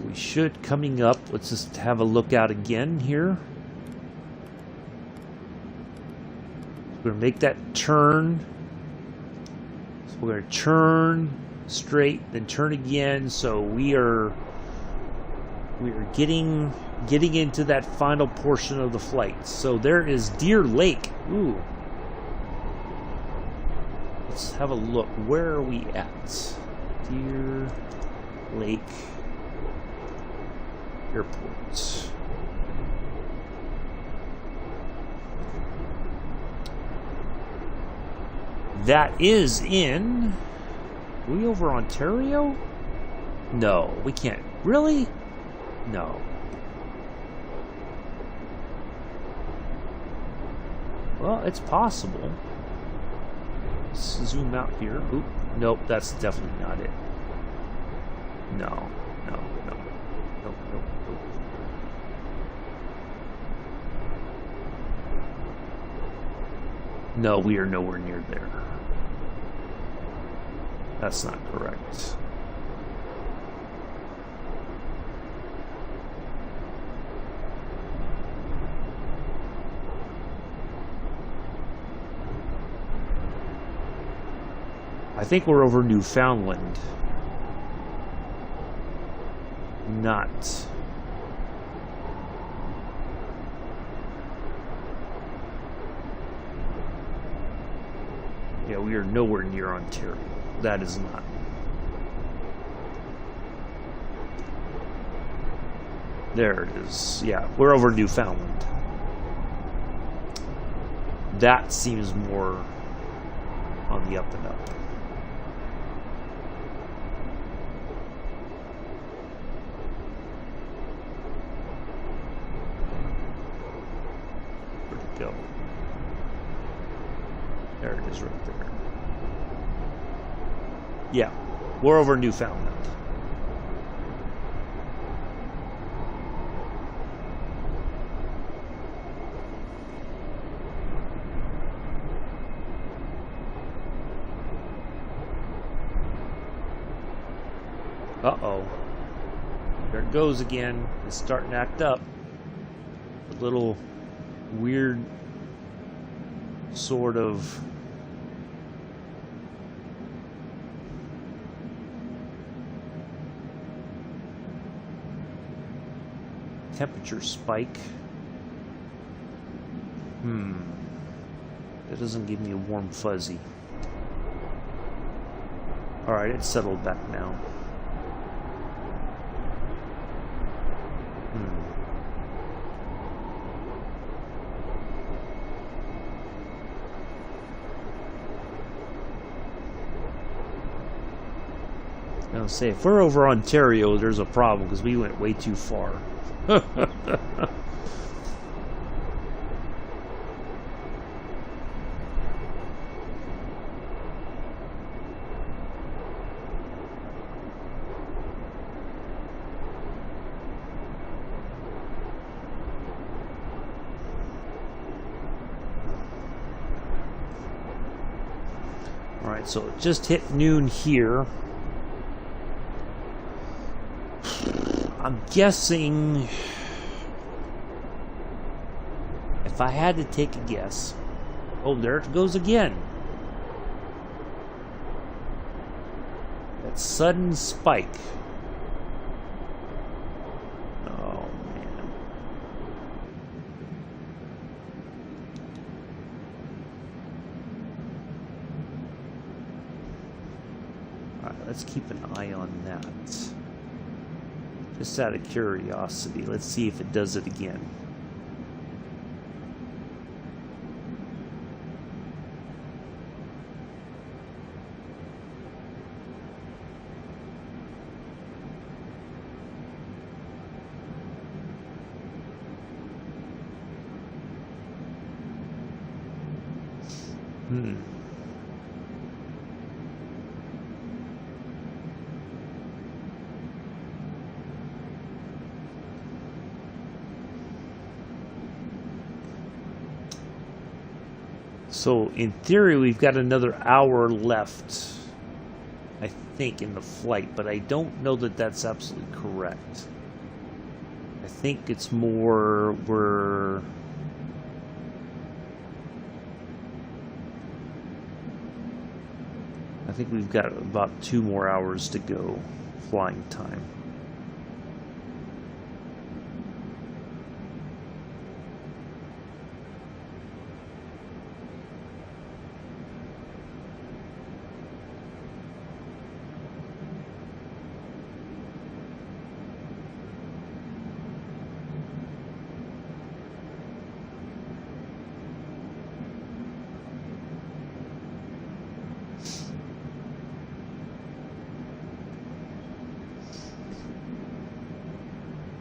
we should, coming up, let's just have a look out again here. We're going to make that turn. So we're going to turn straight, then turn again. So we are getting into that final portion of the flight. So there is Deer Lake. Ooh. Let's have a look. Where are we at? Deer Lake Airport. That is in... Are we over Ontario? No, we can't. Really? No. Well, it's possible. Let's zoom out here. Oop. Nope, that's definitely not it. No. Nope. No, we are nowhere near there. That's not correct. I think we're over Newfoundland. Not. Yeah, we are nowhere near Ontario. That is not. There it is. Yeah, we're over Newfoundland. That seems more on the up and up. Where'd it go? There it is right there. Yeah, we're over Newfoundland. Uh-oh. There it goes again. It's starting to act up. A little weird sort of temperature spike. It doesn't give me a warm fuzzy. Alright, it's settled back now. I'll say, if we're over Ontario, there's a problem because we went way too far. Alright, so it just hit noon here. I'm guessing, if I had to take a guess, oh, there it goes again. That sudden spike. Oh, man. All right, let's keep an eye on that. Just out of curiosity, let's see if it does it again. So, in theory, we've got another hour left, I think, in the flight, but I don't know that that's absolutely correct. I think it's more I think we've got about 2 more hours to go, flying time.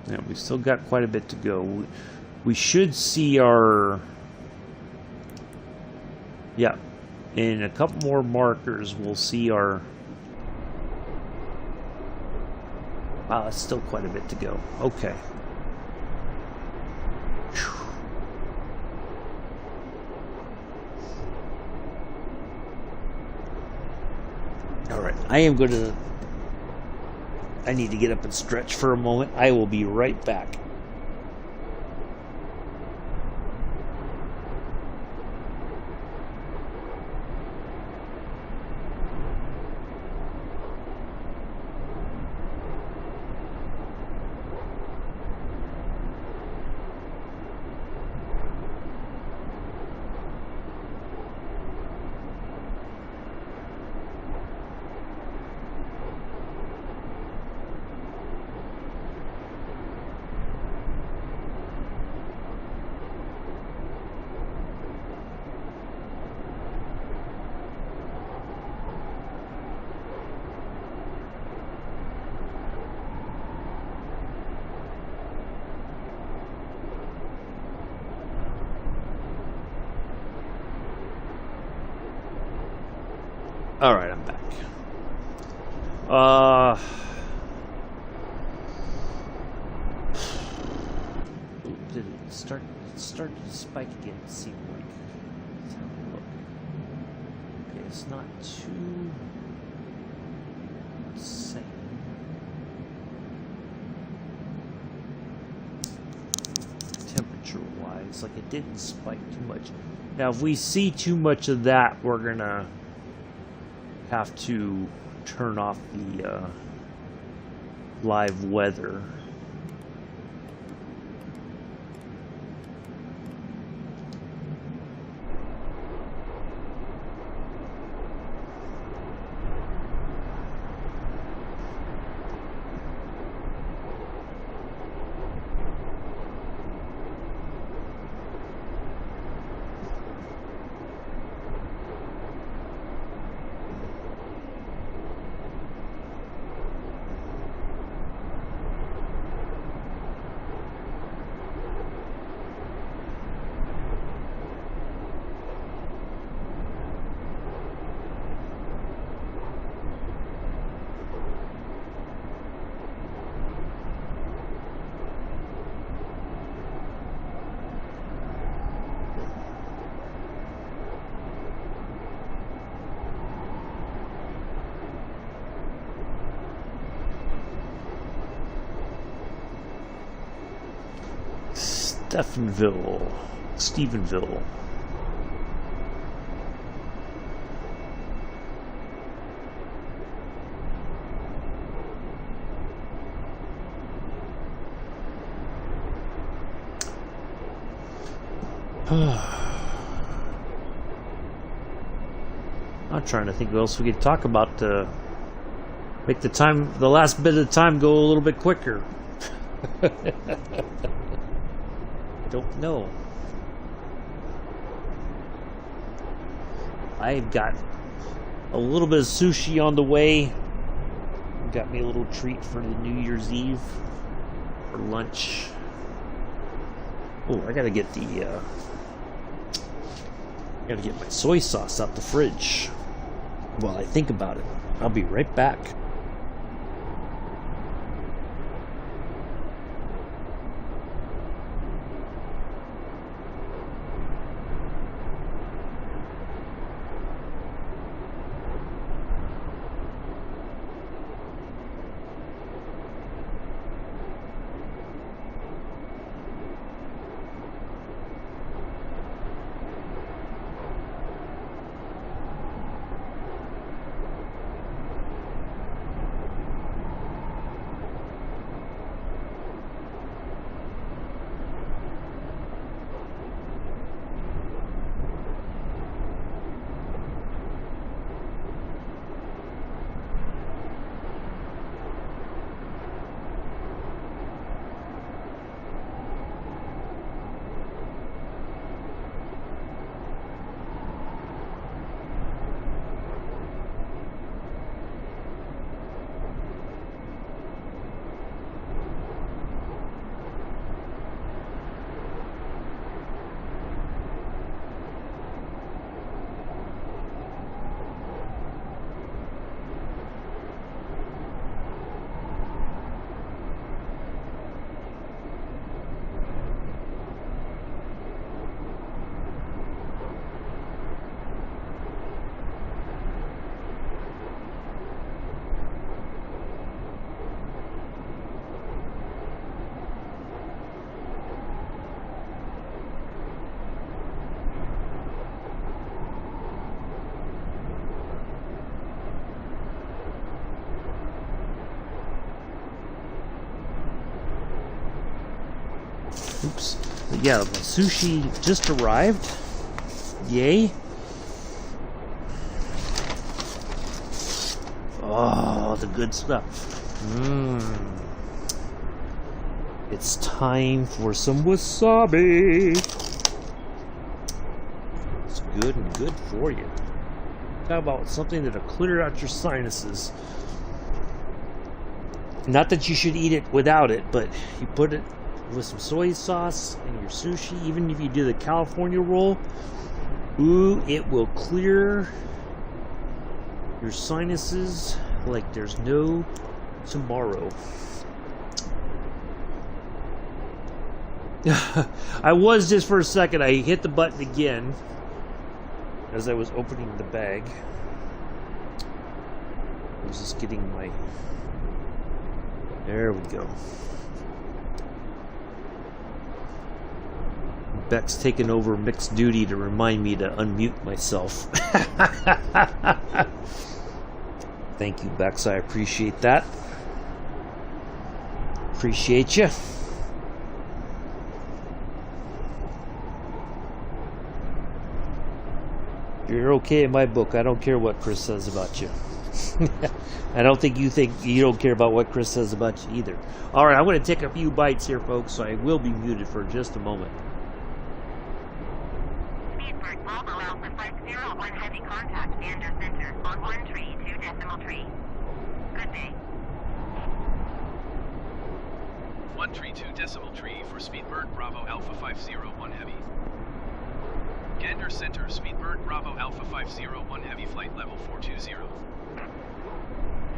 Yeah, we've still got quite a bit to go. We should see our... Yeah, in a couple more markers, we'll see our... Wow, that's still quite a bit to go. Okay. Alright, I am going to... I need to get up and stretch for a moment. I will be right back. Alright, I'm back. Did it start? It started to spike again, it seemed like. Let's have a look. Okay, it's not too insane. Temperature-wise, like it didn't spike too much. Now, if we see too much of that, we're gonna have to turn off the live weather. Stephenville. I'm trying to think what else we could talk about to make the last bit of time go a little bit quicker. Don't know. I've got a little bit of sushi on the way. Got me a little treat for the New Year's Eve for lunch. Oh, I gotta get my soy sauce out the fridge while I think about it. I'll be right back. Oops. But yeah, the sushi just arrived. Yay. Oh, the good stuff. It's time for some wasabi. It's good and good for you. Talk about something that'll clear out your sinuses. Not that you should eat it without it, but you put it with some soy sauce and your sushi, even if you do the California roll, ooh, it will clear your sinuses like there's no tomorrow. I was just for a second, I hit the button again as I was opening the bag. I was just getting my... There we go. Beck's taken over mixed duty to remind me to unmute myself. Thank you, Bex. I appreciate that. Appreciate you. You're okay in my book. I don't care what Chris says about you. I don't think you don't care about what Chris says about you either. Alright, I'm going to take a few bites here, folks, so I will be muted for just a moment. Speedbird Bravo Alpha 501 heavy contact Gander Center on 1 tree 2 decimal tree. Good day. 1 tree 2 decimal tree for Speedbird Bravo Alpha 501 heavy. Gander Center, Speedbird Bravo Alpha 501 heavy flight level 420.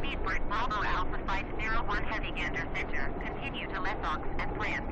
Speedbird Bravo Alpha 501 heavy Gander Center, continue to Lesaux and plant.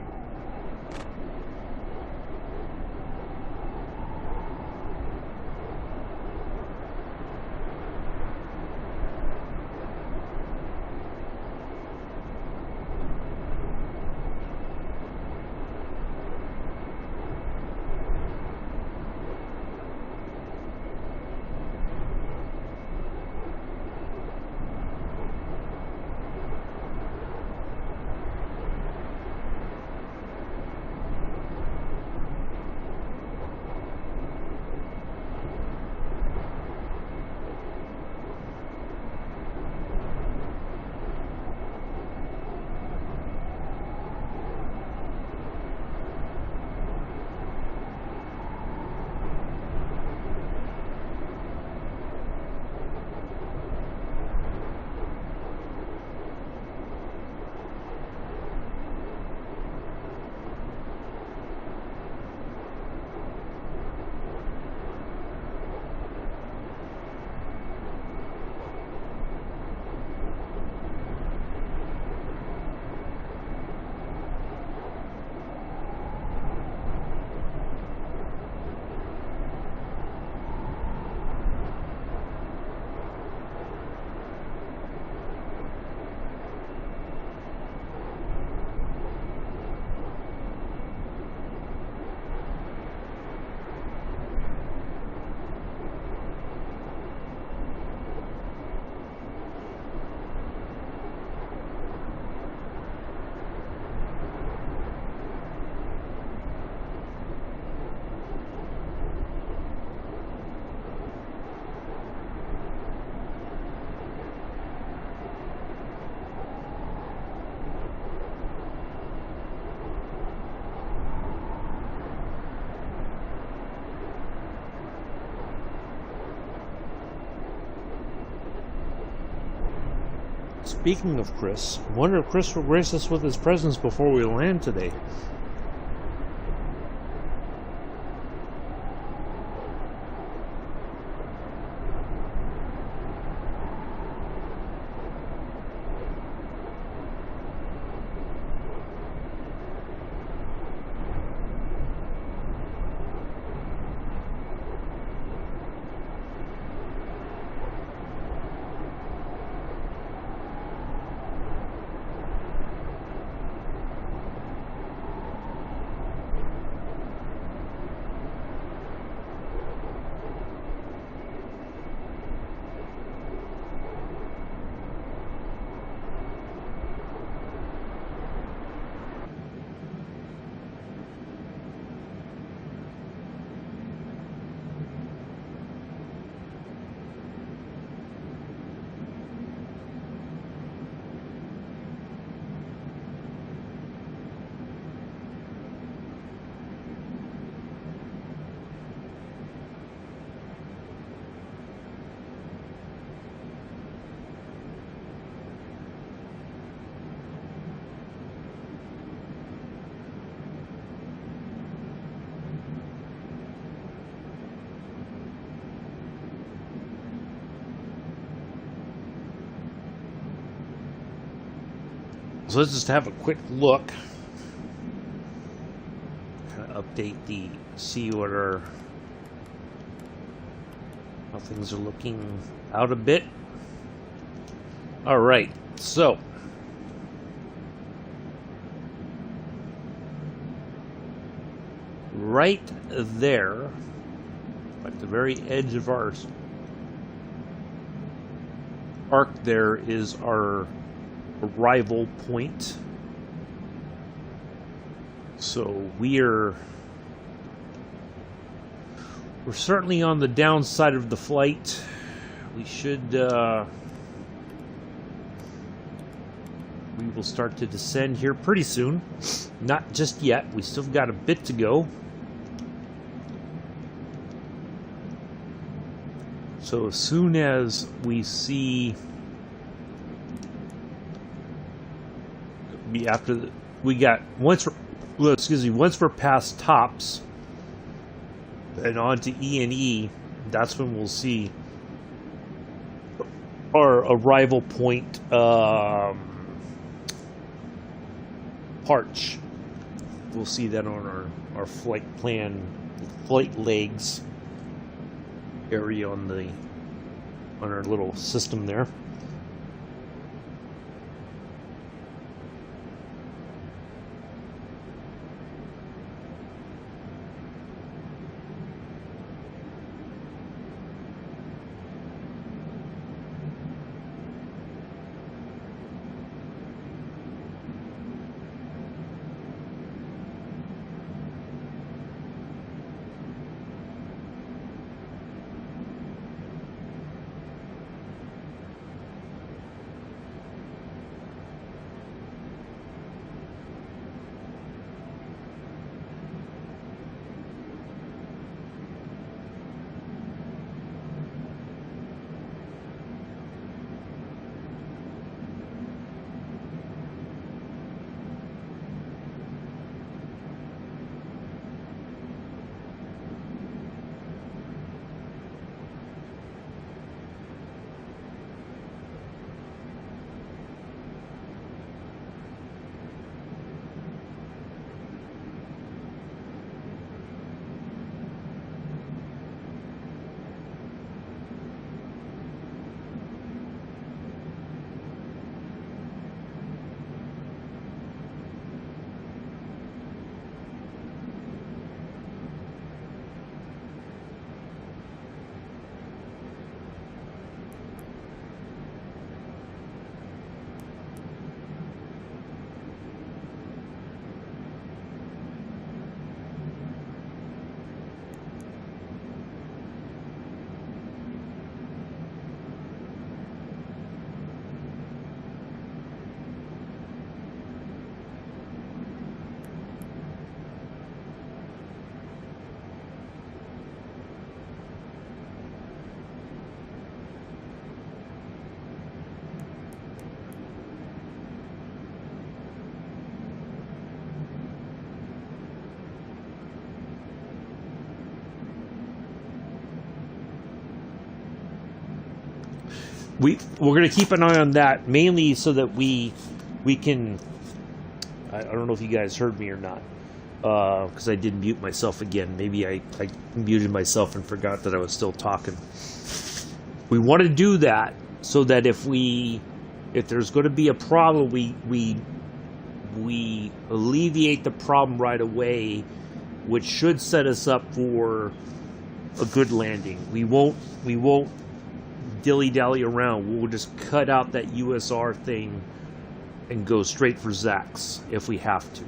speaking of Chris, I wonder if Chris will grace us with his presence before we land today. So let's just have a quick look. Kind of update see what how things are looking out a bit. All right, so right there, at the very edge of our arc, there is our arrival point. So we're certainly on the downside of the flight. We should we will start to descend here pretty soon. Not just yet, we still got a bit to go. So as soon as we see once we're past tops and on to E&E, that's when we'll see our arrival point arch. We'll see that on our flight legs area on our little system there. we're going to keep an eye on that, mainly so that we can. I don't know if you guys heard me or not, because I did mute myself again. Maybe I muted myself and forgot that I was still talking. We want to do that so that if there's going to be a problem, we alleviate the problem right away, which should set us up for a good landing. We won't dilly-dally around. We'll just cut out that USR thing and go straight for Zax if we have to.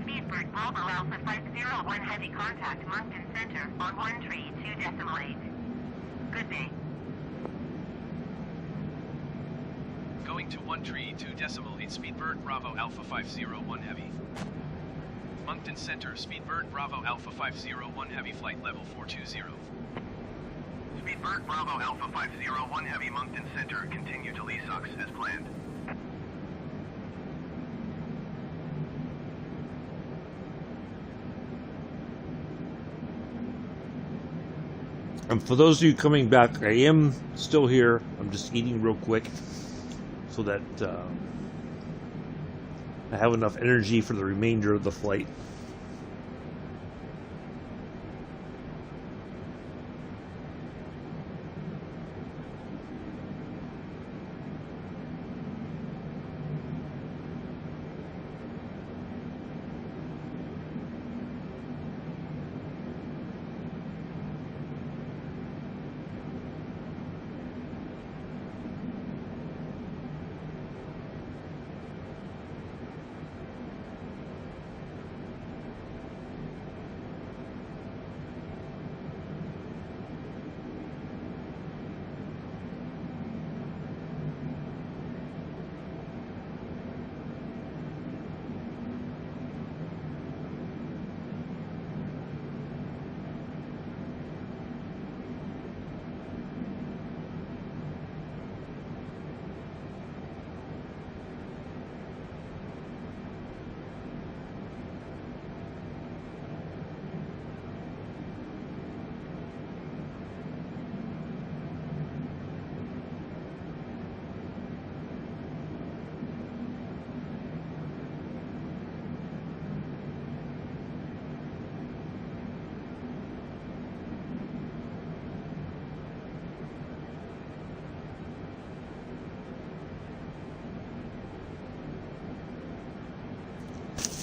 Speedbird Bravo Alpha 501 heavy contact Moncton Center on 132.8. Good day. Going to 132.8 Speedbird Bravo Alpha 501 Heavy. Moncton Center, Speedbird Bravo Alpha 501 Heavy, flight level 420. Speedbird Bravo Alpha 501 Heavy, Moncton Center. Continue to Lee Sox as planned. And for those of you coming back, I am still here. I'm just eating real quick so that I have enough energy for the remainder of the flight.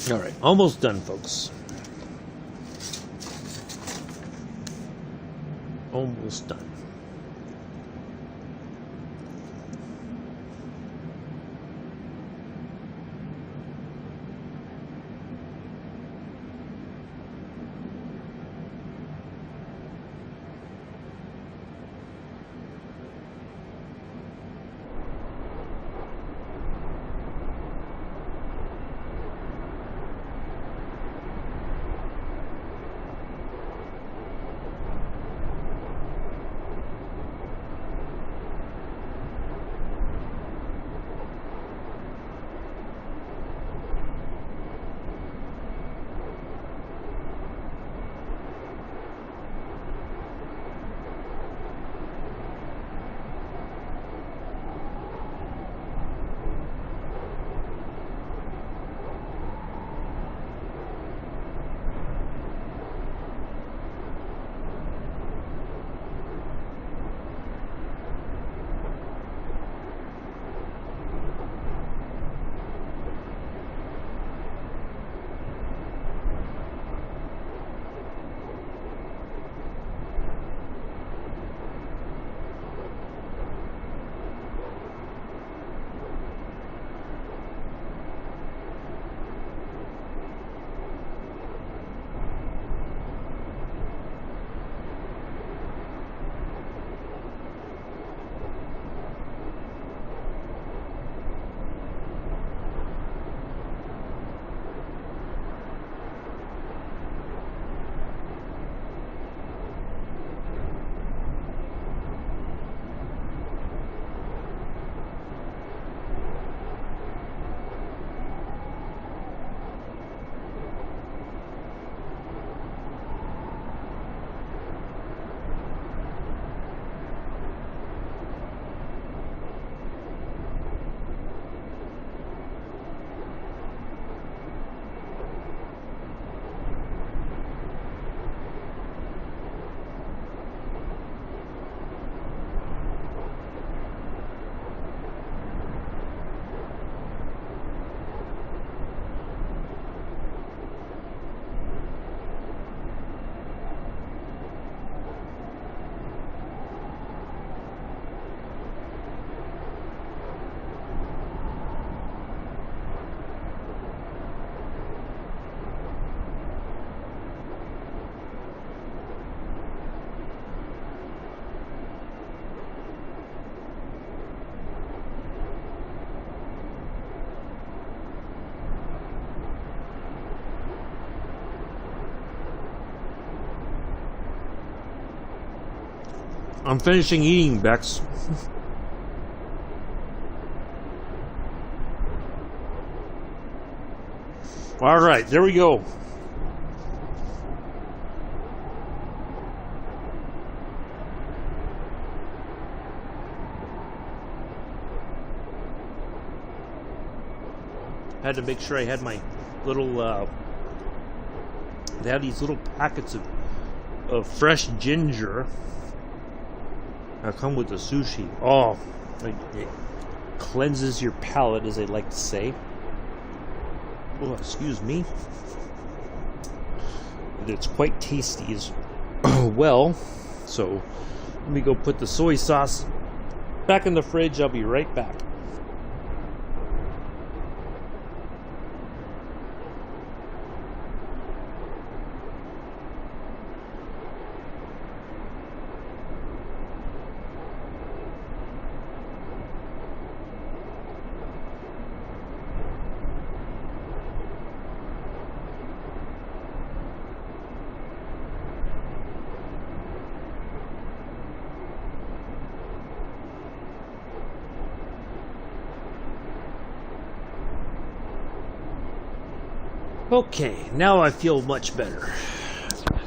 All right, almost done, folks. Almost done. I'm finishing eating, Bex. All right, there we go. Had to make sure I had my little, they have these little packets of fresh ginger that come with the sushi. Oh, it cleanses your palate, as they like to say. Oh, excuse me. It's quite tasty as well. So, let me go put the soy sauce back in the fridge. I'll be right back. Okay, now I feel much better.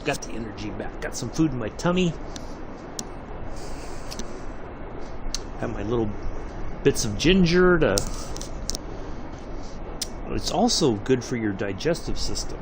Got the energy back. Got some food in my tummy. Have my little bits of ginger to... It's also good for your digestive system.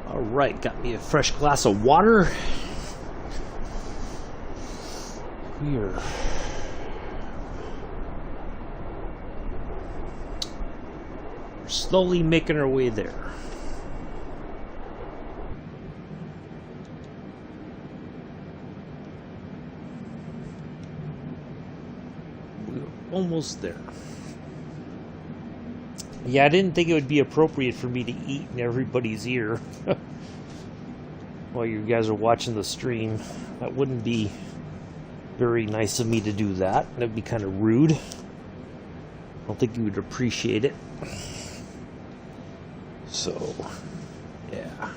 Alright, got me a fresh glass of water. We're slowly making our way there. We're almost there. Yeah, I didn't think it would be appropriate for me to eat in everybody's ear while you guys are watching the stream. That wouldn't be very nice of me to do that. That'd be kind of rude. I don't think you would appreciate it. So, yeah.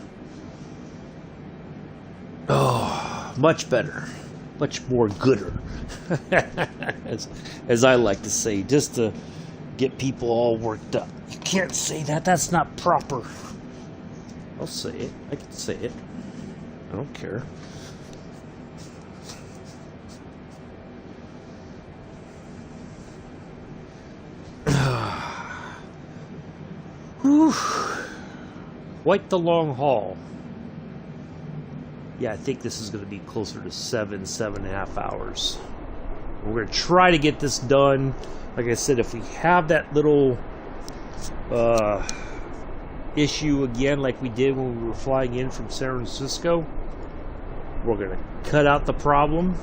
Oh, much better. Much more gooder. as I like to say, just to get people all worked up. You can't say that. That's not proper. I'll say it. I can say it. I don't care. Whew. Quite the long haul. Yeah, I think this is going to be closer to 7.5 hours. We're going to try to get this done. Like I said, if we have that little issue again like we did when we were flying in from San Francisco, we're going to cut out the problem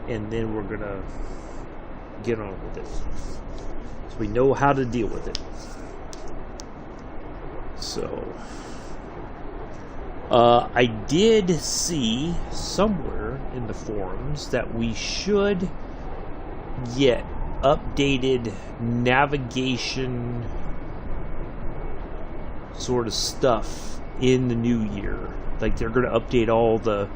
and then we're going to get on with it. So we know how to deal with it. So, I did see somewhere in the forums that we should get updated navigation sort of stuff in the new year. Like they're going to update all the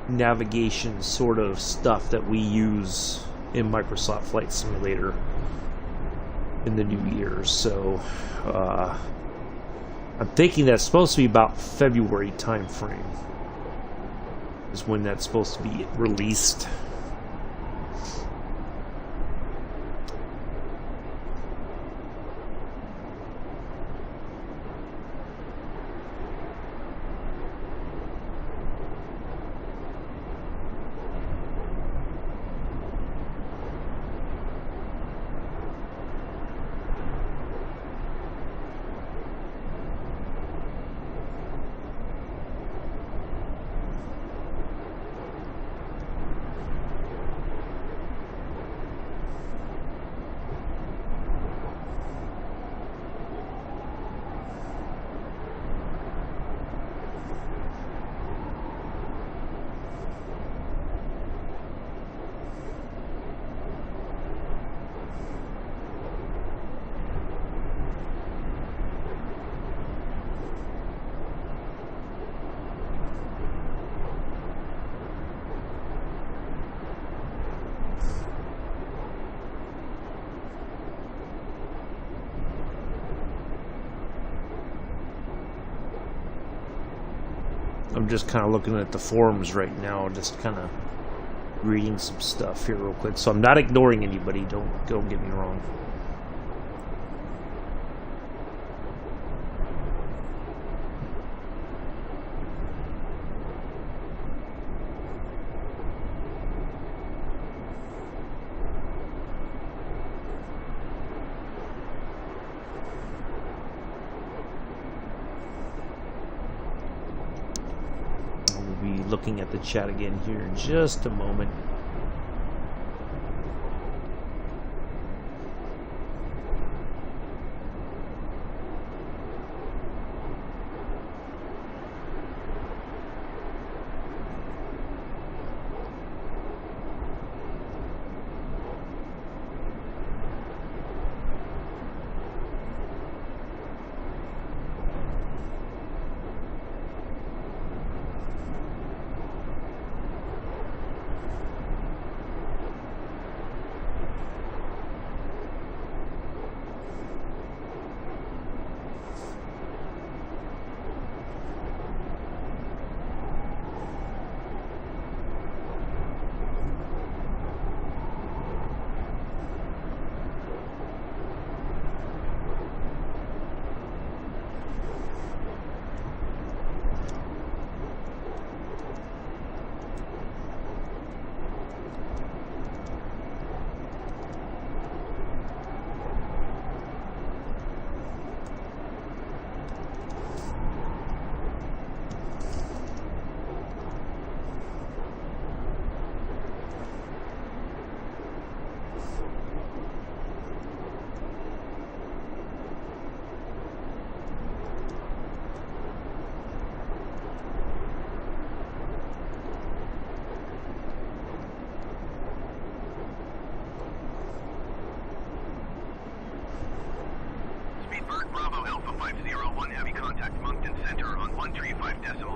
navigation sort of stuff that we use in Microsoft Flight Simulator in the new year. So I'm thinking that's supposed to be about February time frame is when that's supposed to be released. I'm just kind of looking at the forums right now, just kind of reading some stuff here real quick. So I'm not ignoring anybody, don't get me wrong. Looking at the chat again here in just a moment.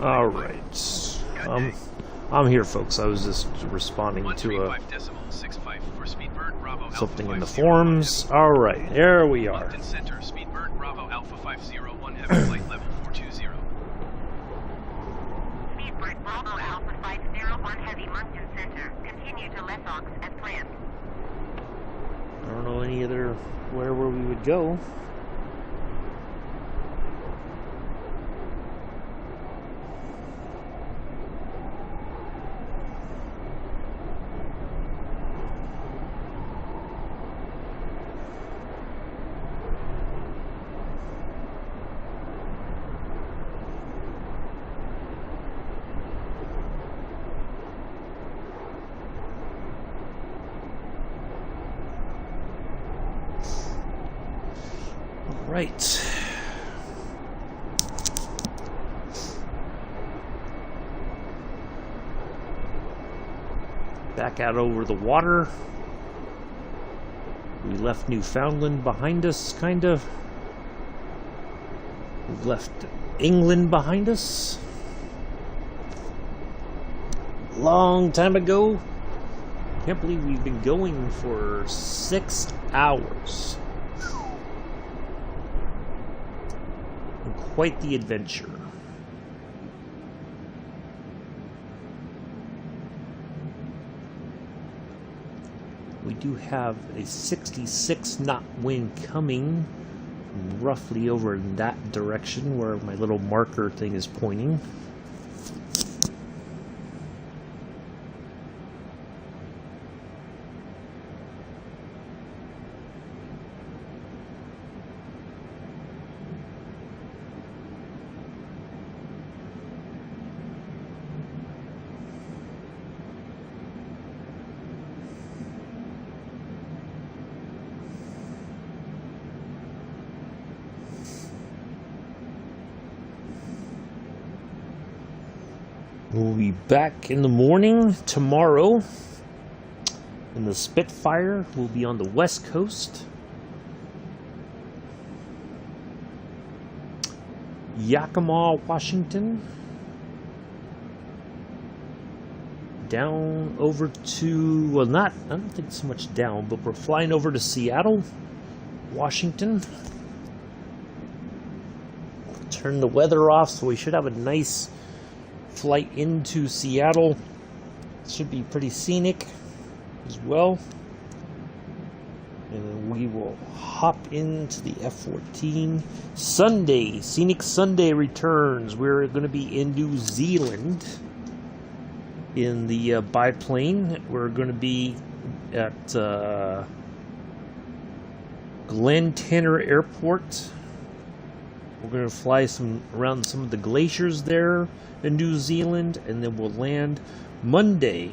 All right. I'm here, folks. I was just responding to something in the forums. All right, there we are. Moncton Center, Speedbird Bravo Alpha 501 Heavy Flight Level 420. Speedbird Bravo Alpha 501 Heavy Moncton Center. Continue to Lesaux as planned. I don't know any other where we would go. Right. Back out over the water. We left Newfoundland behind us, kind of. We've left England behind us. Long time ago. Can't believe we've been going for 6 hours. Quite the adventure. We do have a 66 knot wind coming roughly over in that direction where my little marker thing is pointing. We'll be back in the morning tomorrow. And the Spitfire will be on the West Coast. Yakima, Washington. Down over to, well, I don't think so much down, but we're flying over to Seattle, Washington. Turn the weather off, so we should have a nice flight into Seattle. Should be pretty scenic as well. And then we will hop into the F-14. Sunday, Scenic Sunday returns. We're going to be in New Zealand in the biplane. We're going to be at Glen Tanner Airport. We're going to fly around some of the glaciers there in New Zealand, and then we'll land Monday.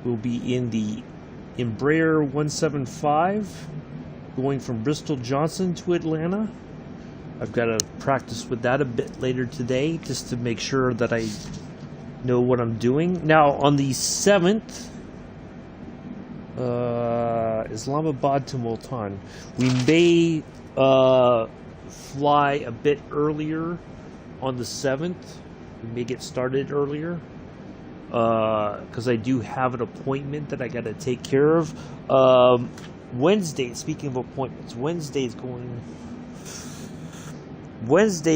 We'll be in the Embraer 175 going from Bristol Johnson to Atlanta. I've got to practice with that a bit later today just to make sure that I know what I'm doing. Now on the 7th, Islamabad to Multan, we may fly a bit earlier on the 7th. We may get started earlier because I do have an appointment that I got to take care of. Wednesday, speaking of appointments, Wednesday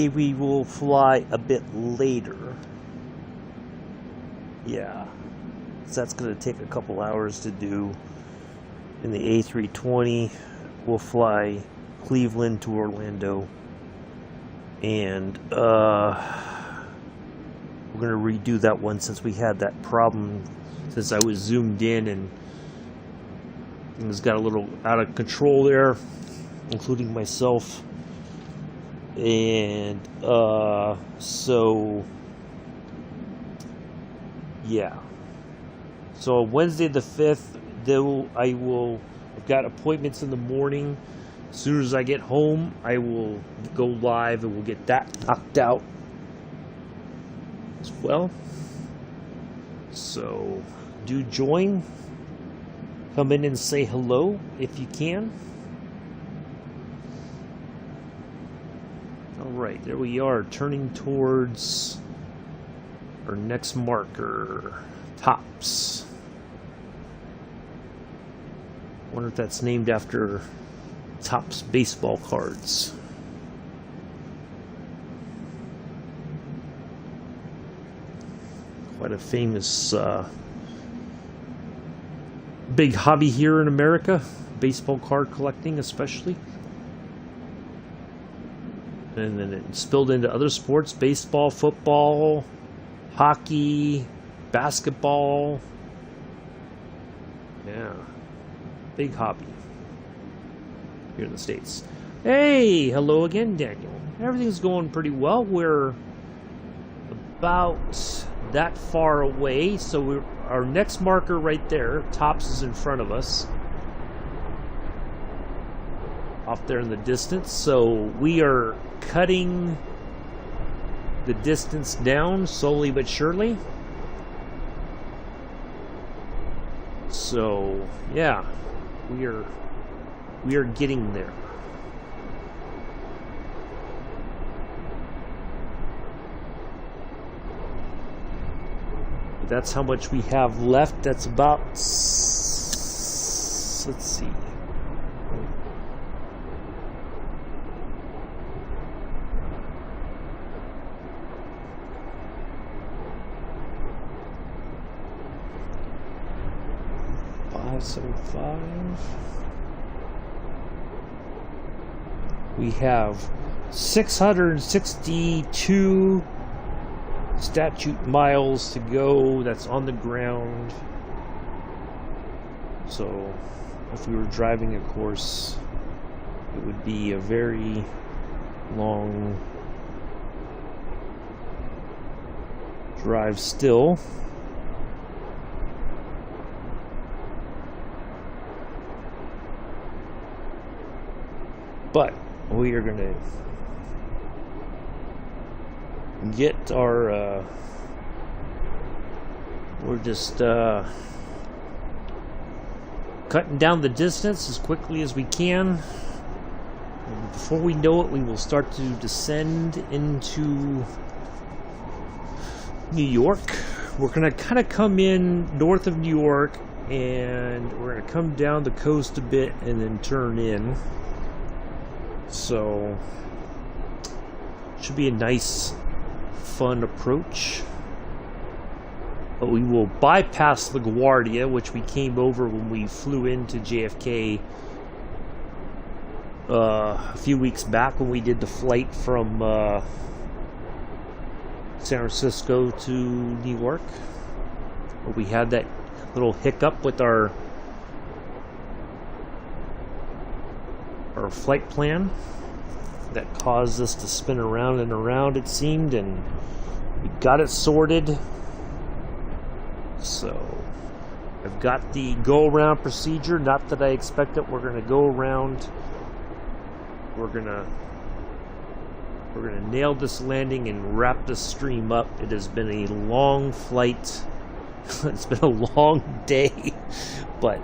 we will fly a bit later. Yeah, so that's going to take a couple hours to do. In the A320, we'll fly Cleveland to Orlando, and we're going to redo that one since we had that problem, since I was zoomed in and things got a little out of control there, including myself. And so yeah, so Wednesday the 5th, I've got appointments in the morning. As soon as I get home, I will go live and we'll get that knocked out as well. So do join. Come in and say hello if you can. Alright, there we are, turning towards our next marker, Tops. Wonder if that's named after Topps baseball cards. Quite a famous big hobby here in America, baseball card collecting especially. And then it spilled into other sports, baseball, football, hockey, basketball. Yeah, big hobby here in the States. Hey, hello again, Daniel. Everything's going pretty well. We're about that far away, so our next marker right there, Tops, is in front of us, off there in the distance. So we are cutting the distance down slowly but surely. So yeah, we are getting there. That's how much we have left. That's about, let's see, $575. We have 662 statute miles to go. That's on the ground. So if we were driving, of course, it would be a very long drive still. But we are going to get our we're just cutting down the distance as quickly as we can, and before we know it, we will start to descend into New York. We're going to kind of come in north of New York, and we're going to come down the coast a bit and then turn in. So should be a nice fun approach. But we will bypass LaGuardia, which we came over when we flew into JFK a few weeks back when we did the flight from San Francisco to New York. Where we had that little hiccup with our flight plan that caused us to spin around and around, it seemed, and we got it sorted. So I've got the go around procedure. Not that I expect it. We're going to go around. We're gonna nail this landing and wrap this stream up. It has been a long flight. It's been a long day, but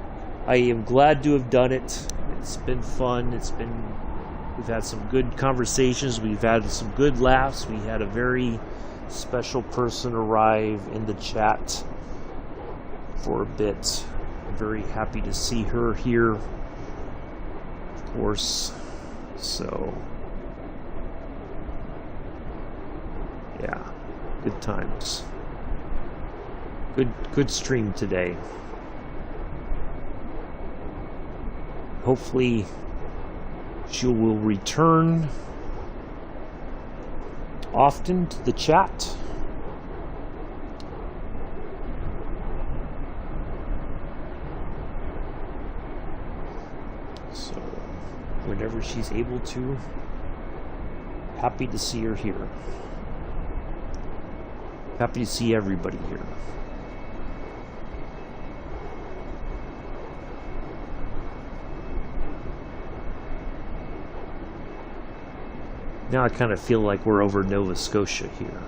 I am glad to have done it. It's been fun. We've had some good conversations. We've had some good laughs. We had a very special person arrive in the chat for a bit. I'm very happy to see her here, of course. So, yeah, good times. Good stream today. Hopefully she will return often to the chat. So whenever she's able to, happy to see her here. Happy to see everybody here. Now I kind of feel like we're over Nova Scotia here.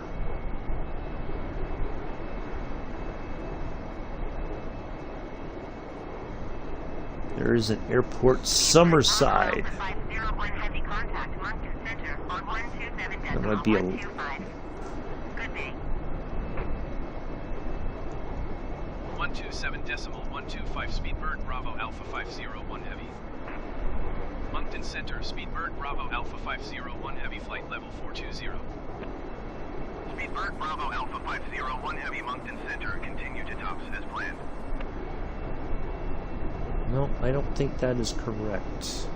There is an airport, Summerside. That might be a... Good day. 127.125 Speedbird Bravo Alpha 501 Heavy. Moncton Center, Speedbird Bravo Alpha 501 Heavy, flight level 420. Speedbird Bravo Alpha 501 Heavy, Moncton Center. Continue to tops as planned. No, I don't think that is correct.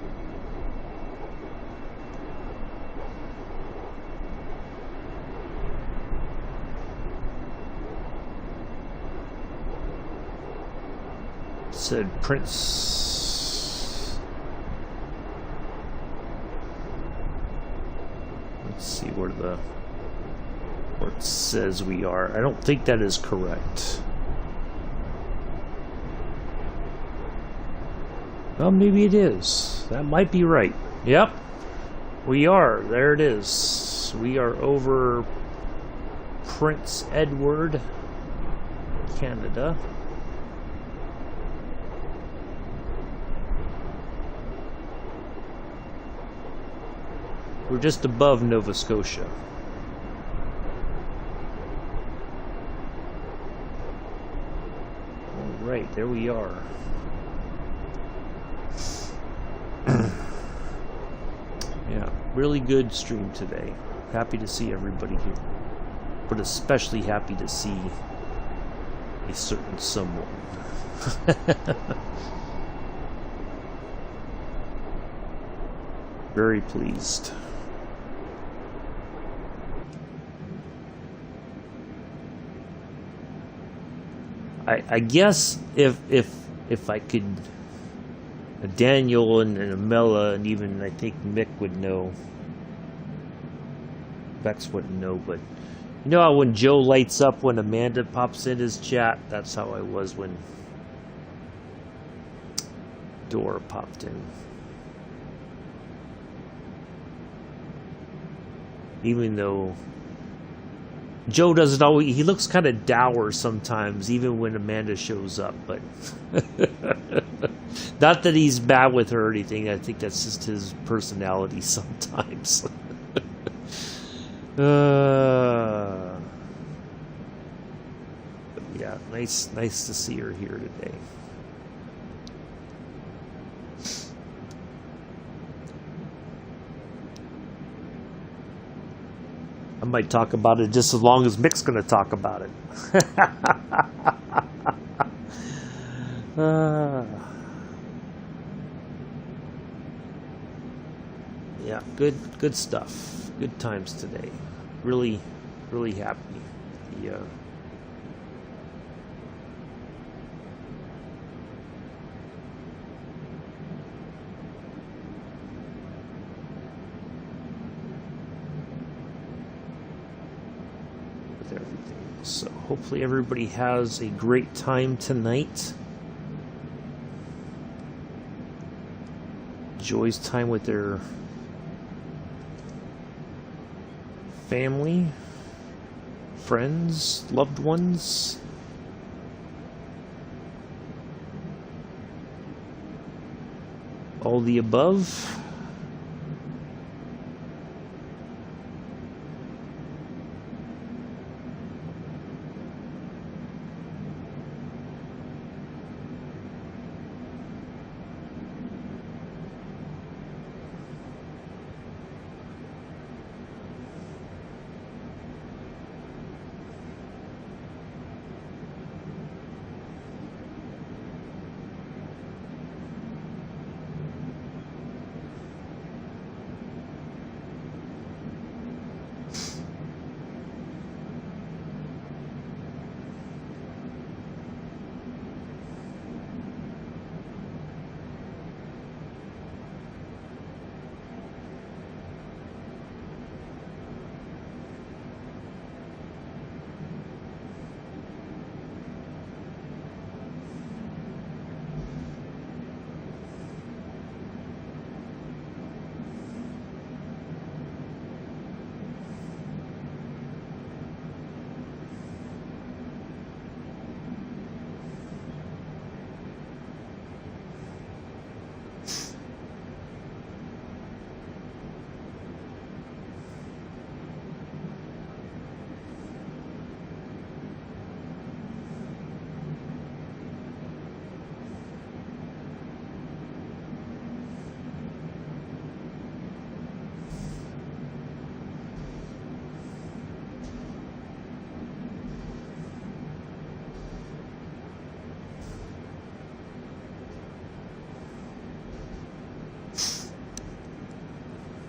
It said Prince... Let's see where it says we are. I don't think that is correct. Well, maybe it is. That might be right. Yep. We are. There it is. We are over Prince Edward, Canada. We're just above Nova Scotia. All right, there we are. Yeah, really good stream today. Happy to see everybody here. But especially happy to see a certain someone. Very pleased. I guess if I could, Daniel and Amela and even I think Mick would know. Bex wouldn't know, but you know how when Joe lights up when Amanda pops in his chat? That's how I was when Dora popped in. Even though Joe doesn't always, he looks kind of dour sometimes, even when Amanda shows up, but not that he's bad with her or anything. I think that's just his personality sometimes. Yeah, nice to see her here today. might talk about it just as long as Mick's going to talk about it. Yeah, good stuff. Good times today. Really, really happy. Yeah. With everything. So hopefully everybody has a great time tonight. Enjoys time with their family, friends, loved ones. All the above.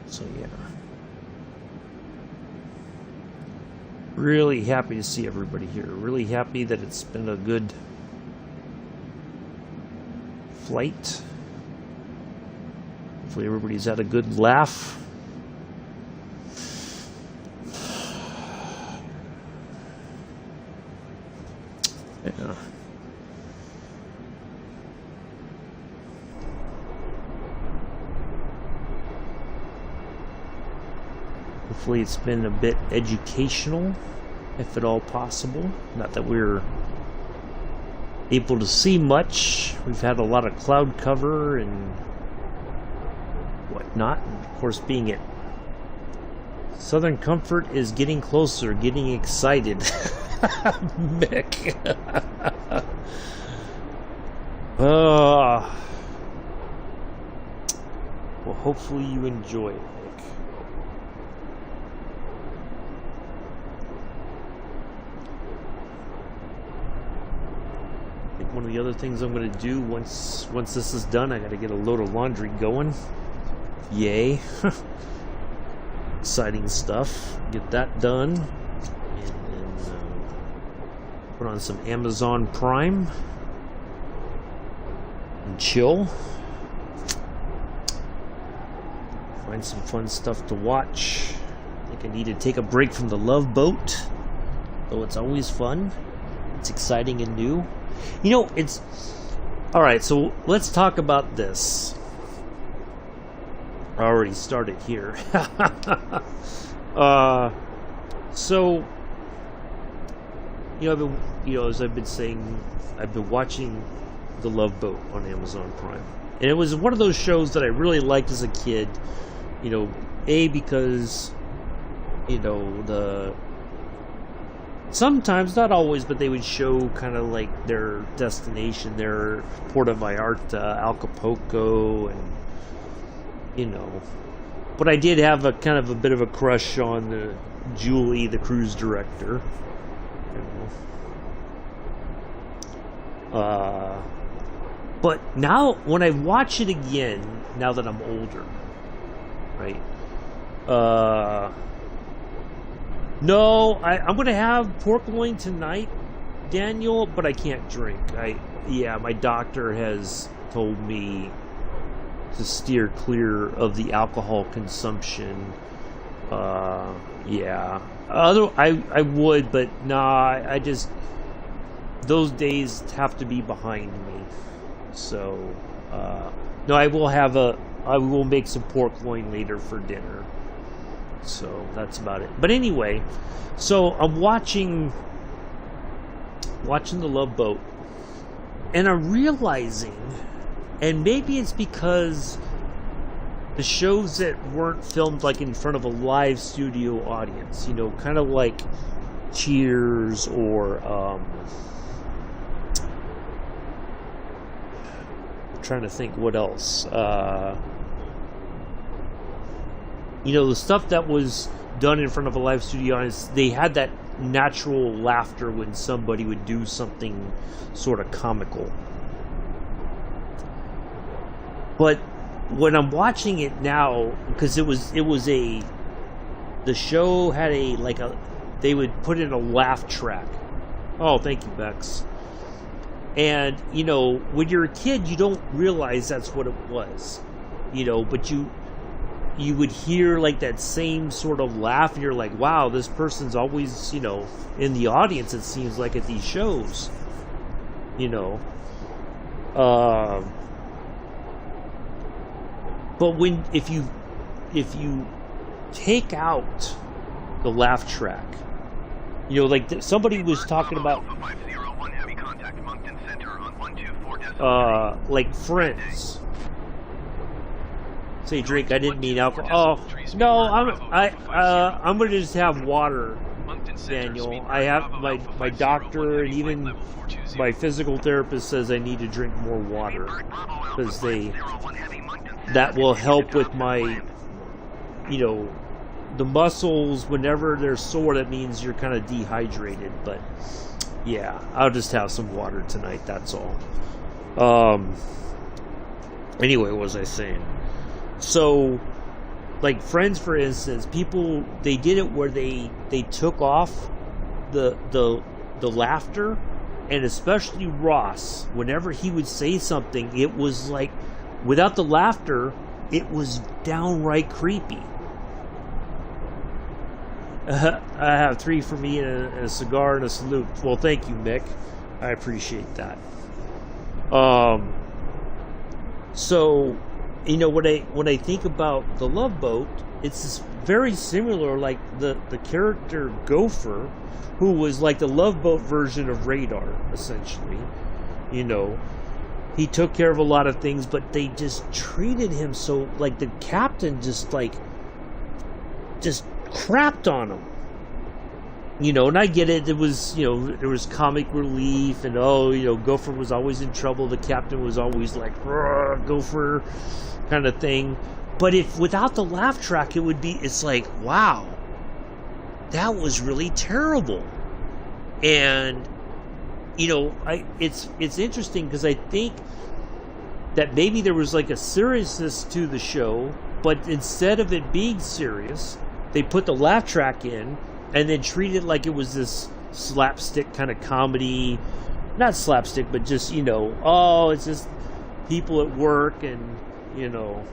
So yeah, really happy to see everybody here. Really happy that it's been a good flight. Hopefully everybody's had a good laugh. Yeah. Hopefully it's been a bit educational, if at all possible. Not that we're able to see much. We've had a lot of cloud cover and whatnot. And of course, being at Southern Comfort is getting closer, getting excited. Mick. Well, hopefully you enjoy it. One of the other things I'm going to do once this is done, I got to get a load of laundry going. Yay. Exciting stuff. Get that done. And then put on some Amazon Prime. And chill. Find some fun stuff to watch. I think I need to take a break from the Love Boat. Though it's always fun. It's exciting and new. You know, it's... Alright, so let's talk about this. I already started here. So, as I've been saying, I've been watching The Love Boat on Amazon Prime. And it was one of those shows that I really liked as a kid. Because, sometimes, not always, but they would show kind of like their destination, their Puerto Vallarta, Acapulco, and, But I did have a kind of a bit of a crush on Julie, the cruise director. But now, when I watch it again, now that I'm older, right? No, I'm gonna have pork loin tonight, Daniel, but I can't drink. My doctor has told me to steer clear of the alcohol consumption. I would, but nah, I just, those days have to be behind me. So, no, I will make some pork loin later for dinner. So that's about it. But anyway, so I'm watching The Love Boat, and I'm realizing, and maybe it's because the shows that weren't filmed like in front of a live studio audience, you know, kind of like Cheers or I'm trying to think what else. You know, the stuff that was done in front of a live studio audience, they had that natural laughter when somebody would do something sort of comical. But when I'm watching it now, because the show had they would put in a laugh track. Oh, thank you, Bex. And, you know, when you're a kid, you don't realize that's what it was, you know, but you would hear like that same sort of laugh, and you're like, wow, this person's always, you know, in the audience, it seems like, at these shows, you know. But if you take out the laugh track, you know, like somebody was talking about, like Friends. Say drink. I didn't mean alcohol. Oh no, I'm gonna just have water, Daniel. I have my doctor and even my physical therapist says I need to drink more water because that will help with my, you know, the muscles. Whenever they're sore, that means you're kind of dehydrated. But yeah, I'll just have some water tonight. That's all. Anyway, what was I saying? So, like Friends, for instance, people, they did it where they took off the laughter, and especially Ross, whenever he would say something, it was like, without the laughter, it was downright creepy. I have 3 for me and a cigar and a salute. Well, thank you, Mick. I appreciate that. So, you know, when I think about The Love Boat, it's very similar, like the character Gopher, who was like the Love Boat version of Radar, essentially. You know, he took care of a lot of things, but they just treated him so, like, the captain just crapped on him. You know, and I get it. It was, you know, there was comic relief, and you know, Gopher was always in trouble. The captain was always like, Gopher, kind of thing. But if without the laugh track, it's like, wow, that was really terrible. And you know, it's interesting because I think that maybe there was like a seriousness to the show, but instead of it being serious, they put the laugh track in and then treat it like it was this slapstick kind of comedy. Not slapstick, but just, you know, it's just people at work, and, you know,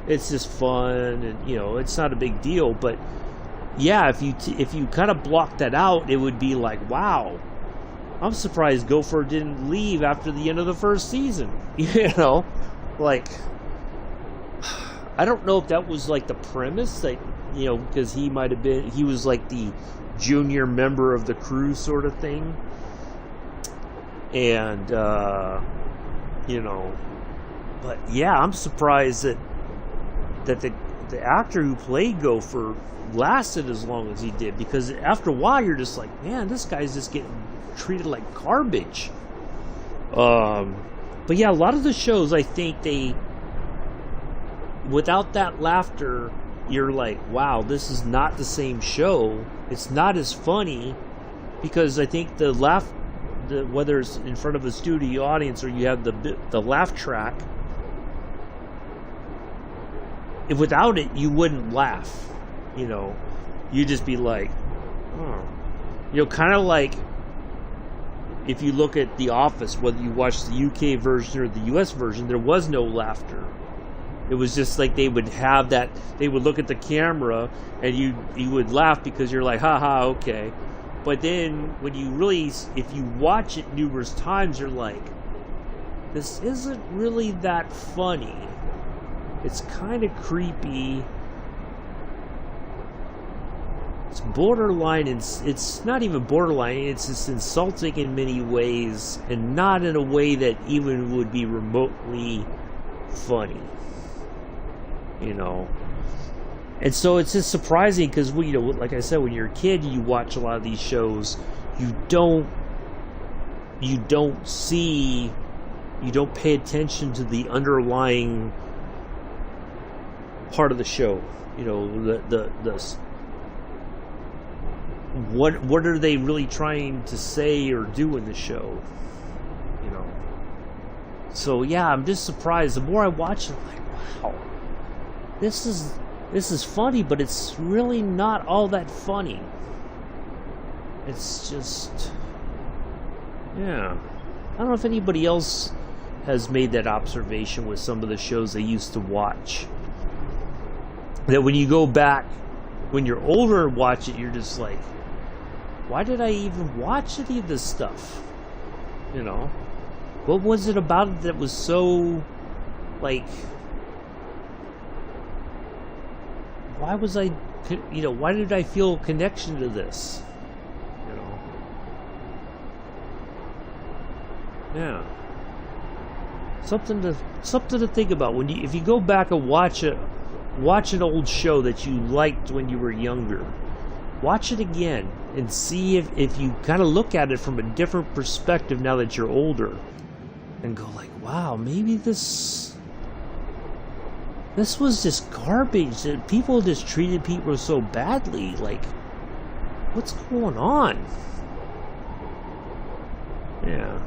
it's just fun, and, you know, it's not a big deal. But yeah, if you kind of block that out, it would be like, wow, I'm surprised Gopher didn't leave after the end of the first season. You know, like, I don't know if that was like the premise, like, you know, because he was like the junior member of the crew sort of thing. And, you know, but yeah, I'm surprised that the actor who played Gopher lasted as long as he did, because after a while you're just like, man, this guy's just getting treated like garbage. But yeah, a lot of the shows, I think without that laughter, you're like, wow, this is not the same show. It's not as funny, because I think whether it's in front of a studio audience or you have the laugh track, if without it you wouldn't laugh. You'd just be like, oh. Kind of like if you look at The Office, whether you watch the UK version or the US version, there was no laughter. It was just like they would have that, they would look at the camera and you would laugh because you're like, haha, okay. But then when if you watch it numerous times, you're like, this isn't really that funny. It's kind of creepy. It's borderline, it's not even borderline, it's just insulting in many ways, and not in a way that even would be remotely funny. And so it's just surprising because, like I said, when you're a kid, you watch a lot of these shows, you don't pay attention to the underlying part of the show. What are they really trying to say or do in the show? So yeah, I'm just surprised. The more I watch it, I'm like, wow, this is funny, but it's really not all that funny. It's just, yeah. I don't know if anybody else has made that observation with some of the shows they used to watch. That when you go back, when you're older and watch it, you're just like, why did I even watch any of this stuff? What was it about it that was so, like, why did I feel a connection to this? Yeah. Something to think about if you go back and watch an old show that you liked when you were younger. Watch it again and see if you kind of look at it from a different perspective now that you're older, and go like, wow, maybe this was just garbage. That people just treated people so badly. Like, what's going on? Yeah.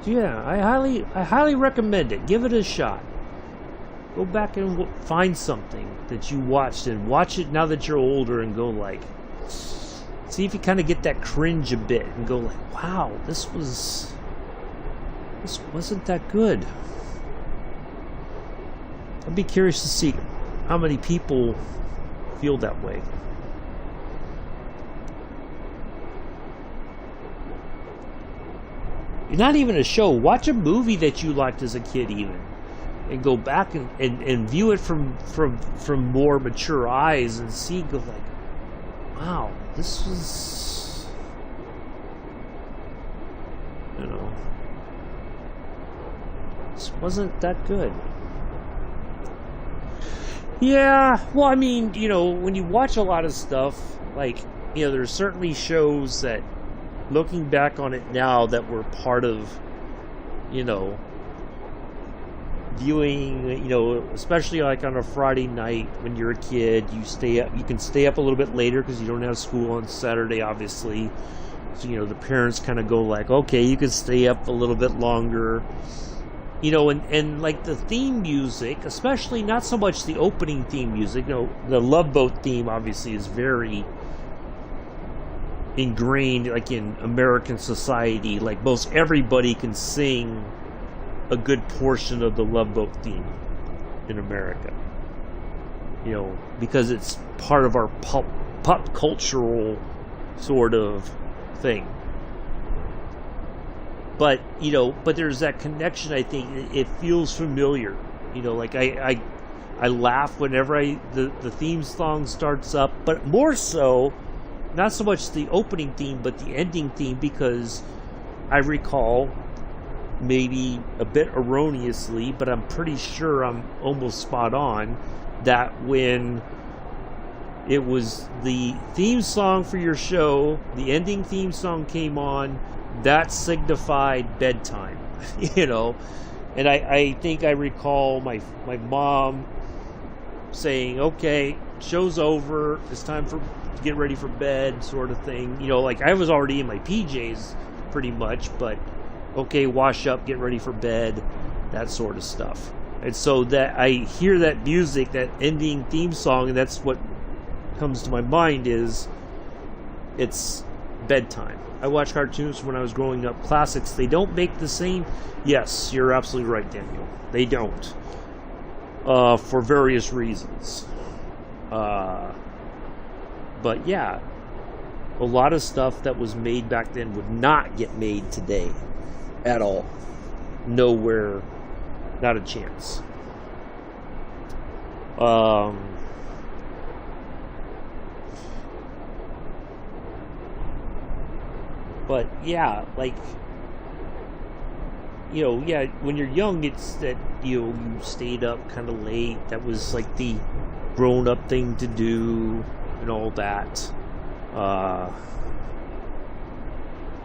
Yeah, I highly recommend it. Give it a shot. Go back and find something that you watched and watch it now that you're older and go like, see if you kind of get that cringe a bit and go like, wow, this wasn't that good. I'd be curious to see how many people feel that way. Not even a show. Watch a movie that you liked as a kid even. And go back and view it from more mature eyes and go like, wow, this was, this wasn't that good. Yeah, well, I mean, when you watch a lot of stuff, like, there's certainly shows that, looking back on it now, that were part of, viewing, especially like on a Friday night when you're a kid, you can stay up a little bit later because you don't have school on Saturday, obviously. So, the parents kind of go like, okay, you can stay up a little bit longer. And like the theme music, especially not so much the opening theme music, the Love Boat theme obviously is very ingrained, like, in American society. Like, most everybody can sing a good portion of the Love Boat theme in America, because it's part of our pop cultural sort of thing. But there's that connection. I think it feels familiar. Like I laugh whenever the theme song starts up, but more so, not so much the opening theme, but the ending theme, because I recall, maybe a bit erroneously, but I'm pretty sure I'm almost spot on, that when it was the theme song for your show, the ending theme song came on, that signified bedtime. And I think I recall my mom saying, okay, show's over. It's time to get ready for bed, sort of thing. You know, like I was already in my PJs pretty much, but okay, wash up, get ready for bed, that sort of stuff. And so that I hear that music, that ending theme song, and that's what comes to my mind is it's bedtime. I watched cartoons when I was growing up, classics. They don't make the same. Yes, you're absolutely right, Daniel. They don't. For various reasons. But yeah, a lot of stuff that was made back then would not get made today at all. Nowhere, not a chance. But yeah, like, you know, yeah, when you're young, it's that, you know, you stayed up kind of late. That was like the grown-up thing to do and all that.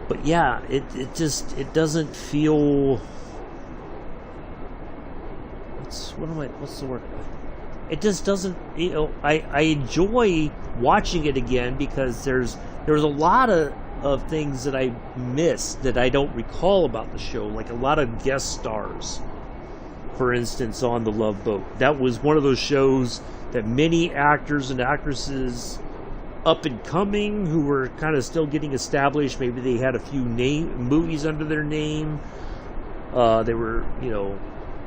But yeah, it doesn't feel. What's the word? It just doesn't. You know, I enjoy watching it again because there's a lot of things that I missed that I don't recall about the show, like a lot of guest stars, for instance, on The Love Boat. That was one of those shows that many actors and actresses up and coming who were kind of still getting established, maybe they had a few movies under their name, they were, you know,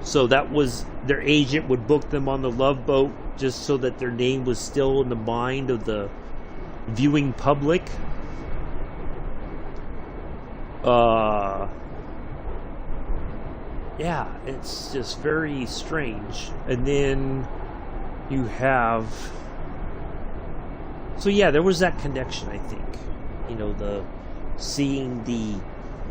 so that was their agent would book them on The Love Boat just so that their name was still in the mind of the viewing public. Yeah, it's just very strange. And then you have, so yeah, there was that connection, I think. You know, the seeing the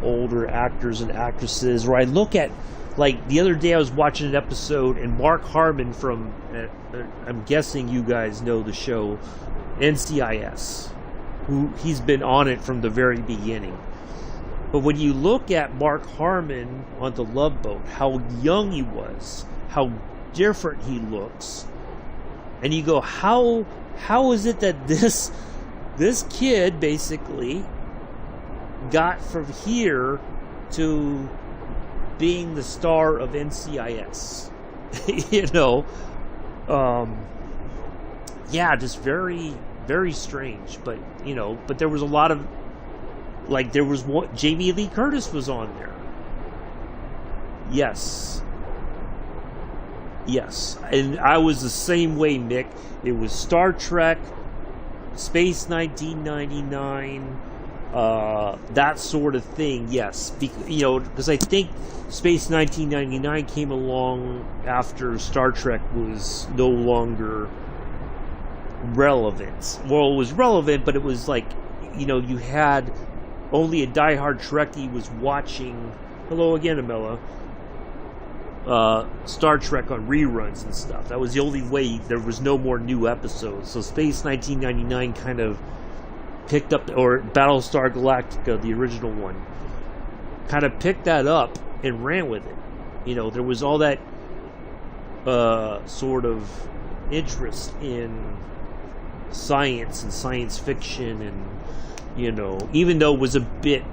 older actors and actresses, where I look at, like, the other day I was watching an episode, and Mark Harmon from, I'm guessing you guys know the show, NCIS, who he's been on it from the very beginning. But when you look at Mark Harmon on The Love Boat, how young he was, how different he looks, and you go, how is it that this kid basically got from here to being the star of NCIS? You know, yeah, just very, very strange. But you know, but there was a lot of. Like, there was one, Jamie Lee Curtis was on there. Yes. Yes. And I was the same way, Mick. It was Star Trek, Space 1999, that sort of thing, yes. You know, because I think Space 1999 came along after Star Trek was no longer relevant. Well, it was relevant, but it was like, you know, you had only a diehard Trekkie was watching, hello again, Amela, Star Trek on reruns and stuff. That was the only way. There was no more new episodes. So Space 1999 kind of picked up, or Battlestar Galactica, the original one, kind of picked that up and ran with it. You know, there was all that sort of interest in science and science fiction, and you know, even though it was a bit,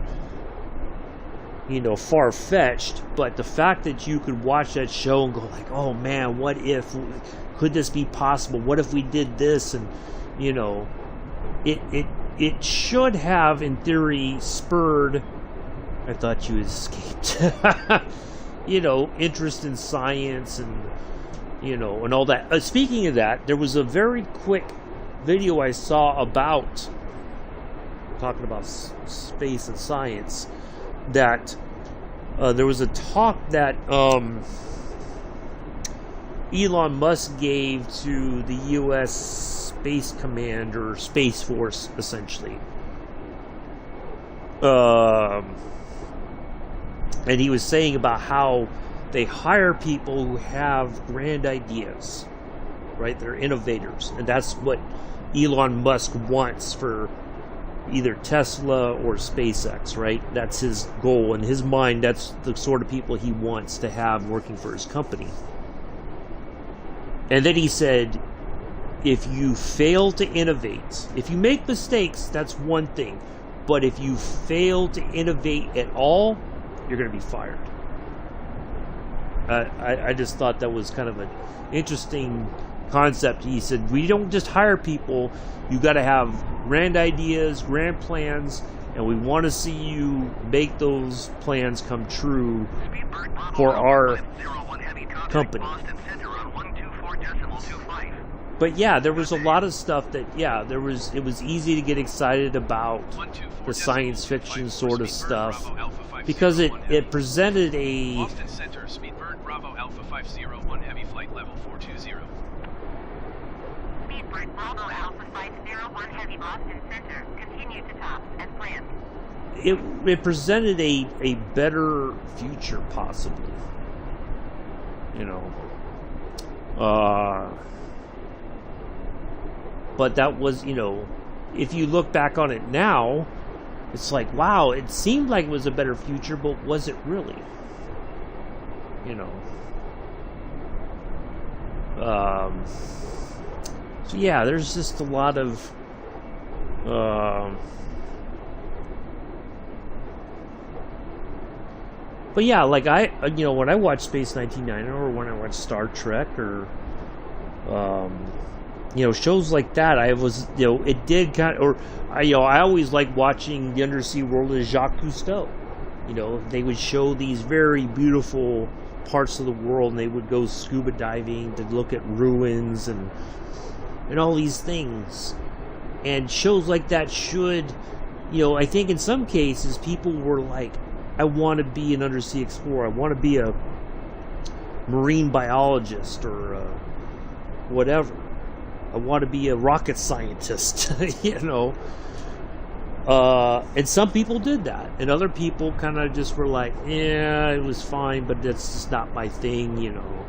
you know, far-fetched, but the fact that you could watch that show and go like, oh man, what if, could this be possible? What if we did this? And, you know, it should have, in theory, spurred, I thought you escaped, you know, interest in science and, you know, and all that. Speaking of that, there was a very quick video I saw about, talking about space and science, that there was a talk that Elon Musk gave to the U.S. Space Command, or Space Force, essentially. And he was saying about how they hire people who have grand ideas, right? They're innovators, and that's what Elon Musk wants for either Tesla or SpaceX, right? That's his goal. In his mind, that's the sort of people he wants to have working for his company. And then he said, if you fail to innovate, if you make mistakes, that's one thing. But if you fail to innovate at all, you're going to be fired. I just thought that was kind of an interesting concept. He said, we don't just hire people. You got to have grand ideas, grand plans, and we want to see you make those plans come true for our company. But yeah, there was a lot of stuff that, it was easy to get excited about the science fiction sort of stuff because it presented a... Austin Center, Speedbird, Bravo Alpha 501 Heavy Flight Level 420. Speedbird, Bravo Alpha 501 Heavy, Austin Center. Continue to top as planned. It presented a better future, possibly. You know. But that was, you know, if you look back on it now, it's like, wow, it seemed like it was a better future, but was it really? You know. So yeah, there's just a lot of but yeah, like you know, when I watch Space 1999 or when I watch Star Trek or you know, shows like that, I was, you know, it did kind of, or I always like watching the undersea world of Jacques Cousteau. You know, they would show these very beautiful parts of the world, and they would go scuba diving to look at ruins and all these things. And shows like that should, you know, I think in some cases people were like, I want to be an undersea explorer, I want to be a marine biologist or whatever. I want to be a rocket scientist, you know. And some people did that, and other people kind of just were like, yeah, it was fine, but that's just not my thing, you know.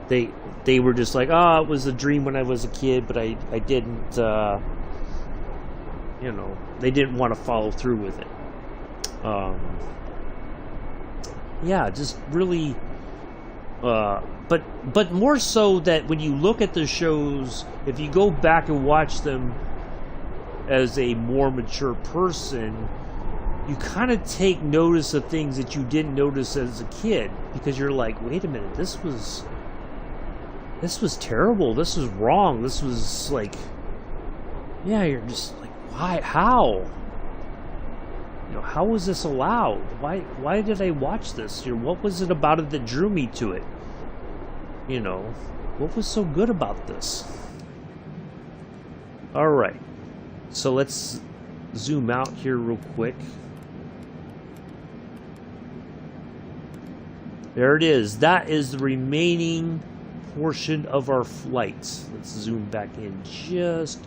They were just like, oh, it was a dream when I was a kid, but I didn't, you know, they didn't want to follow through with it. Yeah, just really, but more so that when you look at the shows, if you go back and watch them as a more mature person, you kind of take notice of things that you didn't notice as a kid, because you're like, wait a minute, this was terrible, this was wrong, this was like, yeah, you're just like, why, how? You know, how was this allowed? Why did I watch this? You know, what was it about it that drew me to it? You know, what was so good about this? Alright, so let's zoom out here real quick. There it is. That is the remaining portion of our flight. Let's zoom back in just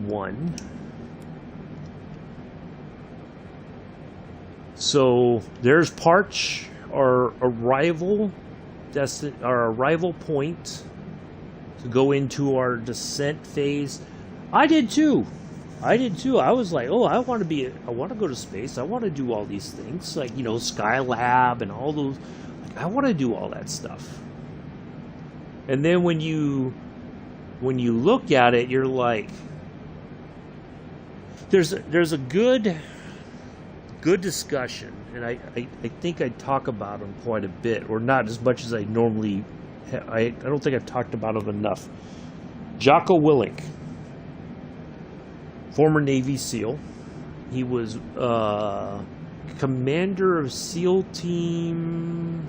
one. So there's Parch, our arrival point to go into our descent phase. I did too. I was like, oh, I want to go to space. I want to do all these things, like, you know, Skylab and all those. Like, I want to do all that stuff. And then when you look at it, you're like, there's a good discussion, and I think I talk about them quite a bit, or not as much as I normally. I don't think I've talked about them enough. Jocko Willink, former Navy SEAL. He was commander of SEAL Team.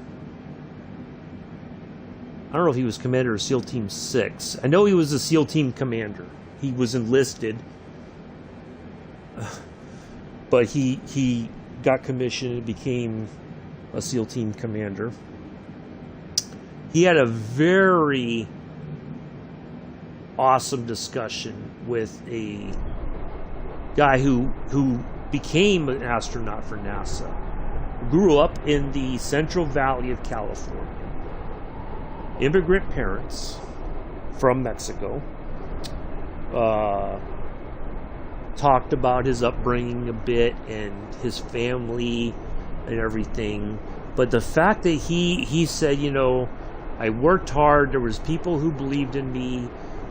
I don't know if he was commander of SEAL Team 6. I know he was a SEAL Team commander. He was enlisted. But he got commissioned and became a SEAL Team commander. He had a very awesome discussion with a guy who became an astronaut for NASA. Grew up in the Central Valley of California. Immigrant parents from Mexico. Talked about his upbringing a bit and his family and everything, but the fact that he said, you know, I worked hard, there was people who believed in me,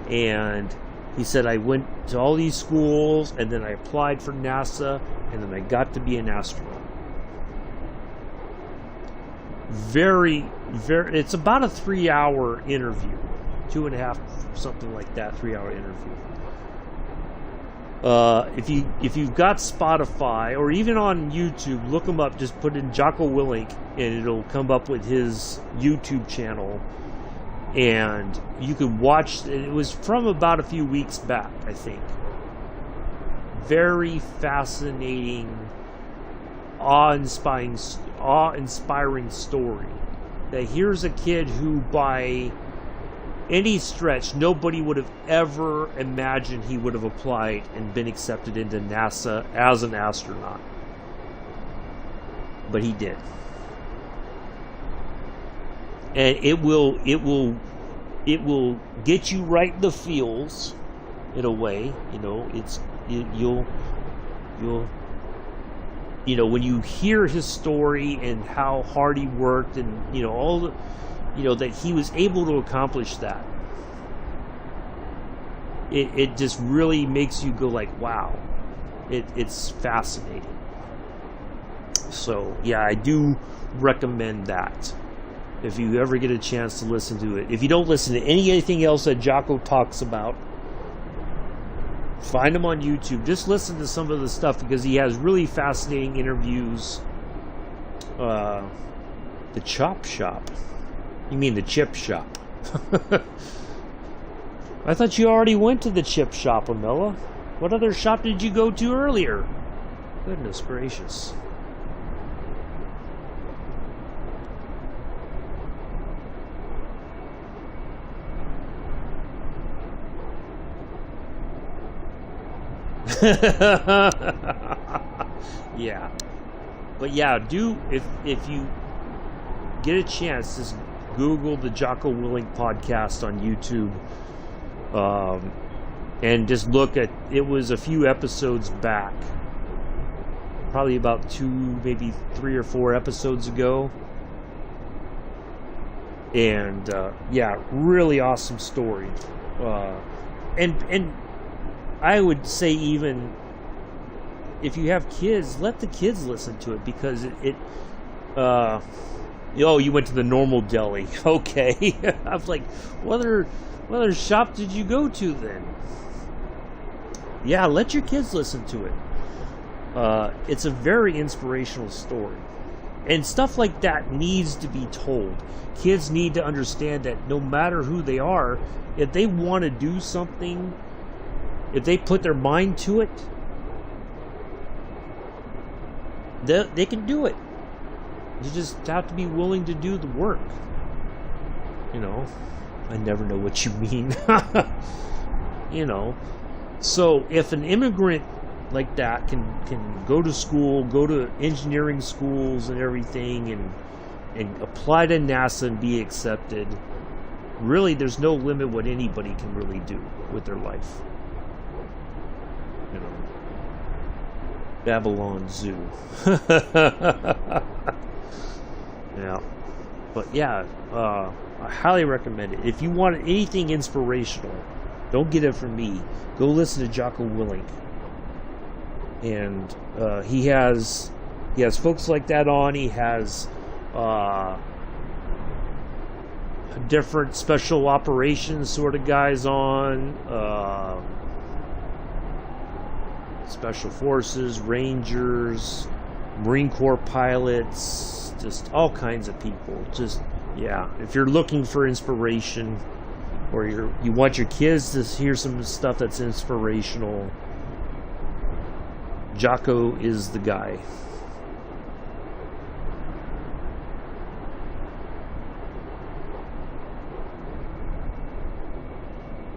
And he said, I went to all these schools, and then I applied for NASA, and then I got to be an astronaut. It's about a 3-hour interview. 2.5, something like that, 3-hour interview. If you've got Spotify or even on YouTube, look him up. Just put in Jocko Willink, and it'll come up with his YouTube channel, and you can watch. It was from about a few weeks back, I think. Very fascinating, awe-inspiring story. That here's a kid who, by any stretch, nobody would have ever imagined he would have applied and been accepted into NASA as an astronaut. But he did. And it will get you right in the feels, in a way. You know, you'll when you hear his story and how hard he worked, and all the that he was able to accomplish that. It just really makes you go like, wow. It's fascinating. So, yeah, I do recommend that. If you ever get a chance to listen to it. If you don't listen to anything else that Jocko talks about, find him on YouTube. Just listen to some of the stuff, because he has really fascinating interviews. The Chop Shop. You mean the chip shop? I thought you already went to the chip shop, Amela. What other shop did you go to earlier? Goodness gracious. Yeah. But yeah, if you get a chance, just Google the Jocko Willink podcast on YouTube, and just look at, it was a few episodes back, probably about 2, maybe 3 or 4 episodes ago, and yeah, really awesome story, and I would say, even if you have kids, let the kids listen to it, because oh, you went to the normal deli. Okay. I was like, what other shop did you go to then? Yeah, let your kids listen to it. It's a very inspirational story. And stuff like that needs to be told. Kids need to understand that no matter who they are, if they want to do something, if they put their mind to it, they can do it. You just have to be willing to do the work. I never know what you mean. So if an immigrant like that can go to school, go to engineering schools and everything, and apply to NASA and be accepted, really there's no limit what anybody can really do with their life. Babylon Zoo. Yeah, but yeah, I highly recommend it. If you want anything inspirational, don't get it from me. Go listen to Jocko Willink, and he has folks like that on. He has different special operations sort of guys on, special forces, Rangers, Marine Corps pilots. Just all kinds of people. Just, yeah, if you're looking for inspiration, or you want your kids to hear some stuff that's inspirational, Jocko is the guy.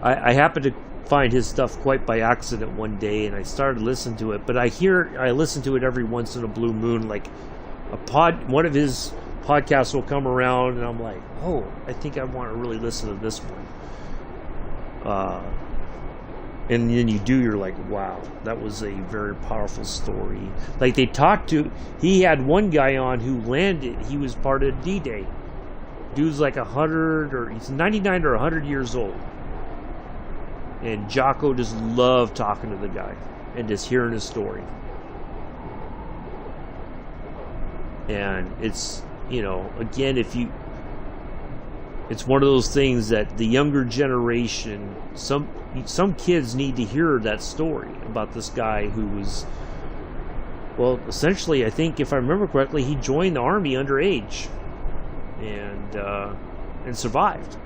I happened to find his stuff quite by accident one day, and I started listening to it, but I listen to it every once in a blue moon, like one of his podcasts will come around, and I'm like, oh, I think I want to really listen to this one. And then you do, you're like, wow, that was a very powerful story. Like, he had one guy on who landed, he was part of D-Day. Dude's like 100, or he's 99 or 100 years old. And Jocko just loved talking to the guy and just hearing his story. And it's, you know, again, it's one of those things that the younger generation, some kids need to hear that story about this guy who was, well, essentially, I think if I remember correctly, he joined the Army underage and survived.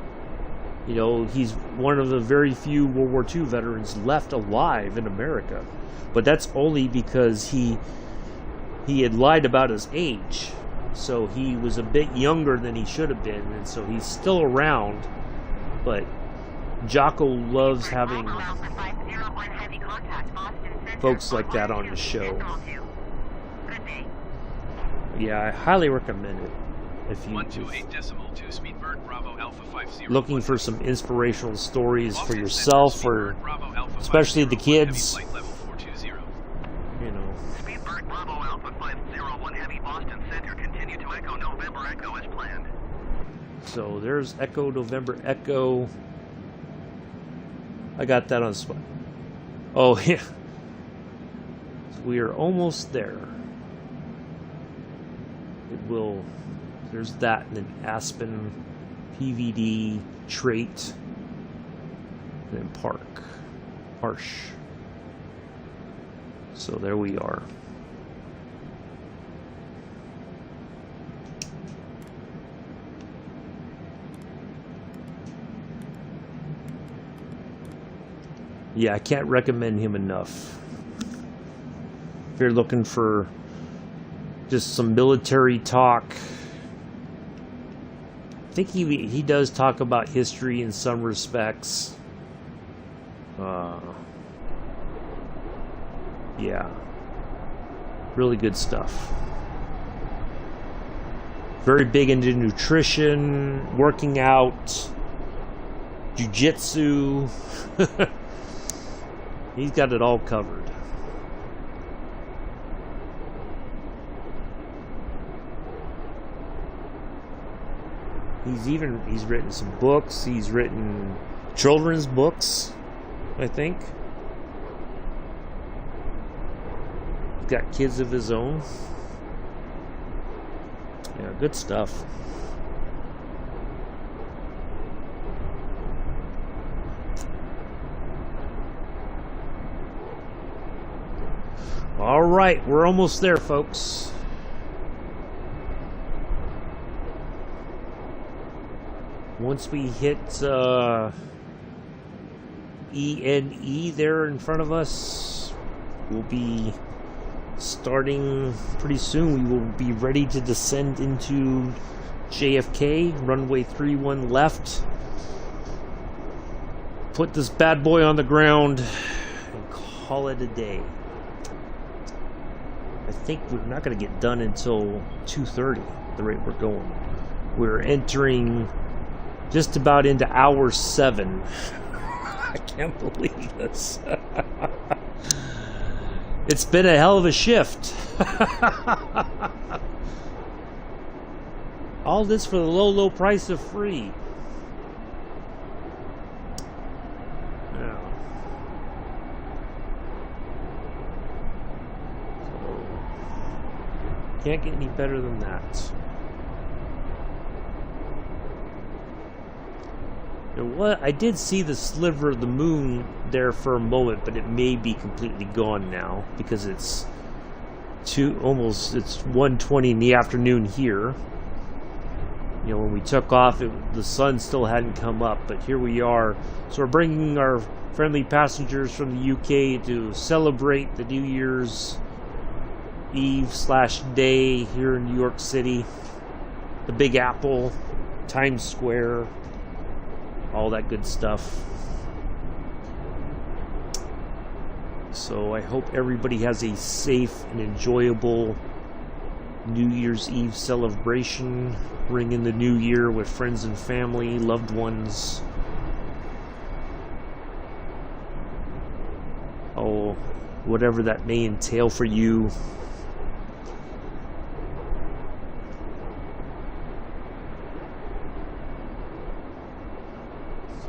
You know, he's one of the very few World War II veterans left alive in America. But that's only because he had lied about his age. So he was a bit younger than he should have been, and so he's still around. But Jocko loves having folks like that on the show. Yeah, I highly recommend it. If you looking for some inspirational stories for yourself, or especially the kids, you know. Speedbird Bravo Alpha 501 Heavy Boston Center, continue to Echo November Echo as planned. So there's Echo November Echo. I got that on spot. Oh yeah. So we are almost there. It will. There's that, and then Aspen, PVD, Trait, and then Parsh. So there we are. Yeah, I can't recommend him enough. If you're looking for just some military talk, I think he does talk about history in some respects. Yeah, really good stuff. Very big into nutrition, working out, jiu-jitsu. He's got it all covered. He's written some books. He's written children's books, I think. He's got kids of his own. Yeah, good stuff. All right, we're almost there, folks. Once we hit ENE there in front of us, we'll be starting pretty soon. We will be ready to descend into JFK, runway 31 left. Put this bad boy on the ground and call it a day. I think we're not going to get done until 2:30, the rate we're going. We're entering just about into hour 7. I can't believe this. It's been a hell of a shift. All this for the low, low price of free. Yeah. So, can't get any better than that. I did see the sliver of the moon there for a moment, but it may be completely gone now because it's it's 1:20 in the afternoon here. You know, when we took off, the sun still hadn't come up, but here we are. So we're bringing our friendly passengers from the UK to celebrate the New Year's Eve/day here in New York City, the Big Apple, Times Square, all that good stuff. So I hope everybody has a safe and enjoyable New Year's Eve celebration. Ring in the new year with friends and family, loved ones. Oh, whatever that may entail for you.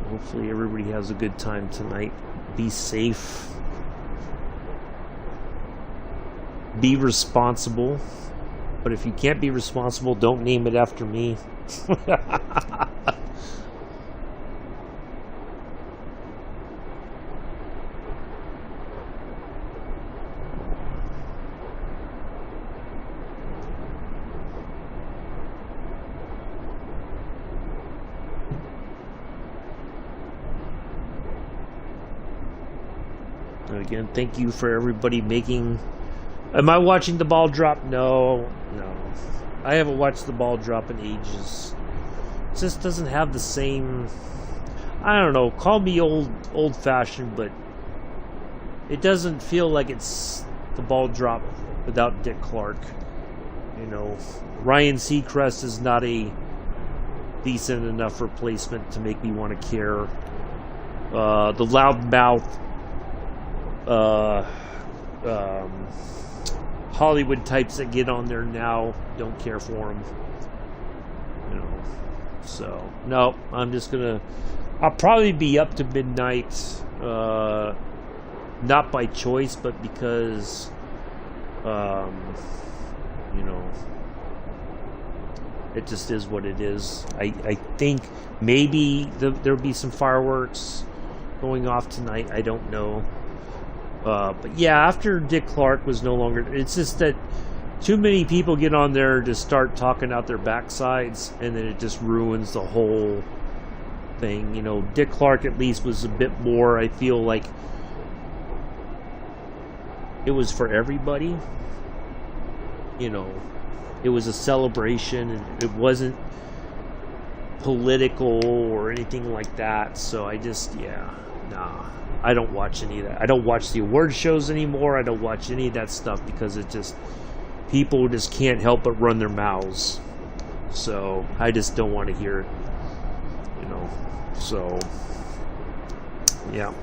hopefully everybody has a good time tonight. Be safe. Be responsible. But if you can't be responsible, don't name it after me. Again, thank you for everybody making... Am I watching the ball drop? No. I haven't watched the ball drop in ages. It just doesn't have the same... I don't know, call me old-fashioned, but it doesn't feel like it's the ball drop without Dick Clark. You know, Ryan Seacrest is not a decent enough replacement to make me want to care. The loudmouth Hollywood types that get on there now, don't care for them. You know, so no, I'm just gonna. I'll probably be up to midnight, not by choice, but because, you know, it just is what it is. I think maybe there'll be some fireworks going off tonight. I don't know. But yeah, after Dick Clark was no longer... It's just that too many people get on there to start talking out their backsides, and then it just ruins the whole thing. You know, Dick Clark at least was a bit more, I feel like... It was for everybody. You know, it was a celebration, and it wasn't political or anything like that. So I just, I don't watch any of that. I don't watch the award shows anymore. I don't watch any of that stuff because it just, people just can't help but run their mouths. So I just don't want to hear it, you know. So yeah,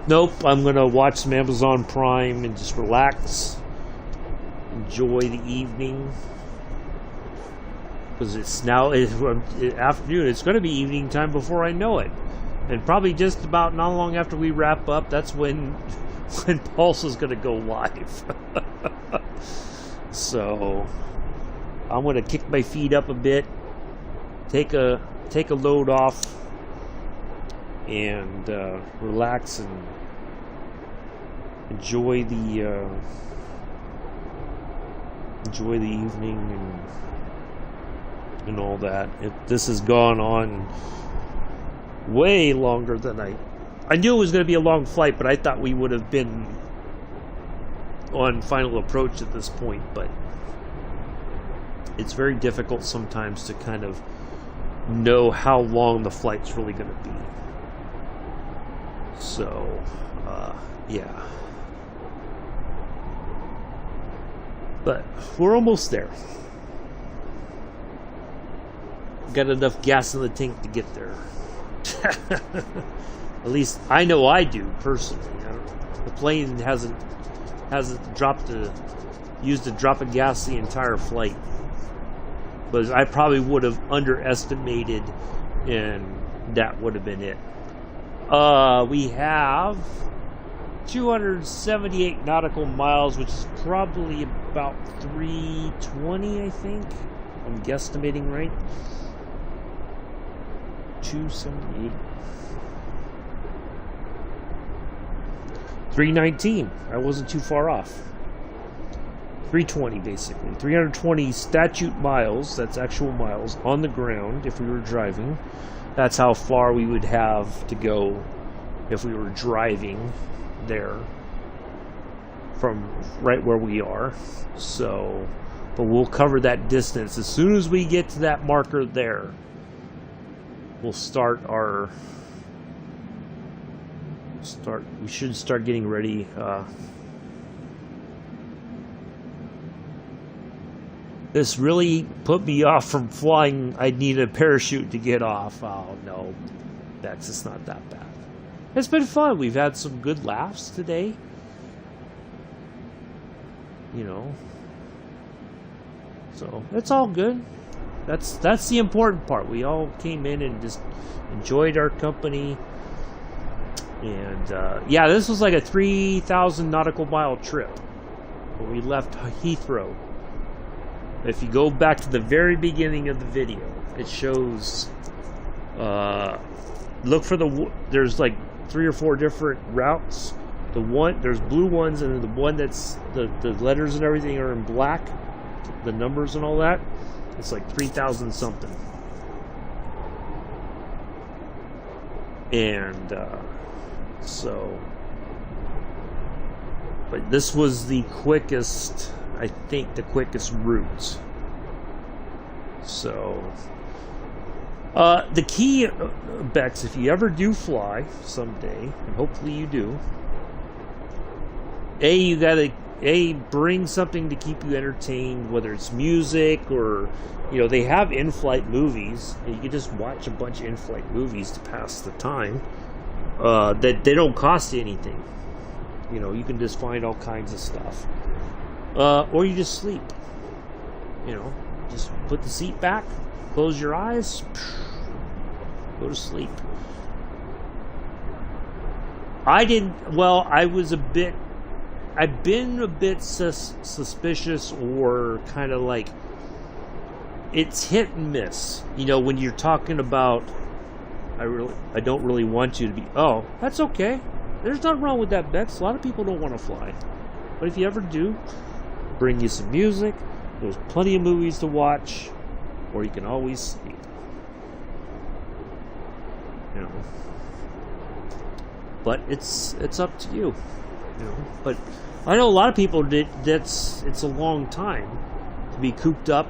nope. I'm gonna watch some Amazon Prime and just relax, enjoy the evening, because it's now afternoon. It's going to be evening time before I know it. And probably just about not long after we wrap up, that's when Pulse is going to go live. So I'm going to kick my feet up a bit, take a load off, and relax and enjoy the evening and all that. This has gone on way longer than I knew it was going to be a long flight, but I thought we would have been on final approach at this point. But it's very difficult sometimes to kind of know how long the flight's really going to be. So yeah, but we're almost there. Got enough gas in the tank to get there. At least I know I do personally. The plane hasn't used a drop of gas the entire flight, but I probably would have underestimated, and that would have been it. We have 278 nautical miles, which is probably about 320, I think. I'm guesstimating right. 278. 319. I wasn't too far off. 320 basically. 320 statute miles, that's actual miles, on the ground if we were driving. That's how far we would have to go if we were driving there from right where we are. So, but we'll cover that distance. As soon as we get to that marker there, we'll we should start getting ready. This really put me off from flying. I'd need a parachute to get off. Oh no, that's just not that bad. It's been fun. We've had some good laughs today. You know, so it's all good. That's the important part. We all came in and just enjoyed our company. And yeah, this was like a 3,000 nautical mile trip where we left Heathrow. If you go back to the very beginning of the video, it shows. Look for there's like 3 or 4 different routes. There's blue ones, and the one that's the letters and everything are in black, the numbers and all that. It's like 3,000 something. And so, but this was the quickest, I think, the quickest route. So, the key, Bex, if you ever do fly someday, and hopefully you do, you gotta bring something to keep you entertained, whether it's music or, they have in-flight movies. You can just watch a bunch of in-flight movies to pass the time. That they don't cost you anything. You can just find all kinds of stuff. Or you just sleep. Just put the seat back, close your eyes, go to sleep. I've been a bit suspicious, or kind of like, it's hit and miss. When you're talking about, I don't really want you to be, that's okay. There's nothing wrong with that, Bex. A lot of people don't want to fly. But if you ever do, bring you some music. There's plenty of movies to watch, or you can always sleep. But it's up to you. But I know a lot of people it's a long time to be cooped up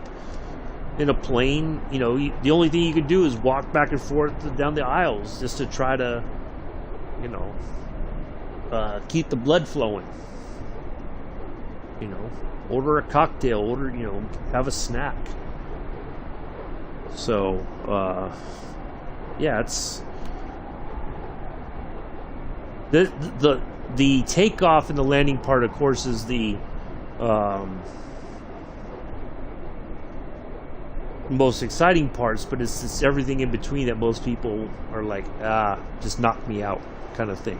in a plane. The only thing you can do is walk back and forth down the aisles just to try to, keep the blood flowing. Order a cocktail, have a snack. So, yeah, it's the takeoff and the landing part, of course, is the most exciting parts, but it's everything in between that most people are like, just knock me out kind of thing.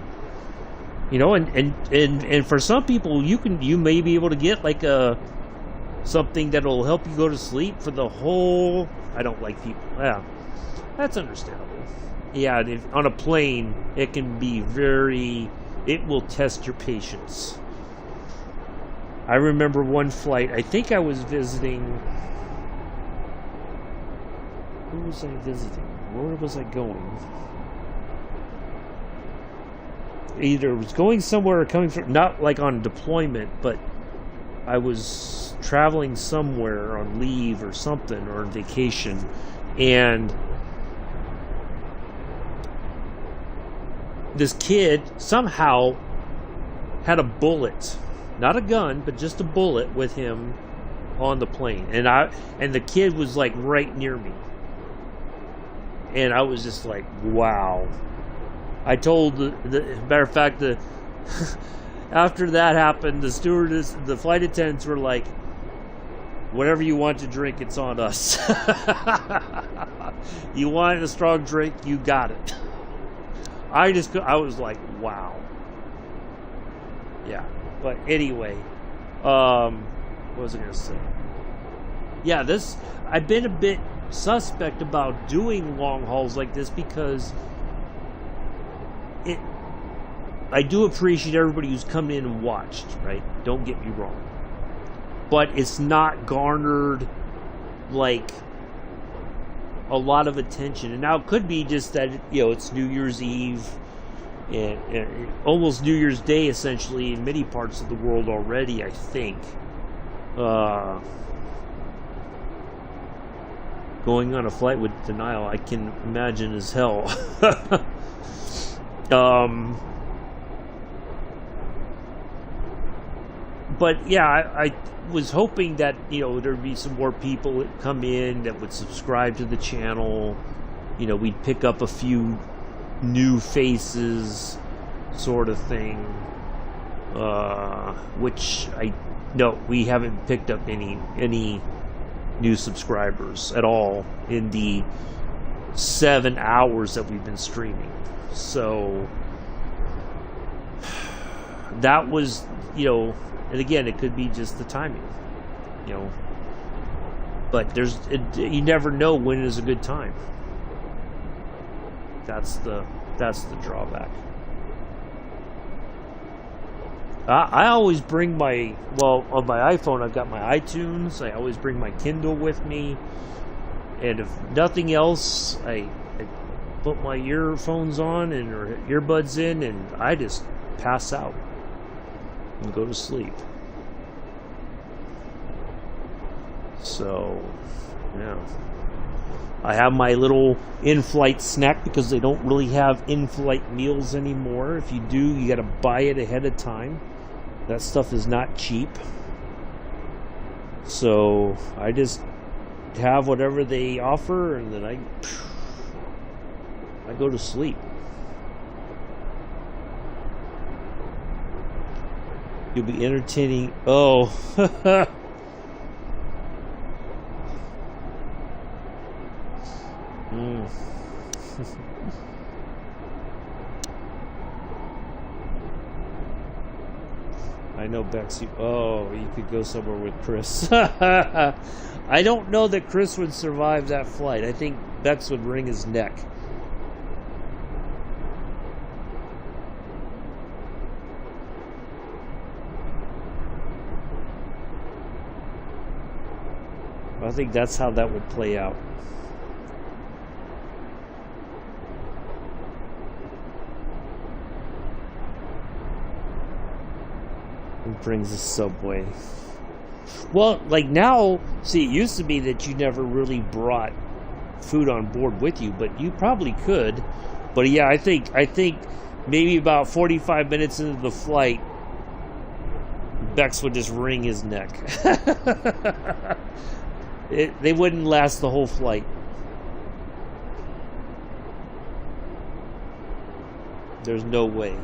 And for some people, you may be able to get like something that'll help you go to sleep for the whole. I don't like people. Yeah, that's understandable. Yeah, on a plane, it can be it will test your patience. I remember one flight, I think I was visiting. Who was I visiting? Where was I going? Either was going somewhere or coming from, not like on deployment, but I was traveling somewhere on leave or something, or on vacation, and this kid somehow had a bullet, not a gun, but just a bullet with him on the plane, and the kid was like right near me, and I was just like, wow. I told matter of fact, after that happened, the stewardess, the flight attendants were like, whatever you want to drink, it's on us. You want a strong drink, you got it. I was like, wow. Yeah. But anyway, what was I going to say? Yeah, I've been a bit suspect about doing long hauls like this, because I do appreciate everybody who's come in and watched, right? Don't get me wrong. But it's not garnered like a lot of attention. And now it could be just that, it's New Year's Eve and almost New Year's Day, essentially, in many parts of the world already, I think. Going on a flight with denial, I can imagine, as hell. But yeah, I was hoping that there'd be some more people that come in that would subscribe to the channel. We'd pick up a few new faces, sort of thing. Which we haven't picked up any new subscribers at all in the 7 hours that we've been streaming. So that was, you know, and again, it could be just the timing, you know, but you never know when is a good time. That's the drawback. I always bring on my iPhone, I've got my iTunes. I always bring my Kindle with me. And if nothing else, I put my earphones on or earbuds in, and I just pass out and go to sleep. So, yeah. I have my little in-flight snack because they don't really have in-flight meals anymore. If you do, you got to buy it ahead of time. That stuff is not cheap. So I just have whatever they offer, and then I go to sleep. You'll be entertaining. Oh. I know Bex. You could go somewhere with Chris. I don't know that Chris would survive that flight. I think Bex would wring his neck. I think that's how that would play out. It brings the subway. Well, like now, see, it used to be that you never really brought food on board with you, but you probably could. But yeah, I think maybe about 45 minutes into the flight, Bex would just wring his neck. They wouldn't last the whole flight. There's no way.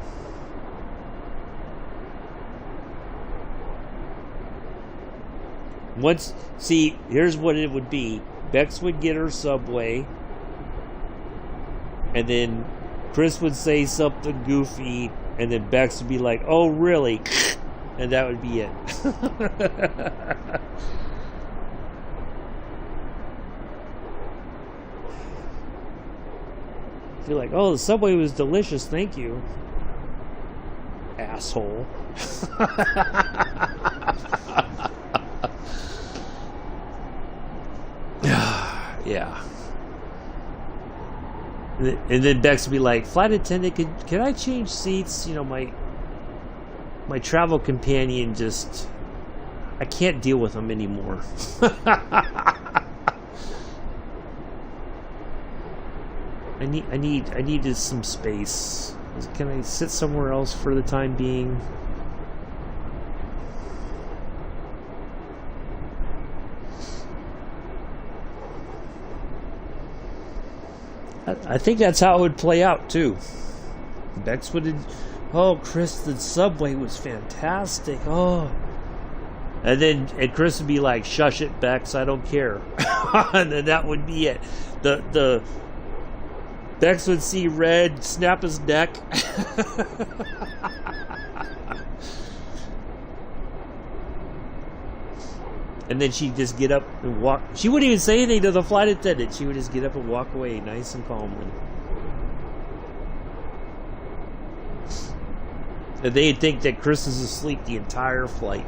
Here's what it would be. Bex would get her Subway, and then Chris would say something goofy, and then Bex would be like, "Oh, really?" And that would be it. You're like, "Oh, the Subway was delicious, thank you." Asshole. Yeah. And then Bex would be like, "Flight attendant, can I change seats? You know, my travel companion just, I can't deal with him anymore." I needed some space. Can I sit somewhere else for the time being? I think that's how it would play out too. Bex would, "Oh, Chris, the Subway was fantastic. Oh," and Chris would be like, "Shush it, Bex, I don't care." And then that would be it. The Bex would see red, snap his neck. And then she'd just get up and walk. She wouldn't even say anything to the flight attendant. She would just get up and walk away nice and calmly. And they'd think that Chris is asleep the entire flight.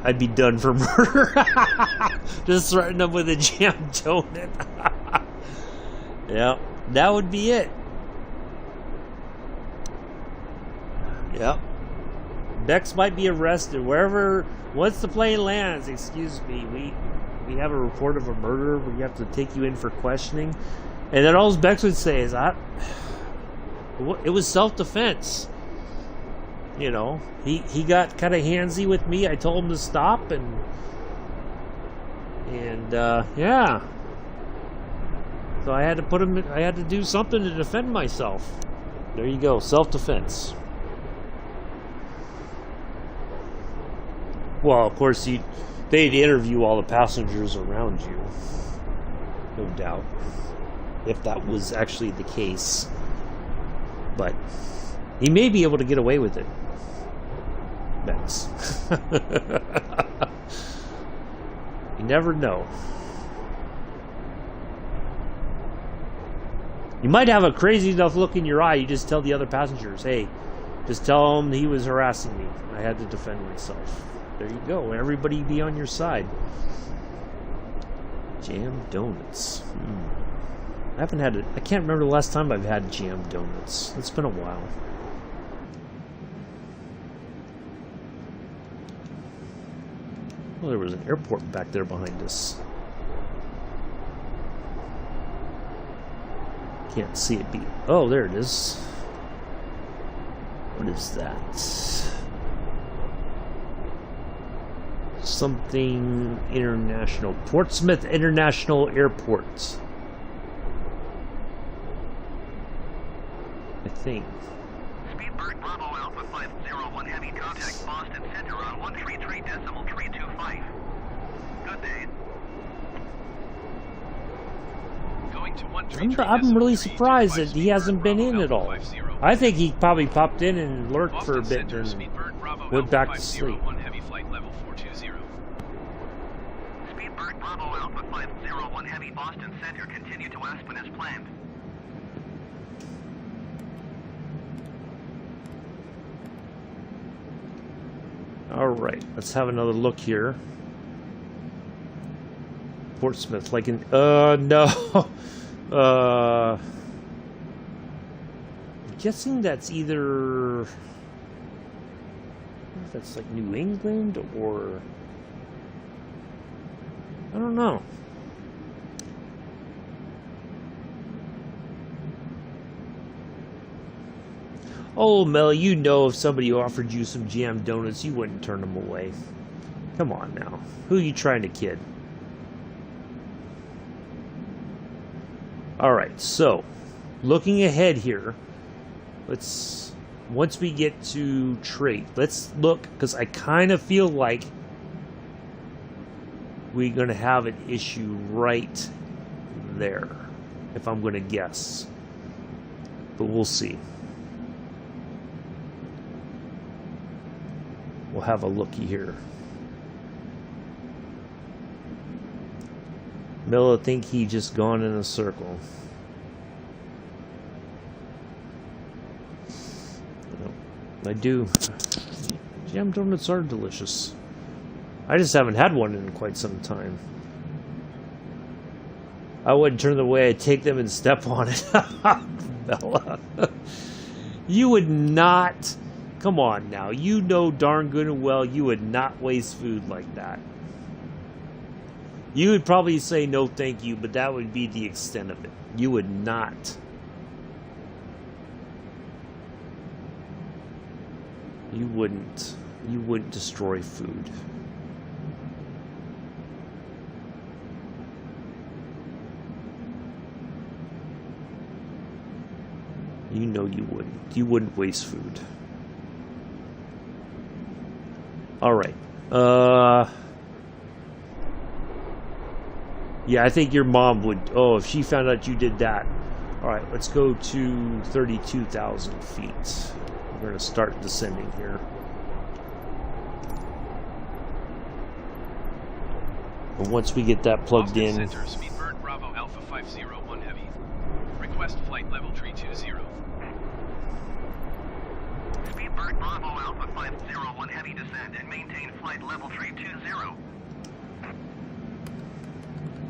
I'd be done for murder. Just threaten them with a jam donut. Yeah, that would be it. Yep. Bex might be arrested wherever. Once the plane lands, excuse me, we have a report of a murder. We have to take you in for questioning. And then all Bex would say is, it was self-defense. You know, he got kind of handsy with me. I told him to stop, and yeah. So I had to put him. I had to do something to defend myself. There you go, self-defense. Well, of course, they'd interview all the passengers around you, no doubt, if that was actually the case. But he may be able to get away with it. Max. You never know. You might have a crazy enough look in your eye, you just tell the other passengers, hey, just tell him he was harassing me. I had to defend myself. There you go. Everybody be on your side. Jam donuts. I haven't had it. I can't remember the last time I've had jam donuts. It's been a while. Well, there was an airport back there behind us. Can't see it be. Oh, there it is. What is that? Something international. Portsmouth International Airport. I think. Speedbird Bravo Alpha 501 Heavy contact Boston Center on 133.325. Good day. Going to 133. I'm really surprised that he hasn't been in at all. I think he probably popped in and lurked for a bit and went back to sleep. Heavy flight level 420. Speedbird Bravo Alpha 501 Heavy Boston Center continue to Aspen as planned. Alright, let's have another look here. Portsmouth, like in, no. I'm guessing that's either, I don't know if that's like New England or, I don't know. Oh, Mel, you know if somebody offered you some jam donuts, you wouldn't turn them away. Come on now. Who are you trying to kid? Alright, so, looking ahead here, once we get to trade, let's look, because I kind of feel like we're going to have an issue right there, if I'm going to guess. But we'll see. We'll have a looky here. Miller think he just gone in a circle. I do. Jam donuts are delicious. I just haven't had one in quite some time. I wouldn't turn the way I take them and step on it. Bella. You would not. Come on now. You know darn good and well you would not waste food like that. You would probably say no thank you, but that would be the extent of it. You would not. You wouldn't destroy food. You know you wouldn't. You wouldn't waste food. Alright. Yeah, I think your mom would... Oh, if she found out you did that. Alright, let's go to 32,000 feet. We're going to start descending here. And once we get that plugged Boston in... Center, Speedbird Bravo Alpha 501 Heavy. Request flight level 320. Speedbird Bravo Alpha 501 Heavy descend and maintain flight level 320.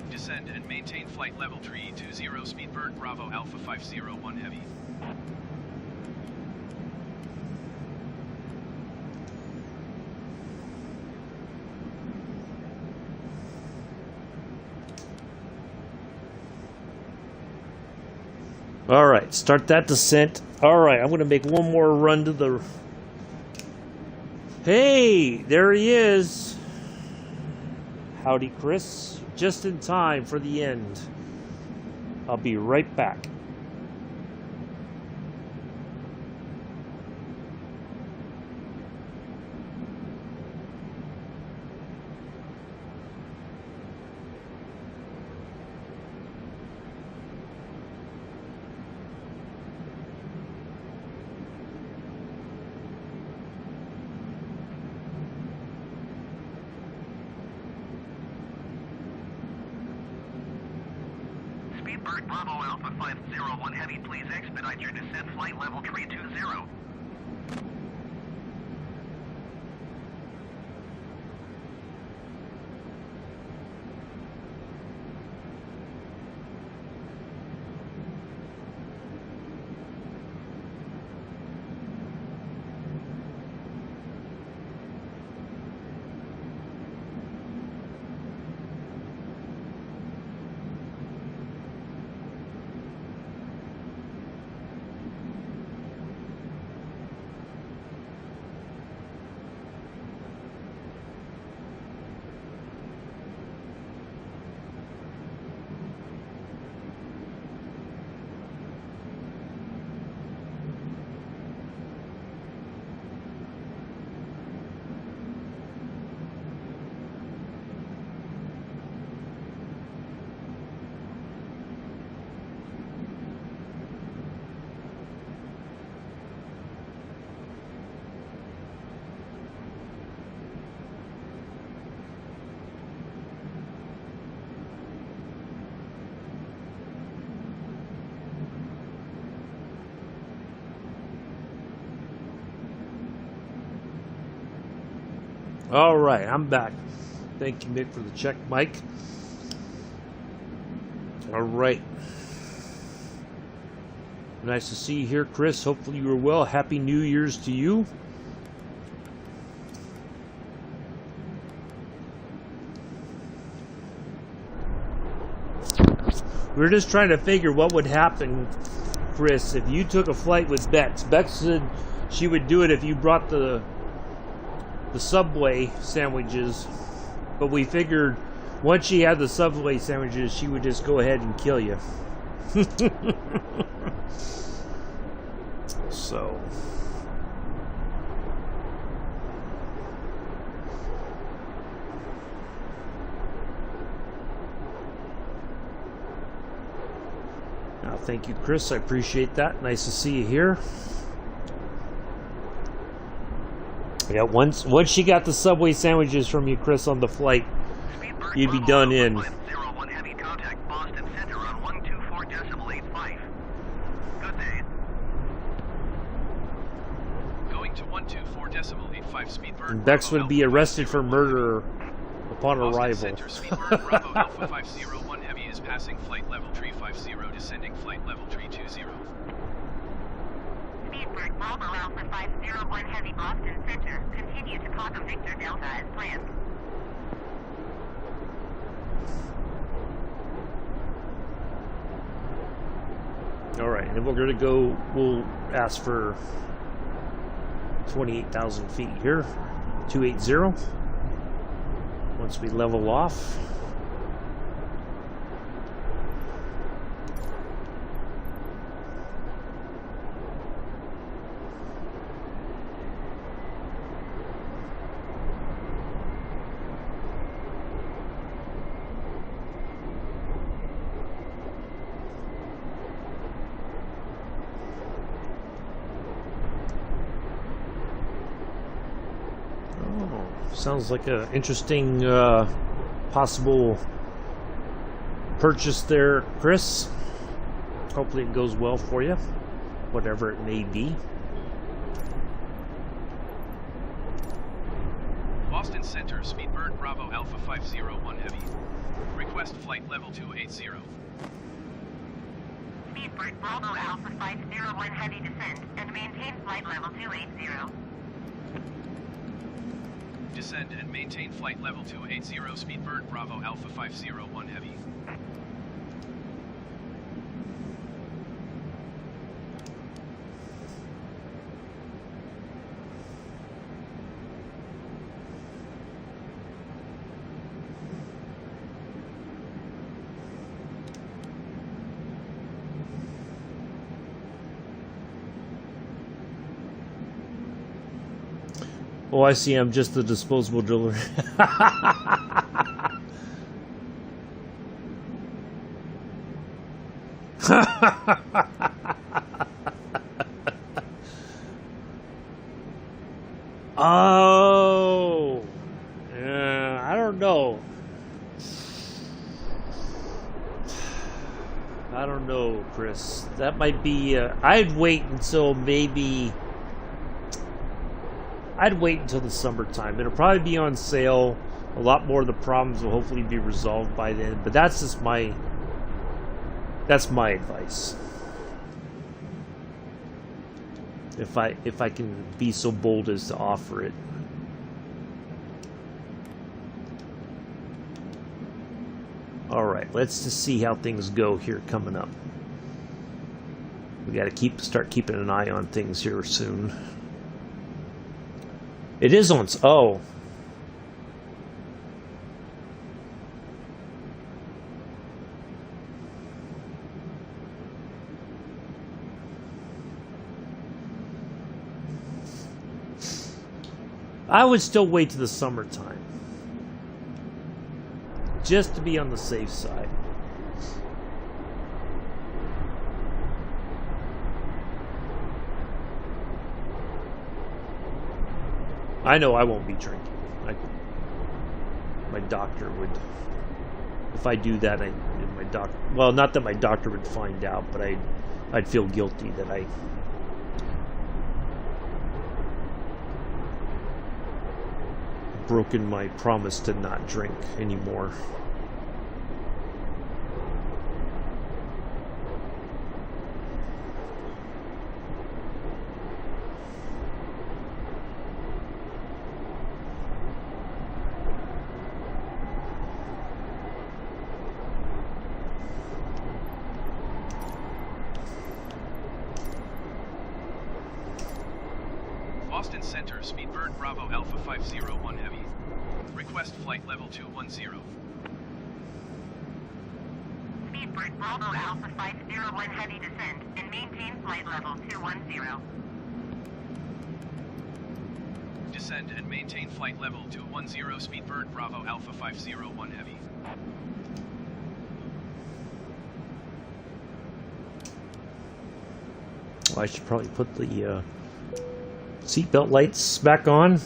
Descend and maintain flight level 320. Speedbird Bravo Alpha 501 Heavy. Alright, start that descent. Alright, I'm going to make one more run to the... Hey, there he is. Howdy, Chris. Just in time for the end. I'll be right back. Speedbird Bravo Alpha 501 Heavy, please expedite your descent flight level 320. All right, I'm back. Thank you, Mick, for the check, Mike. All right. Nice to see you here, Chris. Hopefully you were well. Happy New Year's to you. We're just trying to figure what would happen, Chris, if you took a flight with Bex. Bex said she would do it if you brought the Subway sandwiches, but we figured once she had the Subway sandwiches, she would just go ahead and kill you. So now, thank you, Chris. I appreciate that. Nice to see you here. Yeah, once she got the Subway sandwiches from you, Chris, on the flight, you'd be done in. 501 Heavy, contact Boston Center on 124.85. Good day. Going to 124.85 Speedbird. And Bex would be arrested for murder upon Boston arrival. Center, Speedbird Bravo Alpha 501 Heavy is passing flight level 350, descending flight level 320. Speedbird Bravo Alpha 501 Heavy, Boston Center. Continue to Papa Victor Delta as planned. All right, and we're going to go, we'll ask for 28,000 feet here, 280. Once we level off. Sounds like an interesting possible purchase there, Chris. Hopefully it goes well for you, whatever it may be. Boston Center, Speedbird Bravo Alpha 501 Heavy. Request flight level 280. Speedbird Bravo Alpha 501 Heavy, descend and maintain flight level 280. Descend and maintain flight level 280 Speedbird Bravo Alpha 501 Heavy. Oh, I see. I'm just the disposable driller. Oh, I don't know. I don't know, Chris. That might be. I'd wait until maybe. I'd wait until the summertime. It'll probably be on sale. A lot more of the problems will hopefully be resolved by then. But that's just my. That's my advice. If I can be so bold as to offer it. All right, let's just see how things go here coming up. We got to start keeping an eye on things here soon. It is on. Oh. I would still wait to the summertime. Just to be on the safe side. I know I won't be drinking. My doctor would. If I do that, my doctor. Well, not that my doctor would find out, but I'd feel guilty that I. Broken my promise to not drink anymore. Boston Center, Speedbird Bravo Alpha 501 Heavy. Request flight level 210. Speedbird Bravo Alpha 501 Heavy descend and maintain flight level 210. Descend and maintain flight level 210 Speedbird Bravo Alpha 501 Heavy. Well, I should probably put the seatbelt lights back on.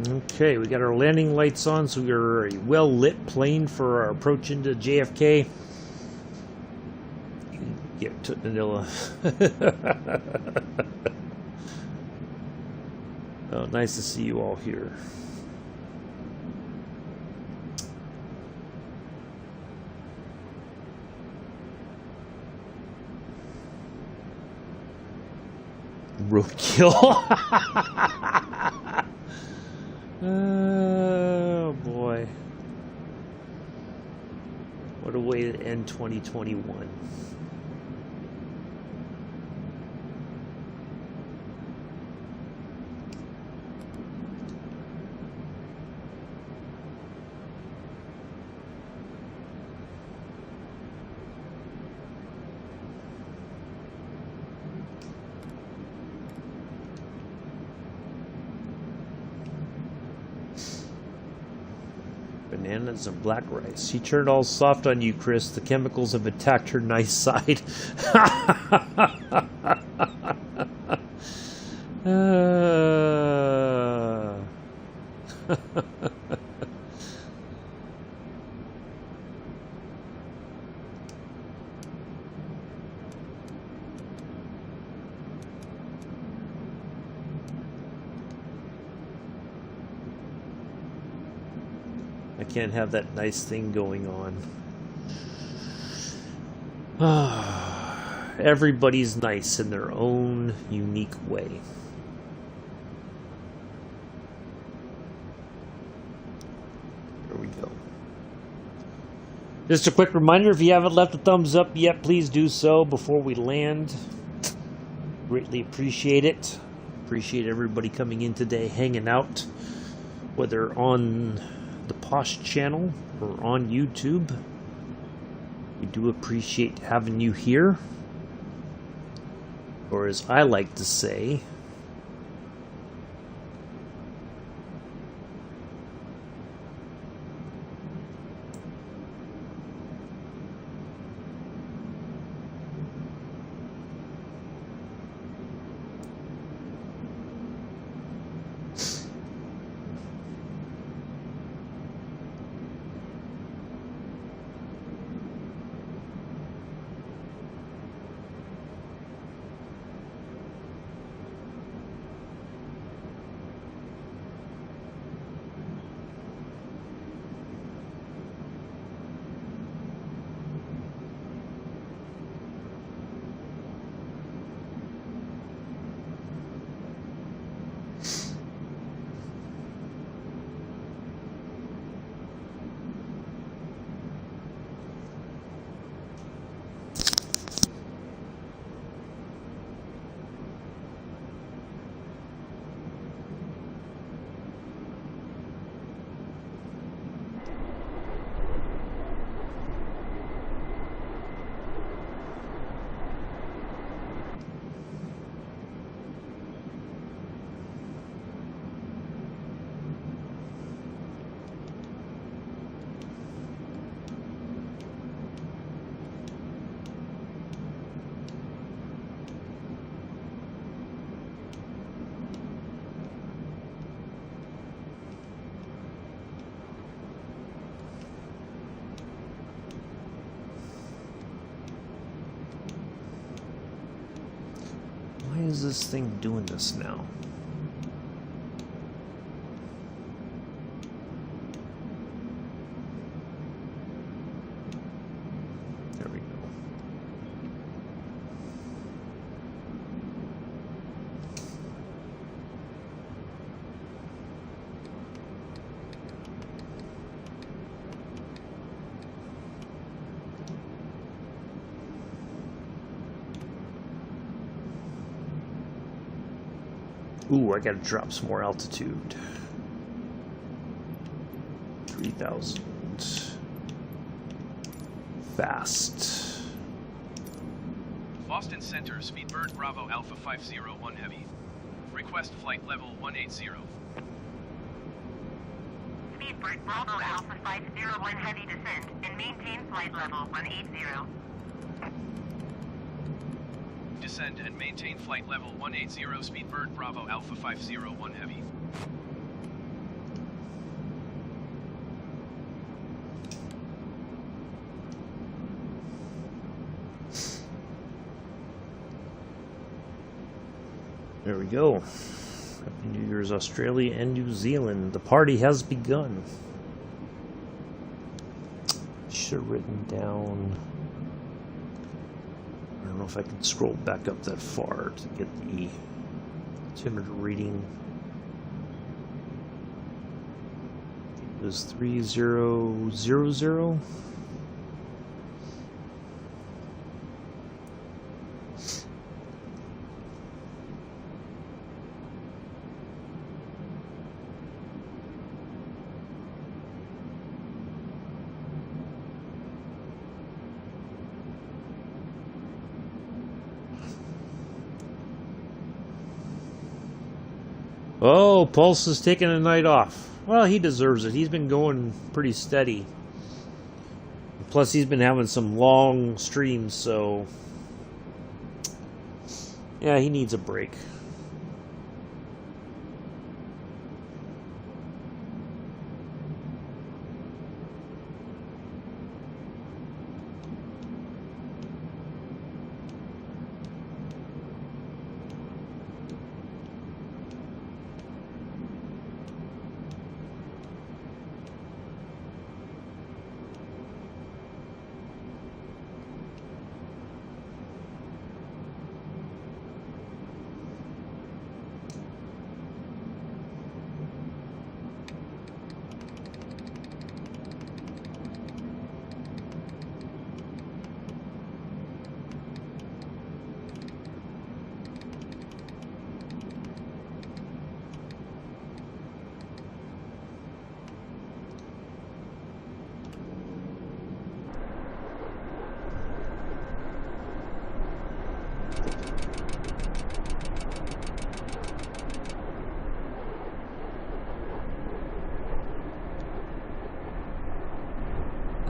Okay, we got our landing lights on, so we're a well-lit plane for our approach into JFK. Get to Manila. Oh, nice to see you all here. Roadkill. Oh boy. What a way to end 2021. Bananas and black rice. She turned all soft on you, Chris. The chemicals have attacked her nice side. I can't have that nice thing going on. Everybody's nice in their own unique way. go. Just a quick reminder, if you haven't left a thumbs up yet, please do so before we land. Greatly appreciate it. Appreciate everybody coming in today, hanging out, whether on the Posh channel or on YouTube. We do appreciate having you here. Or as I like to say, why is this thing doing this now? There we go. Ooh, I gotta drop some more altitude. 3,000. Fast. Boston Center, Speedbird Bravo Alpha 501 Heavy. Request flight level 180. Speedbird Bravo Alpha 501 Heavy descend and maintain flight level 180. Descend and maintain flight level 180. Speedbird Bravo Alpha 501 Heavy. There we go. Happy New Year's, Australia and New Zealand. The party has begun. Should have written down. I don't know if I can scroll back up that far to get the altimeter reading. It was 3000. Oh, Pulse is taking a night off. Well, he deserves it. He's been going pretty steady. Plus, he's been having some long streams, so yeah, he needs a break.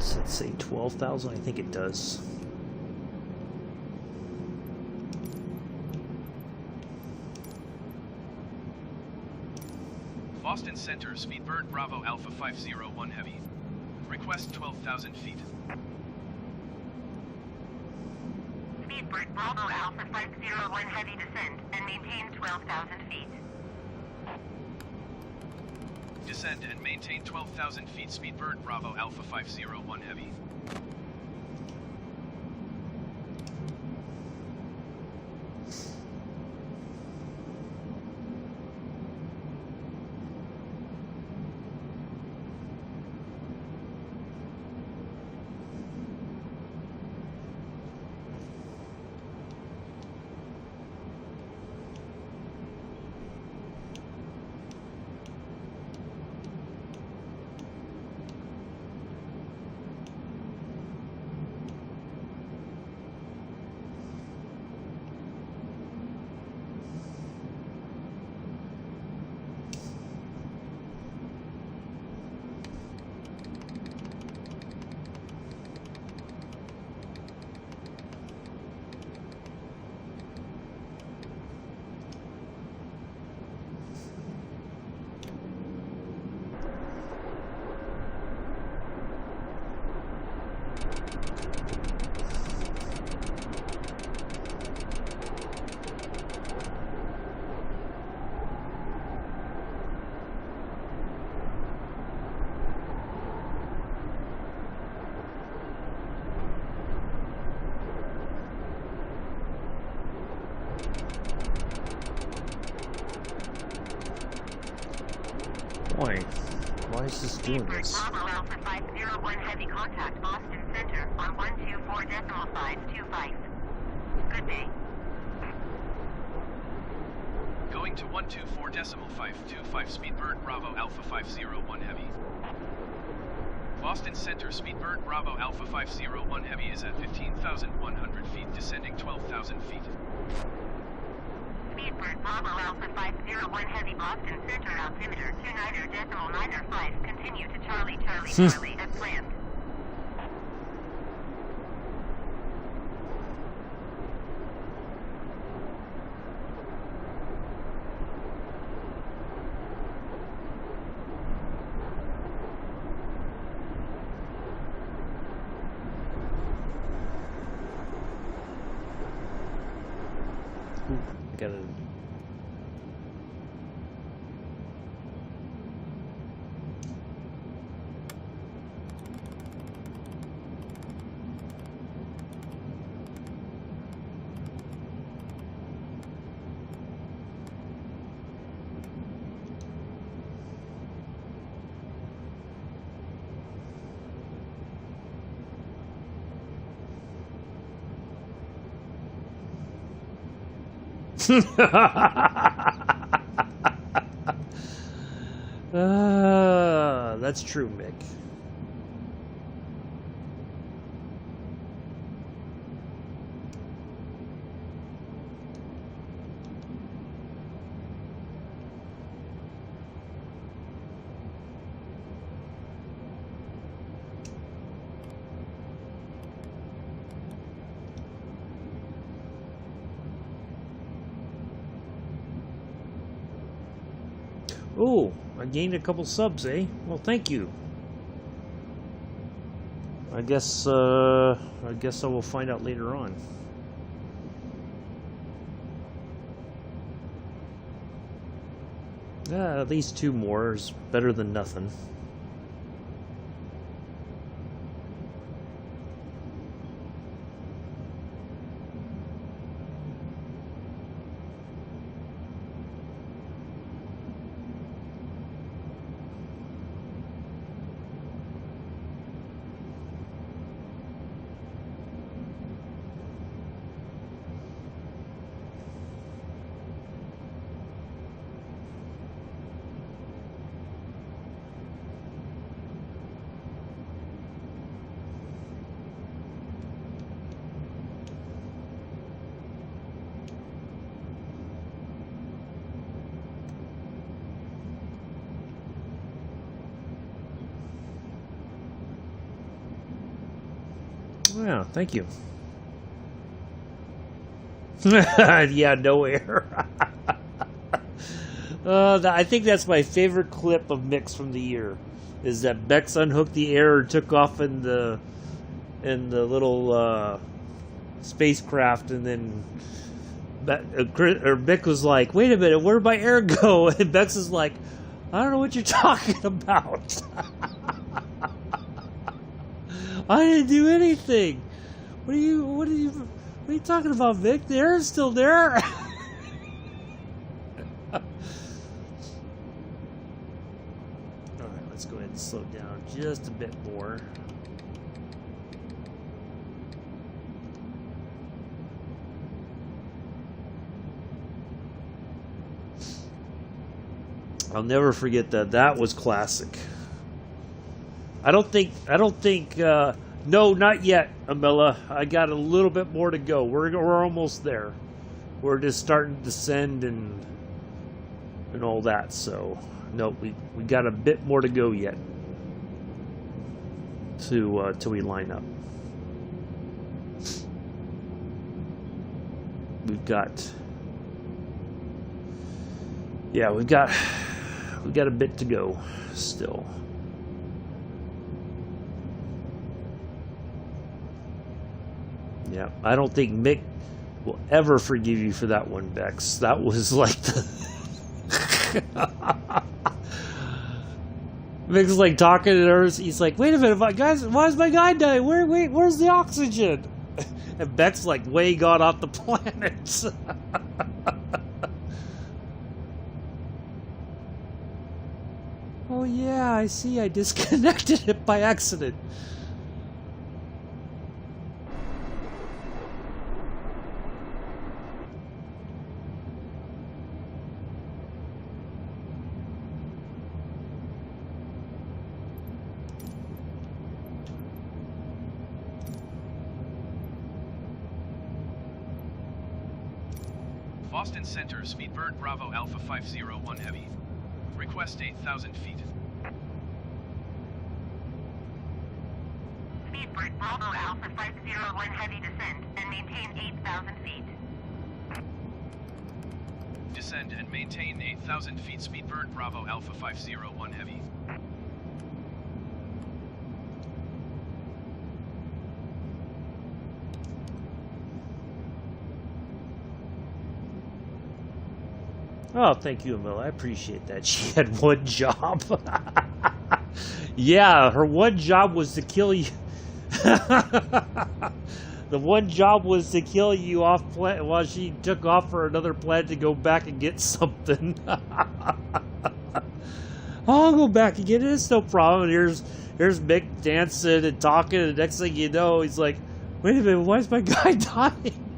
Does it say 12,000? I think it does. Boston Center, Speedbird Bravo Alpha 501 Heavy. Request 12,000 feet. Speedbird Bravo Alpha 501 Heavy descend and maintain 12,000 feet. Descend and maintain 12,000 feet. Speedbird Bravo Alpha 501 Heavy. Why is this doing Speedbird this? Bravo Alpha 501 Heavy contact Boston Center on 124.525. Good day. Going to 124.525 Speedbird Bravo Alpha 501 Heavy. Boston Center, Speedbird Bravo Alpha 501 Heavy is at 15,100 feet, descending 12,000 feet. Speedbird Bravo Alpha 501 Heavy Boston Center altimeter 29.95. Continue to Charlie Charlie as planned. I gotta. That's true, Mick. Oh, I gained a couple subs, eh? Well, thank you. I guess I will find out later on. Yeah, at least 2 more is better than nothing. Yeah, thank you. Yeah, no air. I think that's my favorite clip of Mix from the year. Is that Bex unhooked the air and took off in the little spacecraft, and then Mick was like, "Wait a minute, where'd my air go?" And Bex is like, "I don't know what you're talking about. I didn't do anything. What are you talking about, Vic? The air is still there." Alright, let's go ahead and slow down just a bit more. I'll never forget that. That was classic. I don't think, no, not yet, Amela. I got a little bit more to go. We're almost there. We're just starting to descend and all that. So, no, we got a bit more to go yet till we line up. We've got a bit to go still. Yeah, I don't think Mick will ever forgive you for that one, Bex. That was like the Mick's like talking to her. He's like, "Wait a minute, guys, why is my guy dying? Where's the oxygen?" And Beck's like way gone off the planet. Oh yeah, I see. I disconnected it by accident. Boston Center, Speedbird Bravo Alpha 501 Heavy. Request 8,000 feet. Speedbird Bravo Alpha 501 Heavy descend and maintain 8,000 feet. Descend and maintain 8,000 feet. Speedbird Bravo Alpha 501 Heavy. Oh, thank you, Emil. I appreciate that. She had one job. Yeah, her one job was to kill you. The one job was to kill you off planet while she took off for another planet to go back and get something. I'll go back and get it. It's no problem. And here's Mick dancing and talking, and the next thing you know, he's like, "Wait a minute, why is my guy dying?"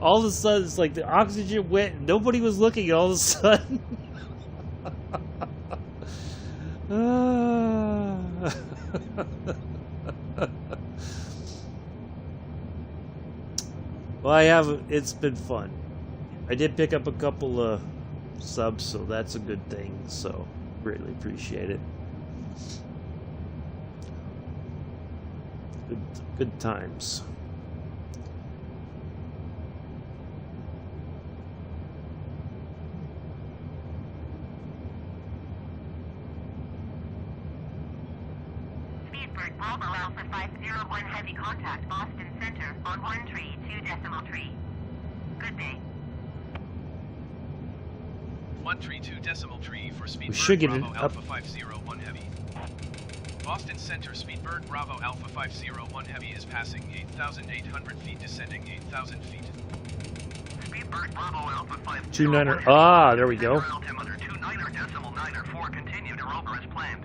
All of a sudden, it's like the oxygen went, and nobody was looking, and all of a sudden... Well, it's been fun. I did pick up a couple of subs, so that's a good thing, so greatly appreciate it. Good times. Bravo Alpha 501 Heavy contact Boston Center on 132.3. Good day. 132.3 for Speedbird should get Bravo it Alpha up. 501 Heavy. Boston Center, Speedbird Bravo Alpha 501 Heavy is passing 8,800 feet, descending 8,000 feet. Speedbird Bravo Alpha 501 29er. Ah, there we go. altimeter 29.4, continue to rover as planned.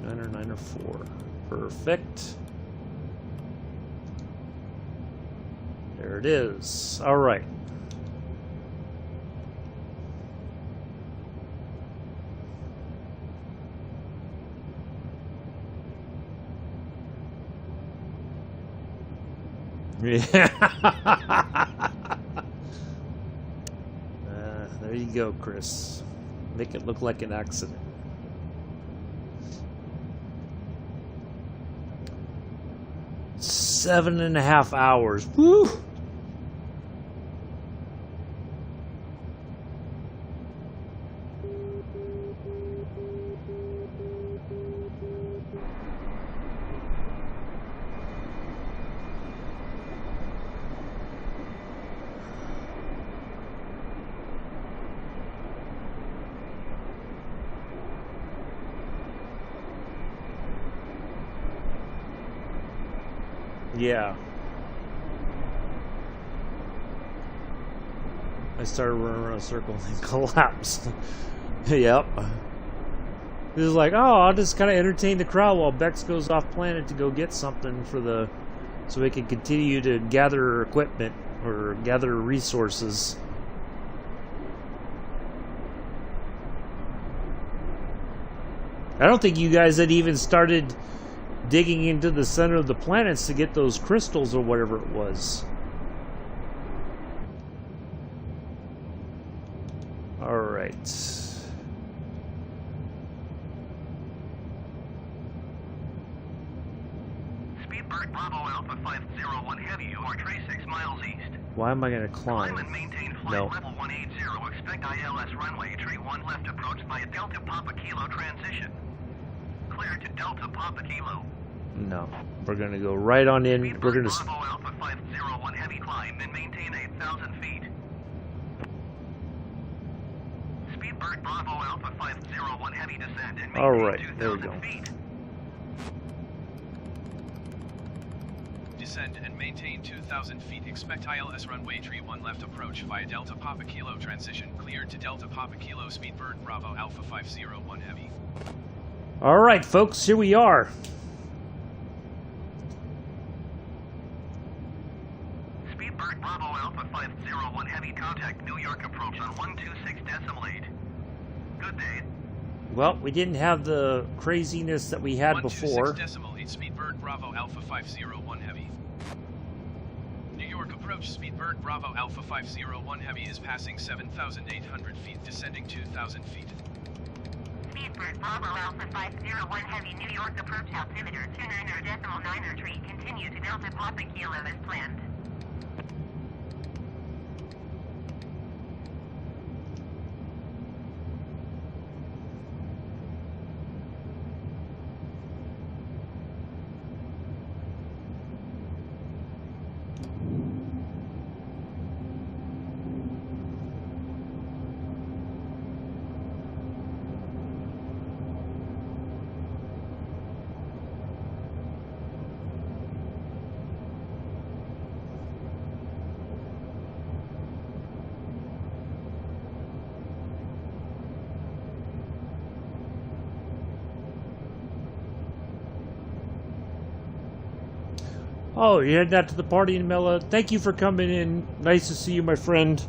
904. Perfect. There it is. All right. Yeah. There you go, Chris. Make it look like an accident. Seven and a half hours. Woo! Yeah. I started running around a circle and then collapsed. Yep. This is like, oh, I'll just kind of entertain the crowd while Bex goes off planet to go get something for the... so we can continue to gather equipment or gather resources. I don't think you guys had even started digging into the center of the planets to get those crystals or whatever it was. Alright. Speedbird Bravo Alpha 501 Heavy, you are trace 6 miles east. Why am I going to climb? Climb and maintain flight No. level 180. Expect ILS runway tree 1 left approach via Delta Papa Kilo transition. Clear to Delta Papa Kilo. No. We're going to go right on in. Speedbird We're going to... Bravo Alpha 501 Heavy climb and maintain 8,000 feet. Speedbird Bravo Alpha 501 Heavy descent and maintain Alright, there we 2,000 go. feet. Descend and maintain 2,000 feet. Expect ILS runway tree 1 left approach via Delta Papa Kilo transition. Cleared to Delta Papa Kilo. Speedbird Bravo Alpha 501 Heavy. Alright, folks, here we are. Speedbird Bravo Alpha 501 Heavy contact New York approach on 126.8. Good day. Well, we didn't have the craziness that we had before. 126.8 Speedbird Bravo Alpha 501 Heavy. New York approach. Speedbird Bravo Alpha 501 Heavy is passing 7,800 feet, descending 2,000 feet. Speedbird Bravo Alpha 501 Heavy New York approach altimeter 29.9 continue to Delta Papa Kilo as planned. Oh, you're heading out to the party in Mela. Thank you for coming in. Nice to see you, my friend.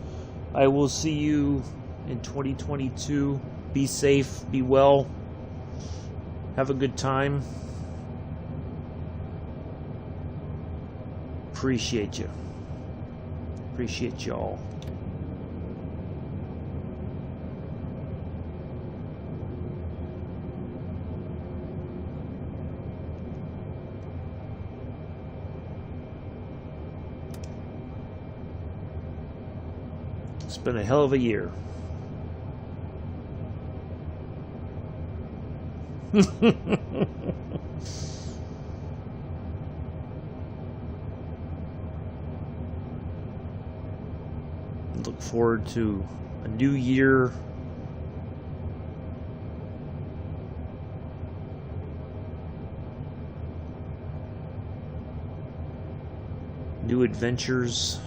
I will see you in 2022. Be safe. Be well. Have a good time. Appreciate you. Appreciate y'all. It's been a hell of a year. Look forward to a new year. New adventures.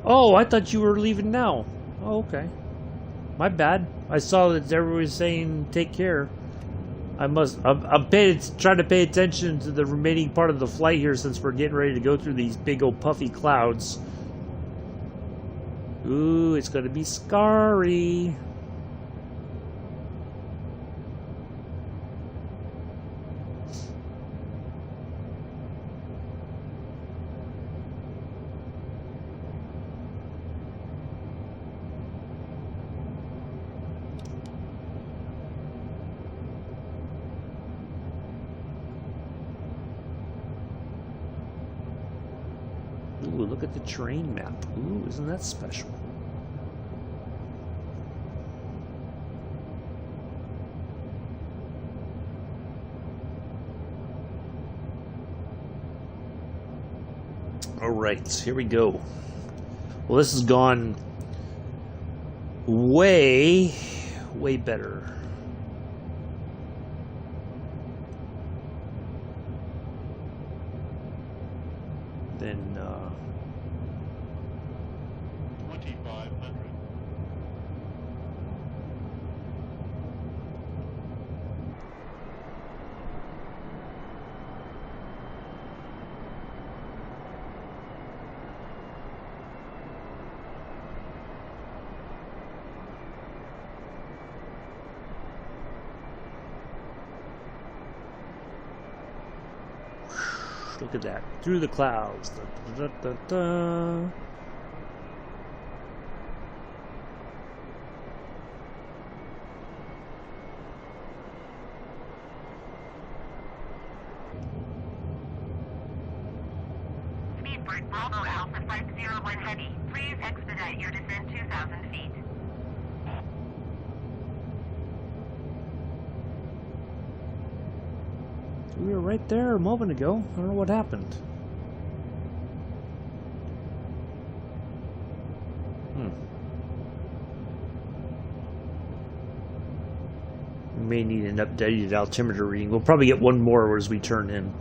Oh, I thought you were leaving now. Oh, okay. My bad. I saw that everybody was saying take care. I'm trying to pay attention to the remaining part of the flight here since we're getting ready to go through these big old puffy clouds. Ooh, it's gonna be scary. Ooh, look at the terrain map. Ooh, isn't that special? All right, here we go. Well, this has gone way better. Than 2500. Look at that. Through the clouds. Da, da, da, da. Speedbird Bravo Alpha 501 Heavy. Please expedite your descent 2,000 feet. We were right there a moment ago. I don't know what happened. We may need an updated altimeter reading. We'll probably get one more as we turn in.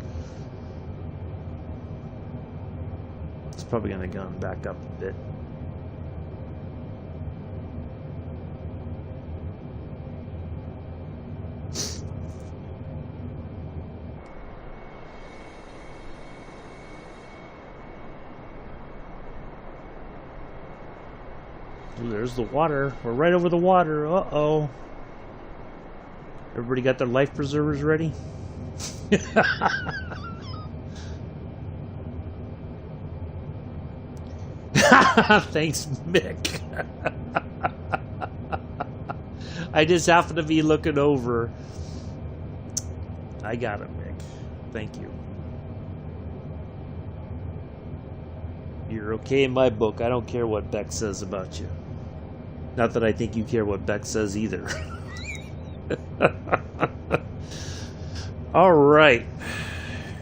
It's probably going to go back up a bit. Ooh, there's the water. We're right over the water. Uh-oh. Everybody got their life preservers ready? Thanks, Mick. I just happened to be looking over. I got it, Mick. Thank you. You're okay in my book. I don't care what Beck says about you. Not that I think you care what Beck says either. All right.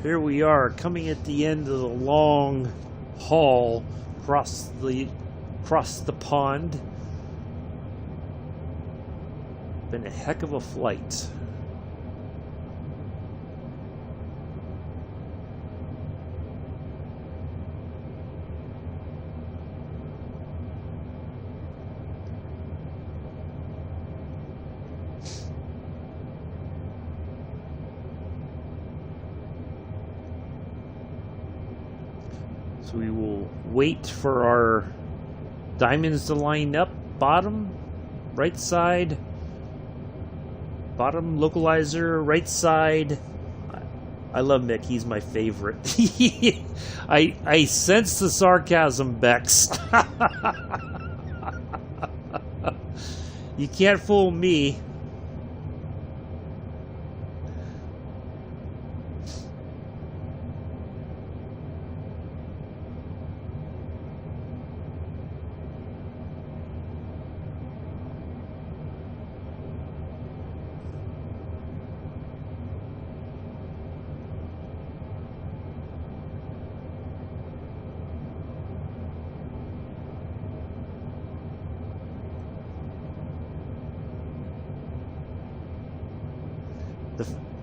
Here we are, coming at the end of the long haul across the pond. Been a heck of a flight. So we will wait for our diamonds to line up. Bottom, right side, bottom localizer, right side. I love Mick. He's my favorite. I sense the sarcasm, Bex. You can't fool me.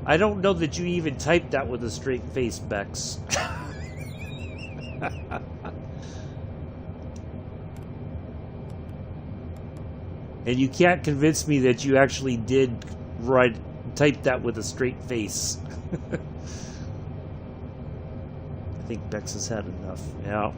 I don't know that you even typed that with a straight face, Bex. And you can't convince me that you actually did type that with a straight face. I think Bex has had enough. Yeah.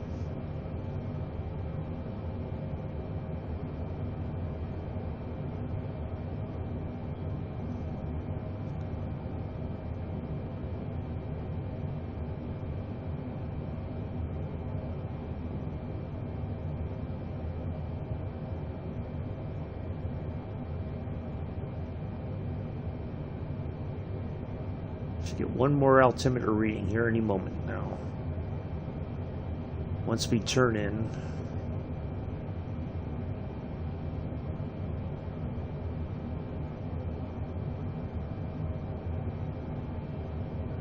Should get one more altimeter reading here any moment now. once we turn in.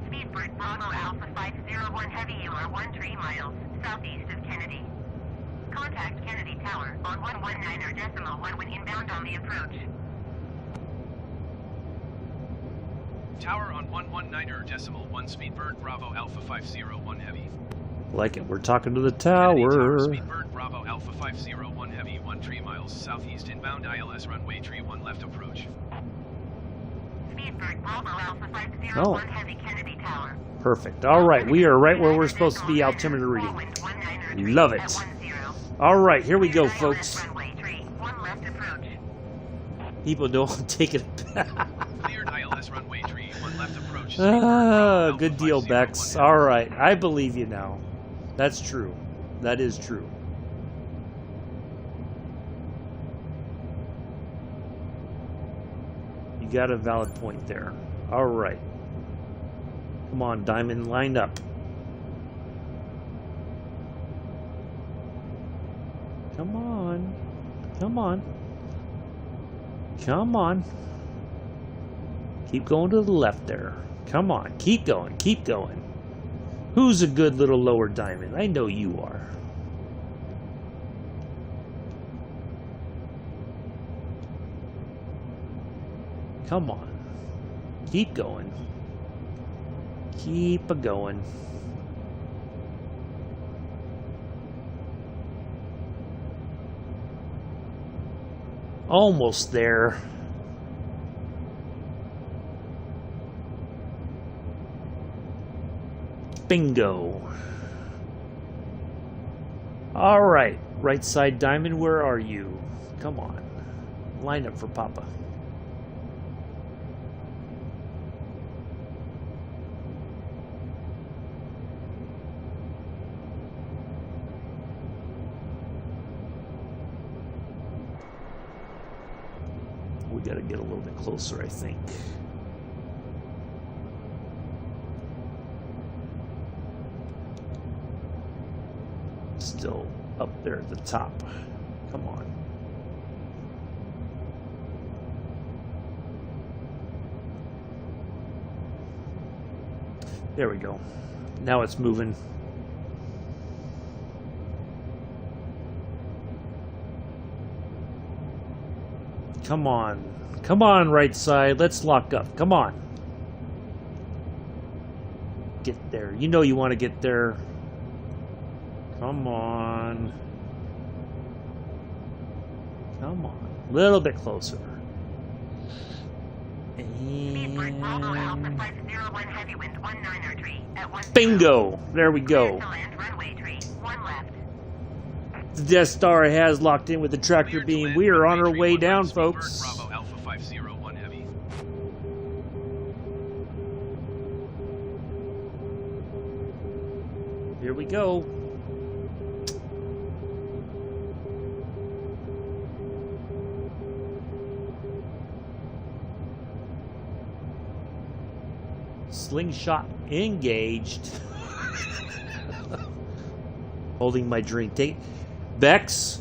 Speedbird Bravo Alpha 501 Heavy, you are 13 miles southeast of Kennedy. Contact Kennedy Tower on 119.1 when inbound on the approach. Tower on 119.1 Speedbird Bravo Alpha 501 Heavy. Like it, we're talking to the Kennedy tower. Speedbird Bravo Alpha 501 Heavy, 13 miles southeast inbound ILS runway 31 left approach. Speedbird Bravo Alpha 501 Oh. Heavy, Kennedy Tower. Perfect. All right, we are right where we're supposed to be. Altimeter reading. Love it. All right, here we go, folks. People don't take it back. Cleared ILS runway 31 left approach. Ah, good deal, Bex. All right, I believe you now. That's true. That is true. You got a valid point there. All right. Come on, Diamond, line up. Come on. Come on. Come on. Keep going to the left there. Come on. Keep going. Keep going. Who's a good little lower diamond? I know you are. Come on. Keep going. Keep a-going. Almost there. Bingo. All right. Right side diamond, where are you? Come on. Line up for Papa. We got to get a little bit closer, I think. Still up there at the top. Come on. There we go. Now it's moving. Come on. Come on, right side. Let's lock up. Come on. Get there. You know you want to get there. Come on. Come on. A little bit closer. And... Bingo! There we go. The Death Star has locked in with the tractor beam. We are on our way down, folks. Bravo Alpha 501 Heavy. Here we go. Slingshot engaged. Holding my drink. Take Bex,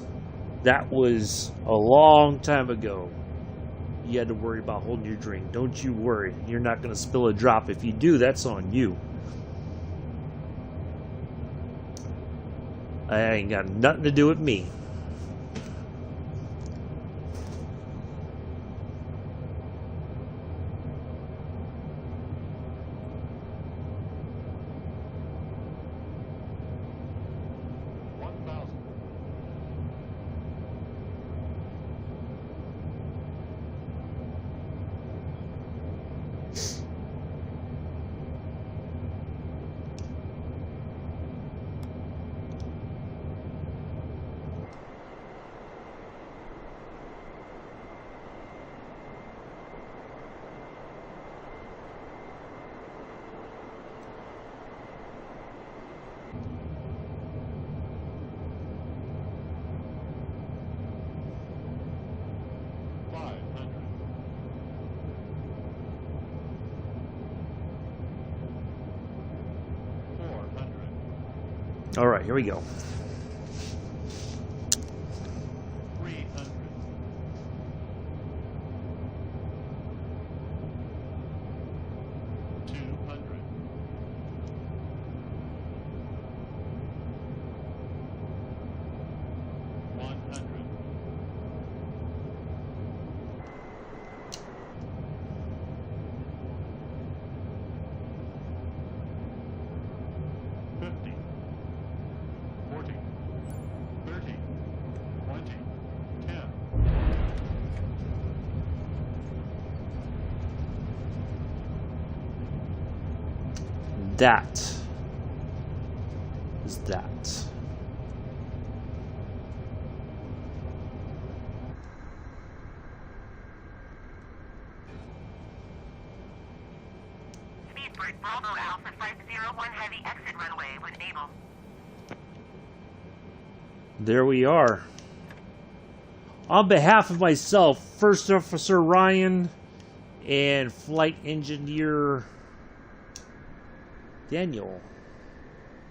that was a long time ago. You had to worry about holding your drink. Don't you worry. You're not going to spill a drop. If you do, that's on you. I ain't got nothing to do with me. All right, here we go. that is that. Speedbird Bravo Alpha 501 heavy exit runway when able. There we are. On behalf of myself, First Officer Ryan, and Flight Engineer Daniel,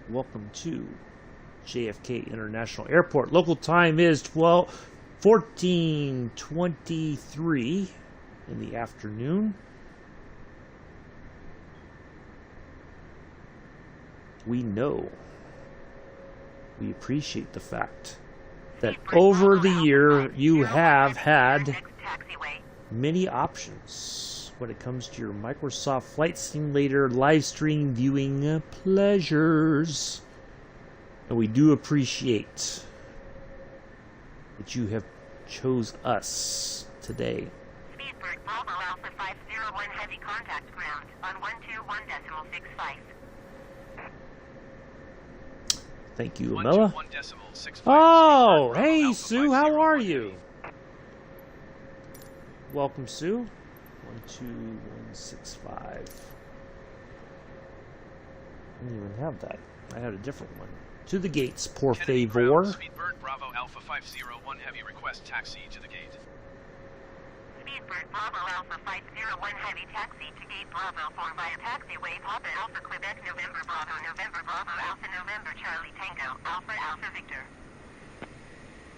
welcome to JFK International Airport. Local time is 14:23 in the afternoon. We appreciate the fact that over the year you have had many options when it comes to your Microsoft Flight Simulator live stream viewing pleasures. And we do appreciate that you have chose us today. Speedbird Bravo Alpha 501 heavy contact ground on 121.65. Thank you, Amela. 121.65. Oh, hey, Sue, how are you? Welcome, Sue. 12165. I didn't even have that. I had a different one. To the gates, por Kennedy favor. ground, Speedbird Bravo Alpha 501 heavy request taxi to the gate. Speedbird Bravo Alpha 501 heavy taxi to gate Bravo formed by a taxiway Papa Alpha Quebec November Bravo Alpha November Charlie Tango Alpha Alpha Victor.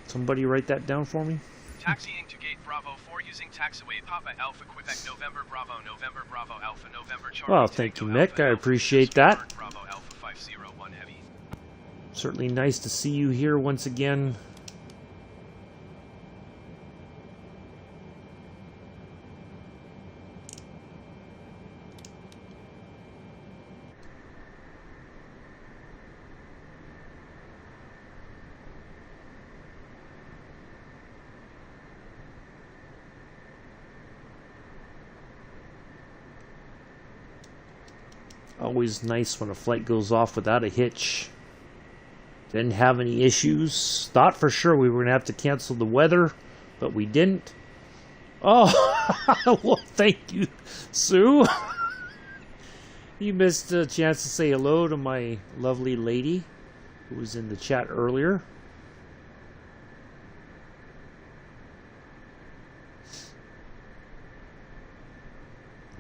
Somebody write that down for me. Taxiing to gate Bravo 4 using taxiway Papa Alpha Quebec November Bravo Alpha November Charlie Well, thank you, Tango, Mick. Alpha, I Alpha, appreciate Speedbird that. Bravo Alpha 501 heavy. Certainly nice to see you here once again. Always nice when a flight goes off without a hitch. Didn't have any issues. Thought for sure we were going to have to cancel the weather, but we didn't. Oh, well, thank you, Sue. You missed a chance to say hello to my lovely lady who was in the chat earlier.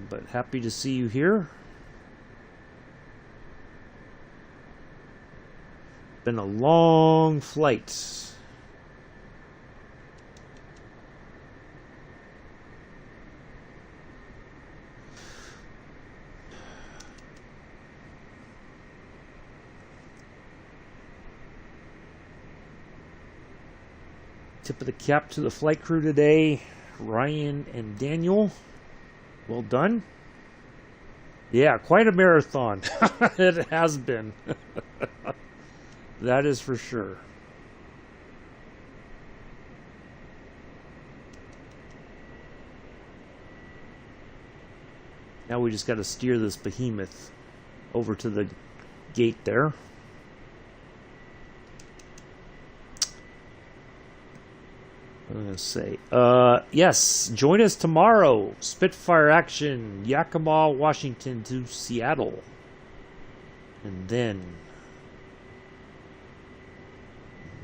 But happy to see you here. Been a long flight. Tip of the cap to the flight crew today, Ryan and Daniel. Well done. Yeah, quite a marathon. It has been. That is for sure. Now we just got to steer this behemoth over to the gate there. I'm going to say, yes, join us tomorrow. Spitfire action, Yakima, Washington to Seattle. And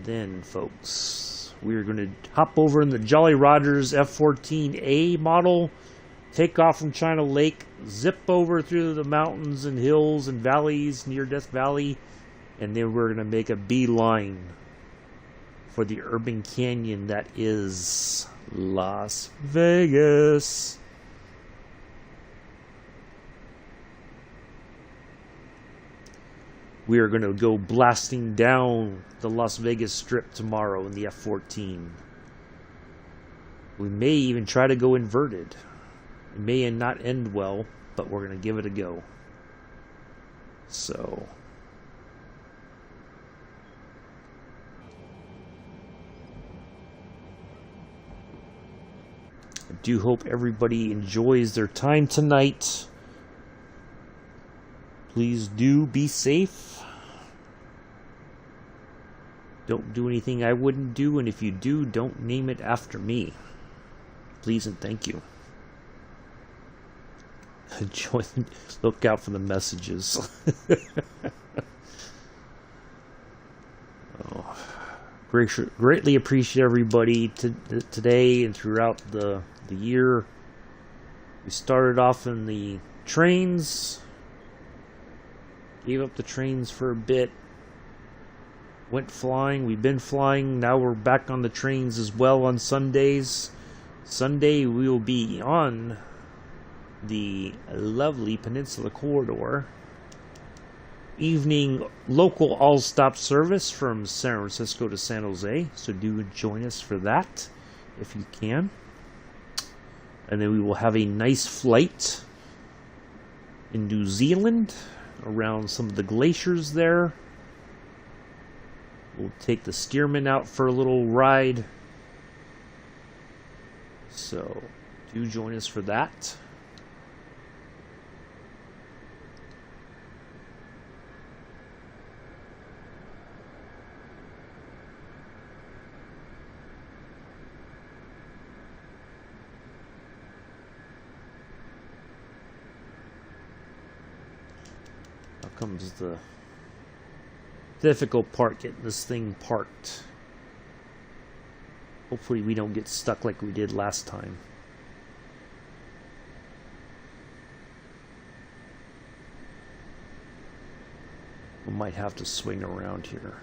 then, folks, we're going to hop over in the Jolly Rogers F-14A model, take off from China Lake, zip over through the mountains and hills and valleys near Death Valley, and then we're going to make a beeline for the urban canyon that is Las Vegas. We are going to go blasting down the Las Vegas Strip tomorrow in the F-14. We may even try to go inverted. It may not end well, but we're going to give it a go. So, I do hope everybody enjoys their time tonight. Please do be safe. Don't do anything I wouldn't do, and if you do, don't name it after me. Please and thank you. Look out for the messages. Greatly appreciate everybody today and throughout the year. We started off in the trains, gave up the trains for a bit, went flying. We've been flying. Now we're back on the trains as well on Sundays. Sunday we will be on the lovely Peninsula Corridor. Evening local all-stop service from San Francisco to San Jose. So do join us for that if you can. And then we will have a nice flight in New Zealand around some of the glaciers there. We'll take the Stearman out for a little ride. So do join us for that. Now comes the difficult part, getting this thing parked. Hopefully we don't get stuck like we did last time. We might have to swing around here.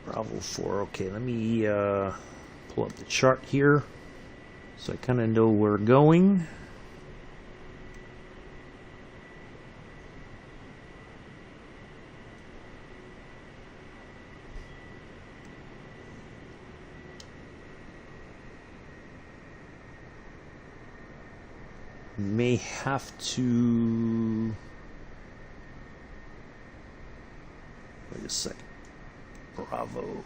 Bravo 4. Okay, let me pull up the chart here so I kind of know where we're going. May have to... Wait a second. Bravo.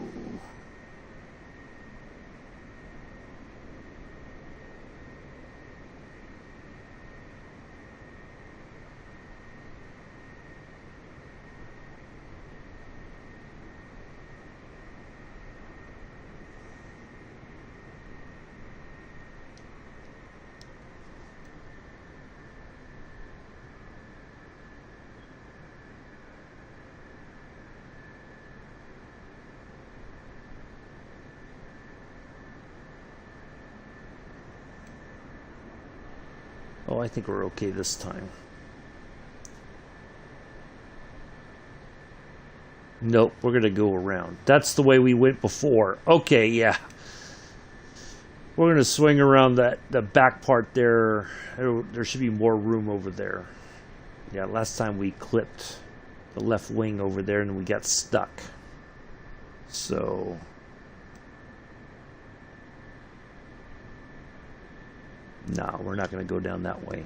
Oh, I think we're okay this time. Nope, we're going to go around. That's the way we went before. Okay, yeah. We're going to swing around the back part there. There should be more room over there. Yeah, last time we clipped the left wing over there and we got stuck. So... no, we're not going to go down that way.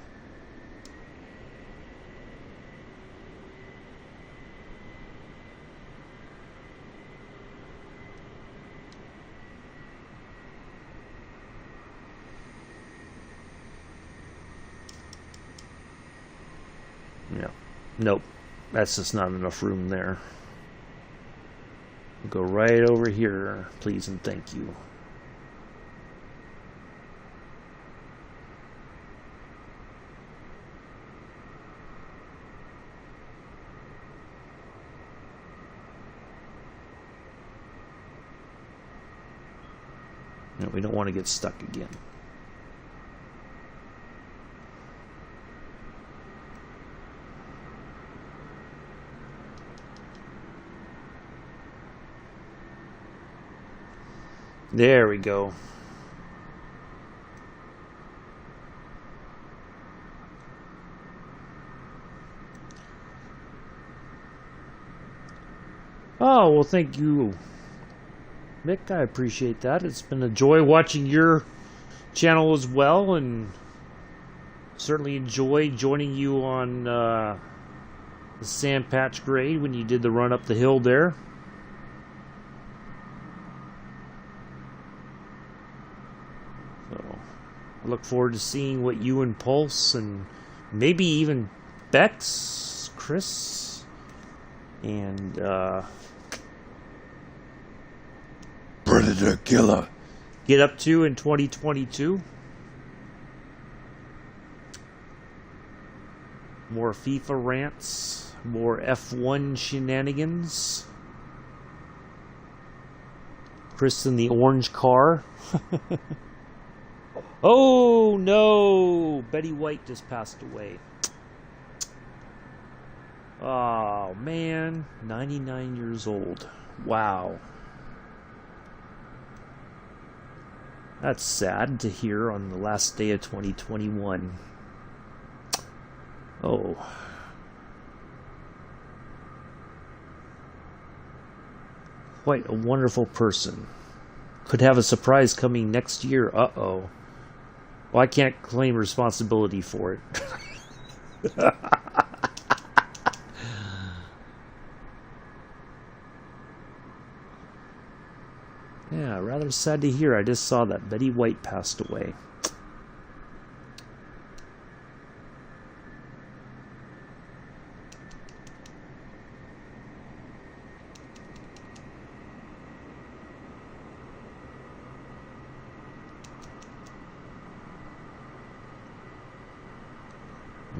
Yeah. Nope. That's just not enough room there. We'll go right over here, please and thank you. No, we don't want to get stuck again. There we go. Oh, well, thank you, Mick. I appreciate that. It's been a joy watching your channel as well, and certainly enjoy joining you on the sand patch grade when you did the run up the hill there. So I look forward to seeing what you and Pulse and maybe even Bex, Chris, and Predator Killer get up to in 2022. More FIFA rants, more F1 shenanigans. Chris in the orange car. Oh no! Betty White just passed away. Oh man, 99 years old. Wow. That's sad to hear on the last day of 2021. Oh. Quite a wonderful person. Could have a surprise coming next year. Uh-oh. Well, I can't claim responsibility for it. Yeah, rather sad to hear. I just saw that Betty White passed away.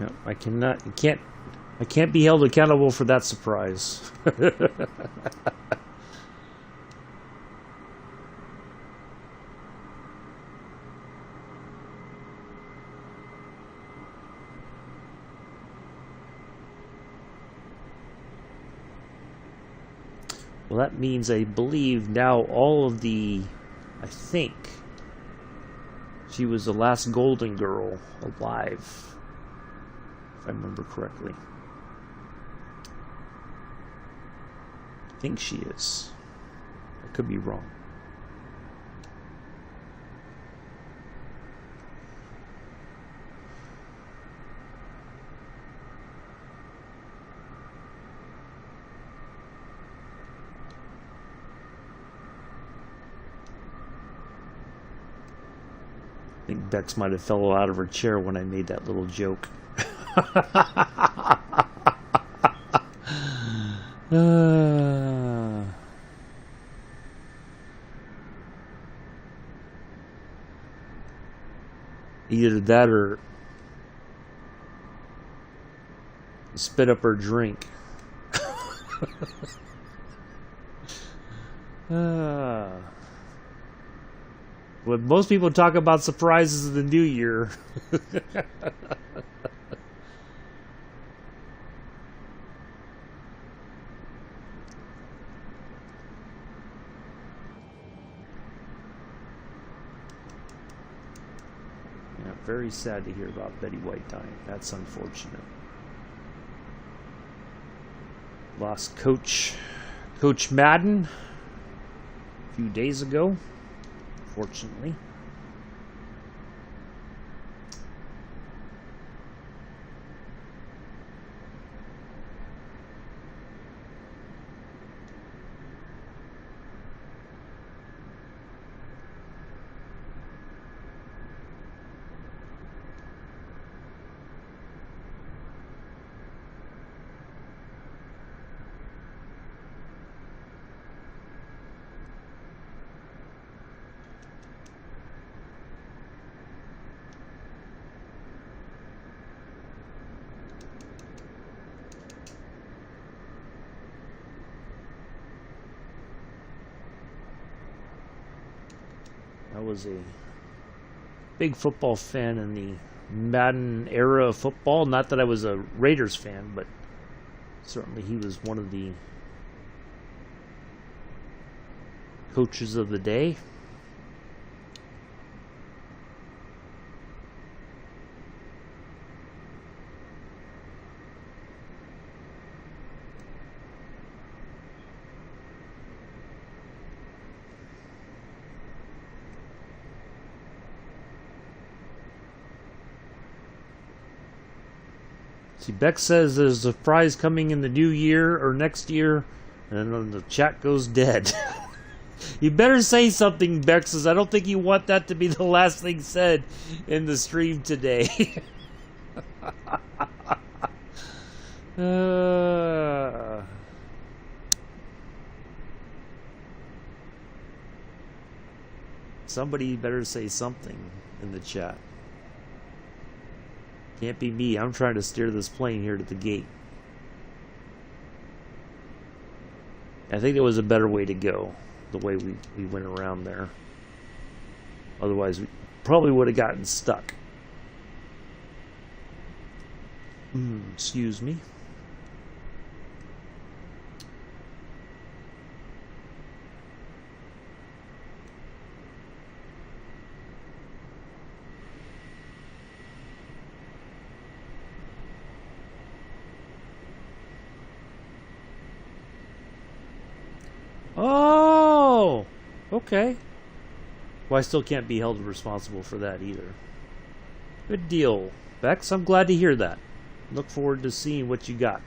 Yep, I can't be held accountable for that surprise. Well, that means I believe now all of the, I think she was the last Golden Girl alive, if I remember correctly. I think she is. I could be wrong. I think Bex might have fell out of her chair when I made that little joke. Either that or spit up her drink. When most people talk about surprises in the new year. Yeah, very sad to hear about Betty White dying. That's unfortunate. Lost Coach Madden a few days ago. Fortunately. I was a big football fan in the Madden era of football. Not that I was a Raiders fan, but certainly he was one of the coaches of the day. See, Beck says there's a prize coming in the new year or next year, and then the chat goes dead. You better say something, Beck says. I don't think you want that to be the last thing said in the stream today. Somebody better say something in the chat. Can't be me. I'm trying to steer this plane here to the gate. I think there was a better way to go, the way we went around there. Otherwise, we probably would have gotten stuck. Excuse me. Oh, okay. Well, I still can't be held responsible for that either. Good deal, Bex. I'm glad to hear that. Look forward to seeing what you got.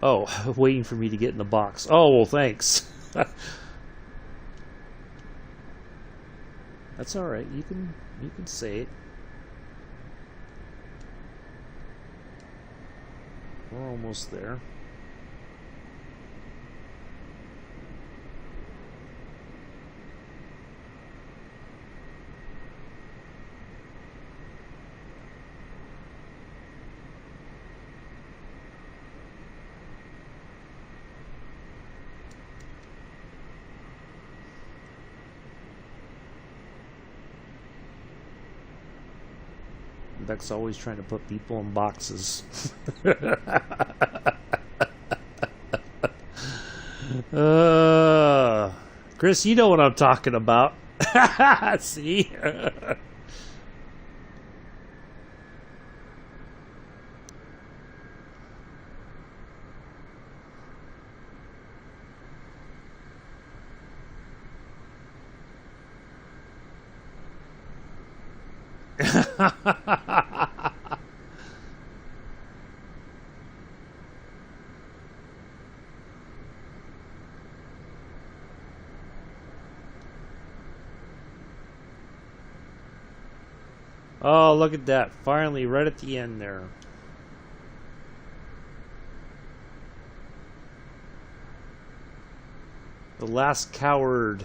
Oh, waiting for me to get in the box. Oh, well, thanks. That's all right. You can say it. We're almost there. Beck's always trying to put people in boxes. Chris, you know what I'm talking about. See? Oh, look at that. Finally, right at the end there. The last coward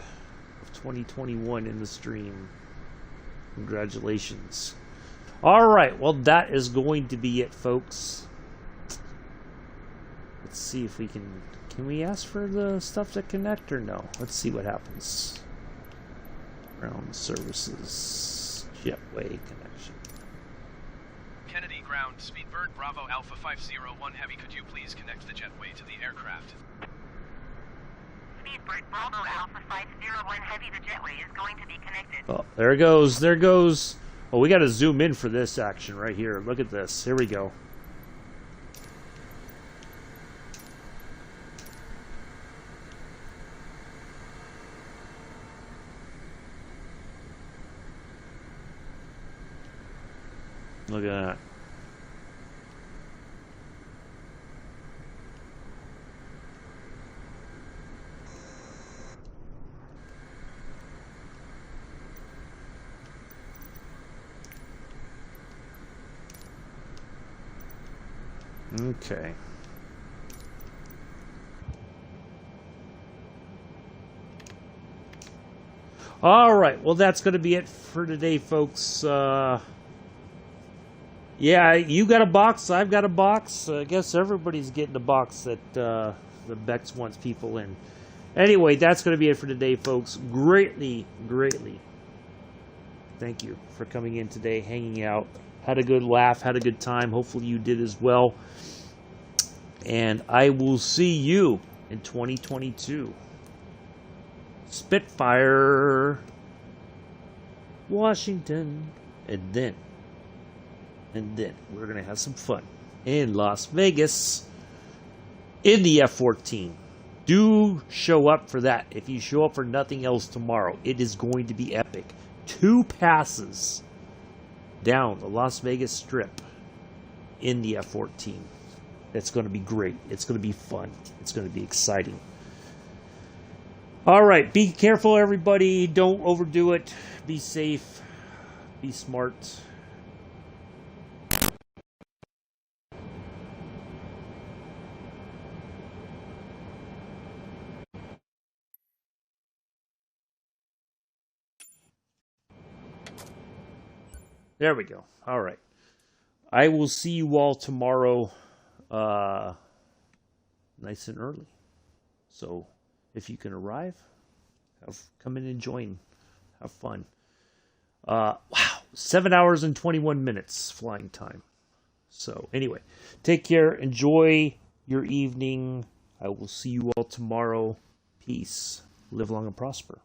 of 2021 in the stream. Congratulations. Alright, well that is going to be it, folks. Let's see if we can we ask for the stuff to connect or no? Let's see what happens. Ground services. Jetway connection. Kennedy ground, Speedbird Bravo Alpha 501 Heavy, could you please connect the jetway to the aircraft? Speedbird Bravo Alpha 501 Heavy, the jetway is going to be connected. Oh, there it goes. There it goes. Oh, we got to zoom in for this action right here. Look at this. Here we go. Look at that. Okay. All right. Well, that's going to be it for today, folks. Yeah, you got a box. I've got a box. I guess everybody's getting a box that the Bex wants people in. Anyway, that's going to be it for today, folks. Greatly thank you for coming in today, hanging out. Had a good laugh, had a good time. Hopefully you did as well. And I will see you in 2022. Spitfire, Washington, and then we're going to have some fun in Las Vegas in the F-14. Do show up for that. If you show up for nothing else tomorrow, it is going to be epic. 2 passes down the Las Vegas Strip in the F-14. It's going to be great. It's going to be fun. It's going to be exciting. All right, be careful, everybody. Don't overdo it. Be safe. Be smart. There we go. All right. I will see you all tomorrow nice and early. So if you can arrive, come in and join. Have fun. Wow. 7 hours and 21 minutes flying time. So anyway, take care. Enjoy your evening. I will see you all tomorrow. Peace. Live long and prosper.